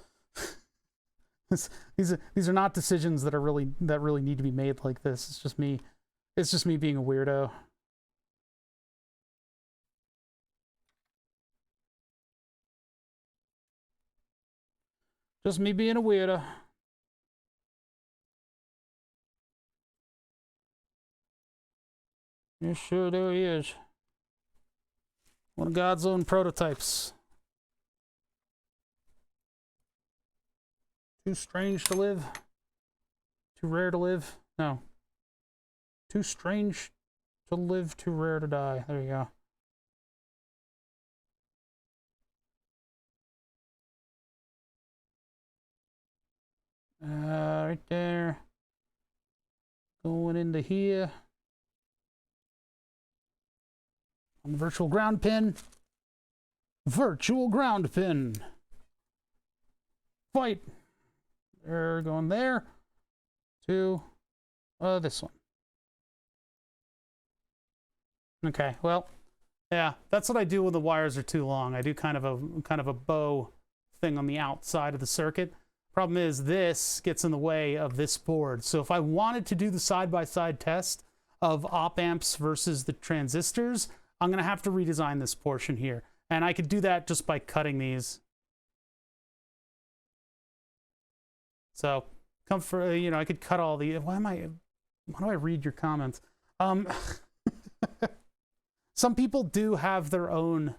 These are not decisions that really need to be made like this. It's just me. It's just me being a weirdo. Just me being a weirdo. Yeah, sure there he is. One of God's own prototypes. Too strange to live. Too rare to live. No. Too strange to live, too rare to die. There you go. Right there. Going into here. On the virtual ground pin. Virtual ground pin. Fight. They're going there. To this one. Okay, well, yeah, that's what I do when the wires are too long. I do kind of a bow thing on the outside of the circuit. Problem is, this gets in the way of this board. So if I wanted to do the side-by-side test of op amps versus the transistors, I'm going to have to redesign this portion here. And I could do that just by cutting these. So, come for, you know, I could cut all the... Why do I read your comments? Some people do have their own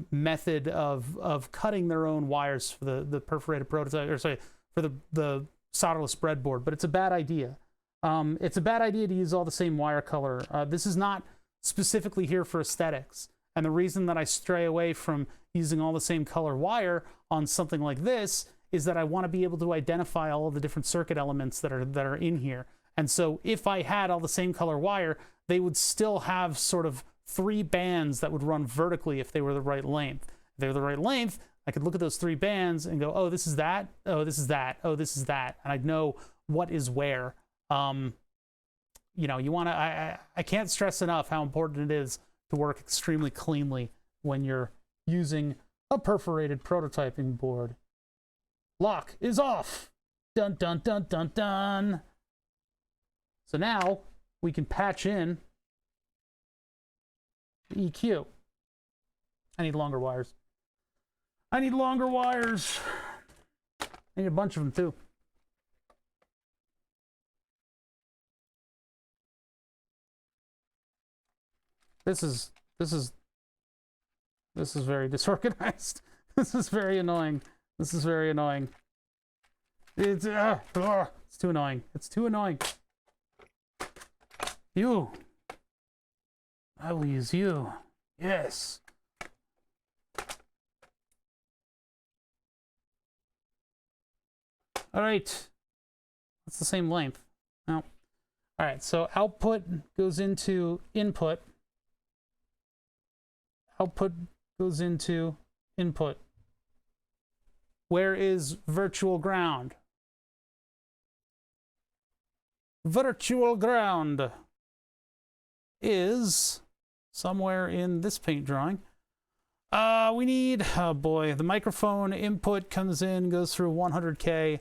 method of cutting their own wires for the perforated prototype, or sorry, for the solderless breadboard, but it's a bad idea. It's a bad idea to use all the same wire color. This is not specifically here for aesthetics. And the reason that I stray away from using all the same color wire on something like this is that I want to be able to identify all of the different circuit elements that are in here. And so if I had all the same color wire, they would still have sort of 3 bands that would run vertically if they were the right length. If they were the right length, I could look at those 3 bands and go, oh, this is that, oh, this is that, oh, this is that, and I'd know what is where. You know, you want to, I can't stress enough how important it is to work extremely cleanly when you're using a perforated prototyping board. Lock is off. Dun, dun, dun, dun, dun. So now we can patch in the EQ. I need longer wires. I need longer wires. I need a bunch of them too. This is very disorganized. This is very annoying. This is very annoying. It's too annoying. It's too annoying. You. I will use you. Yes. All right. That's the same length. No. All right. So output goes into input. Output goes into input. Where is virtual ground? Virtual ground is somewhere in this paint drawing. We need, oh boy, the microphone input comes in, goes through 100K,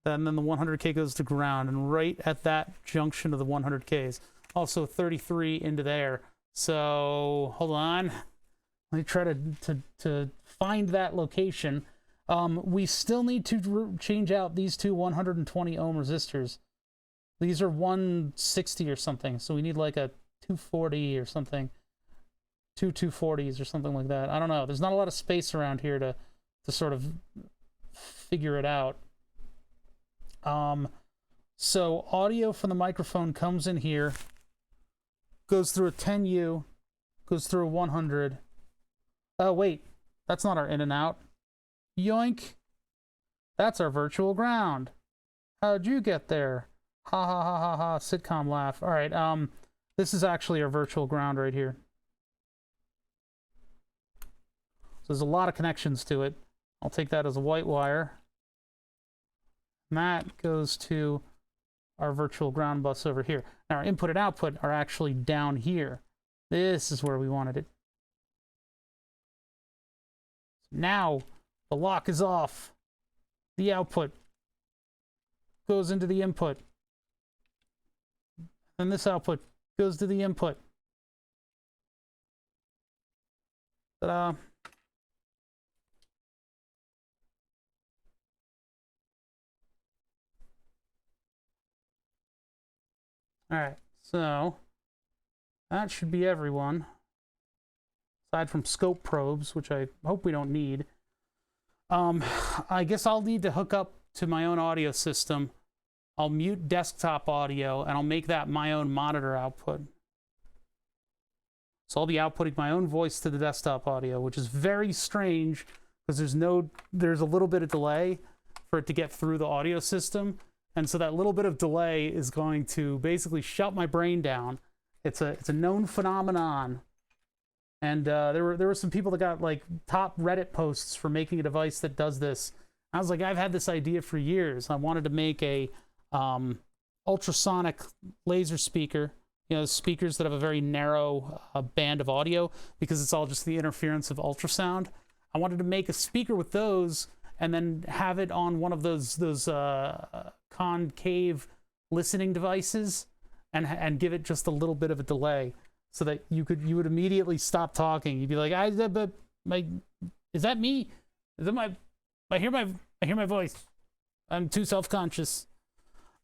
and then the 100K goes to ground, and right at that junction of the 100Ks. Also 33 into there. So, hold on. Let me try to find that location. We still need to change out these 2 120 ohm resistors. These are 160 or something, so we need like a 240 or something. 2 240s or something like that. I don't know. There's not a lot of space around here to sort of figure it out. So audio from the microphone comes in here, goes through a 10U, goes through a 100. Oh, wait. That's not our in and out. Yoink. That's our virtual ground. How'd you get there? Ha ha ha ha ha. Sitcom laugh. All right. This is actually our virtual ground right here. there's a lot of connections to it. I'll take that as a white wire. And that goes to our virtual ground bus over here. Now our input and output are actually down here. This is where we wanted it. Now the lock is off. The output goes into the input. And this output goes to the input. Ta-da. All right, so that should be everyone. Aside from scope probes, which I hope we don't need. I guess I'll need to hook up to my own audio system. I'll mute desktop audio, and I'll make that my own monitor output. So I'll be outputting my own voice to the desktop audio, which is very strange because there's a little bit of delay for it to get through the audio system. And so that little bit of delay is going to basically shut my brain down. It's a known phenomenon. And there were some people that got like top Reddit posts for making a device that does this. I was like, I've had this idea for years. I wanted to make a ultrasonic laser speaker. You know, speakers that have a very narrow band of audio because it's all just the interference of ultrasound. I wanted to make a speaker with those and then have it on one of those concave listening devices and give it just a little bit of a delay so that you would immediately stop talking. You'd be like, is that me? Is that I hear my voice. I'm too self-conscious.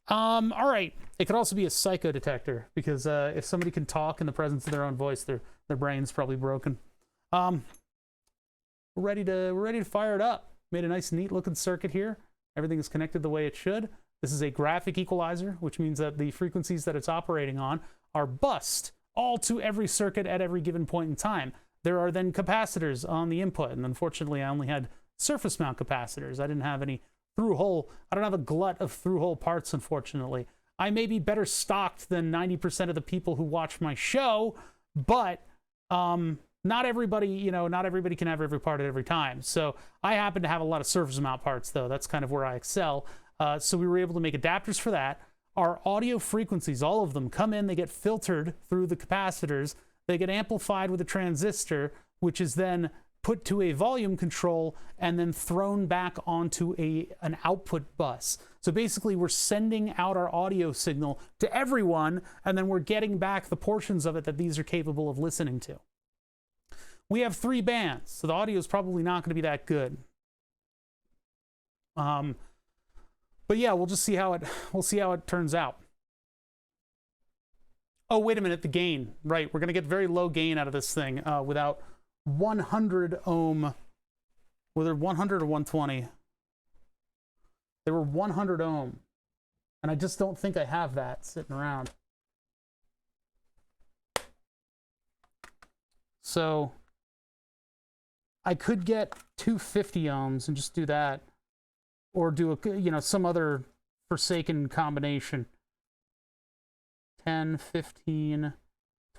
All right. It could also be a psycho detector because if somebody can talk in the presence of their own voice, their brain's probably broken. We're ready to fire it up. Made a nice, neat looking circuit here. Everything is connected the way it should. This is a graphic equalizer, which means that the frequencies that it's operating on are bused all to every circuit at every given point in time. There are then capacitors on the input, and unfortunately, I only had surface mount capacitors. I didn't have any through-hole. I don't have a glut of through-hole parts, unfortunately. I may be better stocked than 90% of the people who watch my show, but not everybody can have every part at every time. So I happen to have a lot of surface mount parts, though. That's kind of where I excel. So we were able to make adapters for that. Our audio frequencies, all of them, come in, they get filtered through the capacitors, they get amplified with a transistor, which is then put to a volume control and then thrown back onto an output bus. So basically we're sending out our audio signal to everyone, and then we're getting back the portions of it that these are capable of listening to. We have 3 bands, so the audio is probably not going to be that good. But yeah, we'll just see how it turns out. Oh, wait a minute, the gain. Right, we're going to get very low gain out of this thing without 100 ohm. Whether 100 or 120. They were 100 ohm. And I just don't think I have that sitting around. So I could get 250 ohms and just do that. Or do some other forsaken combination. 10, 15,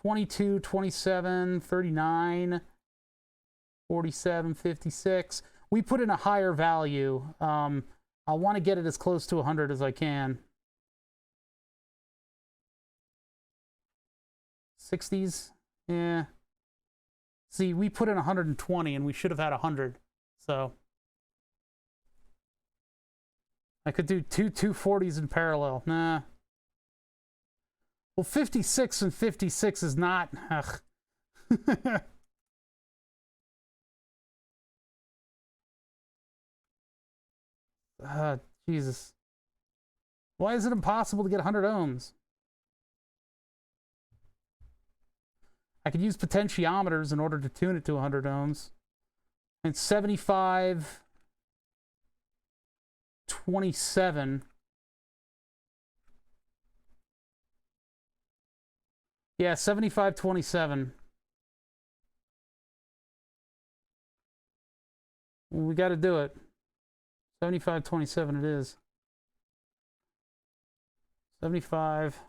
22, 27, 39, 47, 56. We put in a higher value. I want to get it as close to 100 as I can. 60s? Yeah. See, we put in 120 and we should have had 100. So I could do two 240s in parallel. Nah. Well, 56 and 56 is not... Jesus. Why is it impossible to get 100 ohms? I could use potentiometers in order to tune it to 100 ohms. And 75, 27. Yeah, 75, 27. We got to do it. 75, 27 it is. 75,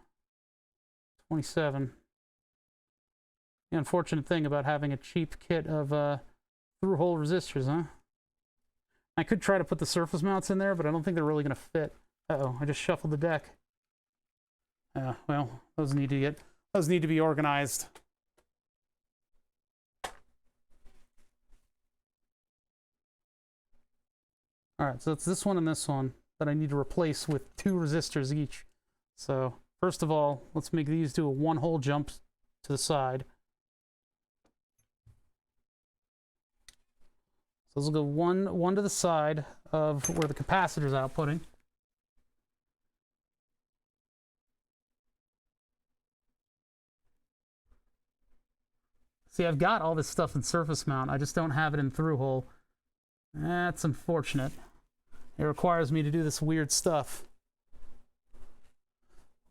27. The unfortunate thing about having a cheap kit of through-hole resistors, huh? I could try to put the surface mounts in there, but I don't think they're really going to fit. Uh-oh, I just shuffled the deck. Well, those need to be organized. All right, so it's this one and this one that I need to replace with 2 resistors each. So first of all, let's make these do a 1-hole jump to the side. So this will go one to the side of where the capacitor's outputting. See, I've got all this stuff in surface mount. I just don't have it in through hole. That's unfortunate. It requires me to do this weird stuff.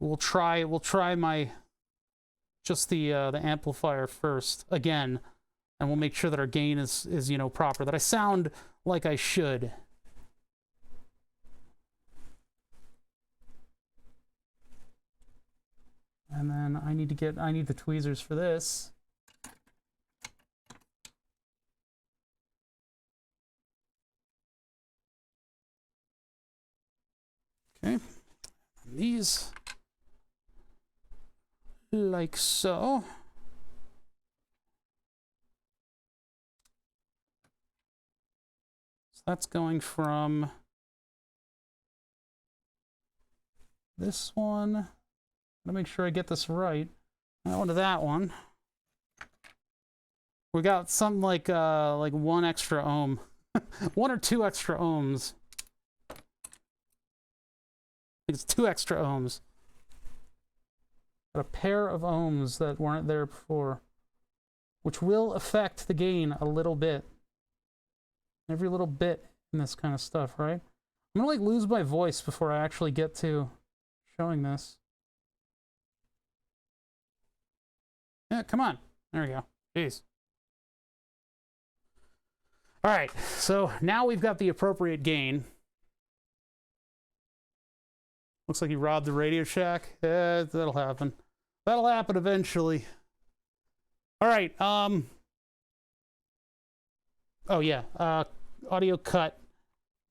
We'll try my the amplifier first again, and we'll make sure that our gain is proper, that I sound like I should. And then I need the tweezers for this. Okay, these like so. So that's going from this one. I'm gonna make sure I get this right. That one to that one. We got something like 1 extra ohm, 1 or 2 extra ohms. It's 2 extra ohms. Got a pair of ohms that weren't there before, which will affect the gain a little bit. Every little bit in this kind of stuff, right? I'm gonna lose my voice before I actually get to showing this. Yeah, come on. There we go. Jeez. All right, so now we've got the appropriate gain. Looks like he robbed the Radio Shack. Yeah, that'll happen. That'll happen eventually. All right. Oh yeah. Audio cut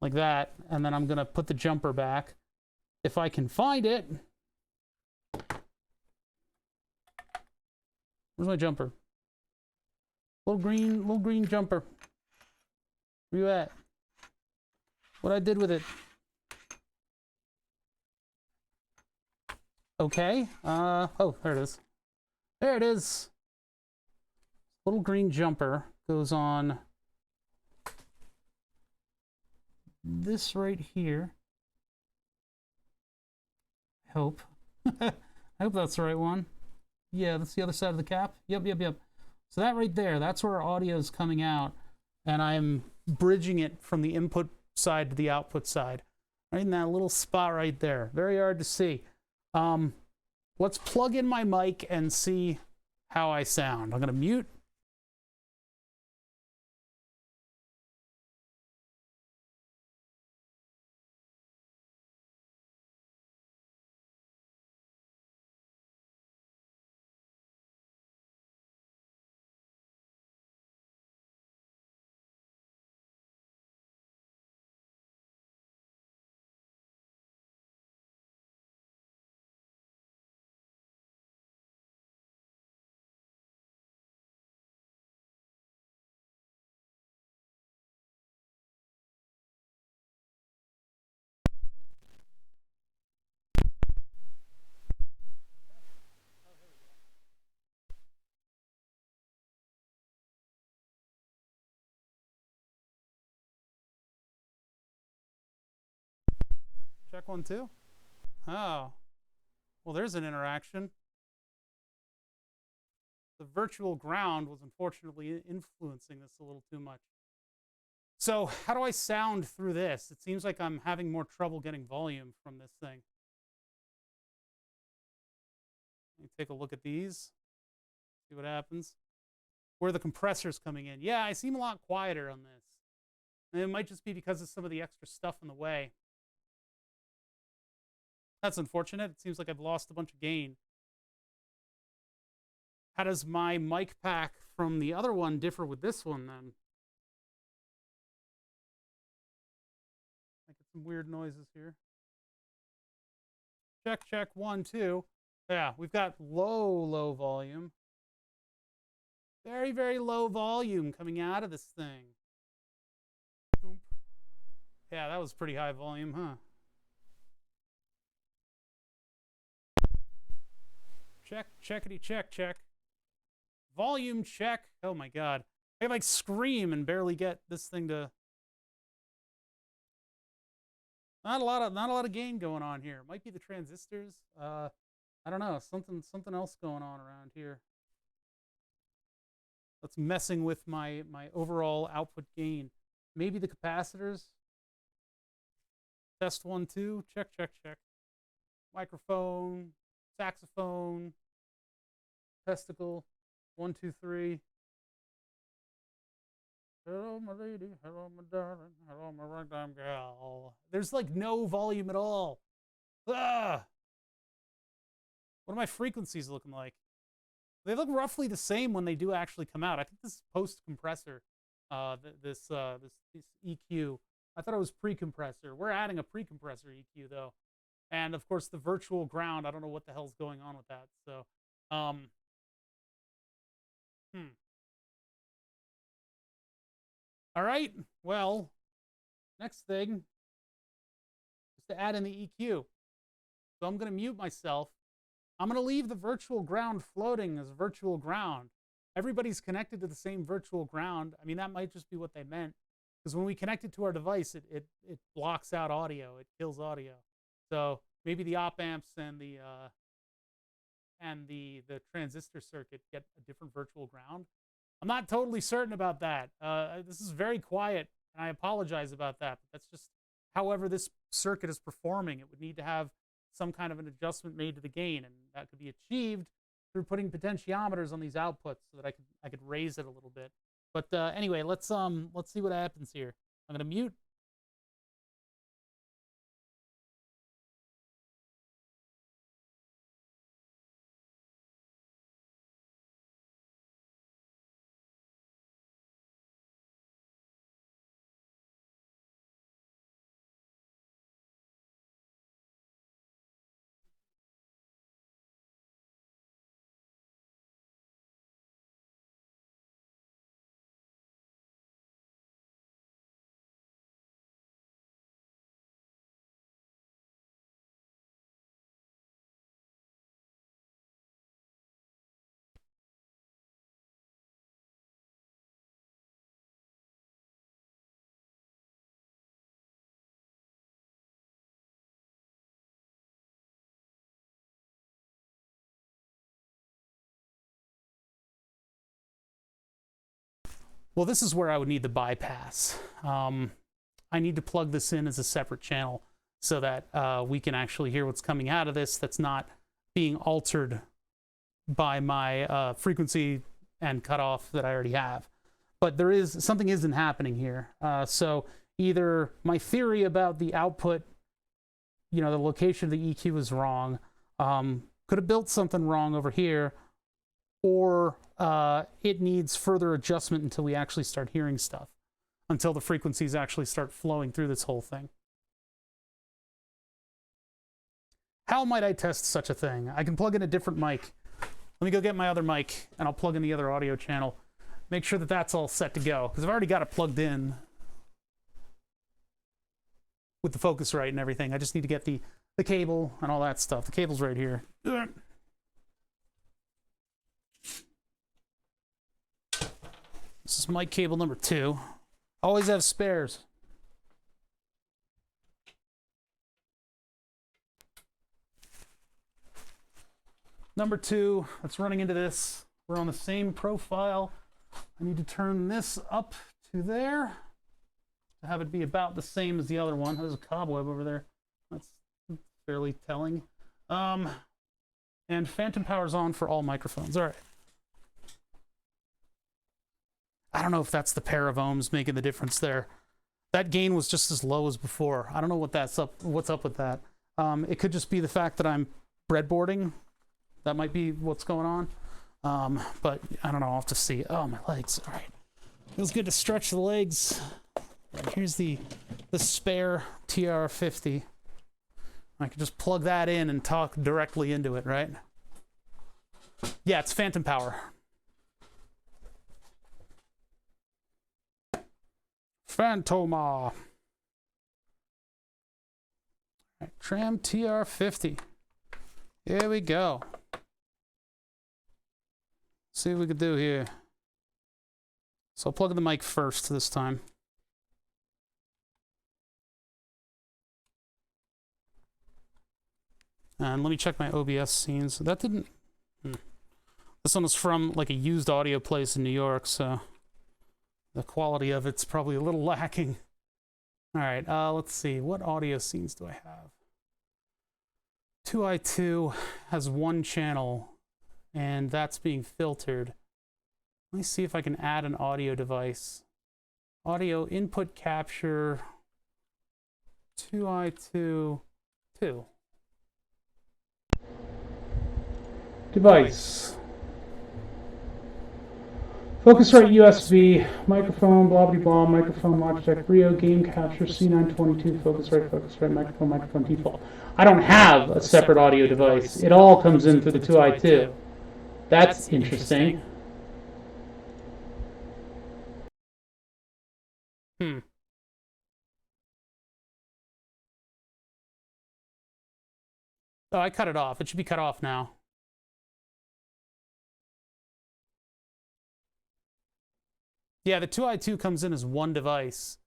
like that, and then I'm gonna put the jumper back if I can find it. Where's my jumper? Little green jumper. Where you at? What I did with it? Okay. Oh, there it is. There it is. Little green jumper goes on this right here. I hope. I hope that's the right one. Yeah, that's the other side of the cap. Yep. So that right there, that's where our audio is coming out, and I'm bridging it from the input side to the output side. Right in that little spot right there. Very hard to see. Let's plug in my mic and see how I sound. I'm gonna mute. Check 1, 2. Oh. Well, there's an interaction. The virtual ground was unfortunately influencing this a little too much. So how do I sound through this? It seems like I'm having more trouble getting volume from this thing. Let me take a look at these. See what happens. Where are the compressors coming in? Yeah, I seem a lot quieter on this. And it might just be because of some of the extra stuff in the way. That's unfortunate. It seems like I've lost a bunch of gain. How does my mic pack from the other one differ with this one then? some weird noises here. Check, check, 1, 2. Yeah, we've got low volume. Very, very low volume coming out of this thing. Yeah, that was pretty high volume, huh? Check, checkity, check, check. Volume check. Oh my god. I like scream and barely get this thing to... Not a lot of gain going on here. Might be the transistors. I don't know. Something else going on around here. That's messing with my overall output gain. Maybe the capacitors. Test 1, 2. Check, check, check. Microphone. Saxophone. Testicle. 1, 2, 3. Hello, my lady. Hello, my darling. Hello, my ragtime gal. There's like no volume at all. Ah! What are my frequencies looking like? They look roughly the same when they do actually come out. I think this is post-compressor. This EQ. I thought it was pre-compressor. We're adding a pre-compressor EQ though, and of course the virtual ground. I don't know what the hell's going on with that. So, All right. Well, next thing is to add in the EQ. So I'm going to mute myself. I'm going to leave the virtual ground floating as virtual ground. Everybody's connected to the same virtual ground. I mean, that might just be what they meant. Because when we connect it to our device, it blocks out audio. It kills audio. So maybe the op amps and the transistor circuit get a different virtual ground. I'm not totally certain about that. This is very quiet, and I apologize about that. But that's just however this circuit is performing. It would need to have some kind of an adjustment made to the gain, and that could be achieved through putting potentiometers on these outputs so that I could raise it a little bit. But anyway, let's see what happens here. I'm gonna mute. Well, this is where I would need the bypass. I need to plug this in as a separate channel so that we can actually hear what's coming out of this that's not being altered by my frequency and cutoff that I already have. But there is something isn't happening here. So either my theory about the output, you know, the location of the EQ is wrong, could have built something wrong over here, or it needs further adjustment until we actually start hearing stuff, until the frequencies actually start flowing through this whole thing. How might I test such a thing? I can plug in a different mic. Let me go get my other mic, and I'll plug in the other audio channel. Make sure that that's all set to go, because I've already got it plugged in with the Focusrite and everything. I just need to get the cable and all that stuff. The cable's right here. This is mic cable number 2. Always have spares. Number 2, that's running into this. We're on the same profile. I need to turn this up to there to have it be about the same as the other one. There's a cobweb over there. That's fairly telling. And phantom power's on for all microphones. All right. I don't know if that's the pair of ohms making the difference there. That gain was just as low as before. I don't know what's up with that. It could just be the fact that I'm breadboarding. That might be what's going on. But I don't know. I'll have to see. Oh, my legs. All right. Feels good to stretch the legs. Here's the spare TR-50. I can just plug that in and talk directly into it, right? Yeah, it's phantom power. Phantoma. Right, Tram TR-50. Here we go. See what we can do here. So I'll plug in the mic first this time. And let me check my OBS scenes. That didn't... This one was from like a used audio place in New York, so the quality of it's probably a little lacking. All right, let's see. What audio scenes do I have? 2i2 has one channel, and that's being filtered. Let me see if I can add an audio device. Audio input capture 2i2 2. Device. Focusrite USB, microphone, blah blah blah, microphone, Logitech Brio, game capture, C922, Focusrite, microphone default. I don't have a separate audio device. It all comes in through the 2i2. That's interesting. Oh, I cut it off. It should be cut off now. Yeah, the 2i2 comes in as one device.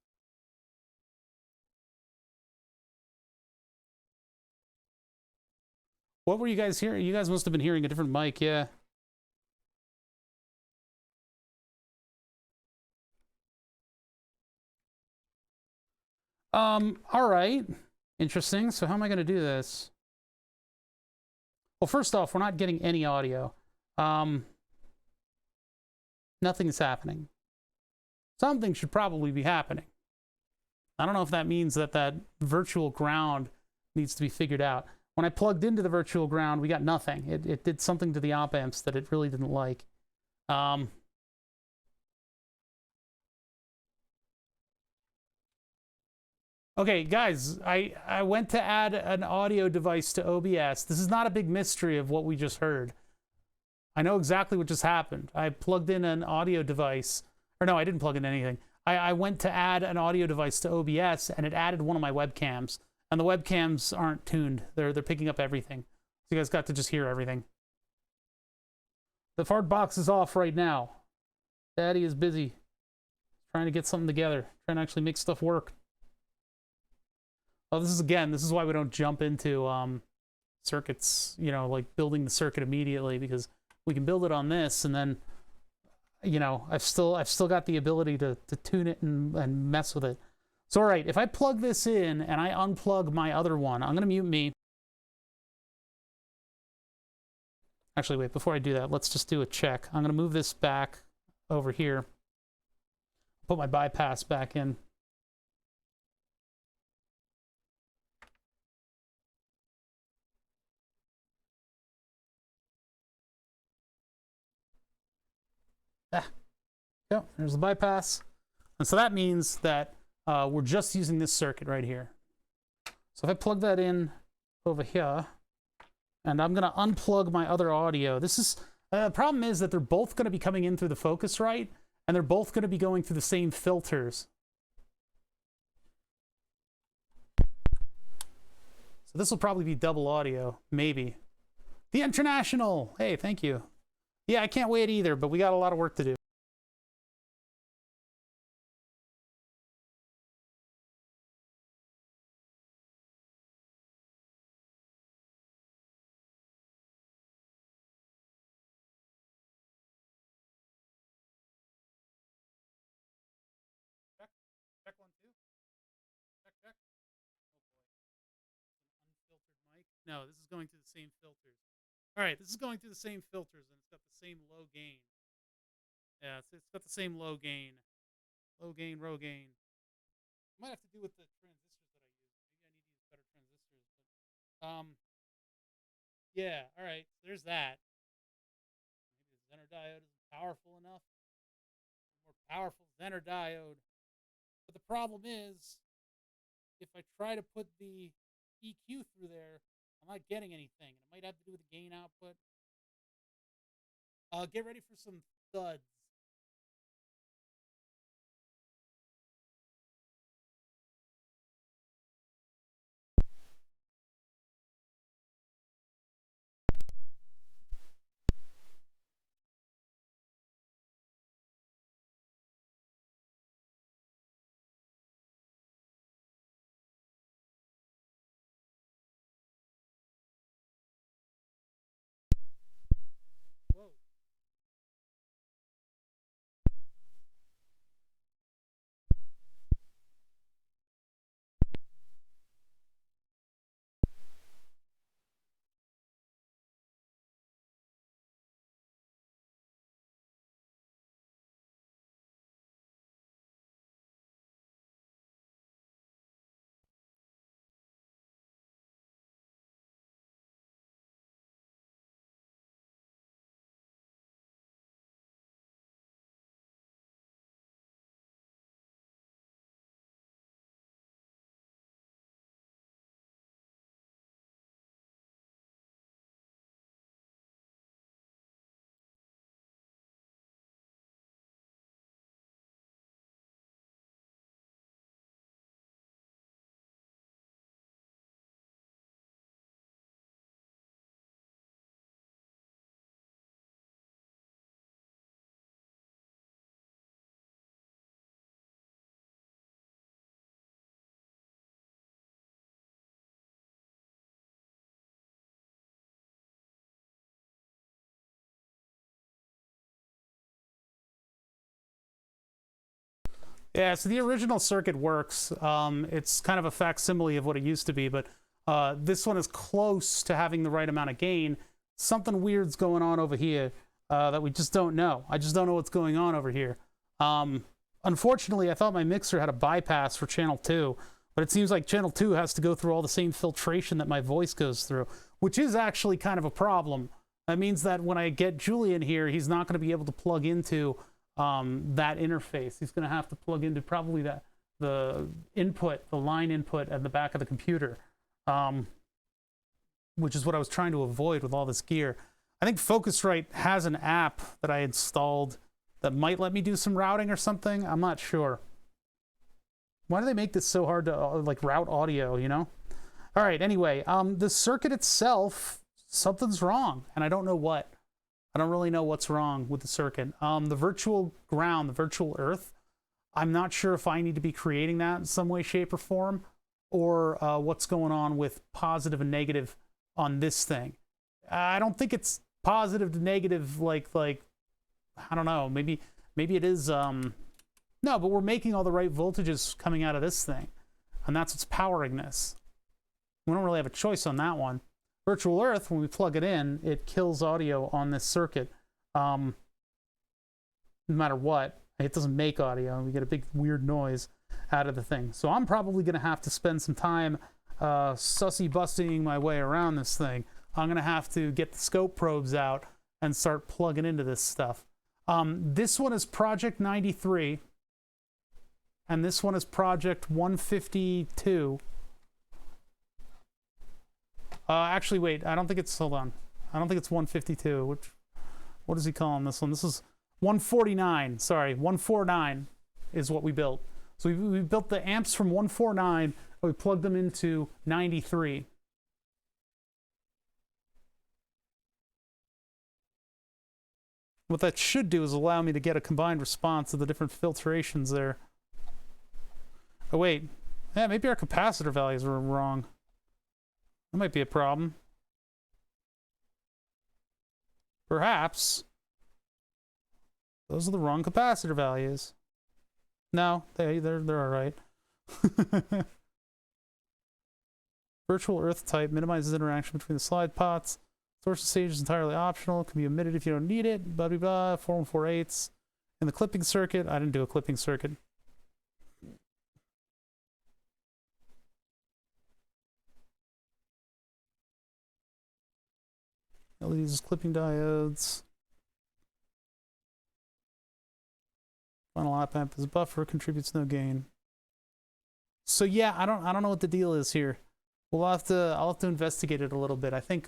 What were you guys hearing? You guys must have been hearing a different mic, yeah. All right. Interesting. So how am I going to do this? Well, first off, we're not getting any audio. Nothing's happening. Something should probably be happening. I don't know if that means that that virtual ground needs to be figured out. When I plugged into the virtual ground, we got nothing. It did something to the op amps that it really didn't like. Okay, guys, I went to add an audio device to OBS. This is not a big mystery of what we just heard. I know exactly what just happened. I plugged in an audio device. Or no, I didn't plug in anything. I went to add an audio device to OBS, and it added one of my webcams. And the webcams aren't tuned. They're picking up everything. So you guys got to just hear everything. The fart box is off right now. Daddy is busy trying to get something together, trying to actually make stuff work. Oh, this is why we don't jump into circuits, you know, like building the circuit immediately, because we can build it on this, and then, you know, I've still got the ability to tune it and mess with it. So all right, if I plug this in and I unplug my other one, I'm gonna mute me. Actually, wait, before I do that, let's just do a check. I'm gonna move this back over here, put my bypass back in. Yep, there's the bypass. And so that means that we're just using this circuit right here. So if I plug that in over here, and I'm gonna unplug my other audio. This is, the problem is that they're both gonna be coming in through the Focusrite, and they're both gonna be going through the same filters. So this will probably be double audio, maybe. The International, hey, thank you. Yeah, I can't wait either, but we got a lot of work to do. Check 1 2. Check. Oh boy, an unfiltered mic. No, this is going through the same filters. All right, this is going through the same filters, and it's got the same low gain. Yeah, it's got the same low gain, row gain. It might have to do with the transistors that I use. Maybe I need to use better transistors. But yeah. All right, so there's that. Maybe the Zener diode isn't powerful enough. More powerful Zener diode. But the problem is, if I try to put the EQ through there, I'm not getting anything. It might have to do with the gain output. Get ready for some thuds. Whoa. Yeah, so the original circuit works. It's kind of a facsimile of what it used to be, but this one is close to having the right amount of gain. Something weird's going on over here that we just don't know. I just don't know what's going on over here. Unfortunately, I thought my mixer had a bypass for channel 2, but it seems like channel 2 has to go through all the same filtration that my voice goes through, which is actually kind of a problem. That means that when I get Julian here, he's not going to be able to plug into that interface. He's going to have to plug into probably the input, the line input at the back of the computer, which is what I was trying to avoid with all this gear. I think Focusrite has an app that I installed that might let me do some routing or something. I'm not sure. Why do they make this so hard to like route audio, you know? All right, anyway, the circuit itself, something's wrong, and I don't know what. I don't really know what's wrong with the circuit. The virtual ground, the virtual earth, I'm not sure if I need to be creating that in some way, shape, or form, or what's going on with positive and negative on this thing. I don't think it's positive to negative like I don't know, maybe it is, no, but we're making all the right voltages coming out of this thing, and that's what's powering this. We don't really have a choice on that one. Virtual Earth, when we plug it in, it kills audio on this circuit. No matter what, it doesn't make audio. We get a big weird noise out of the thing. So I'm probably going to have to spend some time sussy-bussying my way around this thing. I'm going to have to get the scope probes out and start plugging into this stuff. This one is Project 93, and this one is Project 152. Actually, wait, I don't think it's, hold on. I don't think it's 152. What is he calling this one? This is 149. Sorry, 149 is what we built. So we built the amps from 149, and we plugged them into 93. What that should do is allow me to get a combined response of the different filtrations there. Oh, wait. Yeah, maybe our capacitor values were wrong. That might be a problem. Perhaps. Those are the wrong capacitor values. No, they're all right. Virtual Earth type minimizes interaction between the slide pots. Source stage is entirely optional. Can be omitted if you don't need it. Blah, blah, blah. 4148s. In the clipping circuit, I didn't do a clipping circuit. LEDs, clipping diodes. Final op amp is buffer, contributes no gain. So yeah, I don't know what the deal is here. I'll have to investigate it a little bit. I think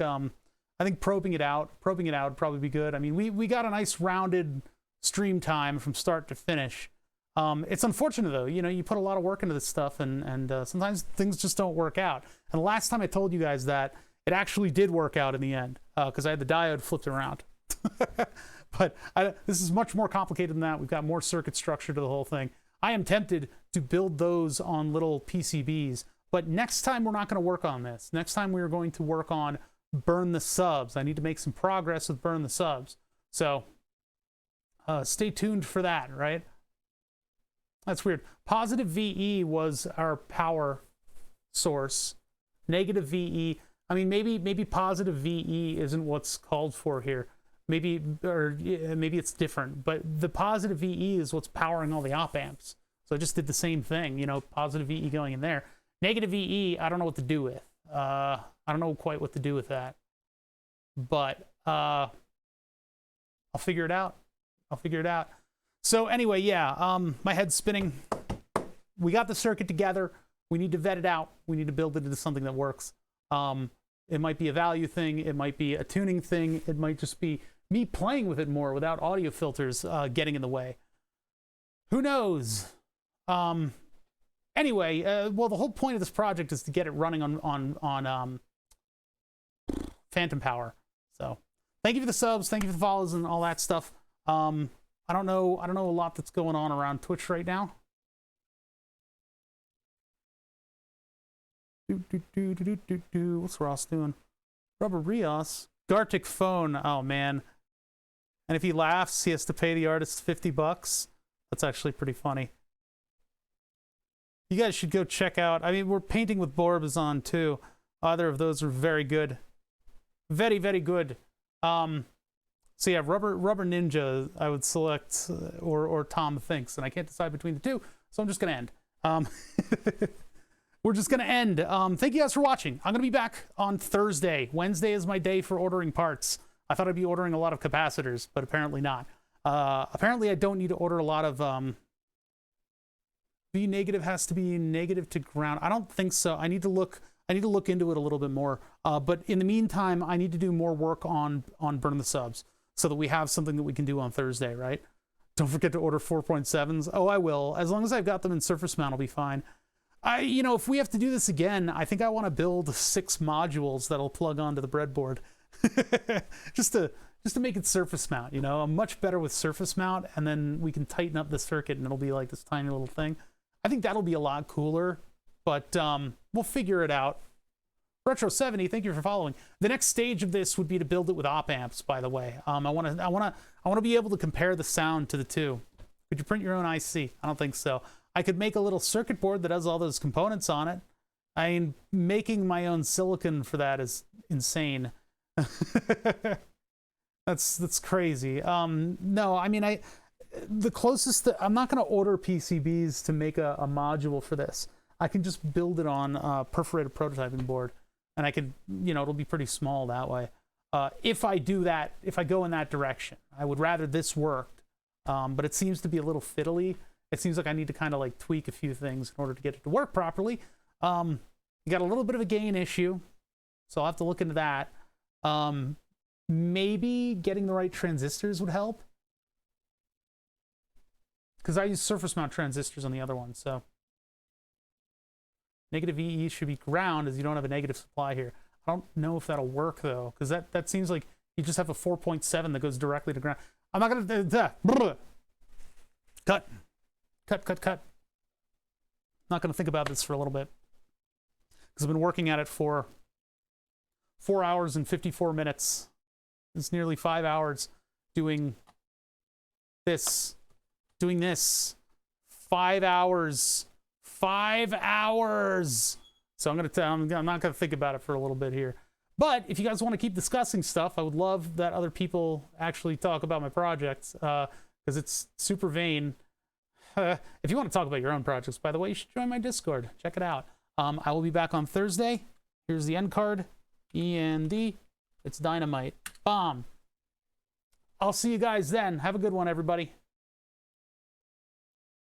probing it out would probably be good. I mean, we got a nice rounded stream time from start to finish. It's unfortunate though, you know, you put a lot of work into this stuff and sometimes things just don't work out. And the last time I told you guys that, it actually did work out in the end because I had the diode flipped around. But this is much more complicated than that. We've got more circuit structure to the whole thing. I am tempted to build those on little PCBs, but next time we're not going to work on this. Next time we're going to work on burn the subs. I need to make some progress with burn the subs. So stay tuned for that, right? That's weird. Positive VE was our power source. Negative VE, I mean, maybe positive VE isn't what's called for here. Maybe it's different, but the positive VE is what's powering all the op amps. So I just did the same thing, you know, positive VE going in there. Negative VE, I don't know what to do with. I don't know quite what to do with that, but I'll figure it out. So anyway, yeah, my head's spinning. We got the circuit together. We need to vet it out. We need to build it into something that works. It might be a value thing. It might be a tuning thing. It might just be me playing with it more without audio filters getting in the way. Who knows? Anyway, well, the whole point of this project is to get it running on phantom power. So thank you for the subs. Thank you for the follows and all that stuff. I don't know a lot that's going on around Twitch right now. What's Ross doing? Rubber Rios. Gartic phone. Oh man. And if he laughs, he has to pay the artist $50. That's actually pretty funny. You guys should go check out. I mean, we're painting with Borbs on too. Either of those are very good. Very, very good. So yeah, Rubber Ninja I would select, or Tom Thinks, and I can't decide between the two, so I'm just gonna end. We're just gonna end. Thank you guys for watching. I'm gonna be back on Thursday. Wednesday is my day for ordering parts. I thought I'd be ordering a lot of capacitors, but apparently not. Apparently I don't need to order a lot of V negative has to be negative to ground. I don't think so. I need to look into it a little bit more. But in the meantime, I need to do more work on burn the subs so that we have something that we can do on Thursday, right? Don't forget to order 4.7s. Oh, I will. As long as I've got them in surface mount, I'll be fine. You know, if we have to do this again, I think I want to build 6 modules that'll plug onto the breadboard. just to make it surface mount, you know. I'm much better with surface mount, and then we can tighten up the circuit and it'll be like this tiny little thing. I think that'll be a lot cooler, but we'll figure it out. Retro70, thank you for following. The next stage of this would be to build it with op amps, by the way. I want to be able to compare the sound to the two. Could you print your own IC? I don't think so. I could make a little circuit board that has all those components on it. I mean, making my own silicon for that is insane. That's crazy. No, I mean, the closest that I'm not going to order PCBs to make a module for this. I can just build it on a perforated prototyping board, and I could, you know, it'll be pretty small that way. If I do that, if I go in that direction, I would rather this worked, but it seems to be a little fiddly. It seems like I need to kind of like tweak a few things in order to get it to work properly. You got a little bit of a gain issue, so I'll have to look into that. Maybe getting the right transistors would help, because I use surface mount transistors on the other one. So negative VE should be ground, as you don't have a negative supply here. I don't know if that'll work though, because that seems like you just have a 4.7 that goes directly to ground. I'm not gonna cut. Not gonna think about this for a little bit, because I've been working at it for 4 hours and 54 minutes. It's nearly 5 hours doing this. 5 hours. 5 hours. So I'm not gonna think about it for a little bit here. But if you guys want to keep discussing stuff, I would love that other people actually talk about my projects, because it's super vain. If you want to talk about your own projects, by the way, you should join my Discord. Check it out. I will be back on Thursday. Here's the end card. END. It's dynamite. Bomb. I'll see you guys then. Have a good one, everybody.